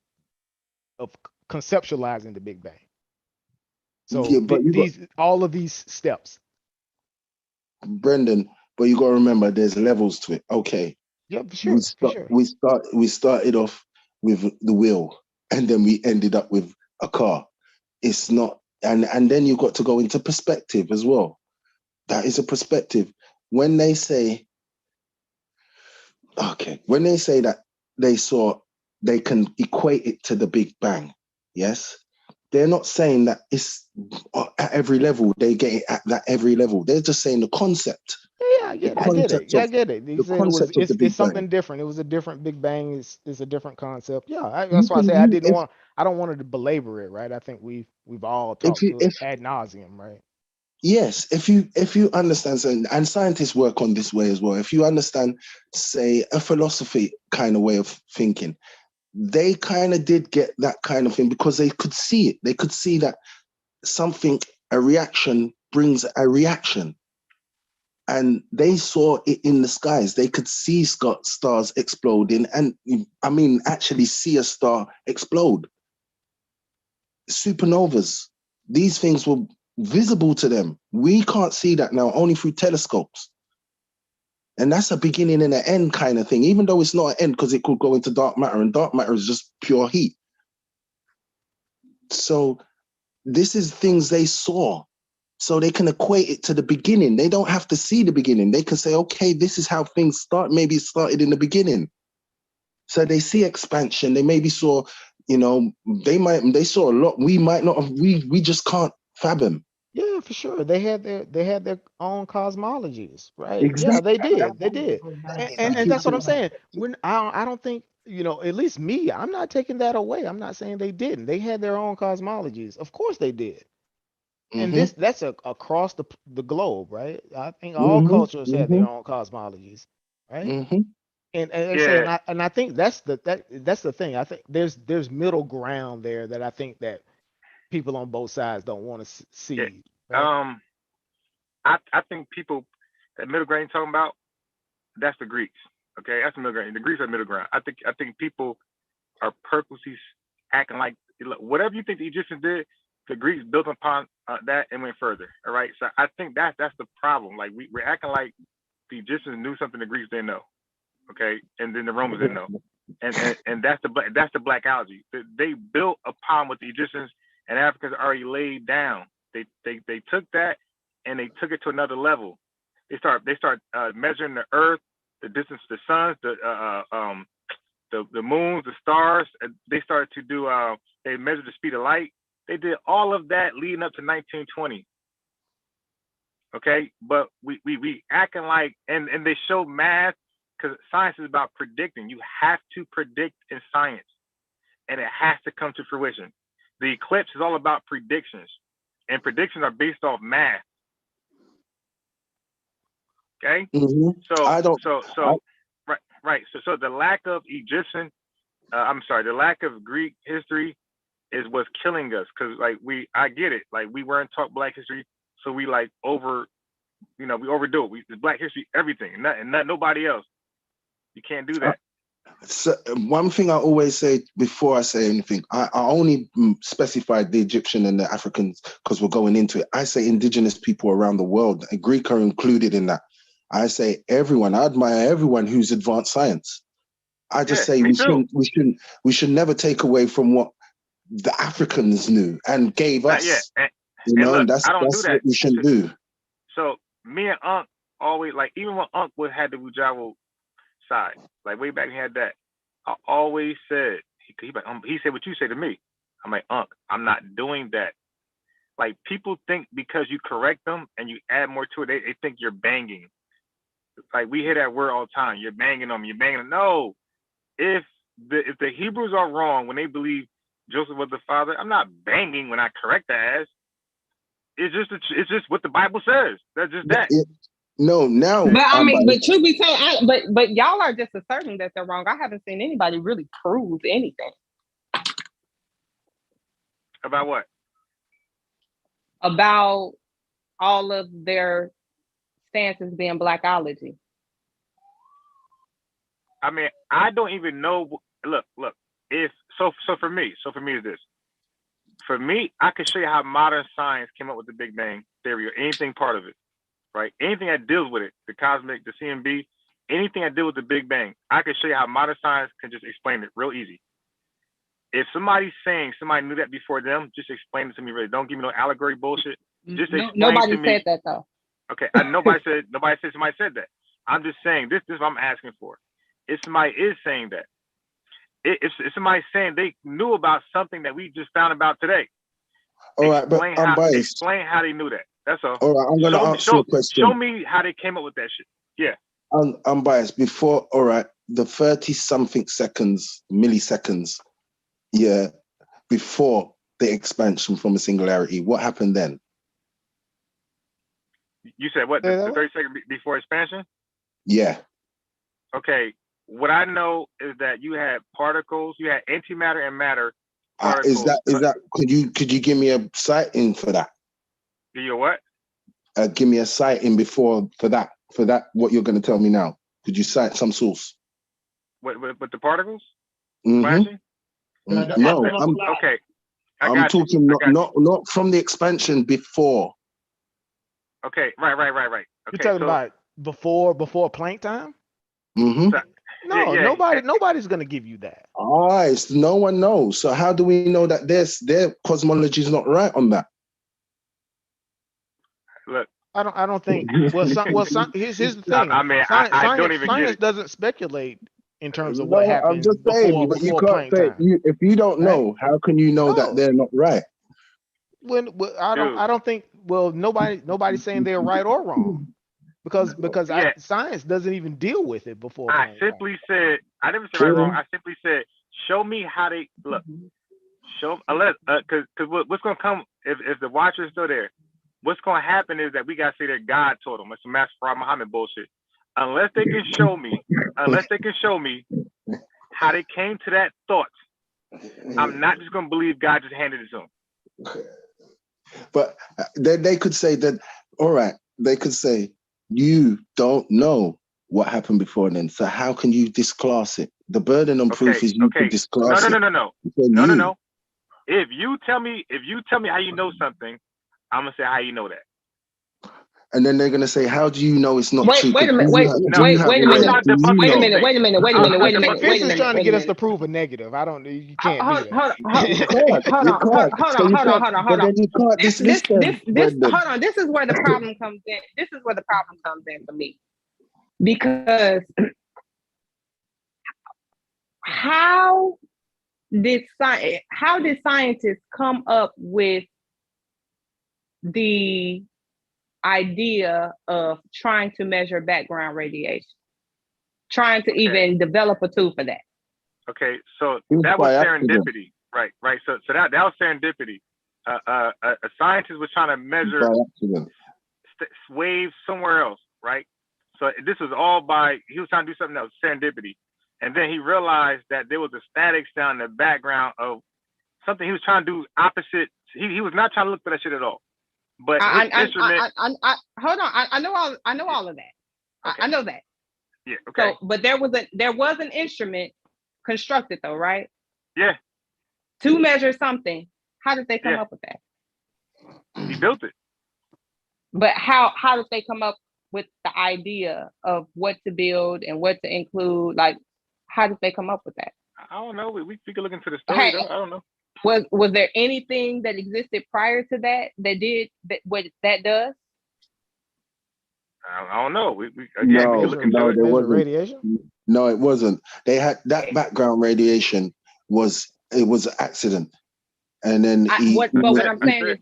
conceptualizing the Big Bang. So Yeah, but all of these steps. Brendan, but you got to remember there's levels to it. Okay. Yeah, for sure. We started off with the wheel, and then we ended up with a car. It's not, and then you got to go into perspective as well. That is a perspective. When they say that they can equate it to the Big Bang, yes, they're not saying that it's at every level, they get it at that every level. They're just saying the concept. Yeah, I get the it. I get it. concept Yeah, I of get it. He the said concept of the it's Big something Bang. different. It was a different Big Bang. It's a different concept. Yeah, You that's why I can say you if I don't want to belabor it, right? I think we've all if talked you to it if ad nauseum, right? yes, if you understand, and scientists work on this way as well. If you understand, say, a philosophy kind of way of thinking, they kind of did get that kind of thing because they could see it. They could see that something, a reaction brings a reaction. And they saw it in the skies. They could see stars exploding, and I mean, actually see a star explode. Supernovas, these things were visible to them. We can't see that now, only through telescopes. And that's a beginning and an end kind of thing, even though it's not an end because it could go into dark matter, and dark matter is just pure heat. So this is things they saw. So they can equate it to the beginning. They don't have to see the beginning. They can say, okay, this is how things start. Maybe it started in the beginning. So they see expansion. They maybe saw, they saw a lot. We might not have, we just can't fathom. Yeah, for sure. They had their own cosmologies, right? Yeah, Exactly. they did. They did. And that's what I'm saying. I don't think, at least me, I'm not taking that away. I'm not saying they didn't. They had their own cosmologies. Of course they did. And Mm-hmm. that's across the globe, right? I think all Mm-hmm. cultures have their own cosmologies, right? Mm-hmm. And like I say, Yeah, and I think that's the thing. I think there's middle ground there that I think that people on both sides don't want to yeah. see, right? I think people that middle ground you're talking about, that's the Greeks. Okay, that's the middle ground. The Greeks are middle ground. I think people are purposely acting like whatever you think the Egyptians did, the Greeks built upon that and went further. All right, so I think that's the problem. Like we're acting like the Egyptians knew something the Greeks didn't know. Okay, and then the Romans didn't know, and that's the black algae. They built upon what the Egyptians and Africans already laid down. They took that and they took it to another level. They start measuring the earth, the distance to the suns, the moons, the stars. And they started to do. They measured the speed of light. They did all of that leading up to 1920. Okay, but we acting like and they show math because science is about predicting. You have to predict in science, and it has to come to fruition. The eclipse is all about predictions, and predictions are based off math. Okay, Mm-hmm. right. So the lack of the lack of Greek history is what's killing us. Because I get it. Like we weren't taught Black history, so we we overdo it. It's Black history, everything, and not nobody else. You can't do that. So one thing I always say before I say anything, I only specified the Egyptian and the Africans because we're going into it. I say indigenous people around the world, and Greek are included in that. I say everyone. I admire everyone who's advanced science. I just say we should never take away from what the Africans knew and gave us. Look, that's I don't do that. what we shouldn't do. So me and Unc always even when Unc had the Wujawa side, like way back he had that. I always said he said what you say to me. I'm like, Unc, I'm not doing that. Like people think because you correct them and you add more to it, they think you're banging. Like we hear that word all the time. You're banging them. You're banging them. No, if the Hebrews are wrong when they believe Joseph was the father, I'm not banging when I correct the ass. It's just what the Bible says. That's just that. No, now. But I mean, but truth be told, but y'all are just asserting that they're wrong. I haven't seen anybody really prove anything. About what? About all of their stances being Blackology. I mean, I don't even know. Look. If so for me is this. For me, I can show you how modern science came up with the Big Bang theory or anything part of it, right? Anything that deals with it, the cosmic, the CMB, anything that deals with the Big Bang, I can show you how modern science can just explain it real easy. If somebody's saying somebody knew that before them, just explain it to me. Really, don't give me no allegory bullshit. Just explain nobody to me. Said that though. Okay, nobody said somebody said that. I'm just saying this is what I'm asking for. If somebody is saying that, if somebody's saying they knew about something that we just found about today, all right, but I'm biased. Explain how they knew that. That's all. All right, I'm going to ask you a question. Show me how they came up with that shit. Yeah. Unbiased before, all right, the 30-something milliseconds, yeah, before the expansion from a singularity, what happened then? You said what? The 30 seconds before expansion? Yeah. Okay. What I know is that you had particles, you had antimatter and matter Is particles. that? Could you give me a sighting for that? Do you what? Give me a sighting before for that. What you're going to tell me now? Could you cite some source? With the particles? Mm-hmm. No, okay. I'm talking not from the expansion before. Okay, right. Okay, you're talking about before Planck time? Mm-hmm. No, nobody's gonna give you that. All right, so no one knows. So how do we know that their cosmology is not right on that? Look, I don't think. Here's the thing. I mean, I don't even science get it. doesn't speculate in terms of what happened. I'm just saying, but you can't say if you don't know, how can you know that they're not right? I don't think. Well, nobody's saying they're right or wrong, because science doesn't even deal with it before. I simply said I didn't say right or wrong. I simply said show me how they look. Show because what's gonna come if the Watcher is still there? What's gonna happen is that we gotta say that God told them. It's some Master Farah Muhammad bullshit. Unless they can show me how they came to that thought, I'm not just gonna believe God just handed it to them. But they could say that, all right, they could say, you don't know what happened before then, so how can you disclass it? The burden on proof is you can disclass it. No. If you tell me how you know something, I'm gonna say how you know that. And then they're gonna say, how do you know it's not true? Wait a minute. Wait a minute. Fitz is trying to get us to prove a negative. I don't. You can't do that. Hold on. You can't dismiss them. Hold on. This is where the problem comes in. This is where the problem comes in for me, because how did scientists come up with the idea of trying to measure background radiation, trying to even develop a tool for that? Okay, so that was serendipity, right? So that was serendipity. A scientist was trying to measure waves somewhere else, right? So this was all he was trying to do something that was serendipity, and then he realized that there was a static sound in the background of something he was trying to do opposite. He was not trying to look for that shit at all. But instrument. Hold on. I know all of that. Okay. I know that. Yeah. Okay. So, but there was an instrument constructed though, right? Yeah. To measure something. How did they come up with that? He built it. But how did they come up with the idea of what to build and what to include? Like, how did they come up with that? I don't know. We could look into the story. I don't know. Was there anything that existed prior to that did what that does? I don't know. We look into there wasn't radiation. No, it wasn't. They had that background radiation was an accident, and then what I'm saying is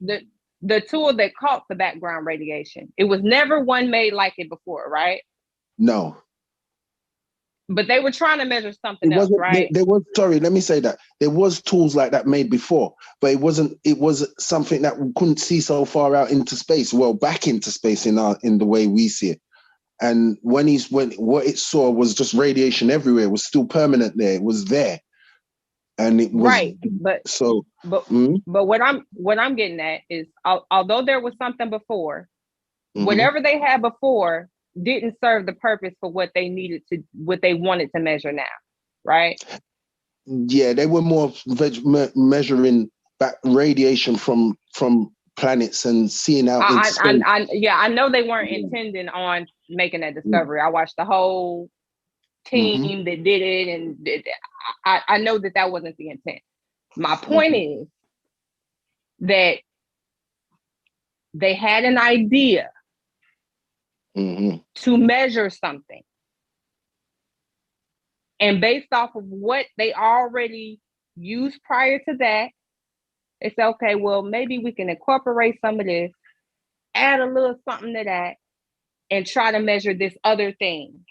the tool that caught the background radiation. It was never one made like it before, right? No. But they were trying to measure something else, right? There was, sorry, let me say that. There was tools like that made before, but it was something that we couldn't see so far out into space, back into space in the way we see it. And when what it saw was just radiation everywhere. It was still permanent there. It was there. And it was right. But what I'm getting at is although there was something before, whatever they had before didn't serve the purpose for what they wanted to measure now, right? Yeah, they were more measuring back radiation from planets and seeing out into space. I know they weren't intending on making that discovery. I watched the whole team that did it, and I know that wasn't the intent. My point is that they had an idea to measure something. And based off of what they already used prior to that, they said, okay, well, maybe we can incorporate some of this, add a little something to that, and try to measure this other thing.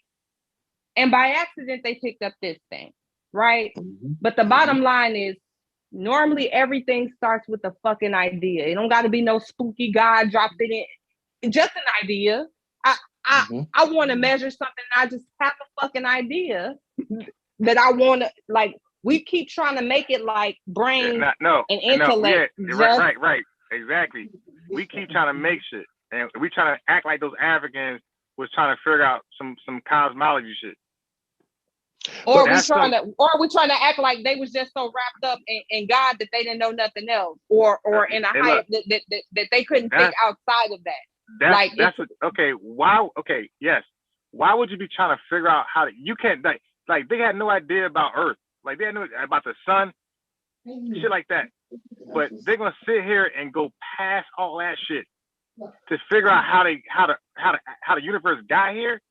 And by accident, they picked up this thing, right? But the bottom line is, normally everything starts with a fucking idea. It don't got to be no spooky God dropped it in. Just an idea. I want to measure something. I just have a fucking idea that I want to, like, we keep trying to make it like brain and intellect. Right. Exactly. We keep trying to make shit. And we trying to act like those Africans was trying to figure out some cosmology shit. Or we trying to act like they was just so wrapped up in God that they didn't know nothing else, or in a height that they couldn't think outside of that. Yes. Why would you be trying to figure out how to? You can't like they had no idea about Earth, like they had no about the sun, shit like that. But they're gonna sit here and go past all that shit to figure out how the universe got here.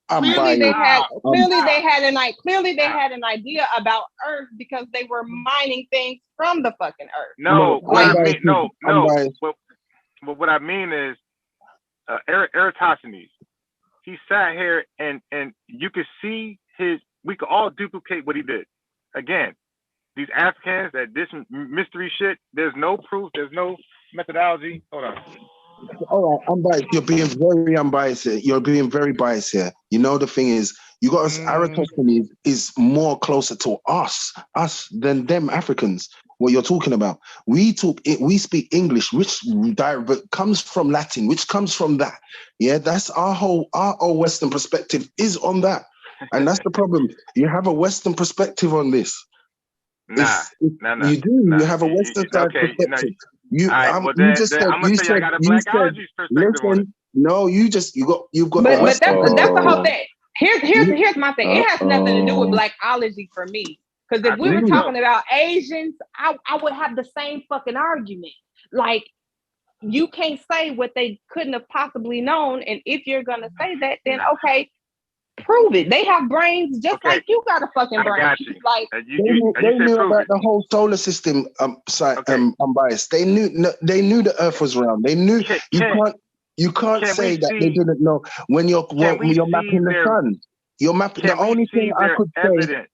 Clearly they had an idea about Earth because they were mining things from the fucking Earth. What I mean is Eratosthenes. He sat here and you could see we could all duplicate what he did. Again, these Africans that did some mystery shit, there's no proof, there's no methodology. Hold on. All right, unbiased. You're being very unbiased here. You're being very biased here. You know, the thing is, you got us, Eratosthenes is more closer to us than them Africans. What you're talking about. We speak English, which comes from Latin, which comes from that. Yeah, that's our whole Western perspective is on that. And that's the problem. You have a Western perspective on this. No. You do. You have a Western side perspective. You've said I got a blackology perspective. No, you've got. But that's the whole thing. Here's my thing. It has nothing to do with blackology for me. Because if we were talking about Asians, I would have the same fucking argument. Like, you can't say what they couldn't have possibly known, and if you're gonna say that, then okay, prove it. They have brains just like you got a fucking brain. Like they knew about the whole solar system. Unbiased. They knew the Earth was round. They knew you can't say that they didn't know when you're mapping the sun. You're mapping. The only thing I could say.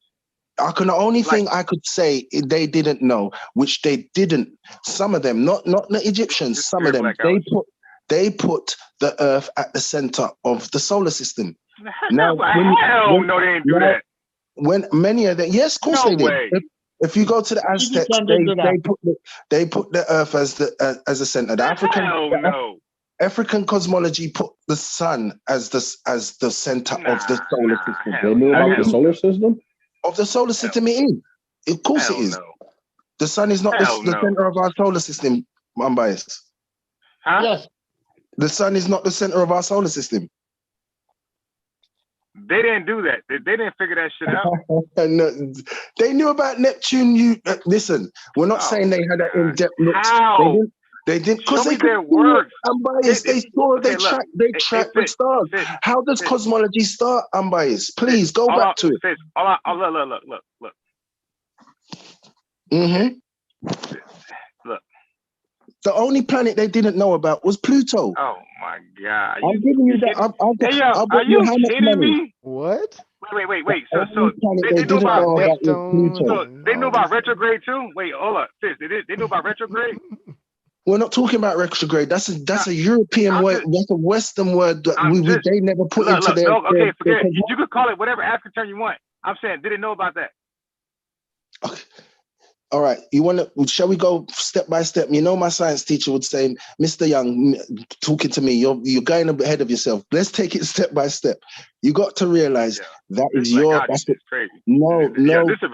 The only thing I could say they didn't know, which they didn't. Some of them, not the Egyptians. Some of them, they put the Earth at the center of the solar system. No, they didn't do that. When many of them, yes, of course they did. If you go to the Aztecs, they put the Earth as a center. The African cosmology put the sun as the center of the solar system. They knew about the solar system. Of the solar system, it is. Of course, it is. No. The sun is not the center of our solar system. Unbiased. Huh? Yes. The sun is not the center of our solar system. They didn't do that. They didn't figure that shit out. No, they knew about Neptune. Listen, we're not saying they had that in-depth look. How? They didn't because they their work. Unbiased. They track the stars. How does cosmology start? Unbiased. Please go back to it. Look. Look. The only planet they didn't know about was Pluto. Oh my God! I'm giving you that. Are you kidding me? What? Wait. So they knew about Neptune. So they knew about retrograde too. Wait, hold up, sis. They knew about retrograde. We're not talking about retrograde. That's a European word. That's a Western word that they never put into their. Okay, forget it. You could call it whatever African term you want. I'm saying, didn't know about that. Okay. All right. Shall we go step by step? You know, my science teacher would say, Mr. Young, talking to me, you're going ahead of yourself. Let's take it step by step. You got to realize that is your. That's crazy. No, this is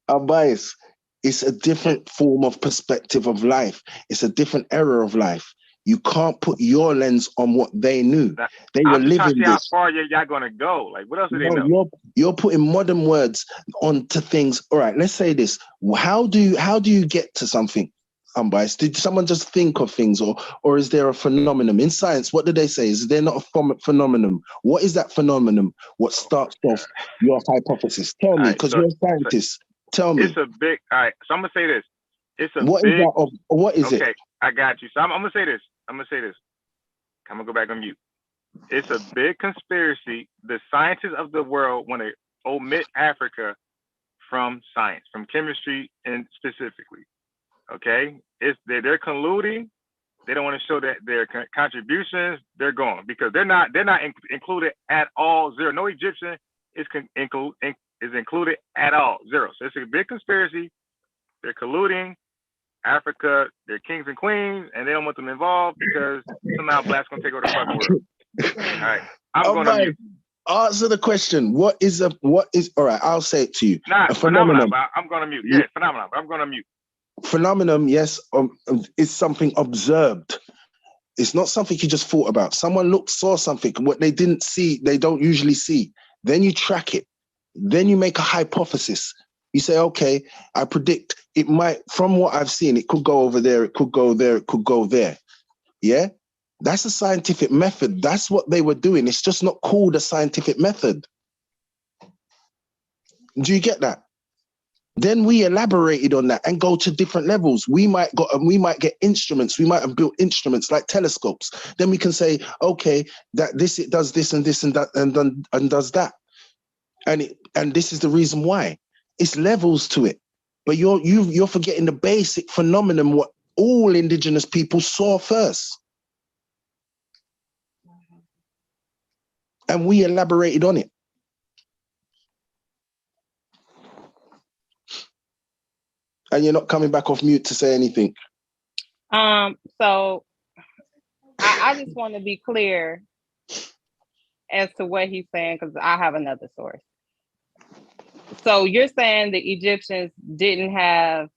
advice. It's a different form of perspective of life. It's a different era of life. You can't put your lens on what they knew. They were living this. How far y'all gonna go? Like, what else do they know? You're putting modern words onto things. All right, let's say this. How do you get to something? Unbiased. Did someone just think of things, or is there a phenomenon in science? What do they say? Is there not a phenomenon? What is that phenomenon? What starts off your hypothesis? Tell me, because you're a scientist. Tell me. It's a big. All right, so I'm gonna say this. What is it? Okay, I got you. So I'm gonna say this. I'm gonna go back on mute. It's a big conspiracy. The scientists of the world want to omit Africa from science, from chemistry, and specifically. Okay, they're colluding. They don't want to show that their contributions. They're gone because they're not included at all. Zero. No Egyptian is included at all. Zero. So it's a big conspiracy. They're colluding. Africa, they're kings and queens, and they don't want them involved because somehow blacks gonna take over the fucking world. All right, I'm going to mute. Answer the question. What is all right? I'll say it to you. Not phenomenon. I'm going to mute. Yeah, phenomenon. I'm going to mute. Phenomenon, yes, is something observed. It's not something you just thought about. Someone saw something, what they didn't see, they don't usually see. Then you track it. Then you make a hypothesis. You say, okay, I predict it might, from what I've seen, it could go over there, it could go there, it could go there. Yeah? That's a scientific method. That's what they were doing. It's just not called a scientific method. Do you get that? Then we elaborated on that and go to different levels. We might get instruments. We might have built instruments like telescopes. Then we can say, okay, that it does this and this and that and does that. And this is the reason why. It's levels to it. But you're forgetting the basic phenomenon, what all indigenous people saw first. And we elaborated on it. And you're not coming back off mute to say anything. So I just want to be clear as to what he's saying, because I have another source. So you're saying the Egyptians didn't have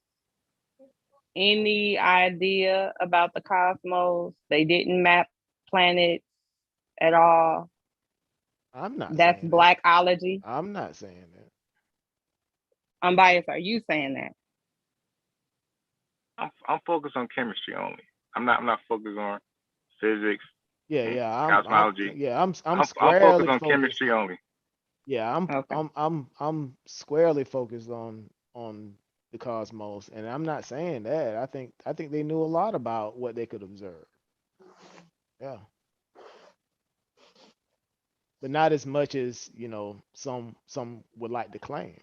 any idea about the cosmos? They didn't map planets at all? I'm not. That's blackology. I'm not saying that. Unbiased, are you saying that? I'm focused on chemistry only. I'm not focused on physics. Yeah. Cosmology. I'm focused on chemistry only. Yeah, I'm squarely focused on the cosmos, and I'm not saying that. I think they knew a lot about what they could observe. Yeah. But not as much as, some would like to claim.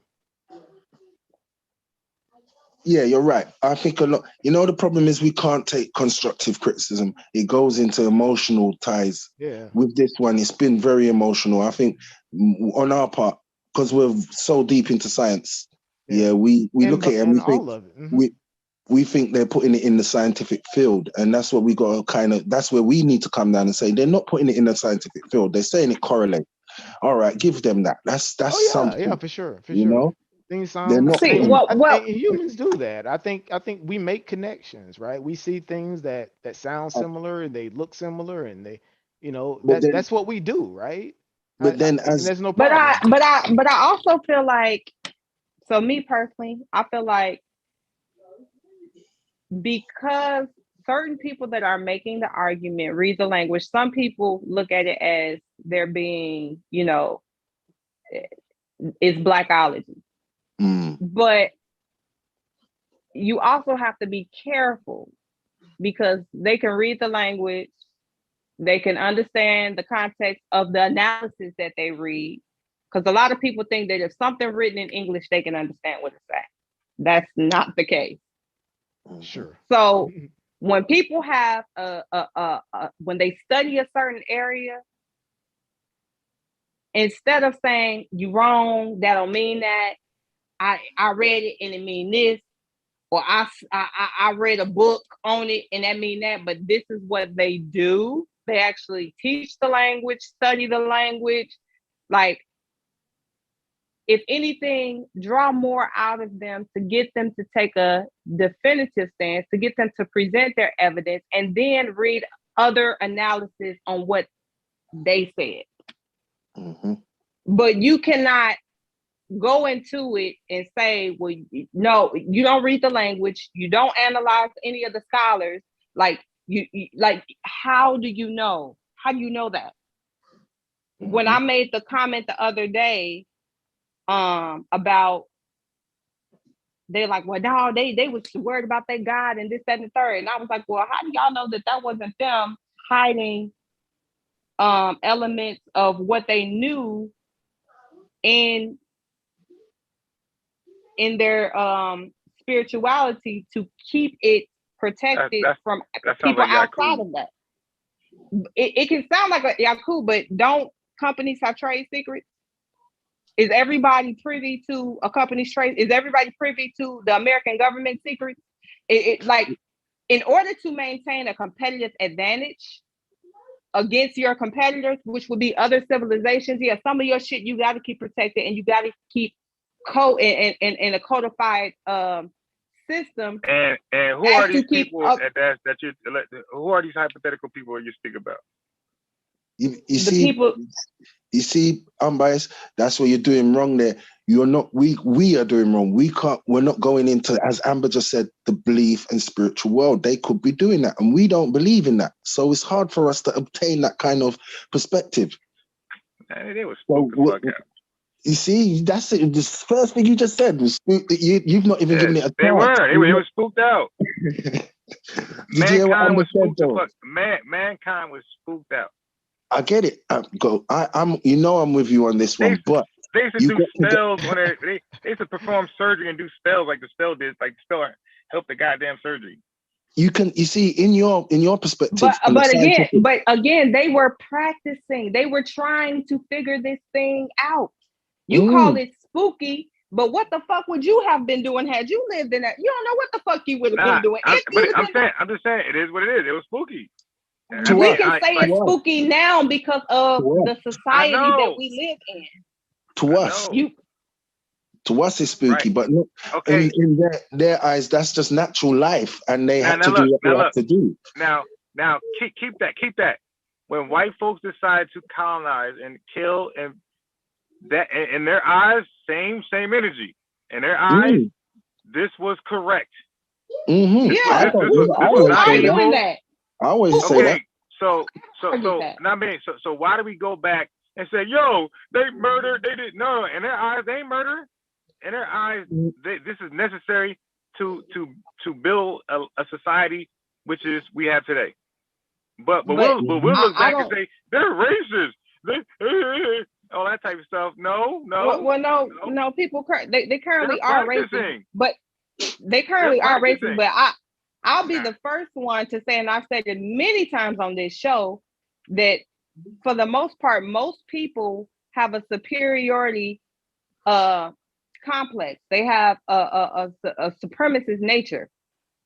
Yeah, you're right. I think a lot, the problem is we can't take constructive criticism. It goes into emotional ties. Yeah. With this one, it's been very emotional. I think on our part, because we're so deep into science, we look at it and we think, all of it. we think they're putting it in the scientific field. And that's what we got to that's where we need to come down and say, they're not putting it in the scientific field. They're saying it correlates. All right, give them that. That's something. Yeah, for sure. You know? Things sound not humans do that. I think we make connections, right? We see things that sound similar, they look similar, and they, that's what we do, right? But there's no problem. But I also feel like, so me personally, I feel like because certain people that are making the argument read the language, some people look at it as they're being, it's blackology. But you also have to be careful because they can read the language, they can understand the context of the analysis that they read. Because a lot of people think that if something written in English, they can understand what it's saying. That's not the case. Sure. So when people have when they study a certain area, instead of saying you wrong, that don't mean that. I read it and it mean this, or I read a book on it and that mean that, but this is what they do. They actually teach the language, study the language. Like, if anything, draw more out of them to get them to take a definitive stance, to get them to present their evidence, and then read other analysis on what they said. Mm-hmm. But you cannot go into it and say, well, no, you don't read the language, you don't analyze any of the scholars. Like, you how do you know? How do you know that? Mm-hmm. When I made the comment the other day about, they're like, well, no, they was worried about their God and this, that, and the third. And I was like, well, how do y'all know that wasn't them hiding elements of what they knew in their spirituality to keep it protected from people like outside of that. It can sound like a Yaku, but don't companies have trade secrets? Is everybody privy to a company's trade? Is everybody privy to the American government secrets? Like, in order to maintain a competitive advantage against your competitors, which would be other civilizations, yeah, some of your shit you got to keep protected, and you got to keep in a codified system. And who are these people that you? Who are these hypothetical people you speak about? You see, Unbiased, that's what you're doing wrong there. You're not, we are doing wrong. We're not going into, as Amber just said, the belief and spiritual world. They could be doing that, and we don't believe in that. So it's hard for us to obtain that kind of perspective. They were spooked the fuck out. You see, that's it. The first thing you just said was spooked. You've not even given it a chance. They were spooked out. Mankind was spooked out. Mankind was spooked out. I get it. I'm with you on this one, but they used to do spells when they used to perform surgery and do spells like the spell did, like the spell helped the goddamn surgery. You see in your perspective, but again, they were practicing. They were trying to figure this thing out. You call it spooky, but what the fuck would you have been doing had you lived in that? You don't know what the fuck you would have been doing. I'm just saying, it is what it is. It was spooky. We can say it's spooky now because of the society that we live in. To us, it's spooky, right. But look, in their eyes, that's just natural life, and they have to do what they have to do. Now, keep that. When white folks decide to colonize and kill, and that in their eyes, same energy. In their eyes, this was correct. Mm-hmm. Yeah, I always say that. So why do we go back and say, yo, they murdered, they didn't know? In their eyes, they murder. In their eyes, this is necessary to build a society which is we have today. But we'll look back and say they're racist. All that type of stuff. No. People they currently are racist, but they currently are racist. But I'll be the first one to say, and I've said it many times on this show, that for the most part, most people have a superiority complex. They have a supremacist nature.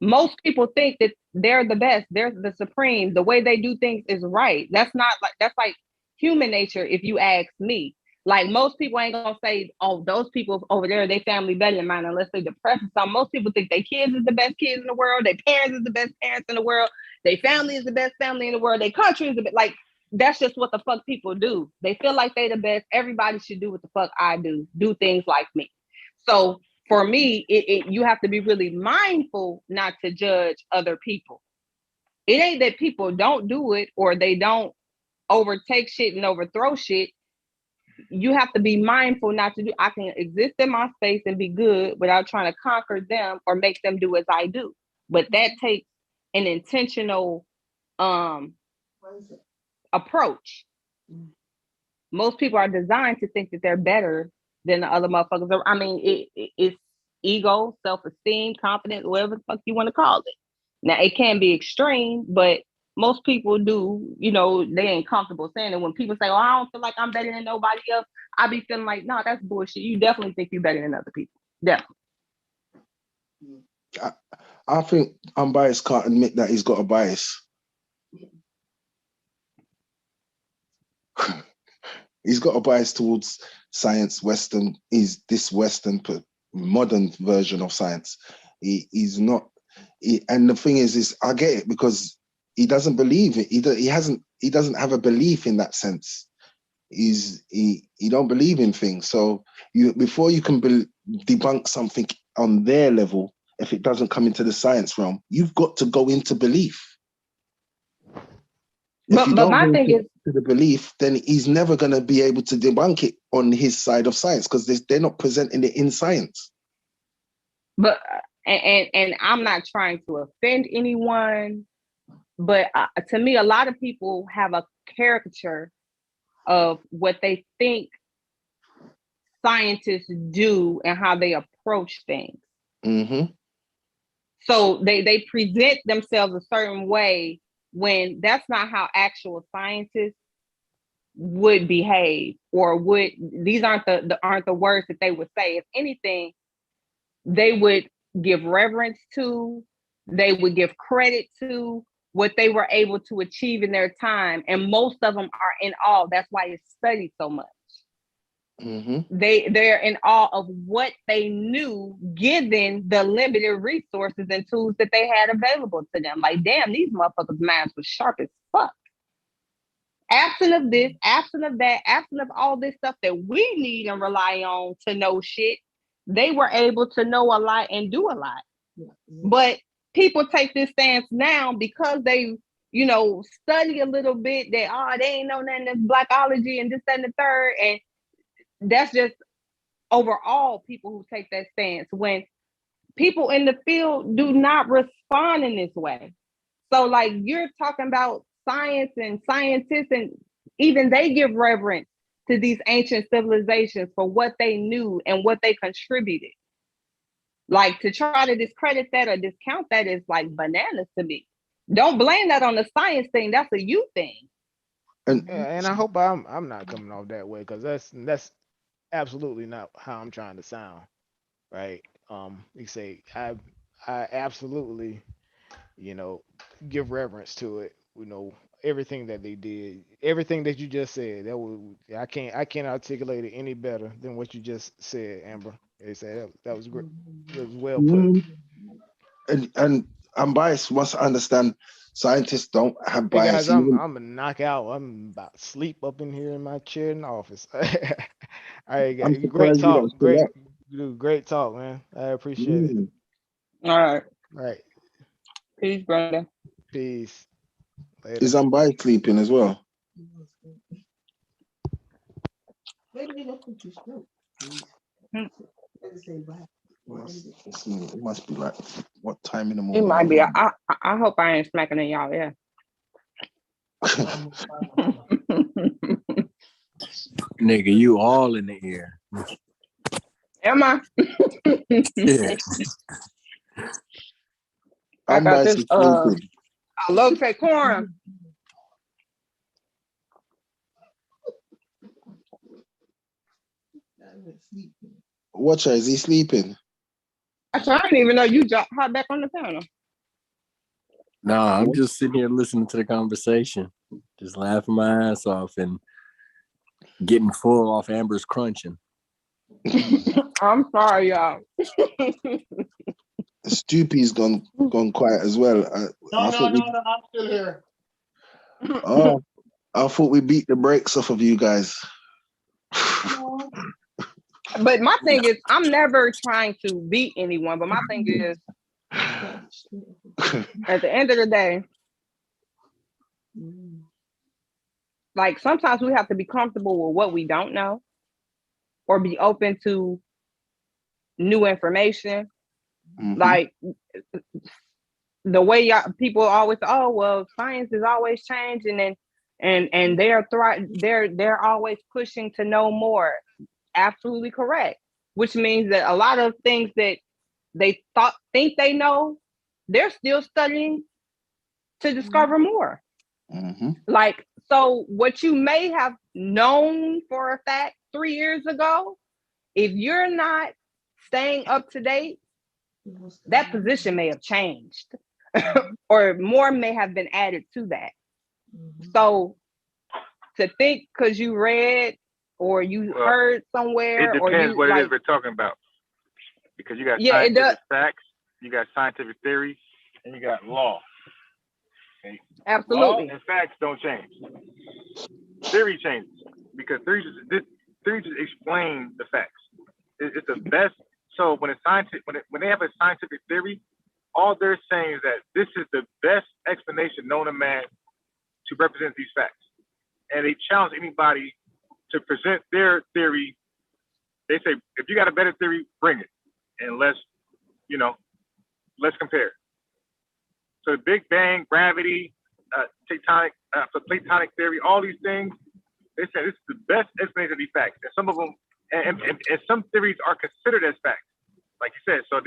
Most people think that they're the best, they're the supreme. The way they do things is right. That's like human nature, if you ask me. Like, most people ain't gonna say, oh, those people over there, they family better than mine, unless they depressed or something. Most people think their kids is the best kids in the world, their parents is the best parents in the world, their family is the best family in the world, their country is the best. Like, that's just what the fuck people do. They feel like they the best. Everybody should do what the fuck I do things like me. So for me, you have to be really mindful not to judge other people. It ain't that people don't do it or they don't overtake shit and overthrow shit. You have to be mindful not to do. I can exist in my space and be good without trying to conquer them or make them do as I do. But that takes an intentional approach. Most people are designed to think that they're better than the other motherfuckers. I mean, it's ego, self-esteem, confidence, whatever the fuck you want to call it. Now, it can be extreme, but most people do, they ain't comfortable saying it. When people say, oh, I don't feel like I'm better than nobody else, I be feeling like, no, that's bullshit. You definitely think you're better than other people. Definitely. I think Unbiased can't admit that he's got a bias. He's got a bias towards science, Western. He's this Western, modern version of science. He's not. And the thing is I get it, because he doesn't believe it. He doesn't have a belief in that sense. He don't believe in things. So before you can debunk something on their level, if it doesn't come into the science realm, you've got to go into belief. If you don't my thing is to the belief, then he's never going to be able to debunk it on his side of science, because they're not presenting it in science. But and I'm not trying to offend anyone, but to me, a lot of people have a caricature of what they think scientists do and how they approach things. Mm-hmm. So they present themselves a certain way when that's not how actual scientists would behave, or would, these aren't the words that they would say. If anything, they would give reverence to, they would give credit to what they were able to achieve in their time. And most of them are in awe. That's why it's studied so much. Mm-hmm. They're in awe of what they knew, given the limited resources and tools that they had available to them. Like, damn, these motherfuckers' minds was sharp as fuck. Absent of this, absent of that, absent of all this stuff that we need and rely on to know shit, they were able to know a lot and do a lot. But people take this stance now because they, study a little bit that, they ain't know nothing of Blackology and this, that, and the third. And that's just overall people who take that stance, when people in the field do not respond in this way. So like, you're talking about science and scientists, and even they give reverence to these ancient civilizations for what they knew and what they contributed. Like, to try to discredit that or discount that is like bananas to me. Don't blame that on the science thing. That's a you thing. And I hope I'm not coming off that way, because that's absolutely not how I'm trying to sound, right? You say I absolutely, give reverence to it. Everything that they did, everything that you just said. I can't articulate it any better than what you just said, Amber. They said that was great. It was well put. And I'm biased. Must understand, scientists don't have Hey bias. guys, I'm gonna knock out. I'm about to sleep up in here in my chair in the office. All right, guys. Great talk. Great talk, man. I appreciate it. All right. All right. Peace, brother. Peace. Later. Is Ambai sleeping as well? It must be like, what time in the morning? It might be. I hope I ain't smacking in y'all. Yeah. Nigga, you all in the ear. Am I? Yeah. I got this. I love fake corn. Watcher, is he sleeping? I didn't even know you hopped back on the panel. Nah, I'm just sitting here listening to the conversation, just laughing my ass off and getting full off Amber's crunching. I'm sorry, y'all. Stoopy's gone quiet as well. No, I'm still here. Oh, I thought we beat the brakes off of you guys. But my thing is, I'm never trying to beat anyone. But my thing is, at the end of the day, like, sometimes we have to be comfortable with what we don't know, or be open to new information. Mm-hmm. Like, the way people always, science is always changing, and they're always pushing to know more. Absolutely correct. Which means that a lot of things that they think they know, they're still studying to discover more. Mm-hmm. Like, so what you may have known for a fact 3 years ago, if you're not staying up to date, that position may have changed or more may have been added to that. Mm-hmm. So to think because you read or you heard somewhere, it depends what it is we're talking about, because you got scientific facts, you got scientific theory, and you got law. Okay? Absolutely. Law and facts don't change. Theory changes, because theory just explain the facts. It's the best. So when they have a scientific theory, all they're saying is that this is the best explanation known to man to represent these facts, and they challenge anybody to present their theory. They say, if you got a better theory, bring it, and let's compare. So Big Bang, gravity, tectonic for Platonic theory, all these things, they say this is the best explanation of these facts. And some of them, and some theories are considered as facts, like you said. So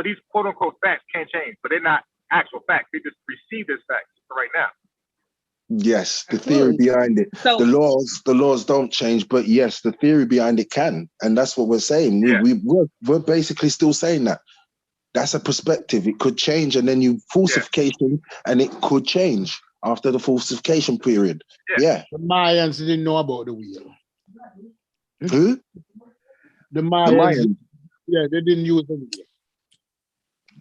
these quote unquote facts can't change, but they're not actual facts. They just received as facts for right now. Yes, the theory behind it. So The laws don't change, but yes, the theory behind it can, and that's what we're saying. We're basically still saying that. That's a perspective. It could change, and then you falsification, and it could change after the falsification period. Yeah. The Mayans didn't know about the wheel. Who? The Mayans. Yeah, they didn't use the wheel.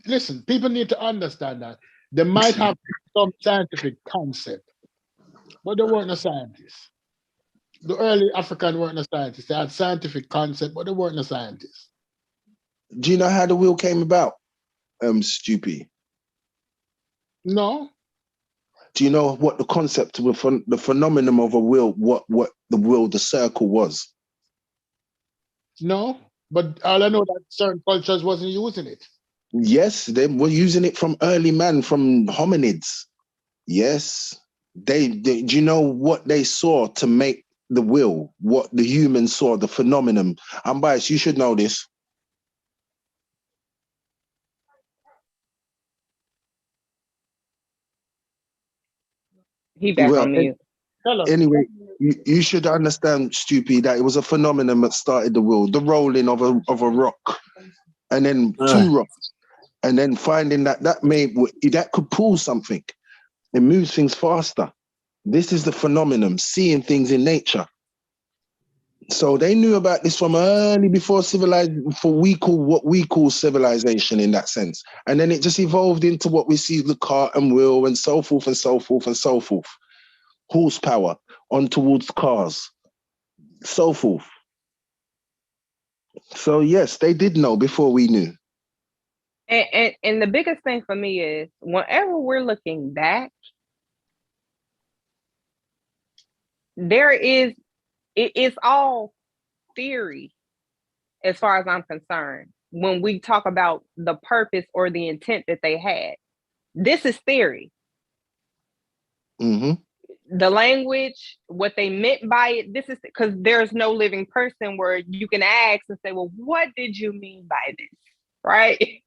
Listen, people need to understand that they might have some scientific concept, but they weren't a scientist. The early African weren't a scientist. They had scientific concept, but they weren't a scientist. Do you know how the wheel came about, Stupy? No. Do you know what the concept of the phenomenon of a wheel, what the wheel, the circle was? No, but all I know that certain cultures wasn't using it. Yes, they were using it from early man, from hominids. Yes. They do you know what they saw to make the wheel? What the humans saw, the phenomenon. I'm biased, you should know this. He back on mute. Anyway, you should understand, Stupid, that it was a phenomenon that started the wheel, the rolling of a rock, and then two rocks, and then finding that could pull something. It moves things faster. This is the phenomenon, seeing things in nature. So they knew about this from early before what we call civilization in that sense. And then it just evolved into what we see, the cart and wheel and so forth and so forth and so forth. Horsepower on towards cars, so forth. So yes, they did know before we knew. And the biggest thing for me is whenever we're looking back, it's all theory as far as I'm concerned. When we talk about the purpose or the intent that they had, this is theory. Mm-hmm. The language, what they meant by it, this is because there's no living person where you can ask and say, well, what did you mean by this? Right?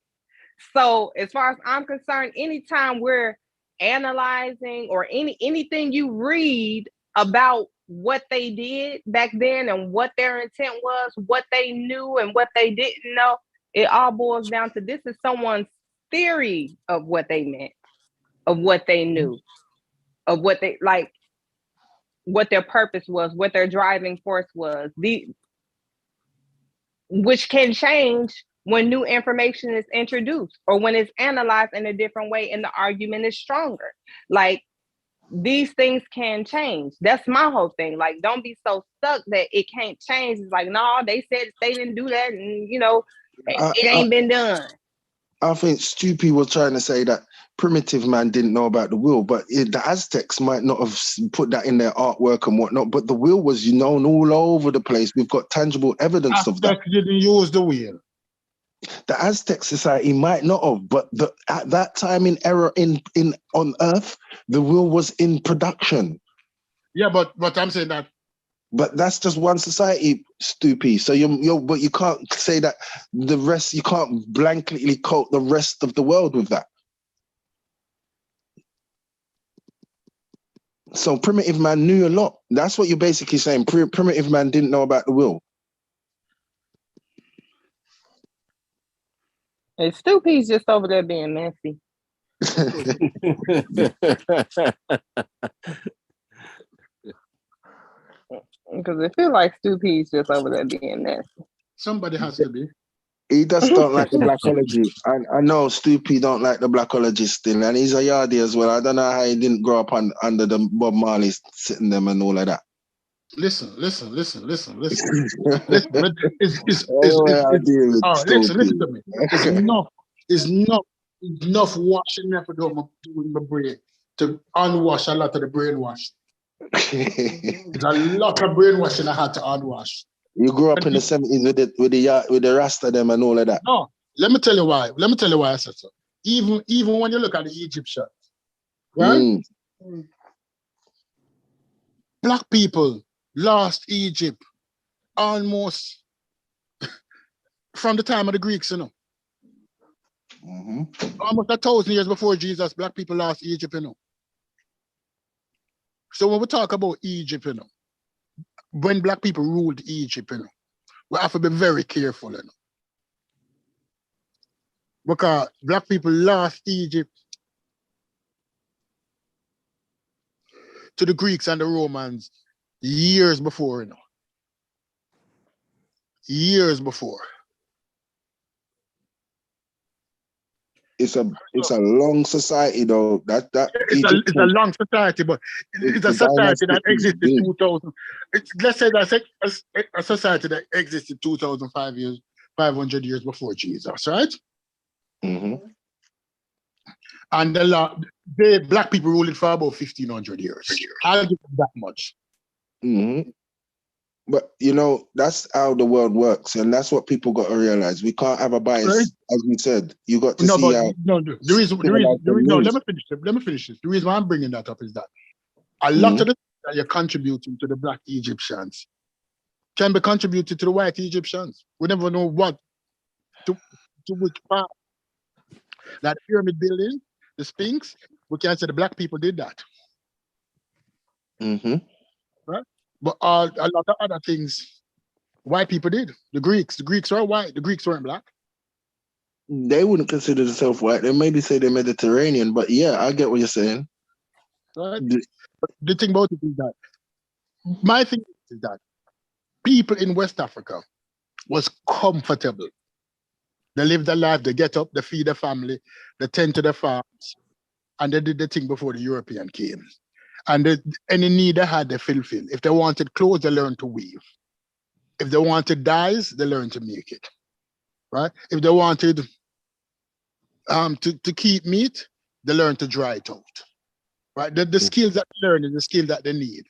So as far as I'm concerned, anytime we're analyzing or anything you read about what they did back then and what their intent was, what they knew and what they didn't know, it all boils down to this is someone's theory of what they meant, of what they knew, of what they like, what their purpose was, what their driving force was, which can change when new information is introduced or when it's analyzed in a different way and the argument is stronger. Like, these things can change. That's my whole thing. Like, don't be so stuck that it can't change. It's like, no, they said they didn't do that, and it ain't been done. I think Stupy was trying to say that primitive man didn't know about the wheel, but the Aztecs might not have put that in their artwork and whatnot, but the wheel was known all over the place. We've got tangible evidence of that. Aztecs didn't use the wheel. The Aztec society might not have, but at that time in on Earth, the wheel was in production. Yeah, but I'm saying that. But that's just one society, Stupy. So but you can't say that the rest. You can't blankly quote the rest of the world with that. So primitive man knew a lot. That's what you're basically saying. Primitive man didn't know about the wheel. And Stupy's just over there being messy. Because it feels like Stupy's just over there being messy. Somebody has to be. He just don't like the blackology. I know Stupy don't like the blackology still, and he's a yardie as well. I don't know how he didn't grow up under the Bob Marley sitting them and all of that. Listen. Listen to me. It's enough washing I have to do with my brain to unwash a lot of the brainwash. It's a lot of brainwashing I had to unwash. You grew up in the 70s with the Rasta them and all of that. No, let me tell you why. I said so. Even when you look at the Egyptians, right? Black people lost Egypt almost from the time of the Greeks, you know. Almost 1,000 years before Jesus, Black people lost Egypt, you know. So when we talk about Egypt, you know, when Black people ruled Egypt, you know, we have to be very careful, you know. Because Black people lost Egypt to the Greeks and the Romans years before, you know. Years before. It's a long society though. It's a long society, but it's a society that existed 2,000. Let's say that's a society that existed 2,500 years before Jesus, right? Mm-hmm. And the Black people ruled it for about 1,500 years. I'll give them that much. Mm-hmm. But you know, that's how the world works, and that's what people got to realize. We can't have a bias, right? As we said. You got to see how. No, the reason. No, let me finish this. The reason why I'm bringing that up is that a lot of the things that you're contributing to the Black Egyptians can be contributed to the white Egyptians. We never know what to which part. Like the pyramid building, the Sphinx, we can't say the Black people did that. Mm-hmm. Right? But a lot of other things white people did. The Greeks were white. The Greeks weren't Black. They wouldn't consider themselves white. They maybe say they're Mediterranean, but yeah, I get what you're saying. Right? The thing about it is that my thing is that people in West Africa was comfortable. They lived their life, they get up, they feed their family, they tend to their farms, and they did the thing before the European came. And any need they had, they fulfilled. If they wanted clothes, they learned to weave. If they wanted dyes, they learned to make it. Right? If they wanted to keep meat, they learned to dry it out. Right? The skills that they learn is the skill that they need.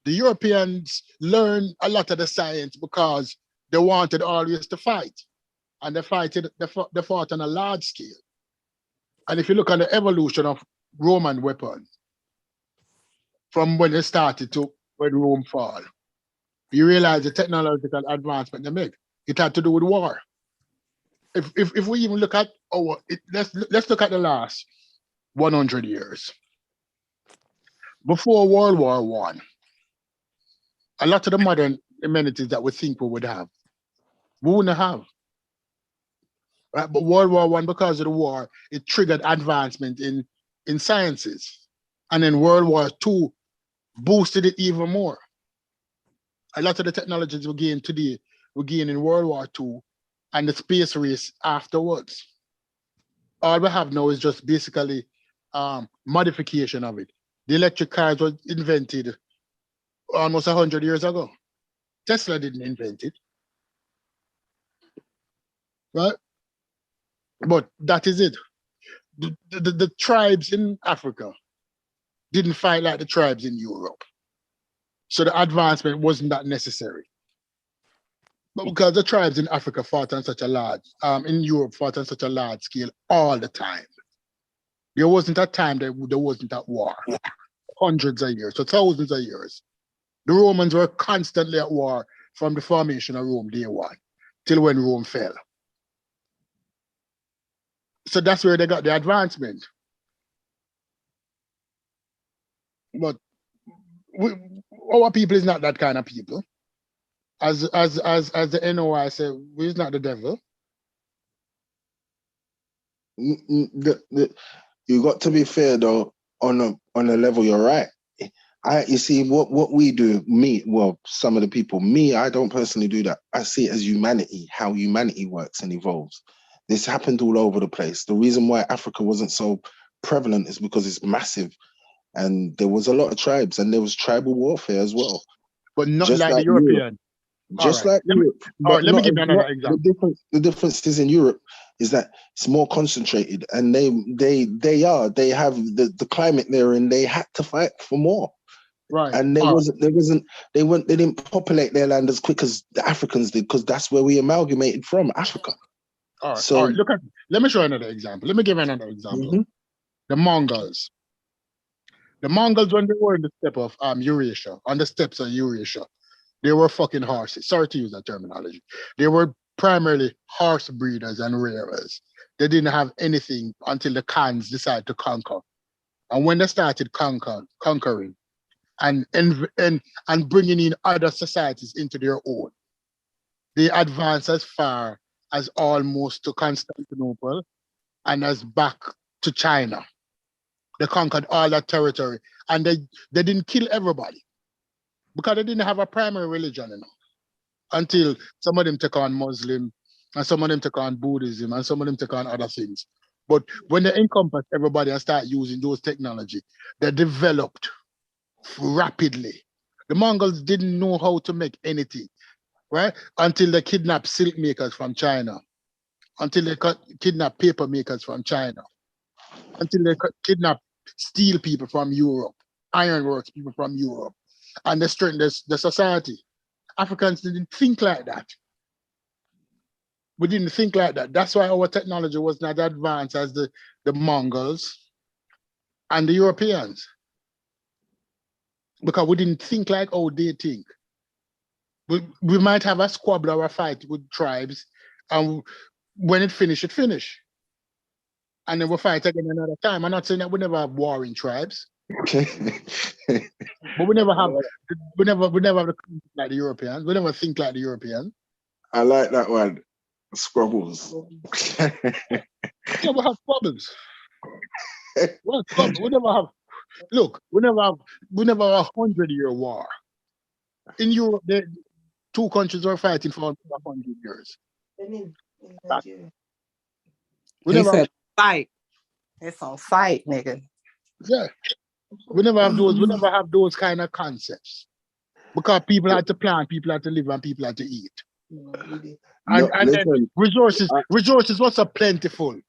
The Europeans learned a lot of the science because they wanted always to fight. And they fought on a large scale. And if you look at the evolution of Roman weapons, from when they started to when Rome fell, you realize the technological advancement they make. It had to do with war. If we even look at let's look at the last 100 years. Before World War I, a lot of the modern amenities that we think we would have, we wouldn't have. Right? But World War I, because of the war, it triggered advancement in sciences. And then World War II boosted it even more. A lot of the technologies we gain today, we gain in World War II and the space race afterwards. All we have now is just basically modification of it. The electric cars was invented almost 100 years ago. Tesla didn't invent it. Right? But that is it. The tribes in Africa didn't fight like the tribes in Europe. So the advancement wasn't that necessary. But because the tribes in Africa fought on such a large, in Europe fought on such a large scale all the time. There wasn't a time there wasn't at war. Hundreds of years, so thousands of years. The Romans were constantly at war from the formation of Rome day one till when Rome fell. So that's where they got the advancement. But our people is not that kind of people. As the NOI said, we're not the devil. You got to be fair though, on a level, you're right. You see what we do, some of the people, I don't personally do that. I see it as humanity, how humanity works and evolves. This happened all over the place. The reason why Africa wasn't so prevalent is because it's massive. And there was a lot of tribes and there was tribal warfare as well. But not like the European. Just like Europe. Let me give you another example. The difference is in Europe is that it's more concentrated and they have the climate there and they had to fight for more. Right. And they didn't populate their land as quick as the Africans did because that's where we amalgamated from, Africa. All right. So let me show you another example. Let me give you another example. Mm-hmm. The Mongols. The Mongols, when they were in the steppe of Eurasia, on the steppes of Eurasia, they were fucking horses. Sorry to use that terminology. They were primarily horse breeders and rearers. They didn't have anything until the Khans decided to conquer. And when they started conquering and bringing in other societies into their own, they advanced as far as almost to Constantinople and as back to China. They conquered all that territory, and they didn't kill everybody because they didn't have a primary religion until some of them took on Muslim, and some of them took on Buddhism, and some of them took on other things. But when they encompass everybody and start using those technology, they developed rapidly. The Mongols didn't know how to make anything, right? Until they kidnapped silk makers from China, until they kidnapped paper makers from China, until they kidnapped steel people from Europe, ironworks people from Europe, and they strengthened the society. Africans didn't think like that. We didn't think like that. That's why our technology was not advanced as the Mongols and the Europeans. Because we didn't think like how they think. We might have a squabble or a fight with tribes, and when it finish, it finish. And then we'll fight again another time. I'm not saying that we never have warring tribes. But we never have the conflict like the Europeans. We never think like the Europeans. I like that one. Squabbles. Yeah, we have problems. Well, we never have. Look, we never have 100-year war. In Europe, two countries were fighting for 100 years. We He never have, said fight. It's on site, nigga. yeah. We never have those kind of concepts. Because people had to plant, people had to live, and people had to eat. And then resources were so plentiful.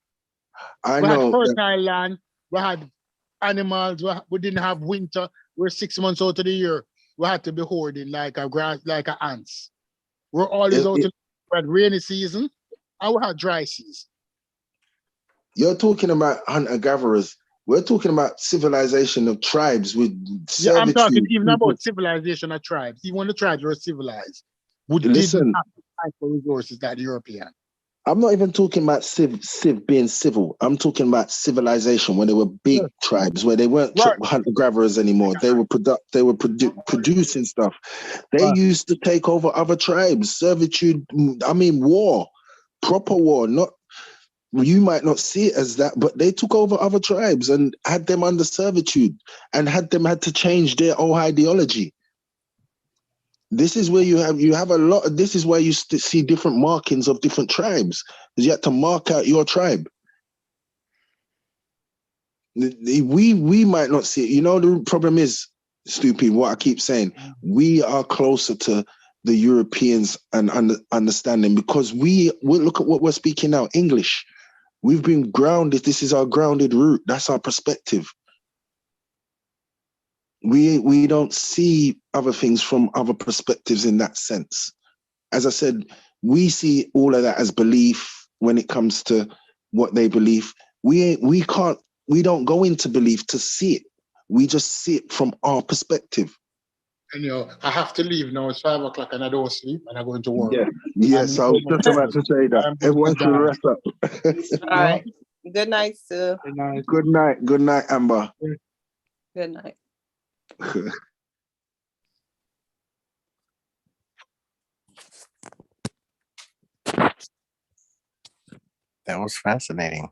I We had know. fertile land, we had animals, we didn't have winter. We're 6 months out of the year. We had to be hoarding like ants. We're always out in we had rainy season and we had dry season. You're talking about hunter-gatherers. We're talking about civilization of tribes with servitude. Yeah, I'm talking even about civilization of tribes. Even when the tribes were civilized, we didn't have to fight for resources like the European. I'm not even talking about being civil. I'm talking about civilization when they were big tribes, where they weren't hunter-gatherers anymore. They were producing stuff. They used to take over other tribes. Servitude, I mean war, proper war. Not you might not see it as that, but they took over other tribes and had them under servitude and had to change their whole ideology. This is where you have a lot of, this is where you see different markings of different tribes, because you had to mark out your tribe. We might not see it. You know, the problem is, stupid, what I keep saying, we are closer to the Europeans and understanding, because we look at what we're speaking now, English. We've been grounded. This is our grounded root. That's our perspective. We don't see other things from other perspectives in that sense. As I said, we see all of that as belief when it comes to what they believe. We don't go into belief to see it. We just see it from our perspective. And I have to leave now. It's 5 o'clock and I don't sleep and I'm going to work. Yeah. Yes, I was just about to say that. Everyone should rest up. All right. Good night, Sue. Good night. Good night, Amber. Good night. That was fascinating.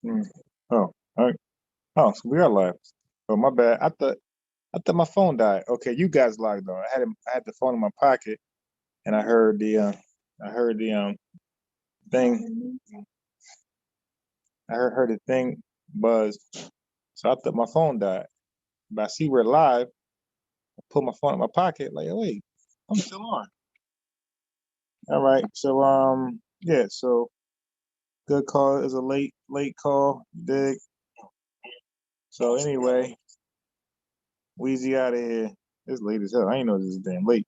Oh, all right. Oh, so we are live. Oh, my bad. I thought my phone died. Okay, you guys logged on. I had the phone in my pocket, and I heard the thing. I heard the thing buzz. So I thought my phone died. But I see we're live. I put my phone in my pocket. Like, oh, wait, I'm still on. All right. So yeah. So good call is a late call. Dig. So anyway, Weezy out of here. It's late as hell. I ain't know this is damn late.